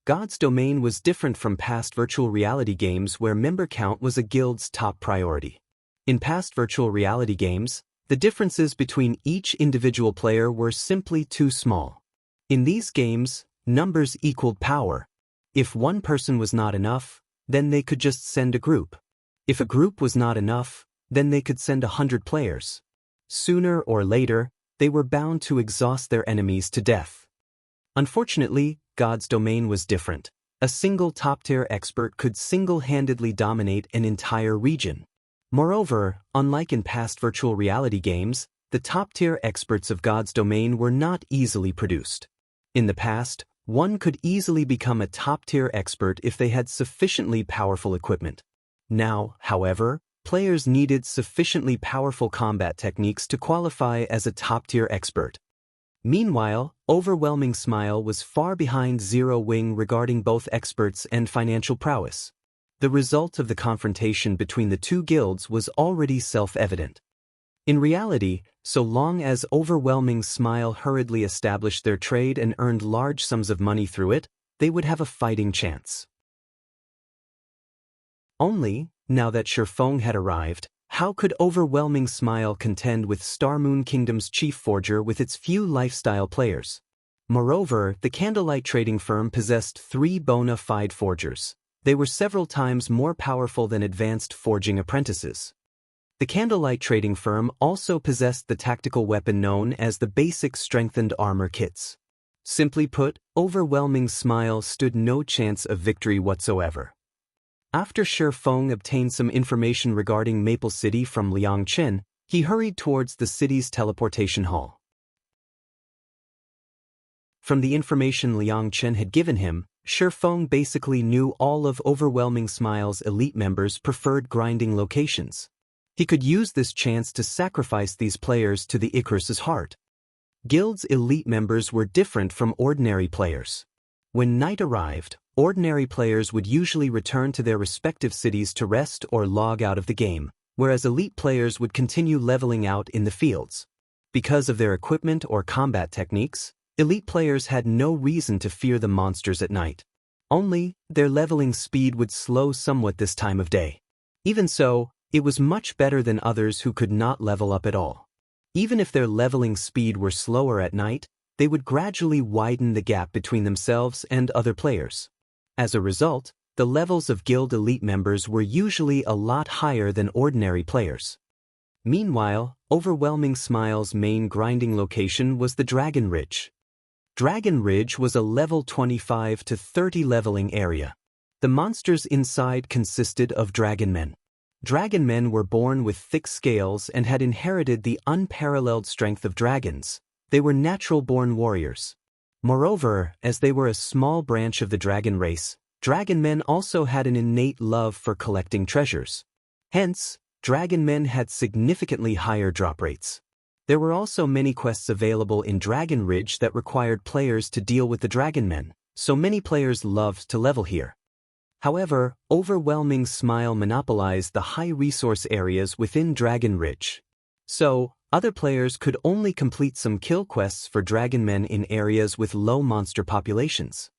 God's Domain was different from past virtual reality games where member count was a guild's top priority. In past virtual reality games, the differences between each individual player were simply too small. In these games, numbers equaled power. If one person was not enough, then they could just send a group. If a group was not enough, then they could send 100 players. Sooner or later, they were bound to exhaust their enemies to death. Unfortunately, God's domain was different. A single top-tier expert could single-handedly dominate an entire region. Moreover, unlike in past virtual reality games, the top-tier experts of God's domain were not easily produced. In the past, one could easily become a top-tier expert if they had sufficiently powerful equipment. Now, however, players needed sufficiently powerful combat techniques to qualify as a top-tier expert. Meanwhile, Overwhelming Smile was far behind Zero Wing regarding both experts and financial prowess. The result of the confrontation between the two guilds was already self-evident. In reality, so long as Overwhelming Smile hurriedly established their trade and earned large sums of money through it, they would have a fighting chance. Only, now that Shifeng had arrived, how could Overwhelming Smile contend with Star Moon Kingdom's chief forger with its few lifestyle players? Moreover, the Candlelight trading firm possessed 3 bona fide forgers. They were several times more powerful than advanced forging apprentices. The Candlelight trading firm also possessed the tactical weapon known as the basic strengthened armor kits. Simply put, Overwhelming Smile stood no chance of victory whatsoever. After Shifeng obtained some information regarding Maple City from Liang Chen, he hurried towards the city's teleportation hall. From the information Liang Chen had given him, Shifeng basically knew all of Overwhelming Smile's elite members' preferred grinding locations. He could use this chance to sacrifice these players to the Icarus's heart. Guild's elite members were different from ordinary players. When night arrived, ordinary players would usually return to their respective cities to rest or log out of the game, whereas elite players would continue leveling out in the fields. Because of their equipment or combat techniques, elite players had no reason to fear the monsters at night. Only, their leveling speed would slow somewhat this time of day. Even so, it was much better than others who could not level up at all. Even if their leveling speed were slower at night, they would gradually widen the gap between themselves and other players. As a result, the levels of guild elite members were usually a lot higher than ordinary players. Meanwhile, Overwhelming Smile's main grinding location was the Dragon Ridge. Dragon Ridge was a level 25 to 30 leveling area. The monsters inside consisted of dragon men. Dragon men were born with thick scales and had inherited the unparalleled strength of dragons. They were natural-born warriors. Moreover, as they were a small branch of the dragon race, dragon men also had an innate love for collecting treasures. Hence, dragon men had significantly higher drop rates. There were also many quests available in Dragon Ridge that required players to deal with the dragon men, so many players loved to level here. However, Overwhelming Smile monopolized the high-resource areas within Dragon Ridge. So, other players could only complete some kill quests for dragon men in areas with low monster populations.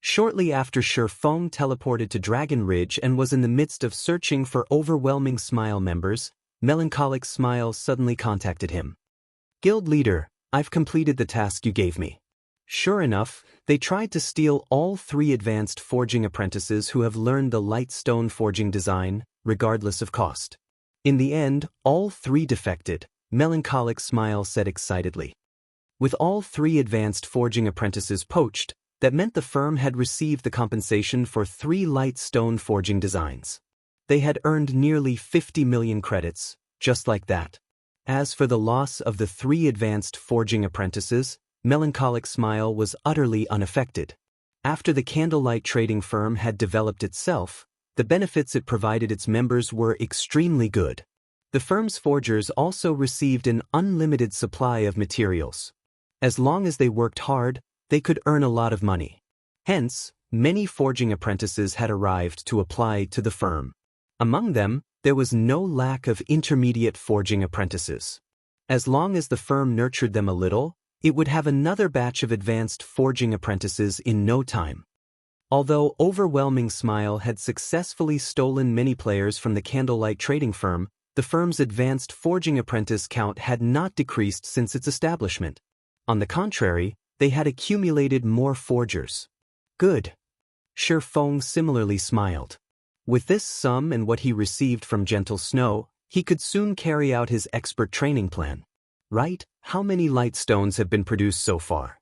Shortly after Shifeng teleported to Dragon Ridge and was in the midst of searching for Overwhelming Smile members, Melancholic Smile suddenly contacted him. "Guild leader, I've completed the task you gave me." Sure enough, they tried to steal all 3 advanced forging apprentices who have learned the light stone forging design, regardless of cost. In the end, all 3 defected, Melancholic Smile said excitedly. With all 3 advanced forging apprentices poached, that meant the firm had received the compensation for 3 light stone forging designs. They had earned nearly 50 million credits, just like that. As for the loss of the 3 advanced forging apprentices, Melancholic Smile was utterly unaffected. After the Candlelight trading firm had developed itself, the benefits it provided its members were extremely good. The firm's forgers also received an unlimited supply of materials. As long as they worked hard, they could earn a lot of money. Hence, many forging apprentices had arrived to apply to the firm. Among them, there was no lack of intermediate forging apprentices. As long as the firm nurtured them a little, it would have another batch of advanced forging apprentices in no time. Although Overwhelming Smile had successfully stolen many players from the Candlelight trading firm, the firm's advanced forging apprentice count had not decreased since its establishment. On the contrary, they had accumulated more forgers. Good. Shi Feng similarly smiled. With this sum and what he received from Gentle Snow, he could soon carry out his expert training plan. Right? How many light stones have been produced so far?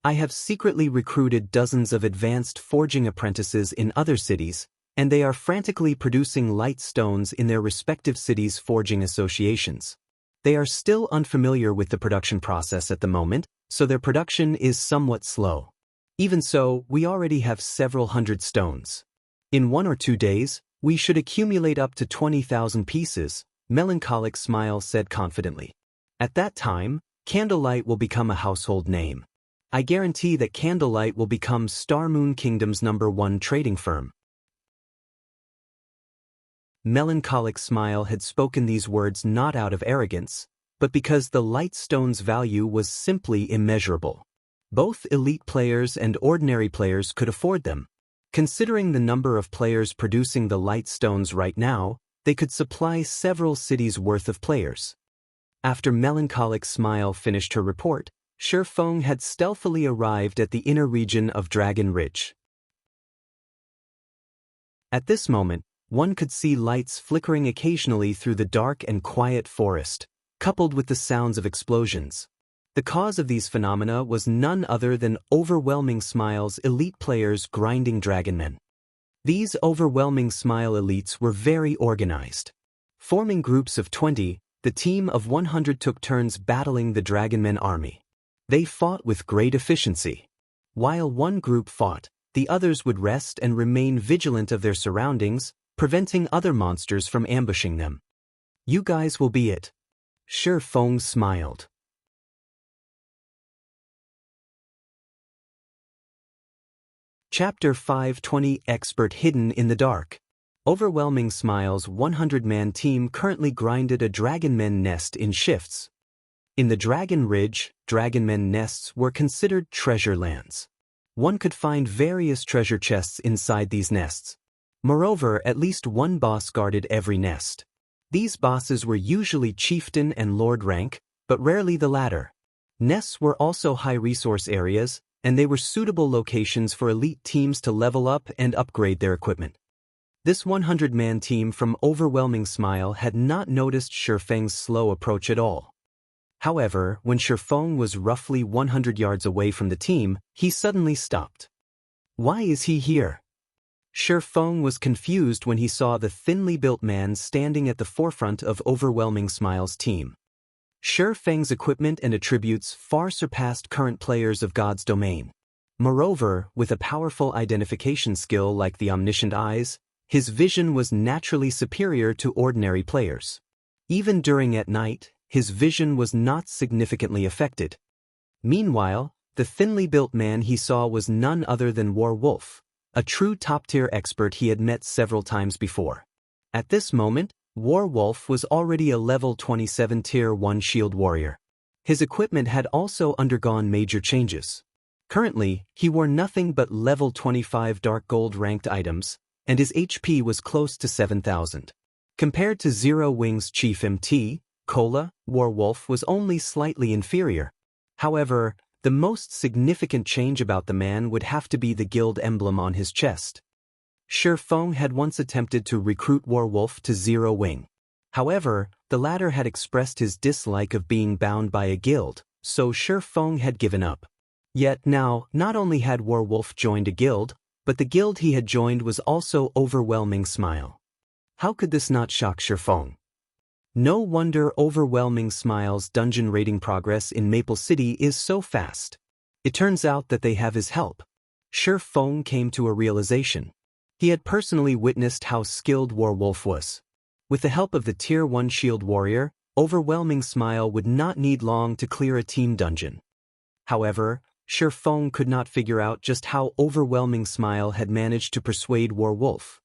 I have secretly recruited dozens of advanced forging apprentices in other cities, and they are frantically producing light stones in their respective cities' forging associations. They are still unfamiliar with the production process at the moment, so their production is somewhat slow. Even so, we already have several hundred stones. In 1 or 2 days, we should accumulate up to 20,000 pieces, Melancholic Smile said confidently. At that time, Candlelight will become a household name. I guarantee that Candlelight will become Star Moon Kingdom's #1 trading firm. Melancholic Smile had spoken these words not out of arrogance, but because the light stone's value was simply immeasurable. Both elite players and ordinary players could afford them. Considering the number of players producing the light stones right now, they could supply several cities' worth of players. After Melancholic Smile finished her report, Shi Feng had stealthily arrived at the inner region of Dragon Ridge. At this moment, one could see lights flickering occasionally through the dark and quiet forest, coupled with the sounds of explosions. The cause of these phenomena was none other than Overwhelming Smile's elite players grinding dragonmen. These Overwhelming Smile elites were very organized. Forming groups of 20, the team of 100 took turns battling the dragonmen army. They fought with great efficiency. While one group fought, the others would rest and remain vigilant of their surroundings, preventing other monsters from ambushing them. You guys will be it. Shi Feng smiled. Chapter 520 Expert Hidden in the Dark. Overwhelming Smile's 100-man team currently grinded a dragonmen nest in shifts. In the Dragon Ridge, dragonmen nests were considered treasure lands. One could find various treasure chests inside these nests. Moreover, at least one boss guarded every nest. These bosses were usually chieftain and lord rank, but rarely the latter. Nests were also high-resource areas, and they were suitable locations for elite teams to level up and upgrade their equipment. This 100-man team from Overwhelming Smile had not noticed Shi Feng's slow approach at all. However, when Shi Feng was roughly 100 yards away from the team, he suddenly stopped. Why is he here? Shi Feng was confused when he saw the thinly built man standing at the forefront of Overwhelming Smile's team. Shi Feng's equipment and attributes far surpassed current players of God's domain. Moreover, with a powerful identification skill like the Omniscient Eyes, his vision was naturally superior to ordinary players. Even during at night, his vision was not significantly affected. Meanwhile, the thinly built man he saw was none other than War Wolf, a true top-tier expert he had met several times before. At this moment, War Wolf was already a level 27 Tier 1 shield warrior. His equipment had also undergone major changes. Currently, he wore nothing but level 25 dark gold ranked items, and his HP was close to 7,000. Compared to Zero Wings Chief MT, Cola, War Wolf was only slightly inferior. However, the most significant change about the man would have to be the guild emblem on his chest. Shi Feng had once attempted to recruit War Wolf to Zero Wing. However, the latter had expressed his dislike of being bound by a guild, so Shi Feng had given up. Yet now, not only had War Wolf joined a guild, but the guild he had joined was also Overwhelming Smile. How could this not shock Shi Feng? No wonder Overwhelming Smile's dungeon raiding progress in Maple City is so fast. It turns out that they have his help. Shi Feng came to a realization. He had personally witnessed how skilled War Wolf was. With the help of the Tier 1 shield warrior, Overwhelming Smile would not need long to clear a team dungeon. However, Shi Feng could not figure out just how Overwhelming Smile had managed to persuade War Wolf.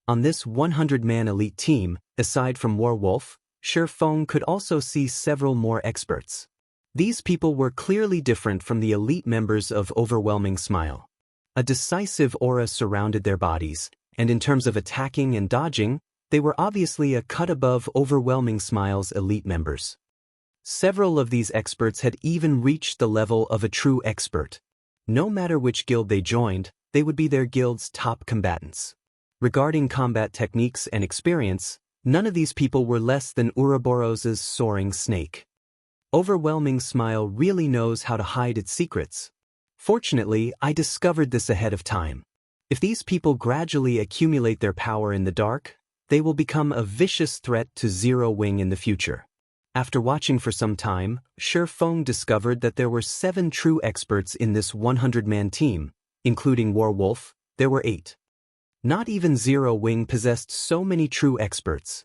On this 100-man elite team, aside from War Wolf, Shi Feng could also see several more experts. These people were clearly different from the elite members of Overwhelming Smile. A decisive aura surrounded their bodies, and in terms of attacking and dodging, they were obviously a cut above Overwhelming Smile's elite members. Several of these experts had even reached the level of a true expert. No matter which guild they joined, they would be their guild's top combatants. Regarding combat techniques and experience, none of these people were less than Ouroboros' soaring snake. Overwhelming Smile really knows how to hide its secrets. Fortunately, I discovered this ahead of time. If these people gradually accumulate their power in the dark, they will become a vicious threat to Zero Wing in the future. After watching for some time, Shi Feng discovered that there were 7 true experts in this 100-man team, including Warwolf. There were 8. Not even Zero Wing possessed so many true experts.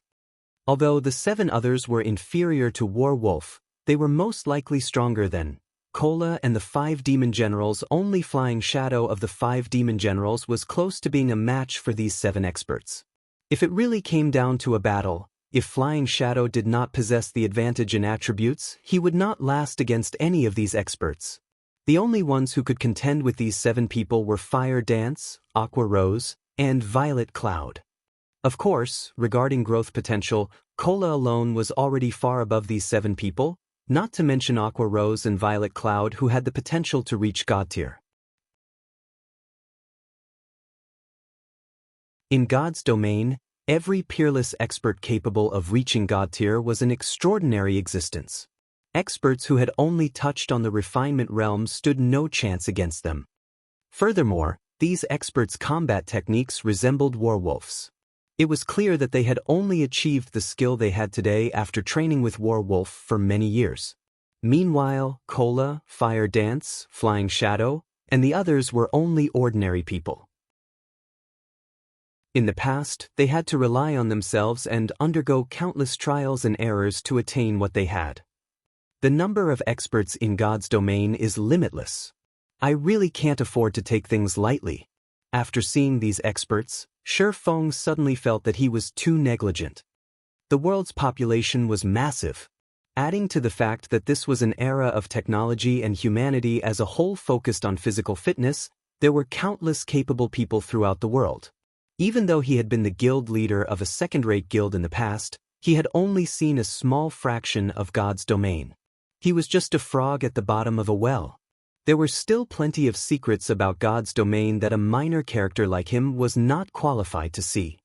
Although the 7 others were inferior to Warwolf, they were most likely stronger than Cola and the 5 demon generals. Only Flying Shadow of the 5 demon generals was close to being a match for these 7 experts. If it really came down to a battle, if Flying Shadow did not possess the advantage in attributes, he would not last against any of these experts. The only ones who could contend with these 7 people were Fire Dance, Aqua Rose, and Violet Cloud. Of course, regarding growth potential, Cola alone was already far above these 7 people, not to mention Aqua Rose and Violet Cloud, who had the potential to reach God tier. In God's domain, every peerless expert capable of reaching God tier was an extraordinary existence. Experts who had only touched on the refinement realm stood no chance against them. Furthermore, these experts' combat techniques resembled Warwolf's. It was clear that they had only achieved the skill they had today after training with Warwolf for many years. Meanwhile, Cola, Fire Dance, Flying Shadow, and the others were only ordinary people. In the past, they had to rely on themselves and undergo countless trials and errors to attain what they had. The number of experts in God's domain is limitless. I really can't afford to take things lightly. After seeing these experts, Shi Feng suddenly felt that he was too negligent. The world's population was massive. Adding to the fact that this was an era of technology and humanity as a whole focused on physical fitness, there were countless capable people throughout the world. Even though he had been the guild leader of a second-rate guild in the past, he had only seen a small fraction of God's domain. He was just a frog at the bottom of a well. There were still plenty of secrets about God's domain that a minor character like him was not qualified to see.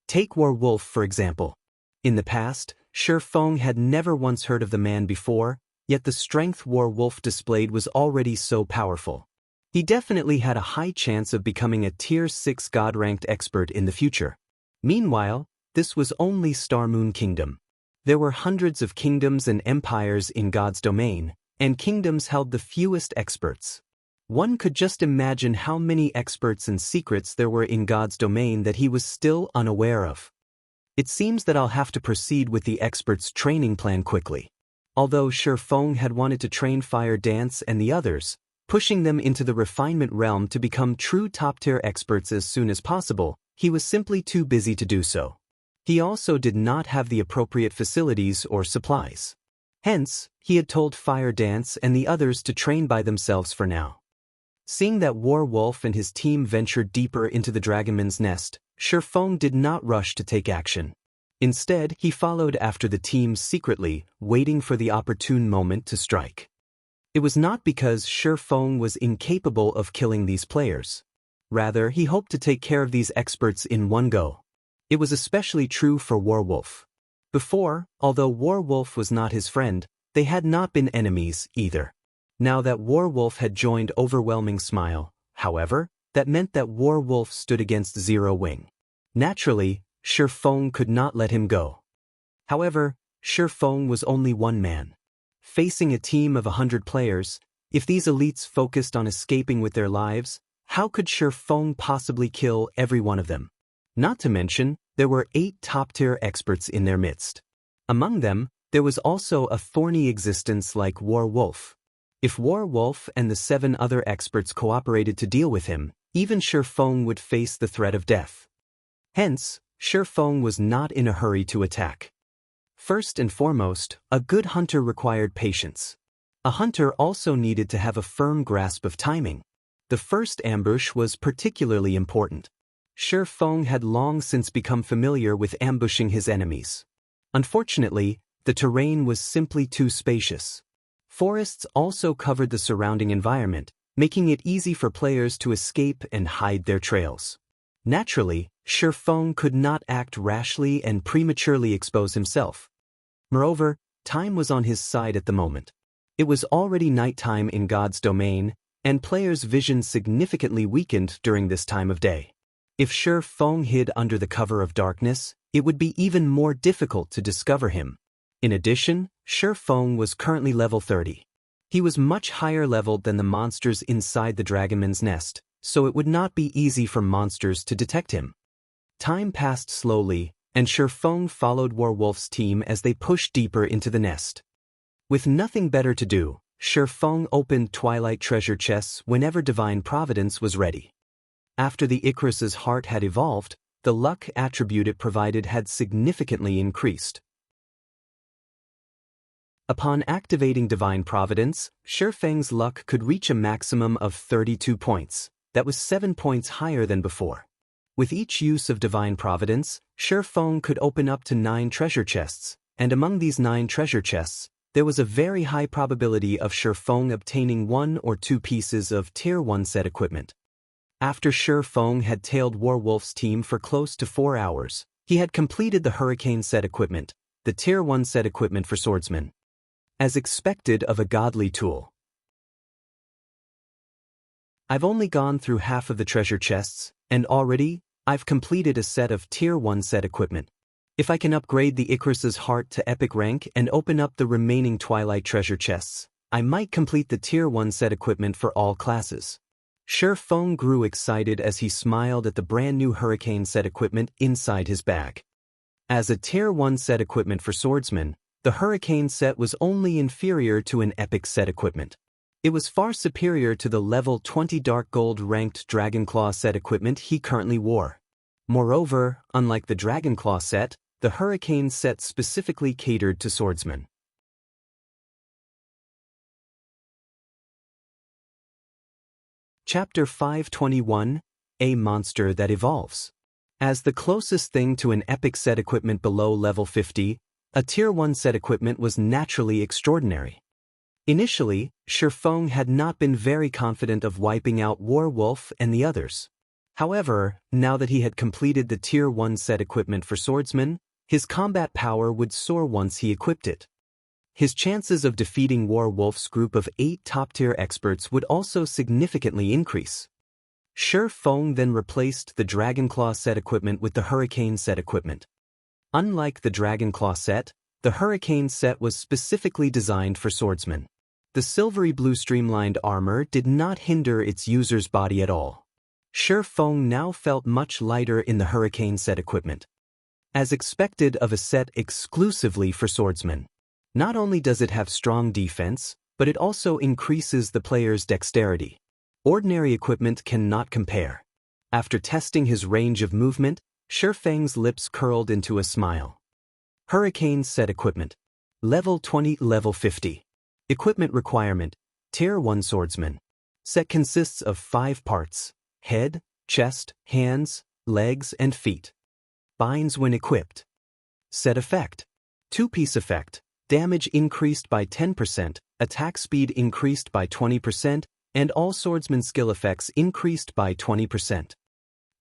Take Warwolf, for example. In the past, Shi Feng had never once heard of the man before, yet the strength Warwolf displayed was already so powerful. He definitely had a high chance of becoming a Tier 6 God-ranked expert in the future. Meanwhile, this was only Star Moon Kingdom. There were hundreds of kingdoms and empires in God's domain, and kingdoms held the fewest experts. One could just imagine how many experts and secrets there were in God's domain that he was still unaware of. It seems that I'll have to proceed with the experts' training plan quickly. Although Shi Feng had wanted to train Fire Dance and the others, pushing them into the refinement realm to become true top-tier experts as soon as possible, he was simply too busy to do so. He also did not have the appropriate facilities or supplies. Hence, he had told Fire Dance and the others to train by themselves for now. Seeing that Warwolf and his team ventured deeper into the Dragonman's nest, Shi Feng did not rush to take action. Instead, he followed after the team secretly, waiting for the opportune moment to strike. It was not because Shi Feng was incapable of killing these players. Rather, he hoped to take care of these experts in one go. It was especially true for Warwolf. Before, although Warwolf was not his friend, they had not been enemies either. Now that Warwolf had joined Overwhelming Smile, however, that meant that Warwolf stood against Zero Wing. Naturally, Shi Feng could not let him go. However, Shi Feng was only one man. Facing a team of 100 players, if these elites focused on escaping with their lives, how could Shi Feng possibly kill every one of them? Not to mention, there were 8 top-tier experts in their midst. Among them, there was also a thorny existence like Warwolf. If Warwolf and the 7 other experts cooperated to deal with him, even Shi Feng would face the threat of death. Hence, Shi Feng was not in a hurry to attack. First and foremost, a good hunter required patience. A hunter also needed to have a firm grasp of timing. The first ambush was particularly important. Shi Feng had long since become familiar with ambushing his enemies. Unfortunately, The terrain was simply too spacious. Forests also covered the surrounding environment, making it easy for players to escape and hide their trails. Naturally, Shifeng could not act rashly and prematurely expose himself. Moreover, time was on his side at the moment. It was already nighttime in God's domain, and players' vision significantly weakened during this time of day. If Shifeng hid under the cover of darkness, it would be even more difficult to discover him. In addition, Shifeng was currently level 30. He was much higher leveled than the monsters inside the Dragonman's nest, so it would not be easy for monsters to detect him. Time passed slowly, and Shifeng followed Werewolf's team as they pushed deeper into the nest. With nothing better to do, Shifeng opened Twilight treasure chests whenever Divine Providence was ready. After the Icarus's heart had evolved, the luck attribute it provided had significantly increased. Upon activating Divine Providence, Shifeng's luck could reach a maximum of 32 points. That was 7 points higher than before. With each use of Divine Providence, Shifeng could open up to 9 treasure chests, and among these 9 treasure chests, there was a very high probability of Shifeng obtaining 1 or 2 pieces of Tier 1 set equipment. After Shifeng had tailed Werewolf's team for close to 4 hours, he had completed the Hurricane set equipment, the Tier 1 set equipment for swordsmen. As expected of a godly tool. I've only gone through half of the treasure chests, and already, I've completed a set of Tier 1 set equipment. If I can upgrade the Icarus's heart to epic rank and open up the remaining Twilight treasure chests, I might complete the Tier 1 set equipment for all classes. Shifeng grew excited as he smiled at the brand new Hurricane set equipment inside his bag. As a Tier 1 set equipment for swordsmen, the Hurricane set was only inferior to an epic set equipment. It was far superior to the level 20 Dark Gold ranked Dragonclaw set equipment he currently wore. Moreover, unlike the Dragonclaw set, the Hurricane set specifically catered to swordsmen. Chapter 521, A Monster That Evolves. As the closest thing to an epic set equipment below level 50, a Tier 1 set equipment was naturally extraordinary. Initially, Shifeng had not been very confident of wiping out Werewolf and the others. However, now that he had completed the Tier 1 set equipment for swordsmen, his combat power would soar once he equipped it. His chances of defeating Werewolf's group of 8 top-tier experts would also significantly increase. Shifeng then replaced the Dragonclaw set equipment with the Hurricane set equipment. Unlike the Dragonclaw set, the Hurricane set was specifically designed for swordsmen. The silvery blue streamlined armor did not hinder its user's body at all. Shifeng now felt much lighter in the Hurricane set equipment. As expected of a set exclusively for swordsmen. Not only does it have strong defense, but it also increases the player's dexterity. Ordinary equipment cannot compare. After testing his range of movement, Shifeng's lips curled into a smile. Hurricane set equipment. Level 20, level 50. Equipment requirement, Tier 1 swordsman. Set consists of 5 parts: head, chest, hands, legs, and feet. Binds when equipped. Set effect. 2-piece effect. Damage increased by 10%, attack speed increased by 20%, and all swordsman skill effects increased by 20%.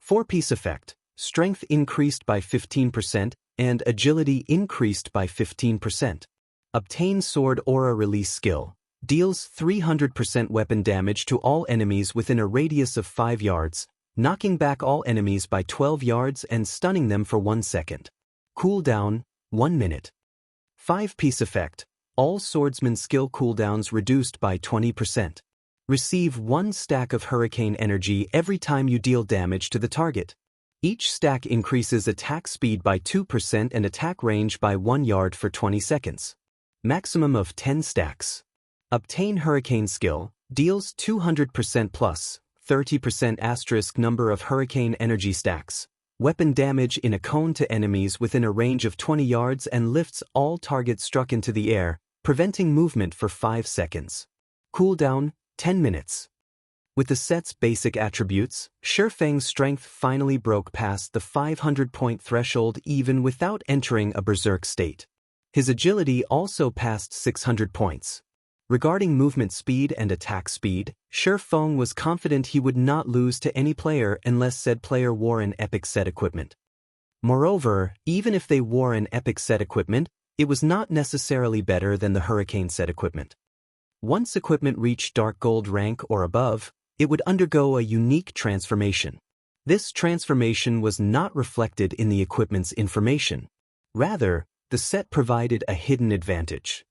4-piece effect. Strength increased by 15%, and agility increased by 15%. Obtain sword aura release skill. Deals 300% weapon damage to all enemies within a radius of 5 yards, knocking back all enemies by 12 yards and stunning them for 1 second. Cooldown, 1 minute. 5-piece effect. All swordsman skill cooldowns reduced by 20%. Receive 1 stack of hurricane energy every time you deal damage to the target. Each stack increases attack speed by 2% and attack range by 1 yard for 20 seconds. Maximum of 10 stacks. Obtain hurricane skill. Deals 200% plus 30% asterisk number of hurricane energy stacks. Weapon damage in a cone to enemies within a range of 20 yards and lifts all targets struck into the air, preventing movement for 5 seconds. Cooldown, 10 minutes. With the set's basic attributes, Shifeng's strength finally broke past the 500-point threshold even without entering a berserk state. His agility also passed 600 points. Regarding movement speed and attack speed, Shi Feng was confident he would not lose to any player unless said player wore an epic set equipment. Moreover, even if they wore an epic set equipment, it was not necessarily better than the Hurricane set equipment. Once equipment reached Dark Gold rank or above, it would undergo a unique transformation. This transformation was not reflected in the equipment's information. Rather, the set provided a hidden advantage.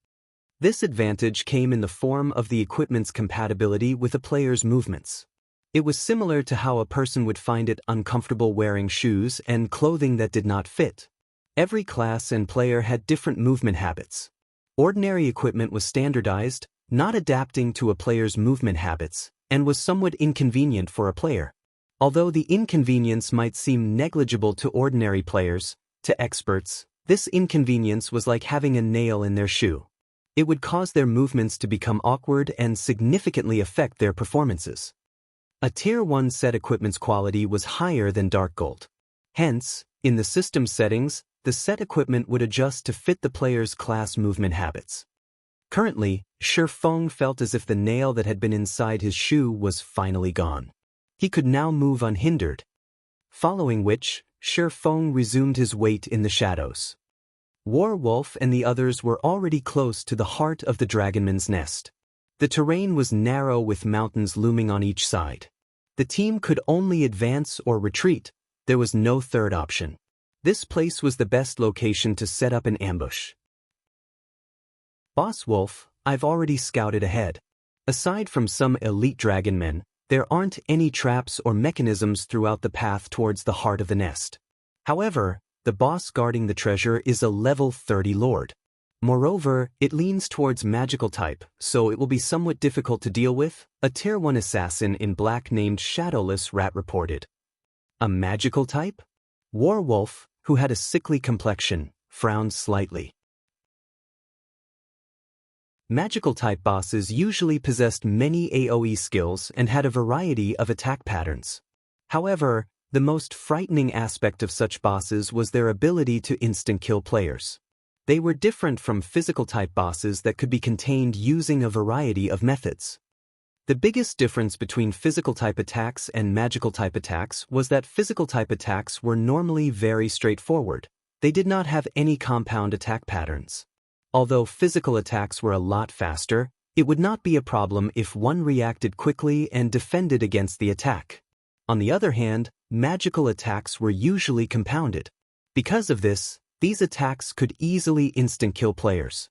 This advantage came in the form of the equipment's compatibility with a player's movements. It was similar to how a person would find it uncomfortable wearing shoes and clothing that did not fit. Every class and player had different movement habits. Ordinary equipment was standardized, not adapting to a player's movement habits, and was somewhat inconvenient for a player. Although the inconvenience might seem negligible to ordinary players, to experts, this inconvenience was like having a nail in their shoe. It would cause their movements to become awkward and significantly affect their performances. A Tier 1 set equipment's quality was higher than Dark Gold. Hence, in the system settings, the set equipment would adjust to fit the player's class movement habits. Currently, Shi Feng felt as if the nail that had been inside his shoe was finally gone. He could now move unhindered. Following which, Shi Feng resumed his wait in the shadows. Warwolf and the others were already close to the heart of the Dragonman's nest. The terrain was narrow with mountains looming on each side. The team could only advance or retreat. There was no third option. This place was the best location to set up an ambush. Boss Wolf, I've already scouted ahead. Aside from some elite dragonmen, there aren't any traps or mechanisms throughout the path towards the heart of the nest. However, the boss guarding the treasure is a level 30 lord. Moreover, it leans towards magical type, so it will be somewhat difficult to deal with, a Tier 1 assassin in black named Shadowless Rat reported. A magical type? Warwolf, who had a sickly complexion, frowned slightly. Magical-type bosses usually possessed many AoE skills and had a variety of attack patterns. However, the most frightening aspect of such bosses was their ability to instant-kill players. They were different from physical-type bosses that could be contained using a variety of methods. The biggest difference between physical-type attacks and magical-type attacks was that physical-type attacks were normally very straightforward. They did not have any compound attack patterns. Although physical attacks were a lot faster, it would not be a problem if one reacted quickly and defended against the attack. On the other hand, magical attacks were usually compounded. Because of this, these attacks could easily instant-kill players.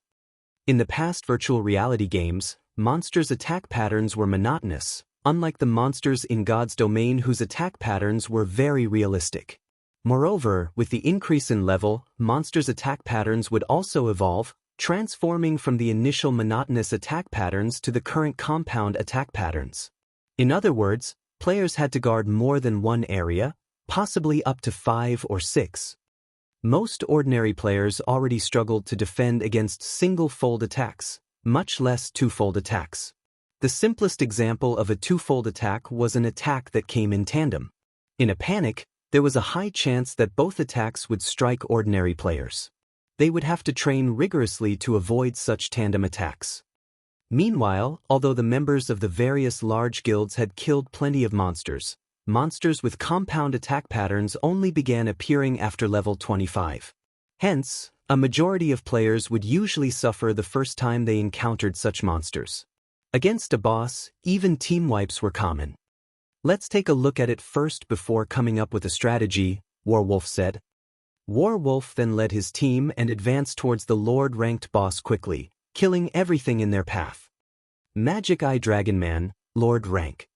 In the past virtual reality games, monsters' attack patterns were monotonous, unlike the monsters in God's domain whose attack patterns were very realistic. Moreover, with the increase in level, monsters' attack patterns would also evolve, transforming from the initial monotonous attack patterns to the current compound attack patterns. In other words, players had to guard more than one area, possibly up to 5 or 6. Most ordinary players already struggled to defend against single-fold attacks, much less two-fold attacks. The simplest example of a two-fold attack was an attack that came in tandem. In a panic, there was a high chance that both attacks would strike ordinary players. They would have to train rigorously to avoid such tandem attacks. Meanwhile, although the members of the various large guilds had killed plenty of monsters, monsters with compound attack patterns only began appearing after level 25. Hence, a majority of players would usually suffer the first time they encountered such monsters. Against a boss, even team wipes were common. Let's take a look at it first before coming up with a strategy, Warwolf said. Warwolf then led his team and advanced towards the Lord-ranked boss quickly, killing everything in their path. Magic Eye Dragon Man, Lord rank.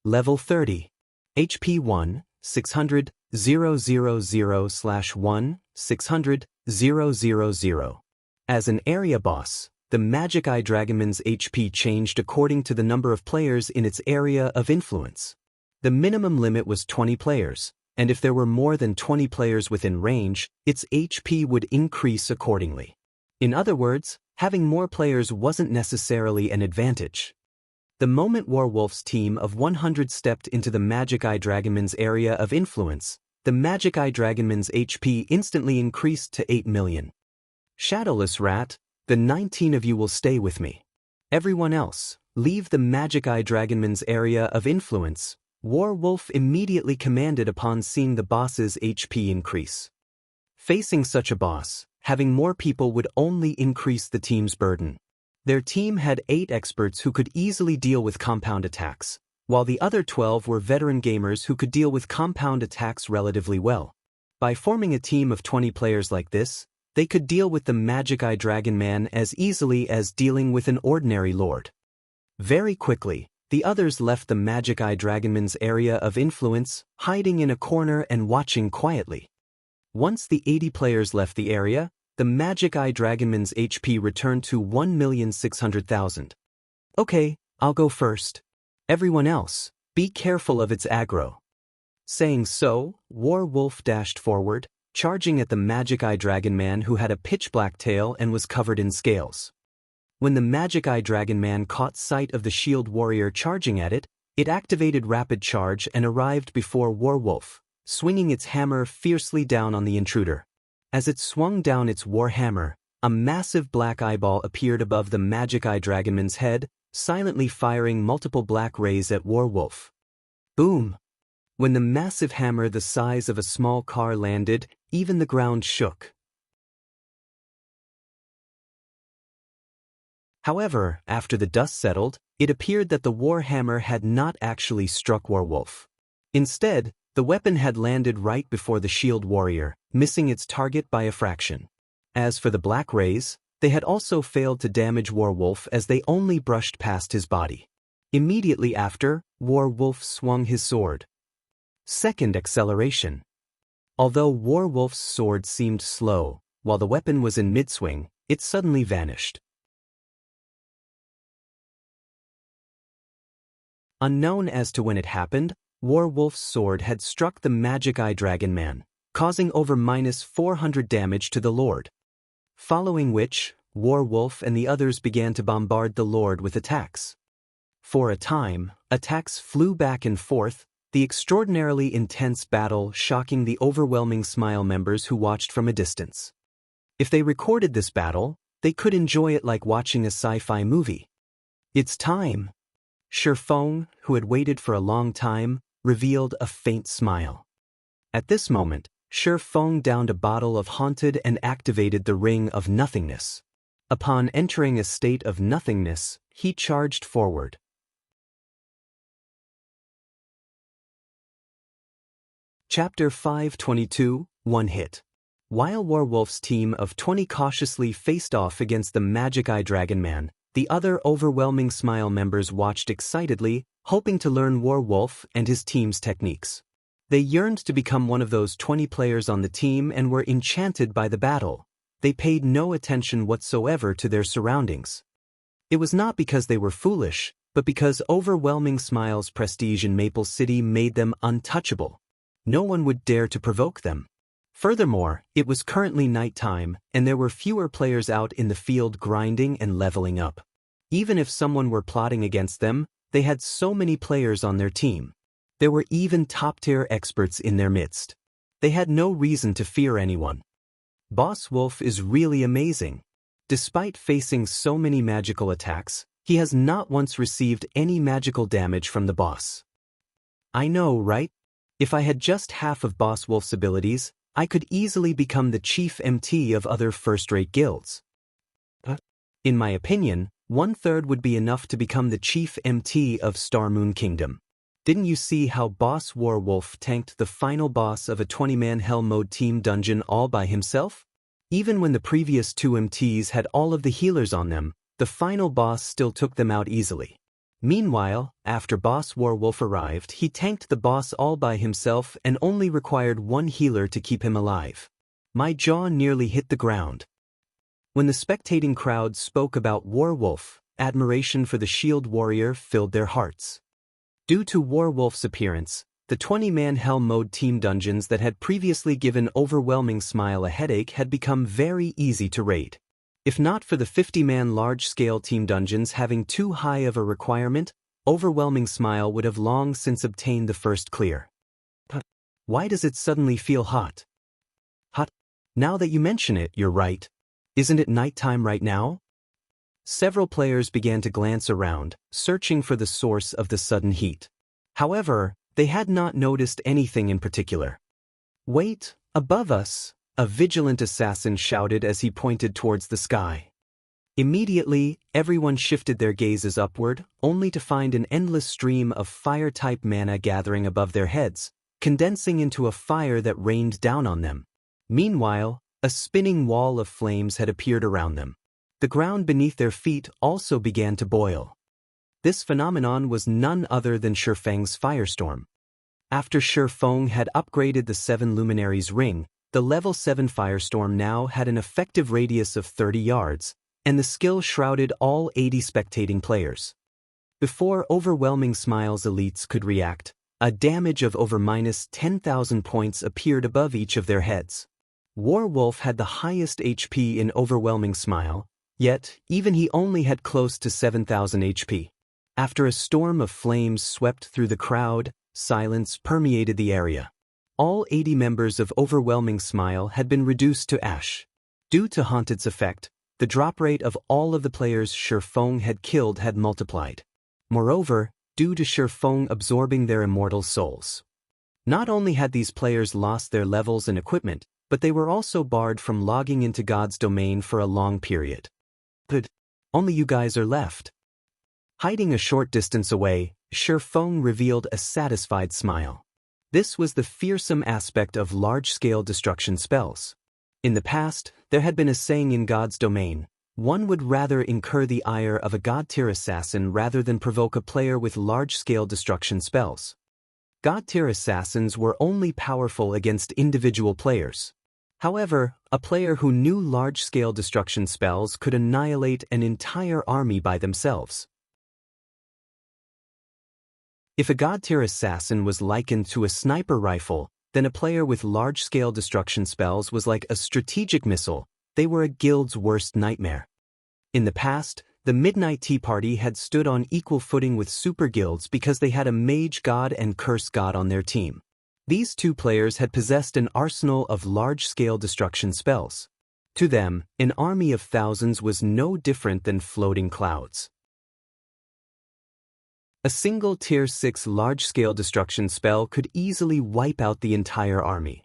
Level 30. HP 1, 600, 000/1, 600, 000. As an area boss, the Magic Eye Dragonman's HP changed according to the number of players in its area of influence. The minimum limit was 20 players. And if there were more than 20 players within range, its HP would increase accordingly. In other words, having more players wasn't necessarily an advantage. The moment Warwolf's team of 100 stepped into the Magic Eye Dragonman's area of influence, the Magic Eye Dragonman's HP instantly increased to 8 million. Shadowless Rat, the 19 of you will stay with me. Everyone else, leave the Magic Eye Dragonman's area of influence, Warwolf immediately commanded upon seeing the boss's HP increase. Facing such a boss, having more people would only increase the team's burden. Their team had 8 experts who could easily deal with compound attacks, while the other 12 were veteran gamers who could deal with compound attacks relatively well. By forming a team of 20 players like this, they could deal with the Magic Eye Dragon Man as easily as dealing with an ordinary lord. Very quickly, the others left the Magic Eye Dragonman's area of influence, hiding in a corner and watching quietly. Once the 80 players left the area, the Magic Eye Dragonman's HP returned to 1,600,000. Okay, I'll go first. Everyone else, be careful of its aggro. Saying so, Warwolf dashed forward, charging at the Magic Eye Dragon Man who had a pitch-black tail and was covered in scales. When the Magic Eye Dragon Man caught sight of the shield warrior charging at it, it activated Rapid Charge and arrived before Warwolf, swinging its hammer fiercely down on the intruder. As it swung down its war hammer, a massive black eyeball appeared above the Magic Eye Dragonman's head, silently firing multiple black rays at Warwolf. Boom! When the massive hammer the size of a small car landed, even the ground shook. However, after the dust settled, it appeared that the war hammer had not actually struck Warwolf. Instead, the weapon had landed right before the shield warrior, missing its target by a fraction. As for the black rays, they had also failed to damage Warwolf as they only brushed past his body. Immediately after, Warwolf swung his sword. Second acceleration. Although Warwolf's sword seemed slow, while the weapon was in mid-swing, it suddenly vanished. Unknown as to when it happened, Warwolf's sword had struck the Magic Eye Dragon Man, causing over -400 damage to the Lord. Following which, Warwolf and the others began to bombard the Lord with attacks. For a time, attacks flew back and forth, the extraordinarily intense battle shocking the overwhelming Smile members who watched from a distance. If they recorded this battle, they could enjoy it like watching a sci-fi movie. It's time! Shifeng, who had waited for a long time, revealed a faint smile. At this moment, Shifeng downed a bottle of Haunted and activated the Ring of Nothingness. Upon entering a state of nothingness, he charged forward. Chapter 522, One Hit. While Warwolf's team of 20 cautiously faced off against the Magic Eye Dragon Man, the other overwhelming Smile members watched excitedly, hoping to learn Warwolf and his team's techniques. They yearned to become one of those 20 players on the team and were enchanted by the battle. They paid no attention whatsoever to their surroundings. It was not because they were foolish, but because overwhelming Smile's prestige in Maple City made them untouchable. No one would dare to provoke them. Furthermore, it was currently nighttime, and there were fewer players out in the field grinding and leveling up. Even if someone were plotting against them, they had so many players on their team. There were even top-tier experts in their midst. They had no reason to fear anyone. Boss Wolf is really amazing. Despite facing so many magical attacks, he has not once received any magical damage from the boss. I know, right? If I had just half of Boss Wolf's abilities, I could easily become the chief MT of other first-rate guilds. In my opinion, 1/3 would be enough to become the chief MT of Star Moon Kingdom. Didn't you see how Boss Warwolf tanked the final boss of a 20-man Hell Mode team dungeon all by himself? Even when the previous 2 MTs had all of the healers on them, the final boss still took them out easily. Meanwhile, after Boss Warwolf arrived, he tanked the boss all by himself and only required 1 healer to keep him alive. My jaw nearly hit the ground. When the spectating crowd spoke about Warwolf, admiration for the shield warrior filled their hearts. Due to Warwolf's appearance, the 20-man Hell Mode team dungeons that had previously given overwhelming Smile a headache had become very easy to raid. If not for the 50-man large-scale team dungeons having too high of a requirement, overwhelming Smile would have long since obtained the first clear. Why does it suddenly feel hot? Hot? Now that you mention it, you're right. Isn't it nighttime right now? Several players began to glance around, searching for the source of the sudden heat. However, they had not noticed anything in particular. "Wait, above us," a vigilant assassin shouted as he pointed towards the sky. Immediately, everyone shifted their gazes upward, only to find an endless stream of fire-type mana gathering above their heads, condensing into a fire that rained down on them. Meanwhile, a spinning wall of flames had appeared around them. The ground beneath their feet also began to boil. This phenomenon was none other than Shifeng's firestorm. After Shifeng had upgraded the 7 Luminaries ring, the level 7 firestorm now had an effective radius of 30 yards, and the skill shrouded all 80 spectating players. Before Overwhelming Smile's elites could react, a damage of over -10,000 points appeared above each of their heads. Warwolf had the highest HP in Overwhelming Smile, yet even he only had close to 7,000 HP. After a storm of flames swept through the crowd, silence permeated the area. All 80 members of Overwhelming Smile had been reduced to ash. Due to Haunted's effect, the drop rate of all of the players Shifeng had killed had multiplied. Moreover, due to Shifeng absorbing their immortal souls. Not only had these players lost their levels and equipment, but they were also barred from logging into God's domain for a long period. Good. Only you guys are left. Hiding a short distance away, Shifeng revealed a satisfied smile. This was the fearsome aspect of large-scale destruction spells. In the past, there had been a saying in God's domain: one would rather incur the ire of a god-tier assassin rather than provoke a player with large-scale destruction spells. God-tier assassins were only powerful against individual players. However, a player who knew large-scale destruction spells could annihilate an entire army by themselves. If a god-tier assassin was likened to a sniper rifle, then a player with large-scale destruction spells was like a strategic missile. They were a guild's worst nightmare. In the past, the Midnight Tea Party had stood on equal footing with super guilds because they had a mage god and curse god on their team. These two players had possessed an arsenal of large-scale destruction spells. To them, an army of thousands was no different than floating clouds. A single Tier 6 large-scale destruction spell could easily wipe out the entire army.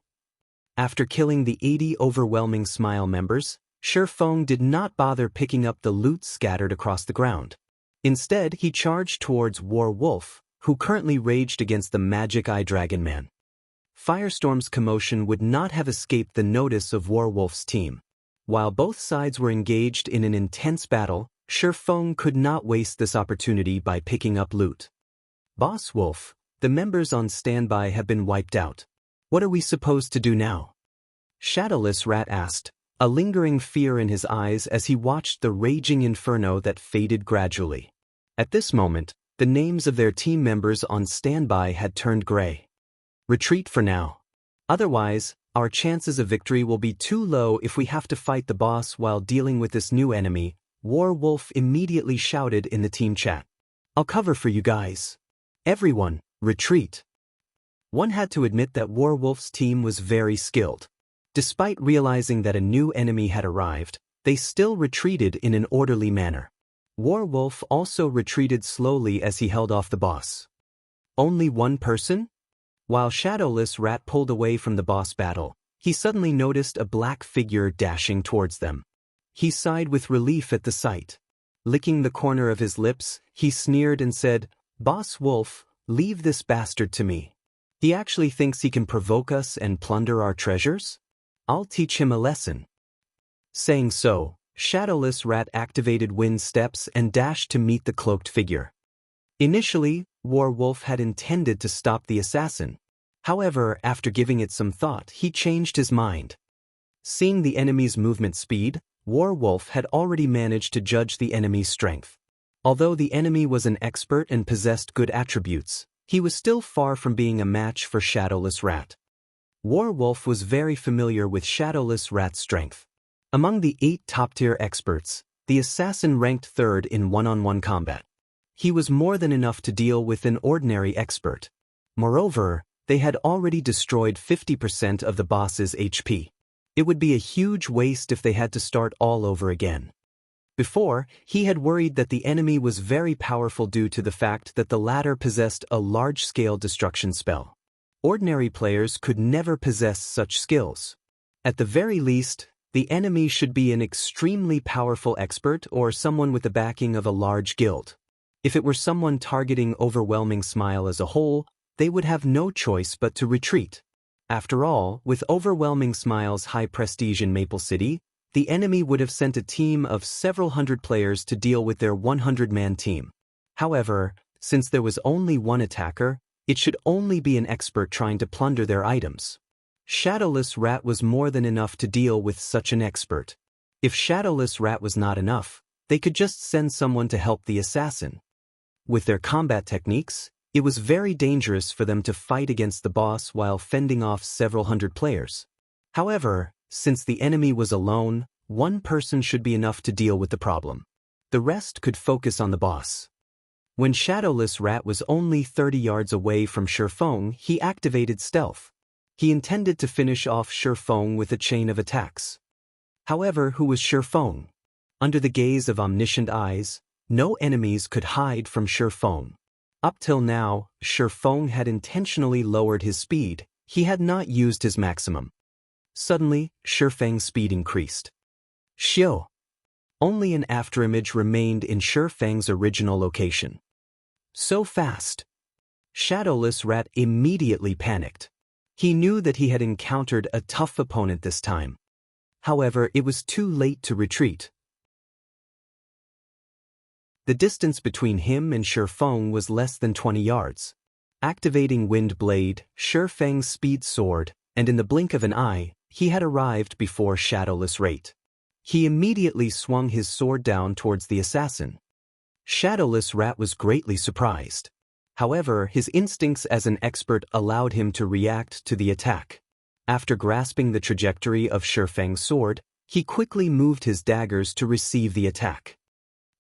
After killing the 80 Overwhelming Smile members, Shifeng did not bother picking up the loot scattered across the ground. Instead, he charged towards Warwolf, who currently raged against the Magic Eye Dragon Man. Firestorm's commotion would not have escaped the notice of Warwolf's team. While both sides were engaged in an intense battle, Shifeng could not waste this opportunity by picking up loot. "Boss Wolf, the members on standby have been wiped out. What are we supposed to do now?" Shadowless Rat asked, a lingering fear in his eyes as he watched the raging inferno that faded gradually. At this moment, the names of their team members on standby had turned gray. "Retreat for now. Otherwise, our chances of victory will be too low if we have to fight the boss while dealing with this new enemy," Warwolf immediately shouted in the team chat. "I'll cover for you guys. Everyone, retreat." One had to admit that Warwolf's team was very skilled. Despite realizing that a new enemy had arrived, they still retreated in an orderly manner. Warwolf also retreated slowly as he held off the boss. Only one person? While Shadowless Rat pulled away from the boss battle, he suddenly noticed a black figure dashing towards them. He sighed with relief at the sight. Licking the corner of his lips, he sneered and said, "Boss Wolf, leave this bastard to me. He actually thinks he can provoke us and plunder our treasures? I'll teach him a lesson." Saying so, Shadowless Rat activated Wind Steps and dashed to meet the cloaked figure. Initially, Warwolf had intended to stop the assassin. However, after giving it some thought, he changed his mind. Seeing the enemy's movement speed, Warwolf had already managed to judge the enemy's strength. Although the enemy was an expert and possessed good attributes, he was still far from being a match for Shadowless Rat. Warwolf was very familiar with Shadowless Rat's strength. Among the 8 top-tier experts, the assassin ranked third in one-on-one combat. He was more than enough to deal with an ordinary expert. Moreover, they had already destroyed 50% of the boss's HP. It would be a huge waste if they had to start all over again. Before, he had worried that the enemy was very powerful due to the fact that the latter possessed a large-scale destruction spell. Ordinary players could never possess such skills. At the very least, the enemy should be an extremely powerful expert or someone with the backing of a large guild. If it were someone targeting Overwhelming Smile as a whole, they would have no choice but to retreat. After all, with Overwhelming Smile's high prestige in Maple City, the enemy would have sent a team of several hundred players to deal with their 100-man team. However, since there was only one attacker, it should only be an expert trying to plunder their items. Shadowless Rat was more than enough to deal with such an expert. If Shadowless Rat was not enough, they could just send someone to help the assassin. With their combat techniques, it was very dangerous for them to fight against the boss while fending off several hundred players. However, since the enemy was alone, one person should be enough to deal with the problem. The rest could focus on the boss. When Shadowless Rat was only 30 yards away from Shifeng, he activated stealth. He intended to finish off Shifeng with a chain of attacks. However, who was Shifeng? Under the gaze of omniscient eyes, no enemies could hide from Shifeng. Up till now, Shifeng had intentionally lowered his speed. He had not used his maximum. Suddenly, Shifeng's speed increased. Xiu! Only an afterimage remained in Shifeng's original location. So fast! Shadowless Rat immediately panicked. He knew that he had encountered a tough opponent this time. However, it was too late to retreat. The distance between him and Shifeng was less than 20 yards. Activating Wind Blade, Shifeng's speed soared, and in the blink of an eye, he had arrived before Shadowless Rat. He immediately swung his sword down towards the assassin. Shadowless Rat was greatly surprised. However, his instincts as an expert allowed him to react to the attack. After grasping the trajectory of Shifeng's sword, he quickly moved his daggers to receive the attack.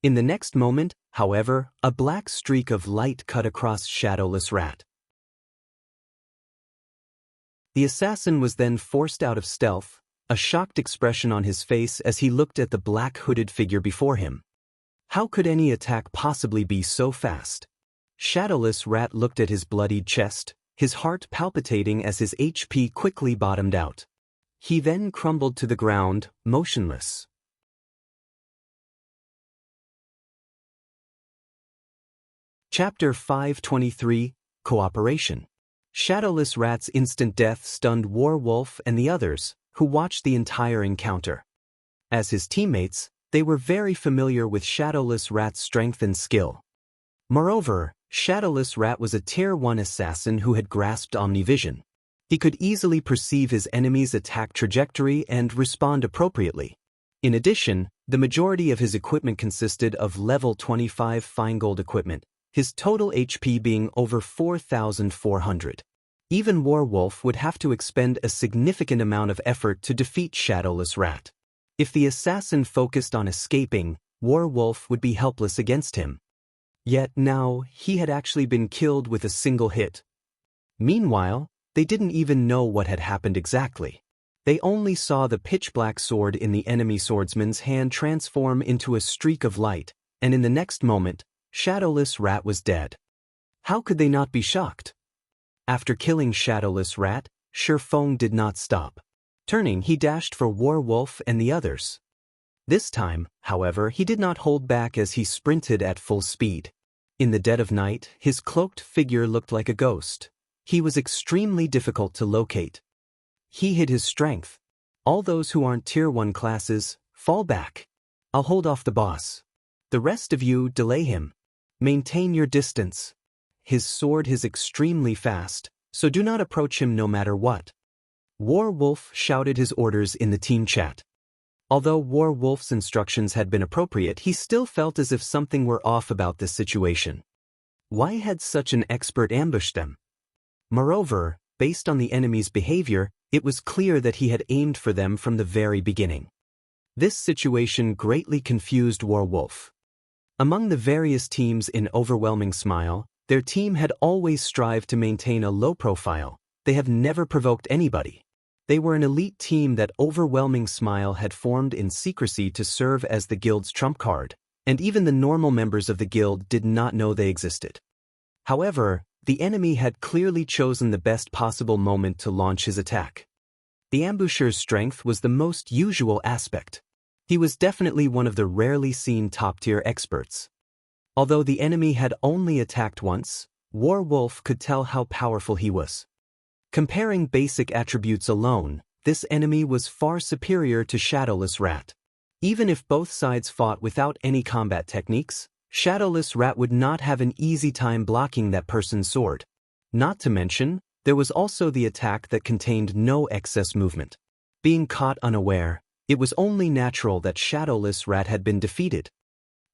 In the next moment, however, a black streak of light cut across Shadowless Rat. The assassin was then forced out of stealth, a shocked expression on his face as he looked at the black hooded figure before him. How could any attack possibly be so fast? Shadowless Rat looked at his bloodied chest, his heart palpitating as his HP quickly bottomed out. He then crumbled to the ground, motionless. Chapter 523, Cooperation. Shadowless Rat's instant death stunned Warwolf and the others, who watched the entire encounter. As his teammates, they were very familiar with Shadowless Rat's strength and skill. Moreover, Shadowless Rat was a Tier 1 assassin who had grasped Omnivision. He could easily perceive his enemy's attack trajectory and respond appropriately. In addition, the majority of his equipment consisted of level 25 fine gold equipment, his total HP being over 4,400. Even Warwolf would have to expend a significant amount of effort to defeat Shadowless Rat. If the assassin focused on escaping, Warwolf would be helpless against him. Yet now, he had actually been killed with a single hit. Meanwhile, they didn't even know what had happened exactly. They only saw the pitch-black sword in the enemy swordsman's hand transform into a streak of light, and in the next moment, Shadowless Rat was dead. How could they not be shocked? After killing Shadowless Rat, Shifeng did not stop. Turning, he dashed for Warwolf and the others. This time, however, he did not hold back as he sprinted at full speed. In the dead of night, his cloaked figure looked like a ghost. He was extremely difficult to locate. He hid his strength. All those who aren't Tier 1 classes, fall back. I'll hold off the boss. The rest of you, delay him. Maintain your distance. His sword is extremely fast, so do not approach him no matter what. Warwolf shouted his orders in the team chat. Although Warwolf's instructions had been appropriate, he still felt as if something were off about this situation. Why had such an expert ambushed them? Moreover, based on the enemy's behavior, it was clear that he had aimed for them from the very beginning. This situation greatly confused Warwolf. Among the various teams in Overwhelming Smile, their team had always strived to maintain a low profile. They have never provoked anybody. They were an elite team that overwhelming smile had formed in secrecy to serve as the guild's trump card, and even the normal members of the guild did not know they existed. However, the enemy had clearly chosen the best possible moment to launch his attack. The ambusher's strength was the most usual aspect. He was definitely one of the rarely seen top-tier experts. Although the enemy had only attacked once, Warwolf could tell how powerful he was. Comparing basic attributes alone, this enemy was far superior to Shadowless Rat. Even if both sides fought without any combat techniques, Shadowless Rat would not have an easy time blocking that person's sword. Not to mention, there was also the attack that contained no excess movement. Being caught unaware, it was only natural that Shadowless Rat had been defeated.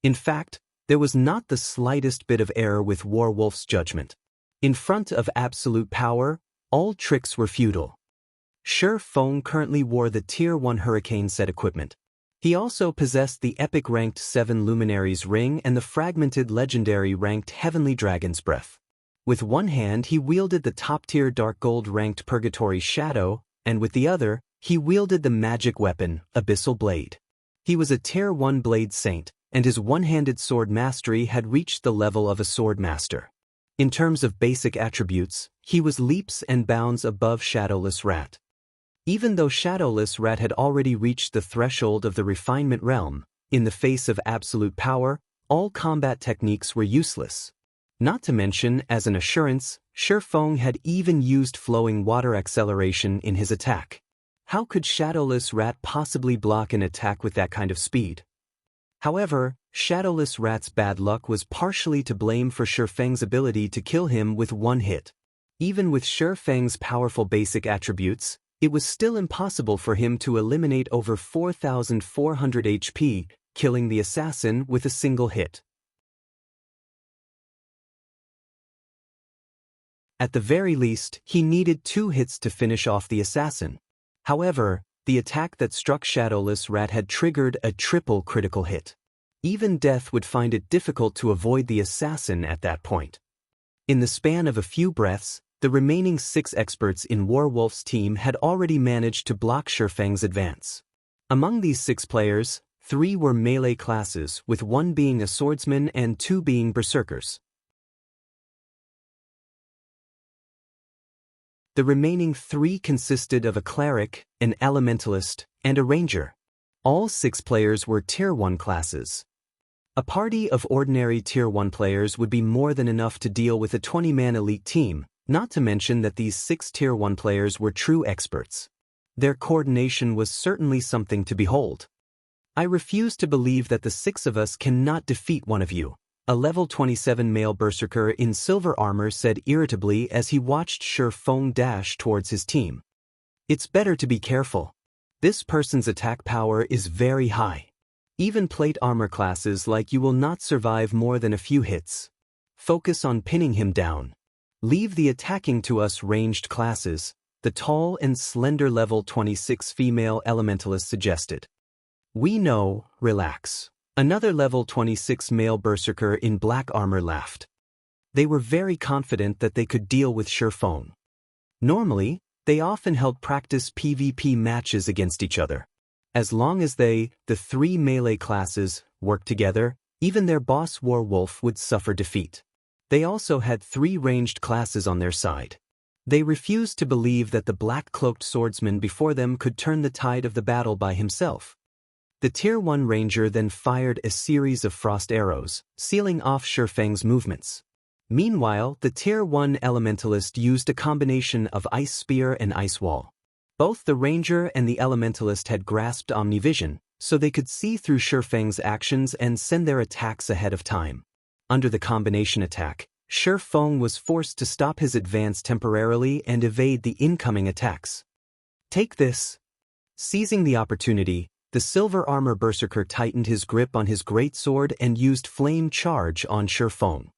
In fact, there was not the slightest bit of error with Warwolf's judgment. In front of absolute power, all tricks were futile. Shi Feng currently wore the Tier 1 Hurricane set equipment. He also possessed the epic ranked 7 Luminaries ring and the fragmented legendary ranked Heavenly Dragon's Breath. With one hand he wielded the top-tier Dark Gold ranked Purgatory Shadow, and with the other, he wielded the magic weapon, Abyssal Blade. He was a Tier 1 Blade Saint, and his one-handed sword mastery had reached the level of a sword master. In terms of basic attributes, he was leaps and bounds above Shadowless Rat. Even though Shadowless Rat had already reached the threshold of the refinement realm, in the face of absolute power, all combat techniques were useless. Not to mention, as an assurance, Shi Feng had even used flowing water acceleration in his attack. How could Shadowless Rat possibly block an attack with that kind of speed? However, Shadowless Rat's bad luck was partially to blame for Shi Feng's ability to kill him with one hit. Even with Shi Feng's powerful basic attributes, it was still impossible for him to eliminate over 4,400 HP, killing the assassin with a single hit. At the very least, he needed 2 hits to finish off the assassin. However, the attack that struck Shadowless Rat had triggered a triple critical hit. Even death would find it difficult to avoid the assassin at that point. In the span of a few breaths, the remaining 6 experts in Warwolf's team had already managed to block Shi Feng's advance. Among these 6 players, 3 were melee classes, with 1 being a swordsman and 2 being berserkers. The remaining 3 consisted of a cleric, an elementalist, and a ranger. All 6 players were Tier 1 classes. A party of ordinary Tier 1 players would be more than enough to deal with a 20-man elite team, not to mention that these 6 Tier 1 players were true experts. Their coordination was certainly something to behold. I refuse to believe that the 6 of us cannot defeat one of you, a level 27 male berserker in silver armor said irritably as he watched Shi Feng dash towards his team. It's better to be careful. This person's attack power is very high. Even plate armor classes like you will not survive more than a few hits. Focus on pinning him down. Leave the attacking to us ranged classes, the tall and slender level 26 female elementalist suggested. We know, relax. Another level 26 male berserker in black armor laughed. They were very confident that they could deal with Shi Feng. Normally, they often held practice PvP matches against each other. As long as they, the 3 melee classes, worked together, even their boss Warwolf would suffer defeat. They also had 3 ranged classes on their side. They refused to believe that the black-cloaked swordsman before them could turn the tide of the battle by himself. The Tier 1 Ranger then fired a series of frost arrows, sealing off Shi Feng's movements. Meanwhile, the Tier 1 Elementalist used a combination of Ice Spear and Ice Wall. Both the Ranger and the Elementalist had grasped Omnivision, so they could see through Shi Feng's actions and send their attacks ahead of time. Under the combination attack, Shi Feng was forced to stop his advance temporarily and evade the incoming attacks. Take this. Seizing the opportunity, the silver armor berserker tightened his grip on his greatsword and used Flame Charge on Shi Feng.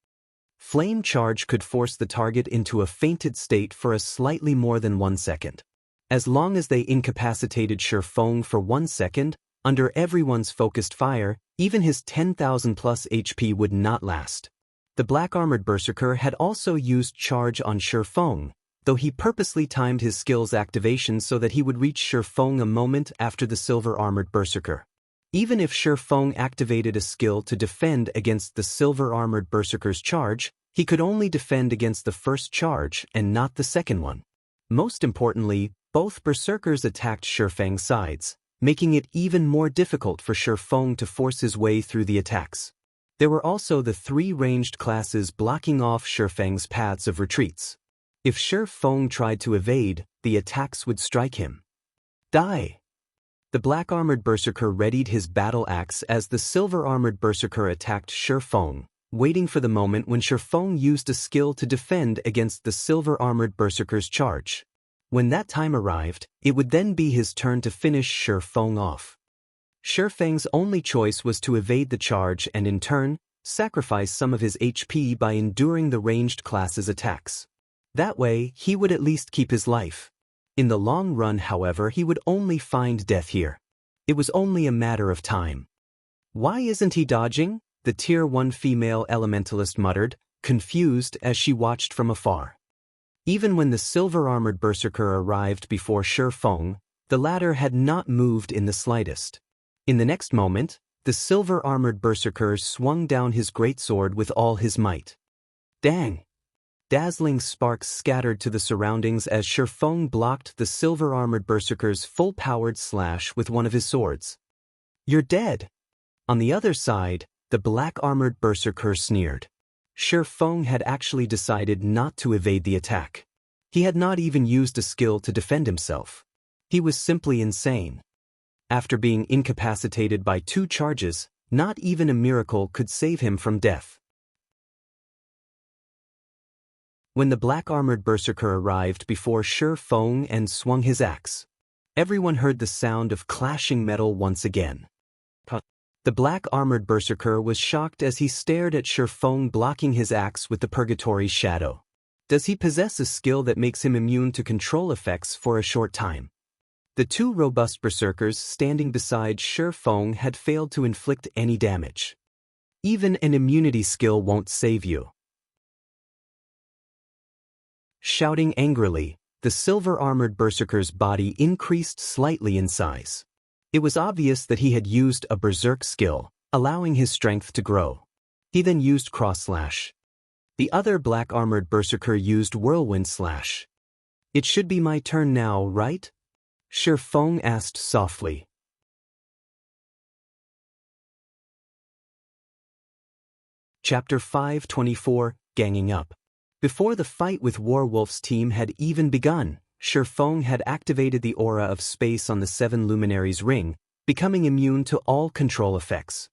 Flame Charge could force the target into a fainted state for a slightly more than 1 second. As long as they incapacitated Shi Feng for 1 second, under everyone's focused fire, even his 10,000 plus HP would not last. The black-armored berserker had also used Charge on Shi Feng, though he purposely timed his skill's activation so that he would reach Shi Feng a moment after the silver-armored berserker. Even if Shi Feng activated a skill to defend against the silver-armored berserker's charge, he could only defend against the first charge and not the second one. Most importantly, both berserkers attacked Shi Feng's sides, making it even more difficult for Shi Feng to force his way through the attacks. There were also the 3 ranged classes blocking off Shi Feng's paths of retreats. If Shi Feng tried to evade, the attacks would strike him. Die! The black-armored berserker readied his battle axe as the silver-armored berserker attacked Shi Feng, waiting for the moment when Shi Feng used a skill to defend against the silver-armored berserker's charge. When that time arrived, it would then be his turn to finish Shi Feng off. Shi Feng's only choice was to evade the charge and in turn, sacrifice some of his HP by enduring the ranged class's attacks. That way, he would at least keep his life. In the long run, however, he would only find death here. It was only a matter of time. Why isn't he dodging? The Tier 1 female elementalist muttered, confused as she watched from afar. Even when the silver-armored berserker arrived before Shi Feng, the latter had not moved in the slightest. In the next moment, the silver-armored berserker swung down his greatsword with all his might. Dang! Dazzling sparks scattered to the surroundings as Shi Feng blocked the silver-armored berserker's full-powered slash with one of his swords. You're dead! On the other side, the black-armored berserker sneered. Shi Feng had actually decided not to evade the attack. He had not even used a skill to defend himself. He was simply insane. After being incapacitated by 2 charges, not even a miracle could save him from death. When the black-armored berserker arrived before Shi Feng and swung his axe, everyone heard the sound of clashing metal once again. The black-armored berserker was shocked as he stared at Shi Feng blocking his axe with the Purgatory Shadow. Does he possess a skill that makes him immune to control effects for a short time? The 2 robust berserkers standing beside Shi Feng had failed to inflict any damage. Even an immunity skill won't save you. Shouting angrily, the silver-armored berserker's body increased slightly in size. It was obvious that he had used a berserk skill, allowing his strength to grow. He then used cross-slash. The other black-armored berserker used whirlwind slash. It should be my turn now, right? Shi Feng asked softly. Chapter 524, Ganging Up. Before the fight with Warwolf's team had even begun, Shi Feng had activated the aura of space on the 7 luminaries ring, becoming immune to all control effects.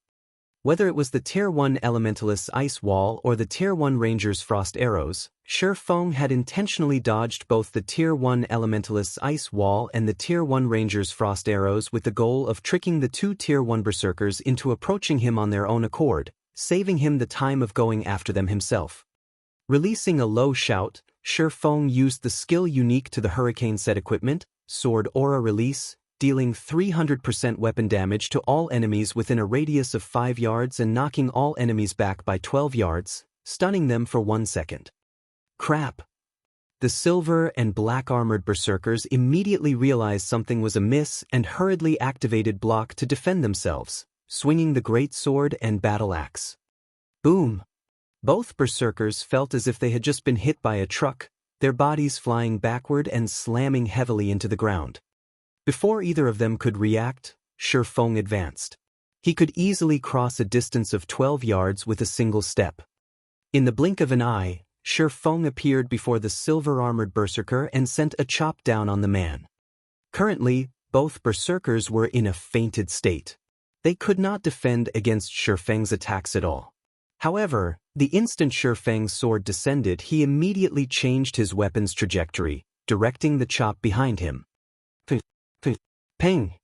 Whether it was the Tier 1 Elementalist's Ice Wall or the Tier 1 Ranger's Frost Arrows, Shi Feng had intentionally dodged both the Tier 1 Elementalist's Ice Wall and the Tier 1 Ranger's Frost Arrows with the goal of tricking the 2 Tier 1 Berserkers into approaching him on their own accord, saving him the time of going after them himself. Releasing a low shout, Shi Feng used the skill unique to the Hurricane set equipment, Sword Aura Release, dealing 300% weapon damage to all enemies within a radius of 5 yards and knocking all enemies back by 12 yards, stunning them for 1 second. Crap! The silver and black-armored berserkers immediately realized something was amiss and hurriedly activated block to defend themselves, swinging the great sword and battle axe. Boom! Both berserkers felt as if they had just been hit by a truck, their bodies flying backward and slamming heavily into the ground. Before either of them could react, Shi Feng advanced. He could easily cross a distance of 12 yards with a single step. In the blink of an eye, Shi Feng appeared before the silver-armored berserker and sent a chop down on the man. Currently, both berserkers were in a fainted state. They could not defend against Shi Feng's attacks at all. However, the instant Shi Feng's sword descended, he immediately changed his weapon's trajectory, directing the chop behind him. Ping!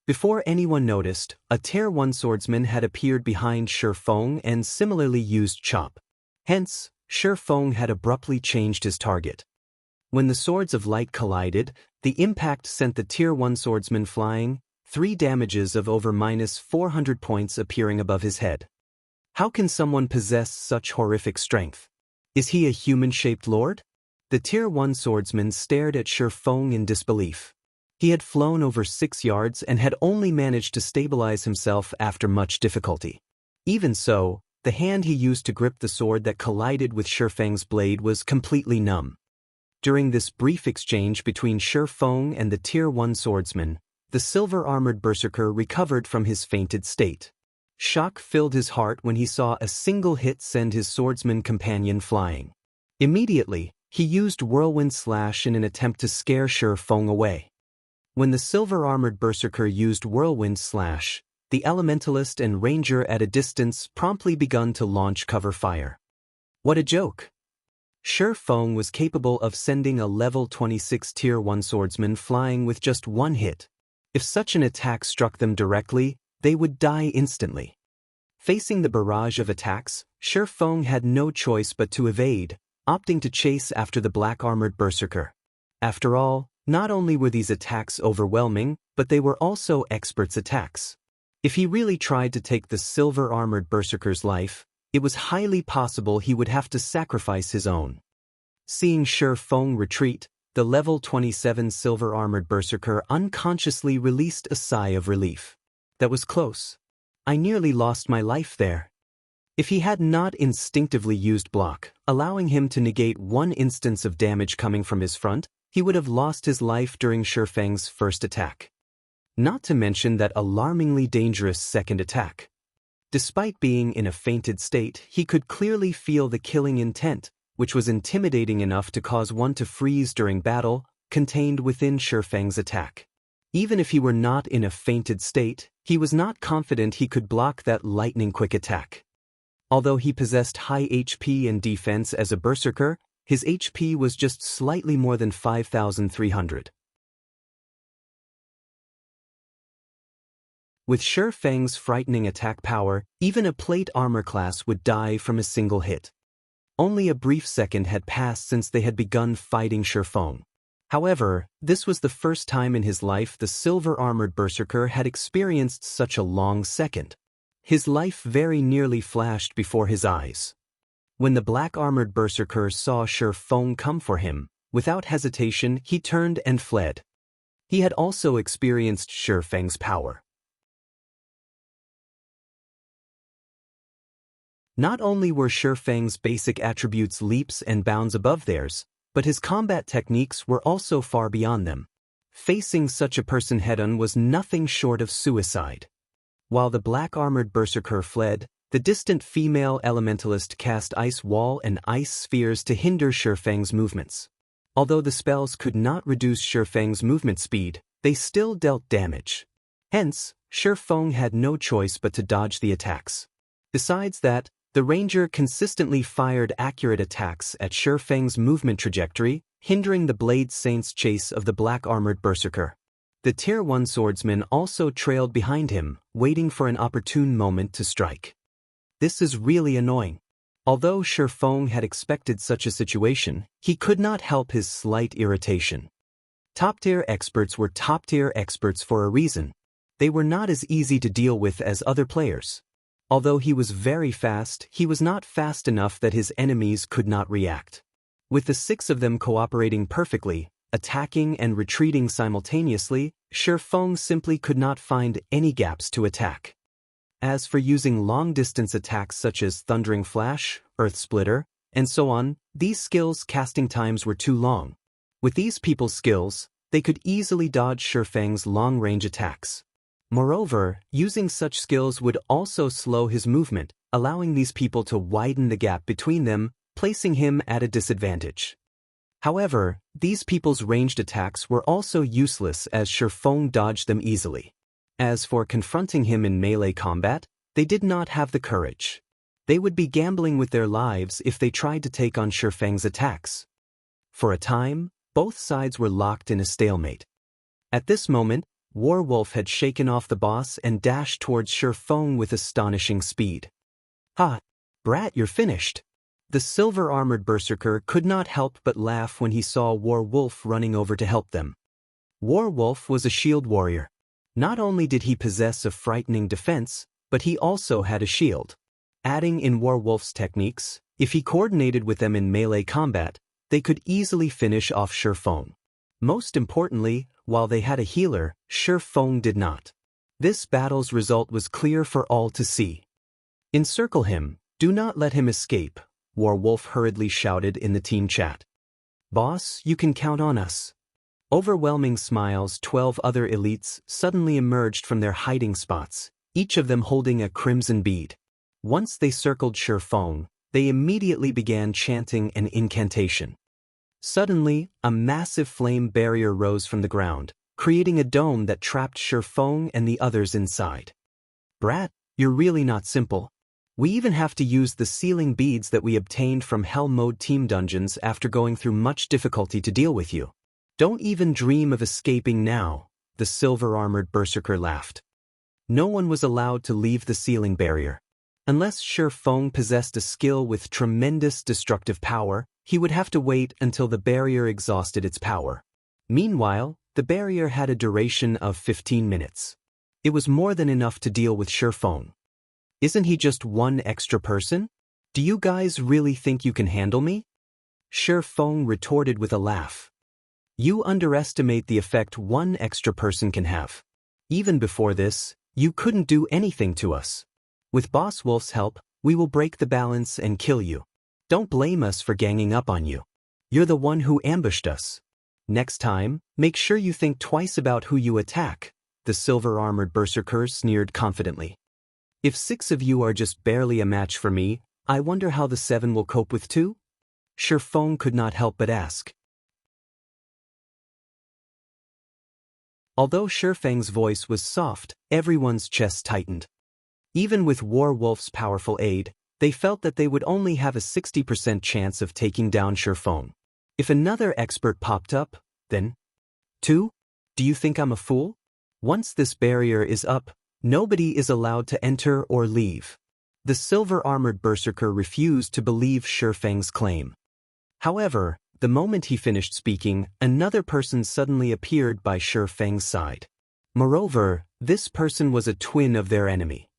Before anyone noticed, a Tier 1 swordsman had appeared behind Shi Feng and similarly used chop. Hence, Shi Feng had abruptly changed his target. When the swords of light collided, the impact sent the Tier 1 swordsman flying, 3 damages of over -400 points appearing above his head. How can someone possess such horrific strength? Is he a human-shaped lord? The Tier 1 swordsman stared at Shi Feng in disbelief. He had flown over 6 yards and had only managed to stabilize himself after much difficulty. Even so, the hand he used to grip the sword that collided with Shi Feng's blade was completely numb. During this brief exchange between Shi Feng and the Tier 1 swordsman, the silver-armored berserker recovered from his fainted state. Shock filled his heart when he saw a single hit send his swordsman companion flying. Immediately, he used Whirlwind Slash in an attempt to scare Shi Feng away. When the silver-armored berserker used Whirlwind Slash, the elementalist and ranger at a distance promptly begun to launch cover fire. What a joke! Shi Feng was capable of sending a level 26 Tier 1 swordsman flying with just one hit. If such an attack struck them directly, they would die instantly. Facing the barrage of attacks, Shi Feng had no choice but to evade, opting to chase after the black-armored berserker. After all, not only were these attacks overwhelming, but they were also experts' attacks. If he really tried to take the silver-armored berserker's life, it was highly possible he would have to sacrifice his own. Seeing Shi Feng retreat, the level 27 silver-armored berserker unconsciously released a sigh of relief. That was close. I nearly lost my life there. If he had not instinctively used block, allowing him to negate one instance of damage coming from his front, he would have lost his life during Shi Feng's first attack. Not to mention that alarmingly dangerous second attack. Despite being in a fainted state, he could clearly feel the killing intent, which was intimidating enough to cause one to freeze during battle, contained within Shi Feng's attack. Even if he were not in a fainted state, he was not confident he could block that lightning-quick attack. Although he possessed high HP and defense as a berserker, his HP was just slightly more than 5,300. With Shi Feng's frightening attack power, even a plate armor class would die from a single hit. Only a brief second had passed since they had begun fighting Shi Feng. However, this was the first time in his life the silver-armored berserker had experienced such a long second. His life very nearly flashed before his eyes. When the black-armored berserker saw Shi Feng come for him, without hesitation he turned and fled. He had also experienced Shi Feng's power. Not only were Shi Feng's basic attributes leaps and bounds above theirs, but his combat techniques were also far beyond them. Facing such a person head-on was nothing short of suicide. While the black-armored berserker fled, the distant female elementalist cast ice wall and ice spheres to hinder Shi Feng's movements. Although the spells could not reduce Shi Feng's movement speed, they still dealt damage. Hence, Shi Feng had no choice but to dodge the attacks. Besides that, the ranger consistently fired accurate attacks at Shi Feng's movement trajectory, hindering the Blade Saint's chase of the black-armored berserker. The Tier 1 swordsman also trailed behind him, waiting for an opportune moment to strike. This is really annoying. Although Shi Feng had expected such a situation, he could not help his slight irritation. Top-tier experts were top-tier experts for a reason. They were not as easy to deal with as other players. Although he was very fast, he was not fast enough that his enemies could not react. With the 6 of them cooperating perfectly, attacking and retreating simultaneously, Shi Feng simply could not find any gaps to attack. As for using long-distance attacks such as Thundering Flash, Earth Splitter, and so on, these skills' casting times were too long. With these people's skills, they could easily dodge Shi Feng's long-range attacks. Moreover, using such skills would also slow his movement, allowing these people to widen the gap between them, placing him at a disadvantage. However, these people's ranged attacks were also useless as Shi Feng dodged them easily. As for confronting him in melee combat, they did not have the courage. They would be gambling with their lives if they tried to take on Shi Feng's attacks. For a time, both sides were locked in a stalemate. At this moment, Warwolf had shaken off the boss and dashed towards Shi Feng with astonishing speed. "Ha! Brat, you're finished." The silver-armored berserker could not help but laugh when he saw Warwolf running over to help them. Warwolf was a shield warrior. Not only did he possess a frightening defense, but he also had a shield. Adding in Warwolf's techniques, if he coordinated with them in melee combat, they could easily finish off Shifeng. Most importantly, while they had a healer, Shifeng did not. This battle's result was clear for all to see. "Encircle him, do not let him escape," Warwolf hurriedly shouted in the team chat. "Boss, you can count on us." Overwhelming smiles, 12 other elites suddenly emerged from their hiding spots, each of them holding a crimson bead. Once they circled Shifeng, they immediately began chanting an incantation. Suddenly, a massive flame barrier rose from the ground, creating a dome that trapped Shifeng and the others inside. "Brat, you're really not simple. We even have to use the sealing beads that we obtained from Hell Mode team dungeons after going through much difficulty to deal with you. Don't even dream of escaping now," the silver-armored berserker laughed. No one was allowed to leave the sealing barrier. Unless Shifeng possessed a skill with tremendous destructive power, he would have to wait until the barrier exhausted its power. Meanwhile, the barrier had a duration of 15 minutes. It was more than enough to deal with Shifeng. "Isn't he just one extra person? Do you guys really think you can handle me?" Shifeng retorted with a laugh. "You underestimate the effect one extra person can have. Even before this, you couldn't do anything to us. With Boss Wolf's help, we will break the balance and kill you. Don't blame us for ganging up on you. You're the one who ambushed us. Next time, make sure you think twice about who you attack," the silver-armored berserker sneered confidently. "If 6 of you are just barely a match for me, I wonder how the 7 will cope with 2? Shifeng could not help but ask. Although Shifeng's voice was soft, everyone's chest tightened. Even with Warwolf's powerful aid, they felt that they would only have a 60% chance of taking down Shifeng. If another expert popped up, then? 2? Do you think I'm a fool? Once this barrier is up, nobody is allowed to enter or leave. The silver-armored berserker refused to believe Shifeng's claim. However, the moment he finished speaking, another person suddenly appeared by Shifeng's side. Moreover, this person was a twin of their enemy.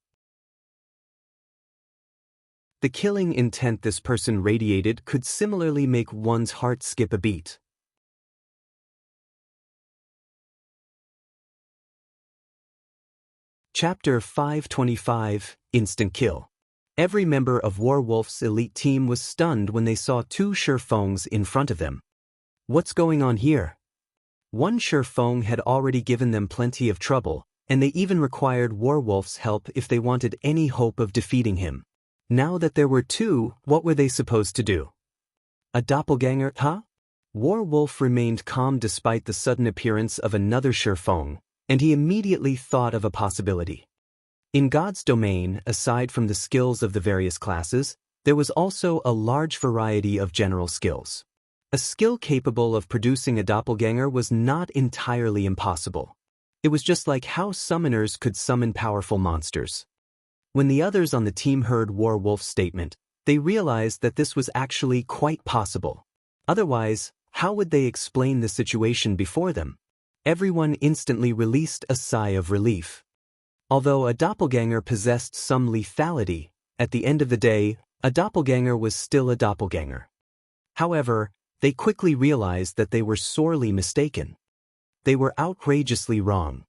The killing intent this person radiated could similarly make one's heart skip a beat. Chapter 525, Instant Kill. Every member of Warwolf's elite team was stunned when they saw 2 Shifengs in front of them. What's going on here? One Shifeng had already given them plenty of trouble, and they even required Warwolf's help if they wanted any hope of defeating him. Now that there were 2, what were they supposed to do? A doppelganger, huh? Warwolf remained calm despite the sudden appearance of another Shifeng, and he immediately thought of a possibility. In God's domain, aside from the skills of the various classes, there was also a large variety of general skills. A skill capable of producing a doppelganger was not entirely impossible. It was just like how summoners could summon powerful monsters. When the others on the team heard Warwolf's statement, they realized that this was actually quite possible. Otherwise, how would they explain the situation before them? Everyone instantly released a sigh of relief. Although a doppelganger possessed some lethality, at the end of the day, a doppelganger was still a doppelganger. However, they quickly realized that they were sorely mistaken. They were outrageously wrong.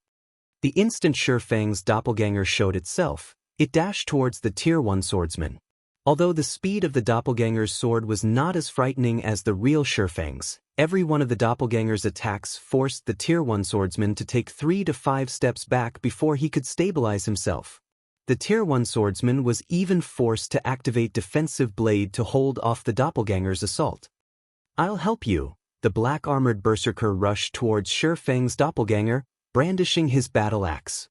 The instant Shifeng's doppelganger showed itself, it dashed towards the Tier 1 swordsman. Although the speed of the doppelganger's sword was not as frightening as the real Shifeng's, every one of the doppelganger's attacks forced the Tier 1 swordsman to take 3 to 5 steps back before he could stabilize himself. The Tier 1 swordsman was even forced to activate defensive blade to hold off the doppelganger's assault. "I'll help you," the black-armored berserker rushed towards Shifeng's doppelganger, brandishing his battle axe.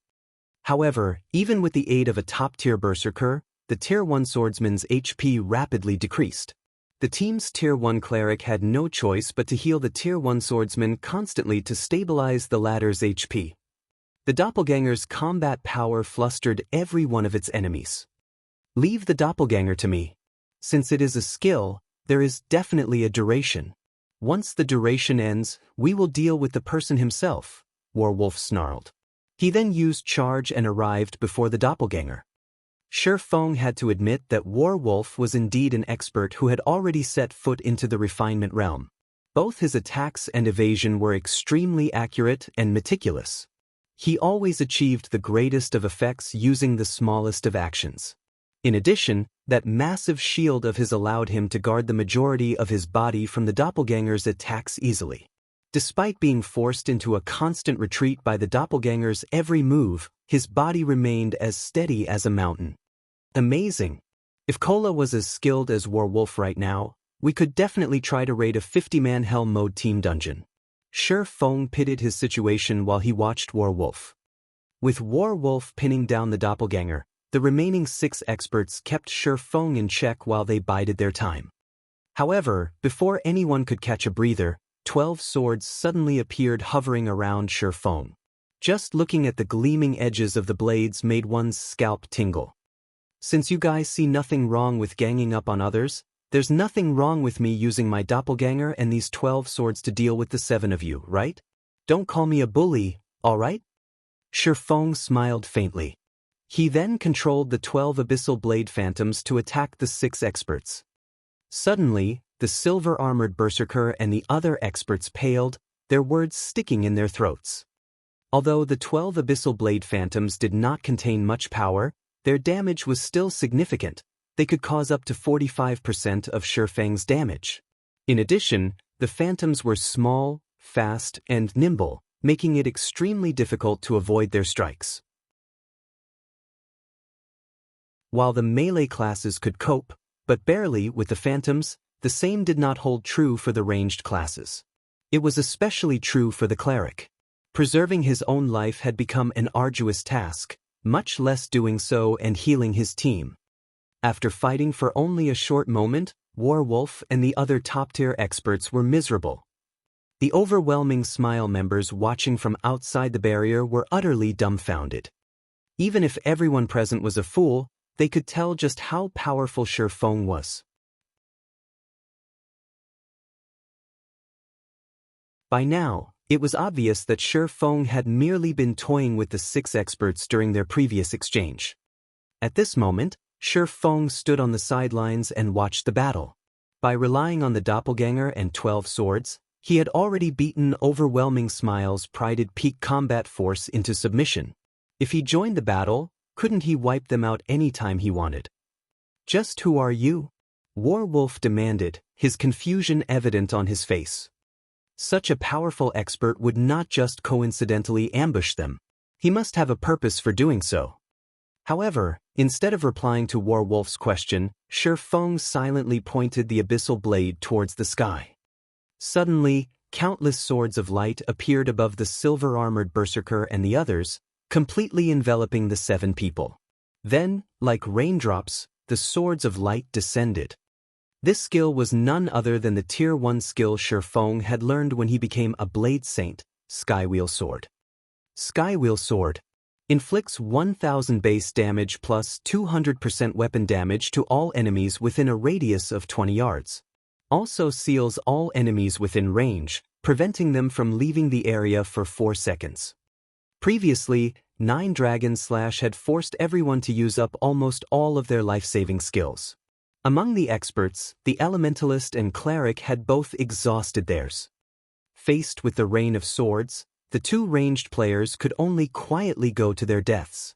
However, even with the aid of a top-tier berserker, the Tier 1 swordsman's HP rapidly decreased. The team's Tier 1 cleric had no choice but to heal the Tier 1 swordsman constantly to stabilize the latter's HP. The doppelganger's combat power flustered every one of its enemies. "Leave the doppelganger to me. Since it is a skill, there is definitely a duration. Once the duration ends, we will deal with the person himself," Warwolf snarled. He then used charge and arrived before the doppelganger. Shi Feng had to admit that Warwolf was indeed an expert who had already set foot into the refinement realm. Both his attacks and evasion were extremely accurate and meticulous. He always achieved the greatest of effects using the smallest of actions. In addition, that massive shield of his allowed him to guard the majority of his body from the doppelganger's attacks easily. Despite being forced into a constant retreat by the doppelganger's every move, his body remained as steady as a mountain. Amazing. If Kola was as skilled as Warwolf right now, we could definitely try to raid a 50-man Hell Mode team dungeon. Shi Feng pitied his situation while he watched Warwolf. With Warwolf pinning down the doppelganger, the remaining 6 experts kept Shi Feng in check while they bided their time. However, before anyone could catch a breather, 12 swords suddenly appeared hovering around Shi Feng. Just looking at the gleaming edges of the blades made one's scalp tingle. Since you guys see nothing wrong with ganging up on others, there's nothing wrong with me using my doppelganger and these 12 swords to deal with the 7 of you, right? Don't call me a bully, alright? Shi Feng smiled faintly. He then controlled the 12 abyssal blade phantoms to attack the 6 experts. Suddenly, the silver-armored berserker and the other experts paled, their words sticking in their throats. Although the 12 abyssal blade phantoms did not contain much power, their damage was still significant. They could cause up to 45% of Shi Feng's damage. In addition, the phantoms were small, fast, and nimble, making it extremely difficult to avoid their strikes. While the melee classes could cope, but barely with the phantoms, the same did not hold true for the ranged classes. It was especially true for the cleric. Preserving his own life had become an arduous task, much less doing so and healing his team. After fighting for only a short moment, Warwolf and the other top-tier experts were miserable. The overwhelming Smile members watching from outside the barrier were utterly dumbfounded. Even if everyone present was a fool, they could tell just how powerful Shi Feng was. By now, it was obvious that Shi Feng had merely been toying with the 6 experts during their previous exchange. At this moment, Shi Feng stood on the sidelines and watched the battle. By relying on the doppelganger and 12 swords, he had already beaten overwhelming Smile's prided peak combat force into submission. If he joined the battle, couldn't he wipe them out anytime he wanted? Just who are you? Warwolf demanded, his confusion evident on his face. Such a powerful expert would not just coincidentally ambush them. He must have a purpose for doing so. However, instead of replying to Warwolf's question, Shi Feng silently pointed the abyssal blade towards the sky. Suddenly, countless swords of light appeared above the silver-armored berserker and the others, completely enveloping the 7 people. Then, like raindrops, the swords of light descended. This skill was none other than the Tier 1 skill Shi Feng had learned when he became a Blade Saint, Skywheel Sword. Skywheel Sword inflicts 1000 base damage plus 200% weapon damage to all enemies within a radius of 20 yards. Also seals all enemies within range, preventing them from leaving the area for 4 seconds. Previously, 9 Dragon Slash had forced everyone to use up almost all of their life-saving skills. Among the experts, the Elementalist and Cleric had both exhausted theirs. Faced with the rain of swords, the 2 ranged players could only quietly go to their deaths.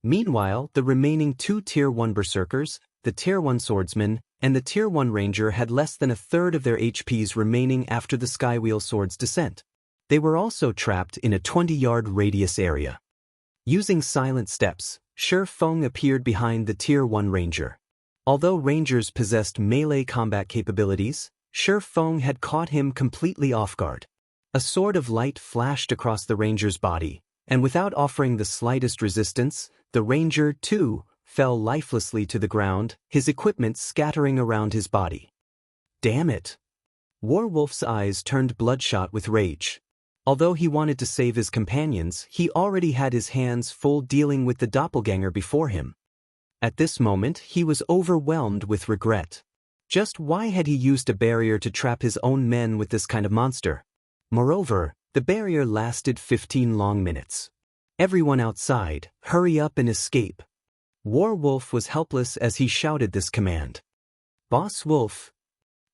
Meanwhile, the remaining 2 Tier 1 Berserkers, the Tier 1 Swordsman, and the Tier 1 Ranger had less than a third of their HPs remaining after the Skywheel Sword's descent. They were also trapped in a 20-yard radius area. Using silent steps, Shi Feng appeared behind the Tier 1 Ranger. Although Rangers possessed melee combat capabilities, Shi Feng had caught him completely off guard. A sword of light flashed across the Ranger's body, and without offering the slightest resistance, the Ranger, too, fell lifelessly to the ground, his equipment scattering around his body. Damn it! Warwolf's eyes turned bloodshot with rage. Although he wanted to save his companions, he already had his hands full dealing with the doppelganger before him. At this moment, he was overwhelmed with regret. Just why had he used a barrier to trap his own men with this kind of monster? Moreover, the barrier lasted 15 long minutes. Everyone outside, hurry up and escape. War Wolf was helpless as he shouted this command. Boss Wolf.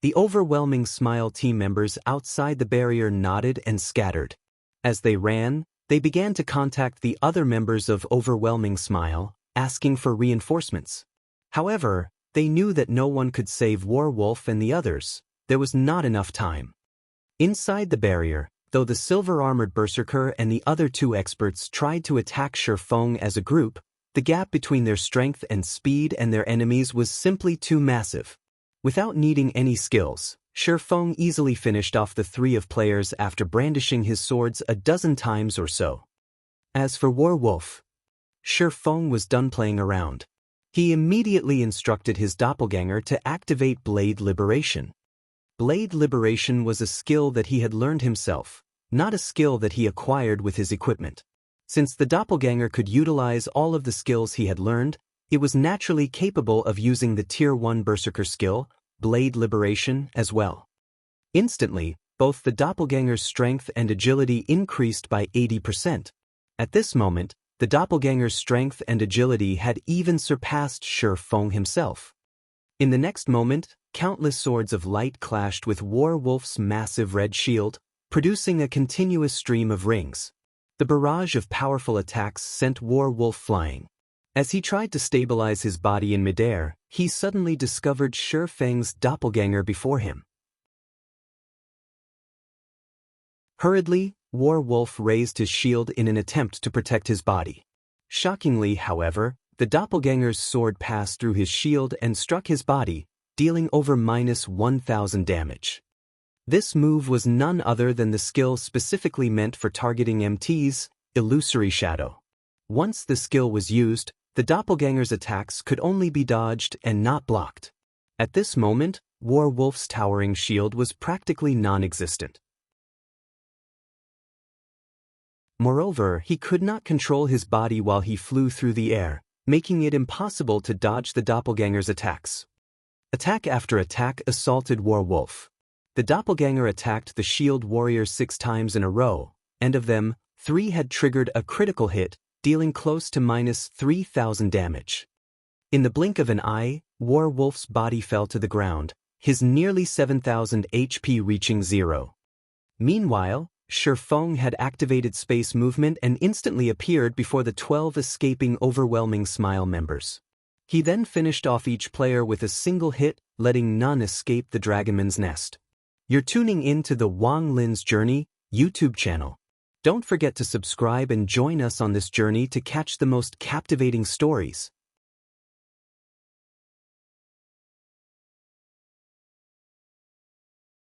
The overwhelming Smile team members outside the barrier nodded and scattered. As they ran, they began to contact the other members of Overwhelming Smile, asking for reinforcements. However, they knew that no one could save War Wolf and the others. There was not enough time. Inside the barrier, though the silver-armored berserker and the other two experts tried to attack Shi Feng as a group, the gap between their strength and speed and their enemies was simply too massive. Without needing any skills, Shi Feng easily finished off the three of players after brandishing his swords a dozen times or so. As for War Wolf, Shi Feng was done playing around. He immediately instructed his doppelganger to activate Blade Liberation. Blade Liberation was a skill that he had learned himself, not a skill that he acquired with his equipment. Since the doppelganger could utilize all of the skills he had learned, it was naturally capable of using the Tier 1 Berserker skill, Blade Liberation, as well. Instantly, both the doppelganger's strength and agility increased by 80%. At this moment, the doppelganger's strength and agility had even surpassed Shi Feng himself. In the next moment, countless swords of light clashed with War Wolf's massive red shield, producing a continuous stream of rings. The barrage of powerful attacks sent War Wolf flying. As he tried to stabilize his body in midair, he suddenly discovered Shi Feng's doppelganger before him. Hurriedly, War Wolf raised his shield in an attempt to protect his body. Shockingly, however, the doppelganger's sword passed through his shield and struck his body, dealing over -1,000 damage. This move was none other than the skill specifically meant for targeting MTs, Illusory Shadow. Once the skill was used, the doppelganger's attacks could only be dodged and not blocked. At this moment, War Wolf's towering shield was practically non-existent. Moreover, he could not control his body while he flew through the air, making it impossible to dodge the doppelganger's attacks. Attack after attack assaulted War Wolf. The doppelganger attacked the shield warrior 6 times in a row, and of them, 3 had triggered a critical hit, dealing close to -3,000 damage. In the blink of an eye, War Wolf's body fell to the ground, his nearly 7,000 HP reaching 0. Meanwhile, Shi Feng had activated space movement and instantly appeared before the 12 escaping Overwhelming Smile members. He then finished off each player with a single hit, letting none escape the Dragonman's nest. You're tuning in to the Wang Lin's Journey YouTube channel. Don't forget to subscribe and join us on this journey to catch the most captivating stories.